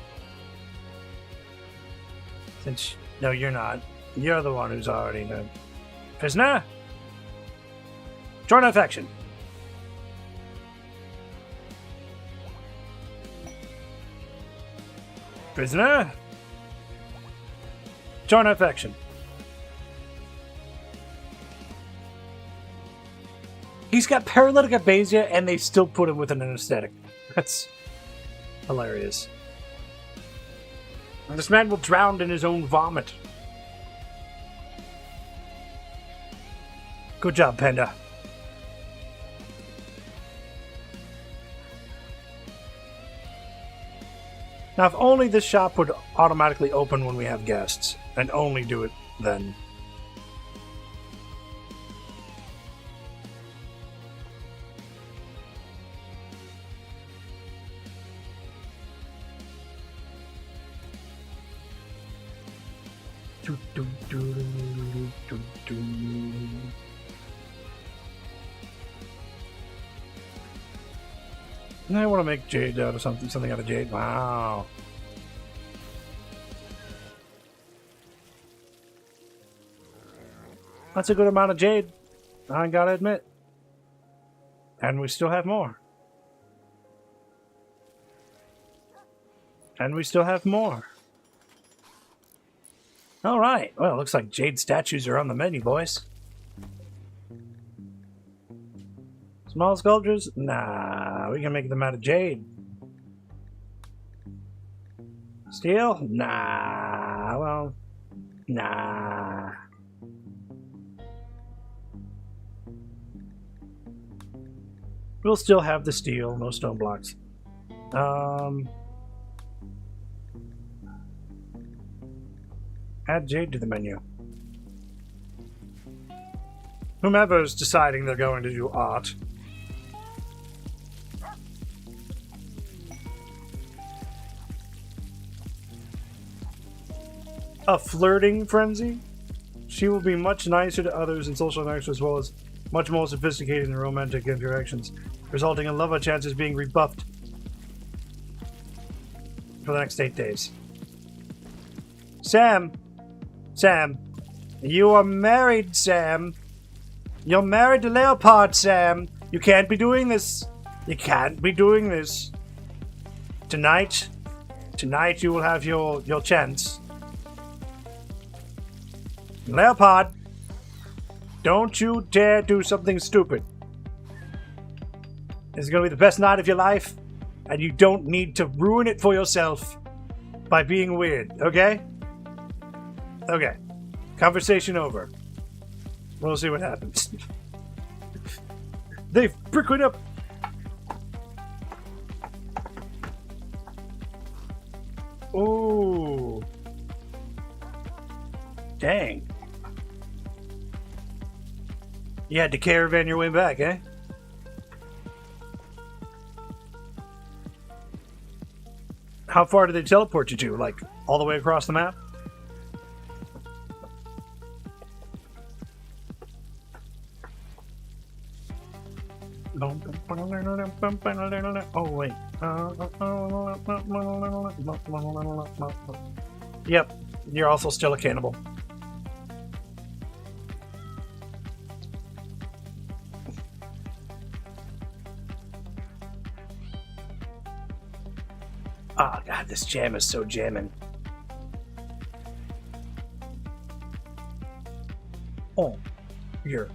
Since... No, you're not. You're the one who's already known. Prisoner! Join our faction. Prisoner! Join our faction. He's got paralytic aphasia and they still put him with an anesthetic. That's hilarious. This man will drown in his own vomit. Good job, Panda. Now, if only this shop would automatically open when we have guests, and only do it then. I want to make jade out of something out of jade. Wow. That's a good amount of jade, I gotta admit. And we still have more. And we still have more. Alright, well, it looks like jade statues are on the menu, boys. Small sculptures? Nah, we can make them out of jade. Steel? Nah, well, nah. We'll still have the steel, no stone blocks. Add jade to the menu. Whomever's deciding they're going to do art. A flirting frenzy? She will be much nicer to others in social interactions as well as much more sophisticated in romantic interactions, resulting in lover chances being rebuffed for the next 8 days. Sam! Sam! You are married, Sam! You're married to Leopard, Sam! You can't be doing this! You can't be doing this! Tonight, Tonight you will have your chance. Leopard, don't you dare do something stupid. This is going to be the best night of your life, and you don't need to ruin it for yourself by being weird, okay? Okay. Conversation over. We'll see what happens. They've bricked up. Ooh. Dang. You had to caravan your way back, eh? How far did they teleport you to? Like, all the way across the map? Oh, wait. Yep, you're also still a cannibal. Oh, God, this jam is so jamming. Oh, here.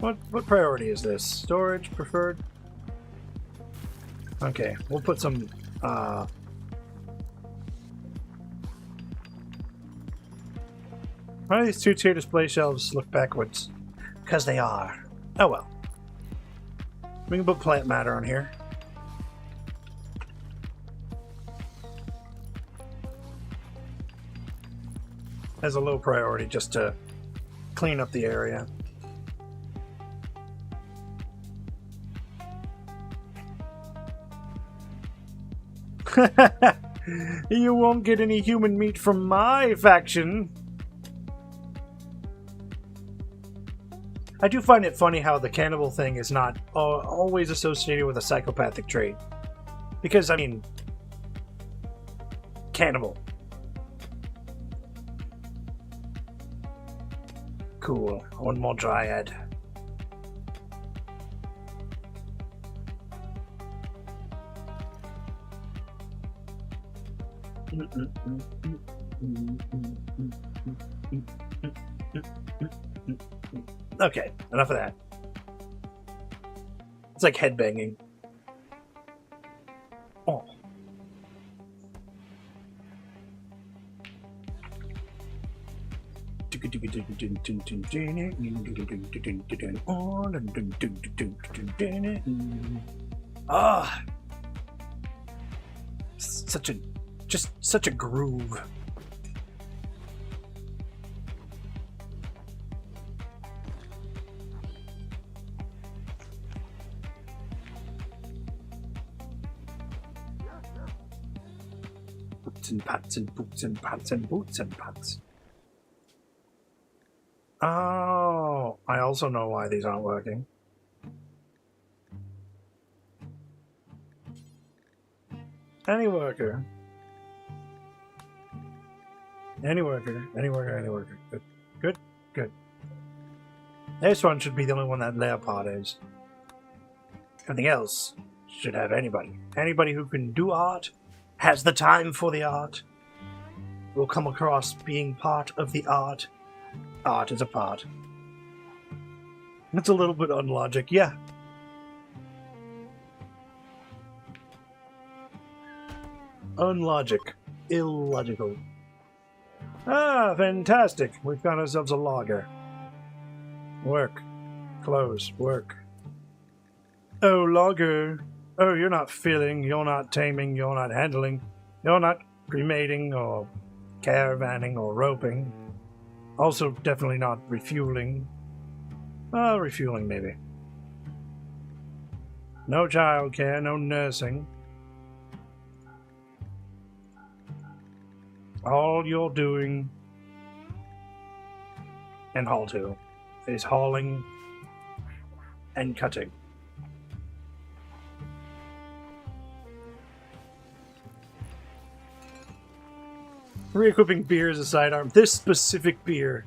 What priority is this? Storage preferred? Okay, we'll put some why do these two-tier display shelves look backwards? Because they are. Oh well. We can put plant matter on here. As a low priority just to clean up the area. You won't get any human meat from my faction. I do find it funny how the cannibal thing is not always associated with a psychopathic trait. Because, I mean, cannibal. Cool. One more dryad. Okay, enough of that. It's like headbanging. Oh. Ah, such a groove. Boots and pats and boots and pats and boots and pats. Oh, I also know why these aren't working. Any worker. Any worker. Any worker. Any worker. Good. Good. Good. This one should be the only one that Leopard is. Everything else should have anybody. Anybody who can do art, has the time for the art, will come across being part of the art. Art is a part. It's a little bit unlogic, yeah. Unlogic. Illogical. Ah, fantastic. We found ourselves a logger. Work. Close. Work. Oh, logger. Oh, you're not filling, you're not taming, you're not handling, you're not cremating or caravanning or roping. Also, definitely not refueling. Refueling, maybe. No childcare, no nursing. All you're doing, and haul to, is hauling and cutting. Re-equipping beer as a sidearm. This specific beer.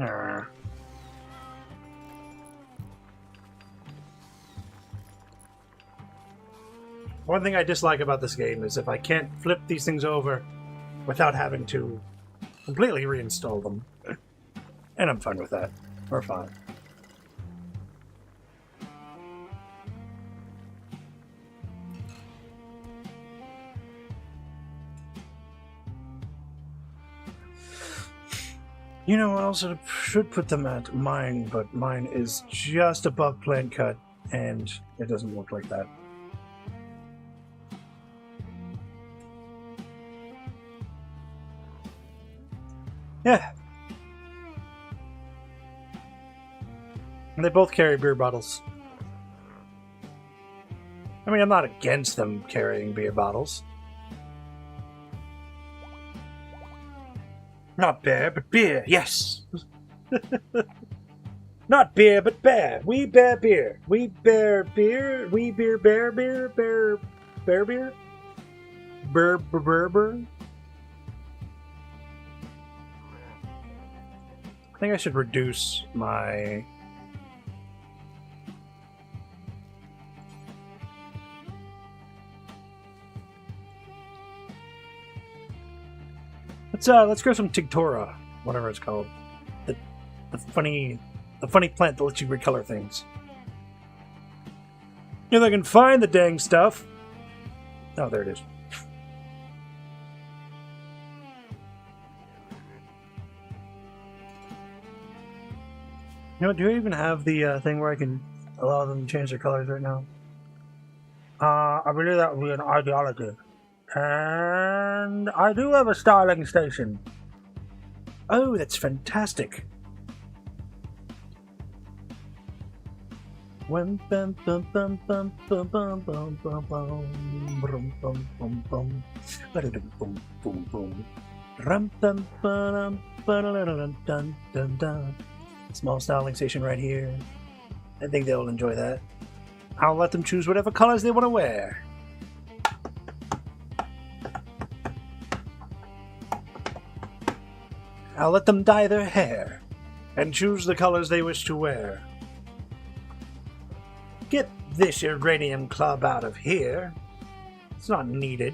Arr. One thing I dislike about this game is if I can't flip these things over without having to completely reinstall them. And I'm fine with that. We're fine. You know, I also should put them at mine, but mine is just above plant cut, and it doesn't look like that. Yeah. And they both carry beer bottles. I mean, I'm not against them carrying beer bottles. Not bear, but beer, yes! Not beer, but bear. We bear beer. We bear beer. We beer bear beer. Bear beer? Burr. I think I should reduce my... Let's grow some Tigtora, whatever it's called. The funny plant that lets you recolor things. If I can find the dang stuff. Oh, there it is. You know, do I even have the thing where I can allow them to change their colors right now? I believe that would be an ideology. And I do have a styling station. Oh, that's fantastic. When bum bum bum bum bum bum bum bum bum bum bum bum boom boom boom rum bum bum dun dun dun. Small styling station right here. I think they'll enjoy that. I'll let them choose whatever colors they want to wear. I'll let them dye their hair and choose the colors they wish to wear. Get this uranium club out of here. It's not needed.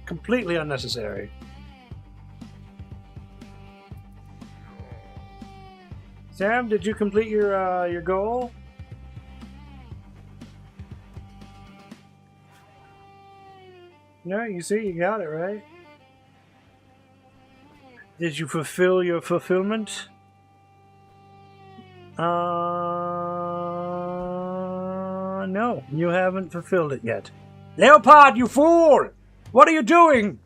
Completely unnecessary. Sam, did you complete your goal? No, you see, you got it, right? Did you fulfill your fulfillment? No, you haven't fulfilled it yet. Leopard, you fool! What are you doing?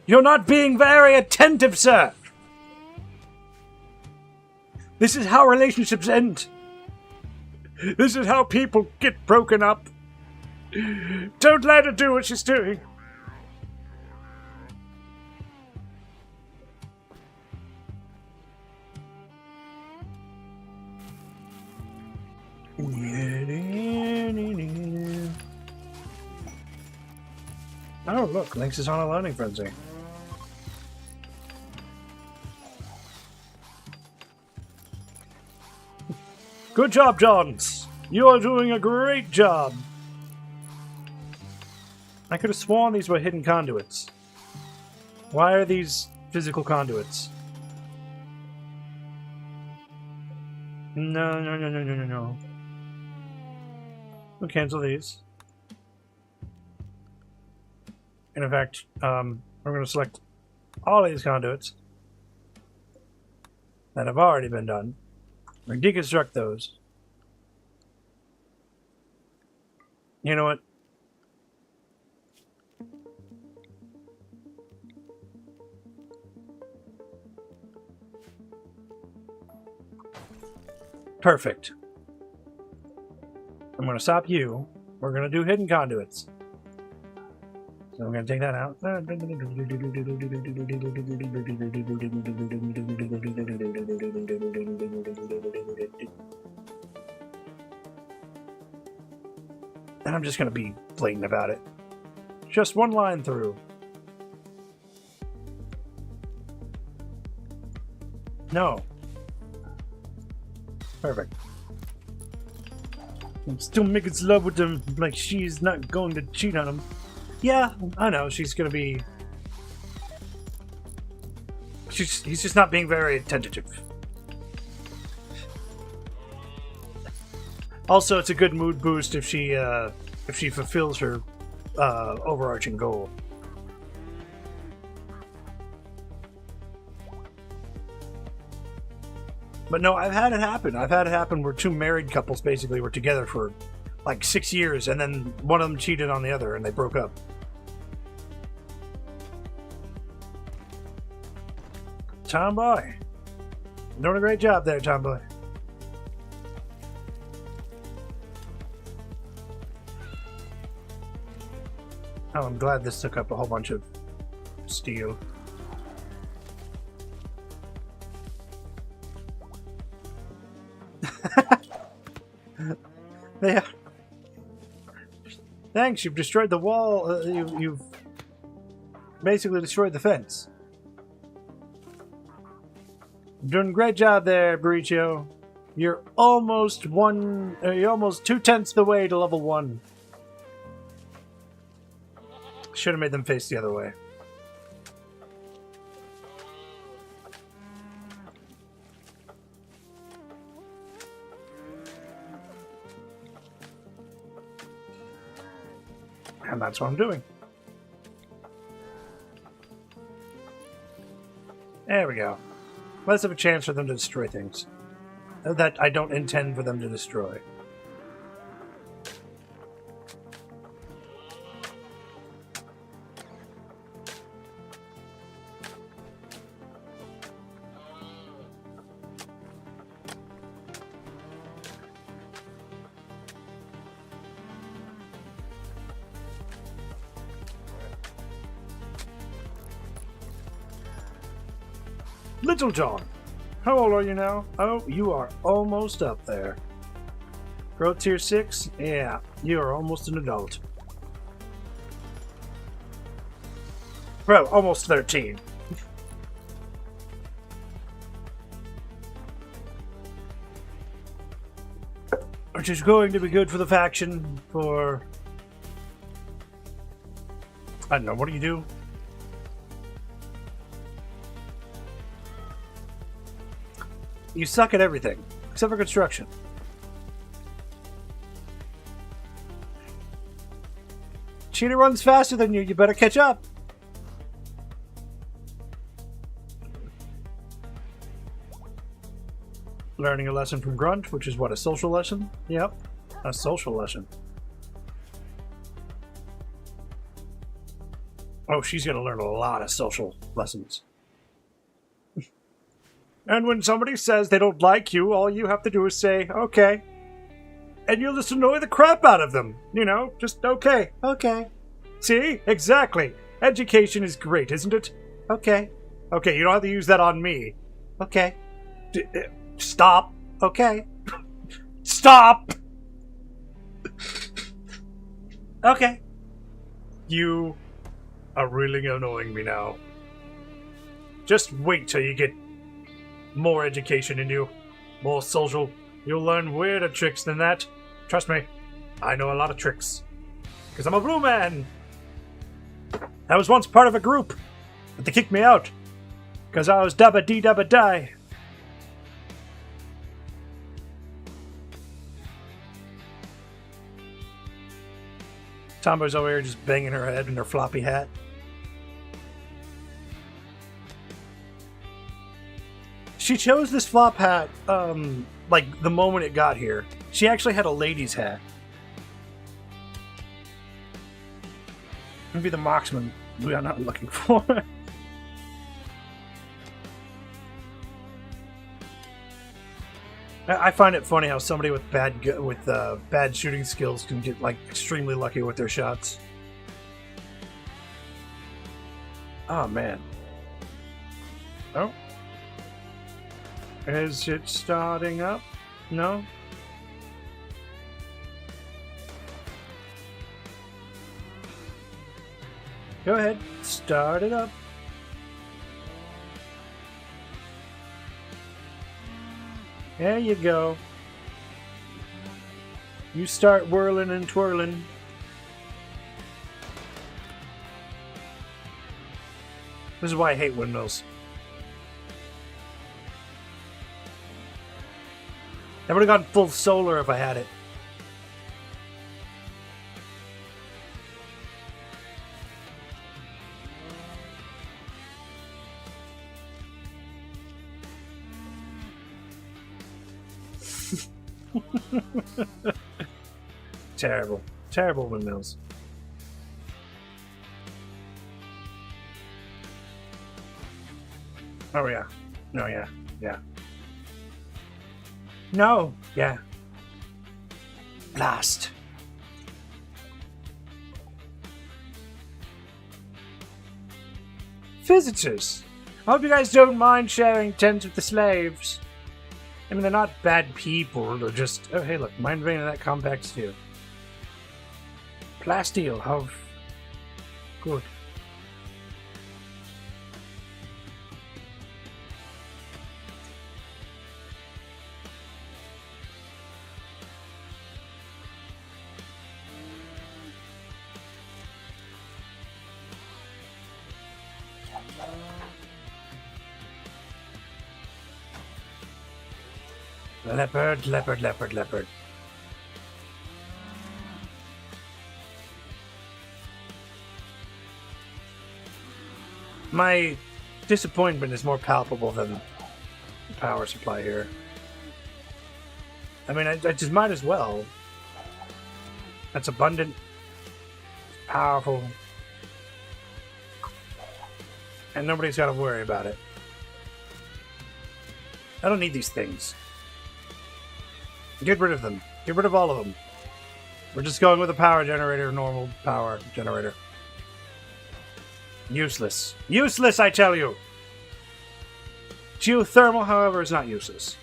You're not being very attentive, sir. This is how relationships end. This is how people get broken up. Don't let her do what she's doing. Oh, look, Lynx is on a learning frenzy. Good job, Johns. You are doing a great job. I could have sworn these were hidden conduits. Why are these physical conduits? No. We'll cancel these. And in fact, we're going to select all these conduits that have already been done. We're going to deconstruct those. You know what? Perfect. I'm going to stop you. We're going to do hidden conduits. So I'm going to take that out. And I'm just going to be blatant about it. Just one line through. No. Perfect. I'm still making love with him like she's not going to cheat on him. Yeah, I know. She's gonna be... He's just not being very tentative. Also, it's a good mood boost if she fulfills her overarching goal. But no, I've had it happen. I've had it happen where two married couples basically were together for like 6 years, and then one of them cheated on the other, and they broke up. Tomboy. Doing a great job there, Tomboy. Oh, I'm glad this took up a whole bunch of steel. Yeah. Thanks, you've destroyed the wall. You've basically destroyed the fence. Doing a great job there, Baricio. You're almost 2/10 the way to level 1. Should have made them face the other way. And that's what I'm doing. There we go. Let's have a chance for them to destroy things that I don't intend for them to destroy. Little John, how old are you now? Oh, you are almost up there. Growth tier 6? Yeah, you are almost an adult. Well, almost 13. Which is going to be good for the faction for... I don't know, what do you do? You suck at everything, except for construction. Cheetah runs faster than you, you better catch up. Learning a lesson from Grunt, which is what, a social lesson? Yep, a social lesson. Oh, she's gonna learn a lot of social lessons. And when somebody says they don't like you, all you have to do is say, okay. And you'll just annoy the crap out of them. You know, just okay, okay. See? Exactly. Education is great, isn't it? Okay. Okay, you don't have to use that on me. Okay. Stop. Okay. Stop! Okay. You are really annoying me now. Just wait till you get more education in you. More social. You'll learn weirder tricks than that. Trust me. I know a lot of tricks. Because I'm a blue man. I was once part of a group. But they kicked me out. Because I was dabba dee dabba die. Tombo's over here just banging her head in her floppy hat. She chose this flop hat, like, the moment it got here. She actually had a lady's hat. Maybe the marksman we are not looking for. I find it funny how somebody with bad shooting skills can get, like, extremely lucky with their shots. Oh, man. Oh. Is it starting up? No? Go ahead. Start it up. There you go. You start whirling and twirling. This is why I hate windmills. I would have gone full solar if I had it. Terrible. Terrible windmills. Oh yeah. No, yeah. Yeah. No. Yeah. Blast. Visitors. I hope you guys don't mind sharing tents with the slaves. I mean, they're not bad people. They're just... Oh, hey, look. Mind vein of that compact steel. Plasteel. How... Good. Leopard, leopard, leopard, leopard. My disappointment is more palpable than the power supply here. I mean, I just might as well. That's abundant, powerful, and nobody's got to worry about it. I don't need these things. Get rid of them. Get rid of all of them. We're just going with a power generator, normal power generator. Useless. Useless, I tell you! Geothermal, however, is not useless.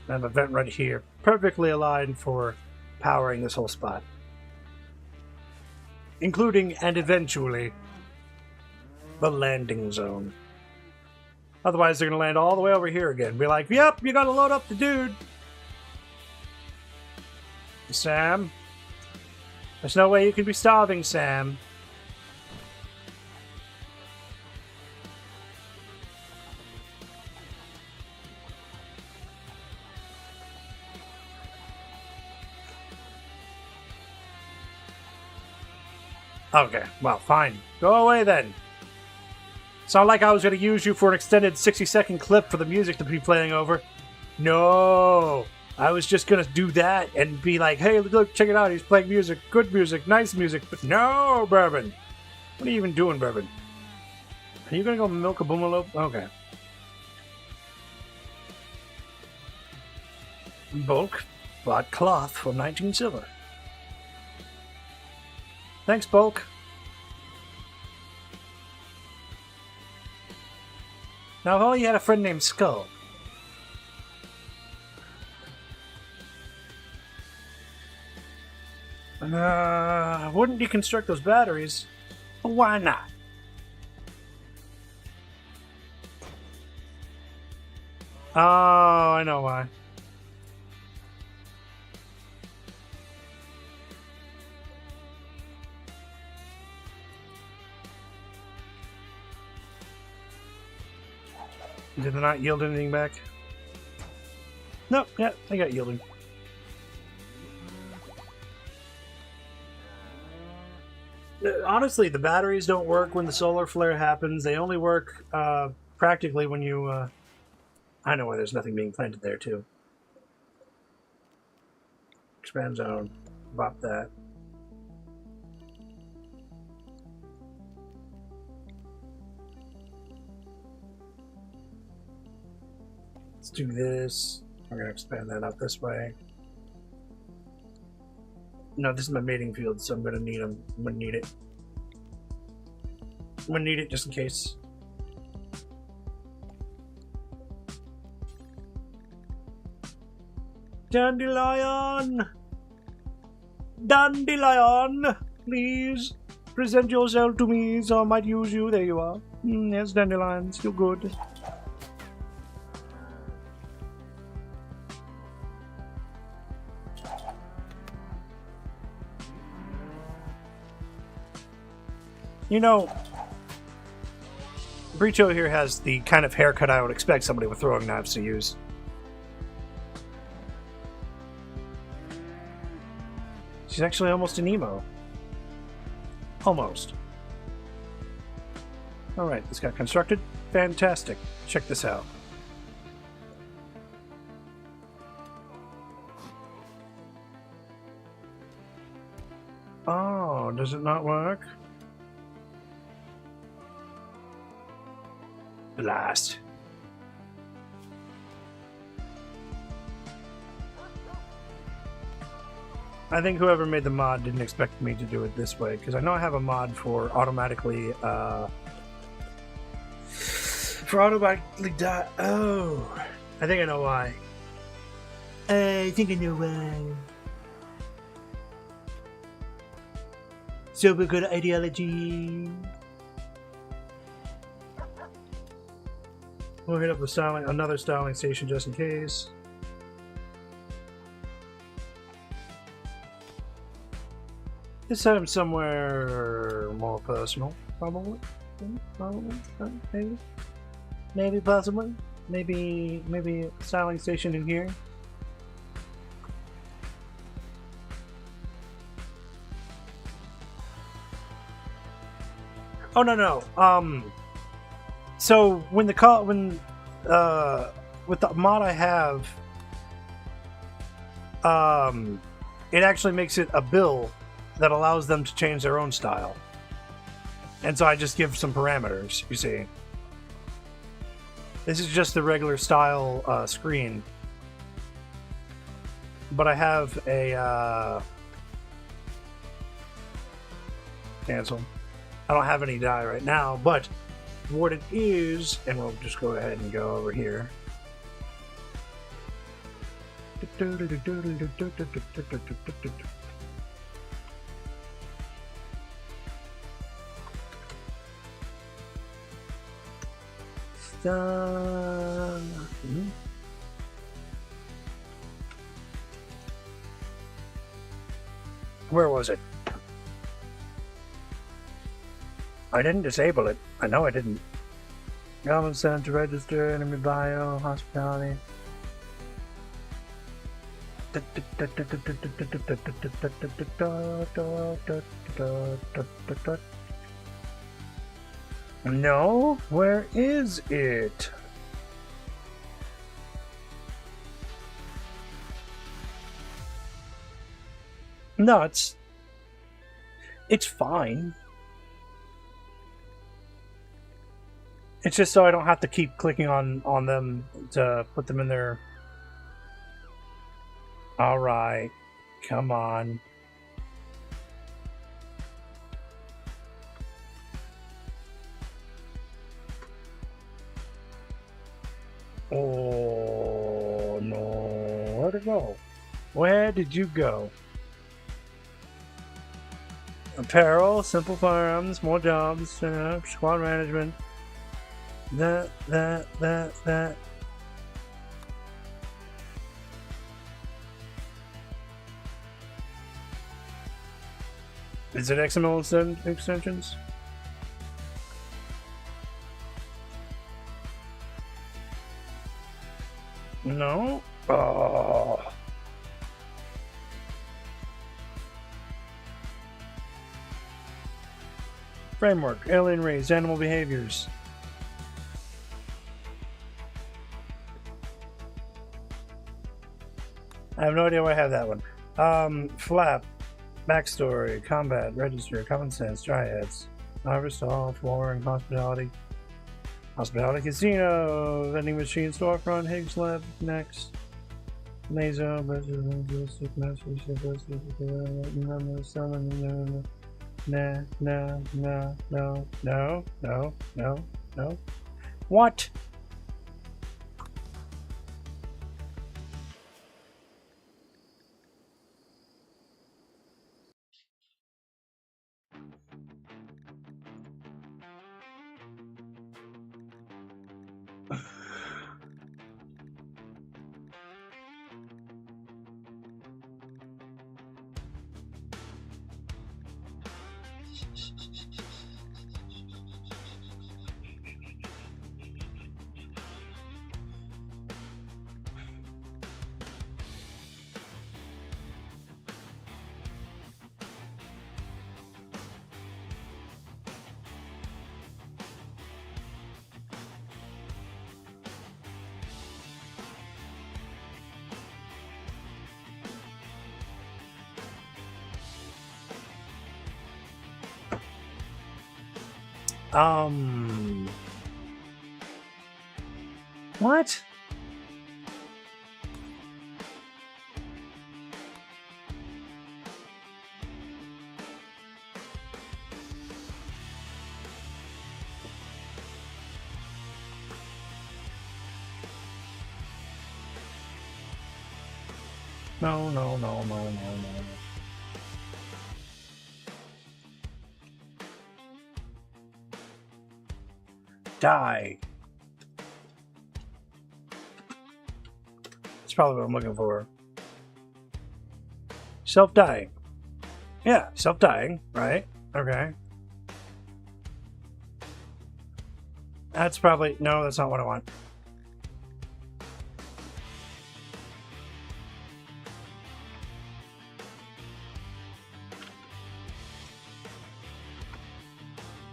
I have a vent right here, perfectly aligned for powering this whole spot. Including, and eventually, the landing zone. Otherwise, they're going to land all the way over here again. Be like, yep, you got to load up the dude. Sam? There's no way you can be starving, Sam. Okay, well, fine. Go away then. It's not like I was going to use you for an extended 60-second clip for the music to be playing over. No! I was just going to do that and be like, hey, look, check it out. He's playing music. Good music. Nice music. But no, Bourbon. What are you even doing, Bourbon? Are you going to go milk a boomalope? Okay. Bulk bought cloth for 19 silver. Thanks, Bulk. Now, if only you had a friend named Skull. I wouldn't deconstruct those batteries. But why not? Oh, I know why. Did it not yield anything back? Nope, yeah, I got yielding. Honestly, the batteries don't work when the solar flare happens. They only work practically when you... I know why there's nothing being planted there, too. Expand zone. Bop that. Let's do this. We're going to expand that out this way. No, this is my mating field, so I'm going to need them. I'm going to need it. I'm going to need it just in case. Dandelion! Dandelion! Please present yourself to me so I might use you. There you are. Yes, dandelions. You're good. You know, Breacho here has the kind of haircut I would expect somebody with throwing knives to use. She's actually almost an emo. Almost. Alright, this got constructed. Fantastic. Check this out. Oh, does it not work? Blast. I think whoever made the mod didn't expect me to do it this way, because I know I have a mod for automatically die. Oh, I think I know why. I think I know why. Super good ideology. We'll hit up the another styling station just in case. This time somewhere more personal, probably. Maybe, possibly. Maybe a styling station in here. Oh no. So with the mod I have, it actually makes it a bill that allows them to change their own style. And so I just give some parameters, you see. This is just the regular style screen. But I have a cancel. I don't have any die right now, but what it is, and we'll just go ahead and go over here. Where was it? I didn't disable it. I know I didn't. Common sense, register, enemy bio, hospitality. No? Where is it? No, it's fine. It's just so I don't have to keep clicking on them to put them in there. Alright. Come on. Oh, no. Where'd it go? Where did you go? Apparel, simple firearms, more jobs, squad management. That. Is it XML extensions? No? Oh. Framework, alien race, animal behaviors. I have no idea why I have that one. Flap, backstory, combat, register, common sense, dryads, harvest, all, flooring, hospitality, hospitality casino, vending machine, storefront, Higgs lab, next, Mazo, ballistic master, no. What? What? No, no, no, no, no, no. Die. That's probably what I'm looking for. Self-dying. Yeah, self-dying, right? Okay. That's probably... No, that's not what I want.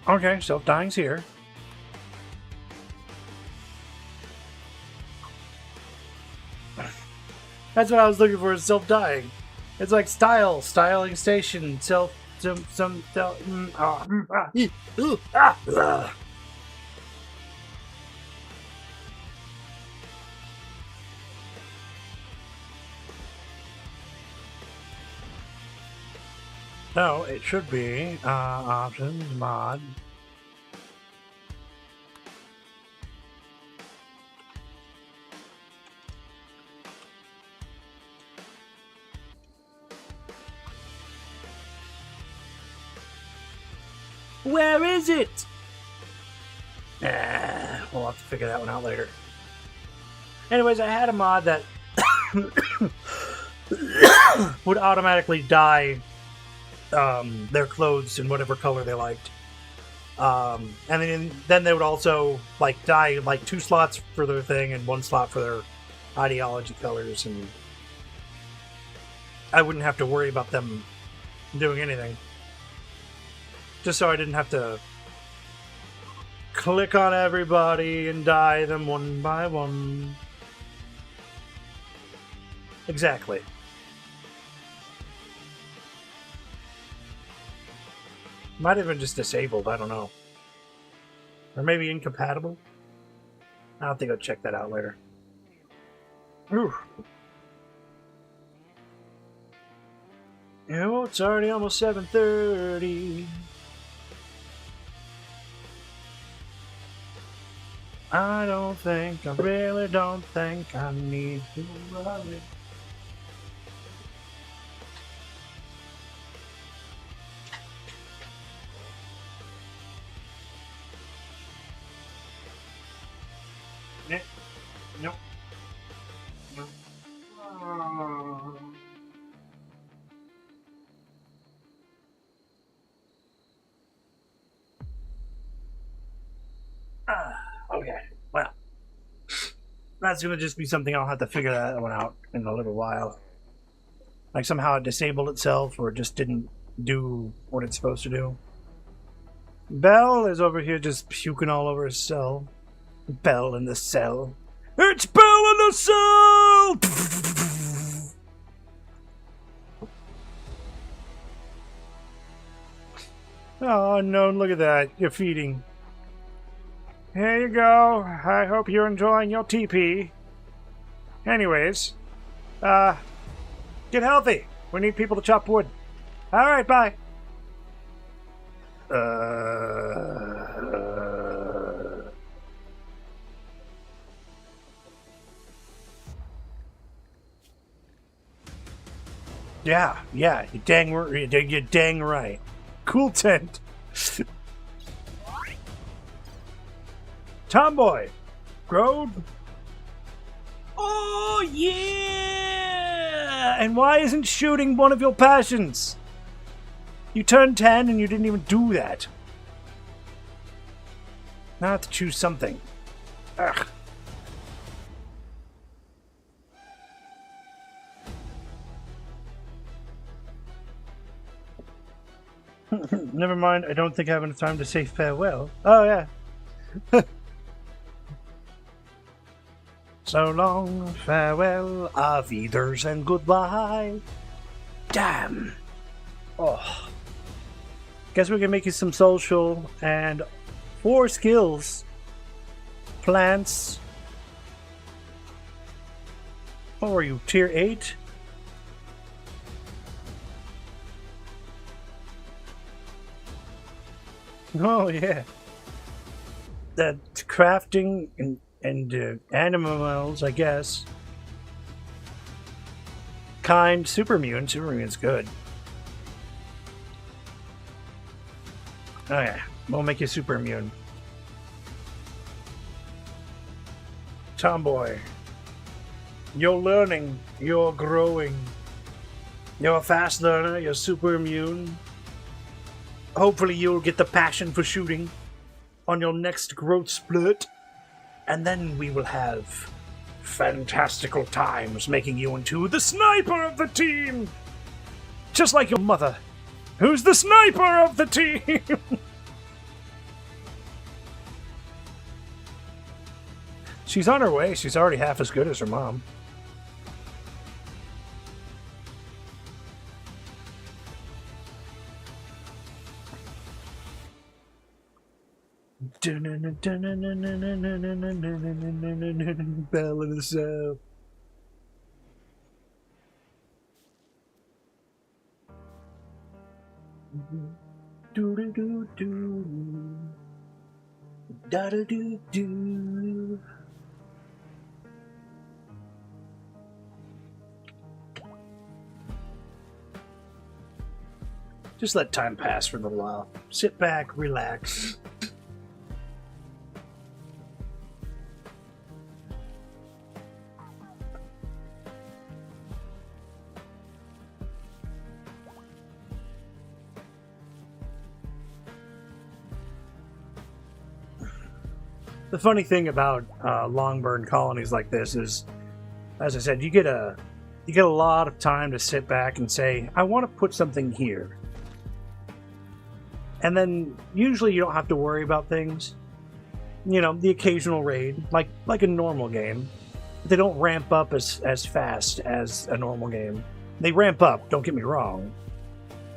Okay, self-dying's here. That's what I was looking for, is self-dying. It's like styling station, No, it should be, options, mod. Where is it? We'll have to figure that one out later. Anyways, I had a mod that would automatically dye their clothes in whatever color they liked. And then they would also like dye like 2 slots for their thing and 1 slot for their ideology colors, and I wouldn't have to worry about them doing anything. Just so I didn't have to click on everybody and dye them one by one. Exactly. Might have been just disabled, I don't know. Or maybe incompatible? I'll think I'll check that out later. Ooh. Yeah, well, it's already almost 7:30. I really don't think I need to worry. Nope. Nope. Okay, well, that's gonna just be something I'll have to figure that one out in a little while. Like somehow it disabled itself, or it just didn't do what it's supposed to do. Bell is over here just puking all over his cell. Bell in the cell. It's Bell in the cell! Oh no, look at that. You're feeding. Here you go. I hope you're enjoying your TP. Anyways, get healthy. We need people to chop wood. Alright, bye. Yeah, you're dang right. Cool tent. Tomboy, Grove. Oh yeah! And why isn't shooting one of your passions? You turned 10 and you didn't even do that. Now I have to choose something. Ugh. Never mind, I don't think I have enough time to say farewell. Oh, yeah. So long, farewell, auf Wiedersehen, and goodbye. Damn. Oh. Guess we can make you some social and 4 skills. Plants. What were you, tier 8? Oh, yeah. That crafting and animals, I guess. Kind, supermune. Supermune's good. Oh, yeah. We'll make you supermune. Tomboy. You're learning. You're growing. You're a fast learner. You're super immune. Hopefully you'll get the passion for shooting on your next growth split. And then we will have fantastical times making you into the sniper of the team. Just like your mother, who's the sniper of the team. She's on her way. She's already half as good as her mom. Balance out. Do do do do. Da do do do. Just let time pass for a little while. Sit back, relax. The funny thing about long burn colonies like this is, as I said, you get a lot of time to sit back and say, I want to put something here. And then usually you don't have to worry about things. You know, the occasional raid, like a normal game. They don't ramp up as fast as a normal game. They ramp up, don't get me wrong.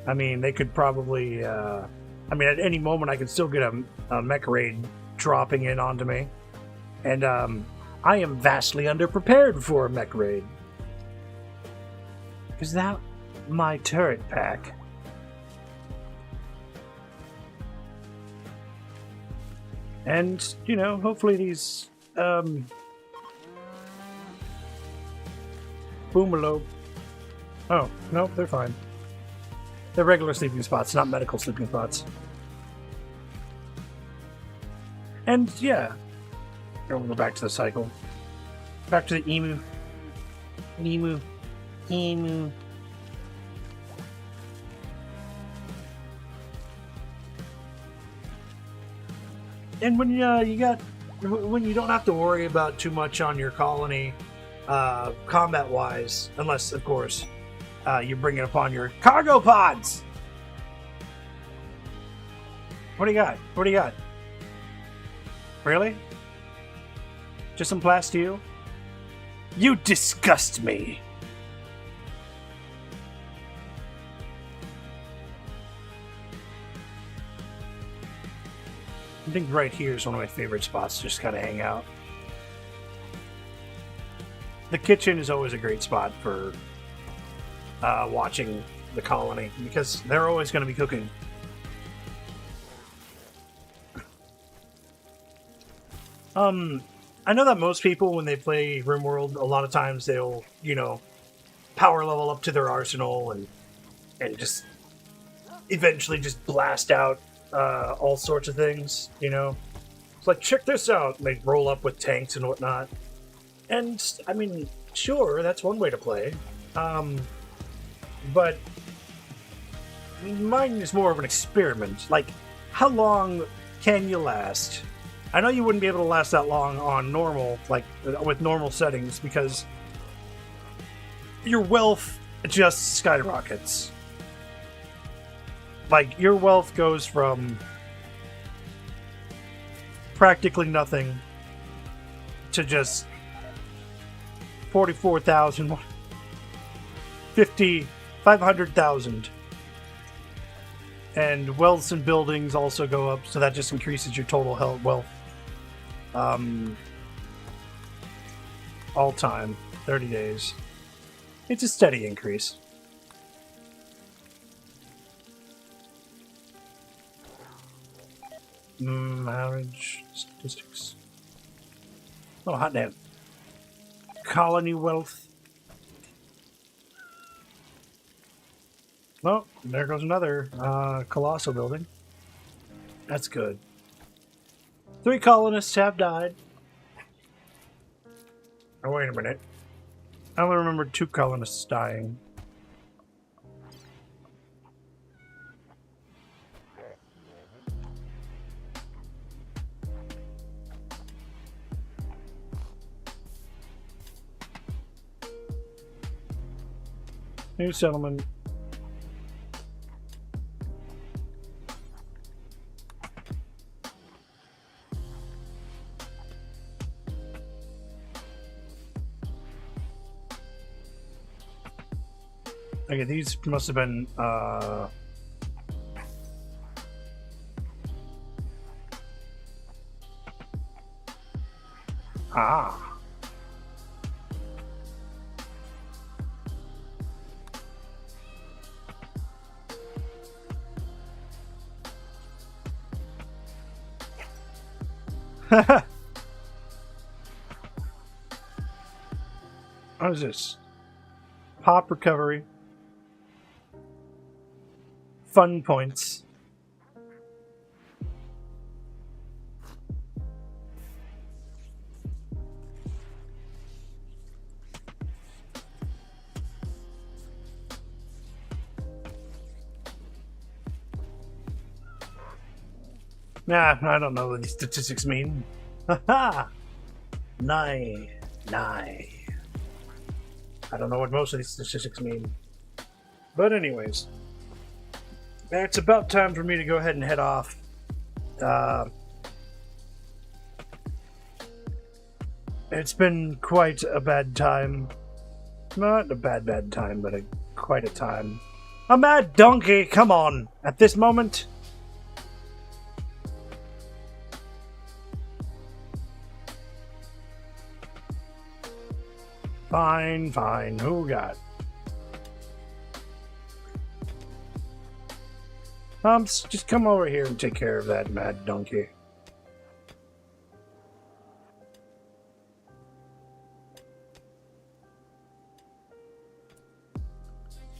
I mean, they could probably... at any moment I could still get a mech raid dropping in onto me. And I am vastly underprepared for a mech raid. Is that my turret pack? And, you know, hopefully these, Boomalope. Oh, no, they're fine. They're regular sleeping spots, not medical sleeping spots. And, yeah. We'll go back to the cycle. Back to the emu. Emu. Emu. And when when you don't have to worry about too much on your colony, combat-wise, unless of course you bring it upon your cargo pods. What do you got? What do you got? Really? Just some plasteel? You disgust me. I think right here is one of my favorite spots to just kind of hang out. The kitchen is always a great spot for watching the colony, because they're always going to be cooking. I know that most people, when they play Rimworld, a lot of times they'll, you know, power level up to their arsenal and just eventually just blast out all sorts of things, you know. It's like, check this out, and they roll up with tanks and whatnot. And, I mean, sure, that's one way to play. But mine is more of an experiment. Like, how long can you last? I know you wouldn't be able to last that long on normal, like, with normal settings, because your wealth just skyrockets. Like, your wealth goes from practically nothing to just 44,000, 50, 500,000. And wealths and buildings also go up, so that just increases your total health wealth. All time, 30 days. It's a steady increase. Marriage statistics. Oh, hot damn. Colony wealth. Oh, there goes another colossal building. That's good. 3 colonists have died. Oh, wait a minute. I only remember 2 colonists dying. New settlement. Okay, these must have been, Ah. What is this? Pop recovery. Fun points. Nah, I don't know what these statistics mean. Haha! Nye. I don't know what most of these statistics mean. But anyways. It's about time for me to go ahead and head off. It's been quite a bad time. Not a bad time, but quite a time. A mad donkey, come on! At this moment? Fine. Who got? Just come over here and take care of that mad donkey.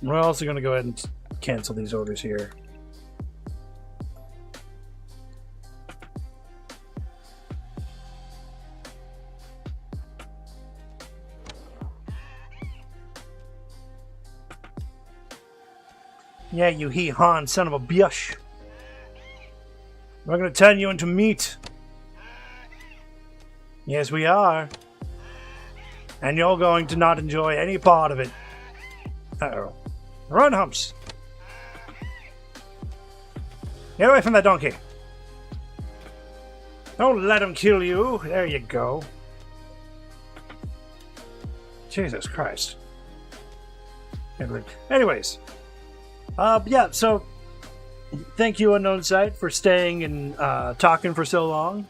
We're also going to go ahead and cancel these orders here. Yeah, you he-han son of a bitch. We're going to turn you into meat. Yes, we are. And you're going to not enjoy any part of it. Uh-oh. Run, Humps. Get away from that donkey. Don't let him kill you. There you go. Jesus Christ. Anyways. Yeah, so thank you, Unknown Sight, for staying and talking for so long.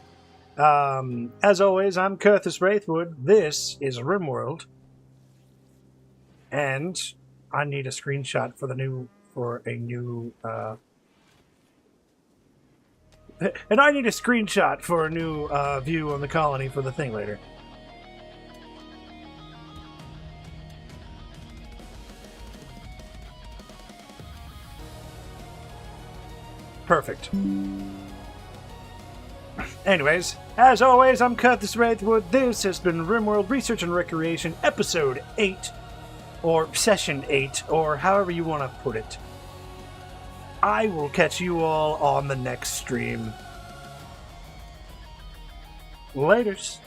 As always, I'm Curthus Wraithwood. This is Rimworld. And I need a screenshot for a new and I need a screenshot for a new view on the colony for the thing later. Perfect. Anyways, as always, I'm Curthus Wraithwood. This has been Rimworld Research and Recreation, Episode 8, or Session 8, or however you want to put it. I will catch you all on the next stream. Laters.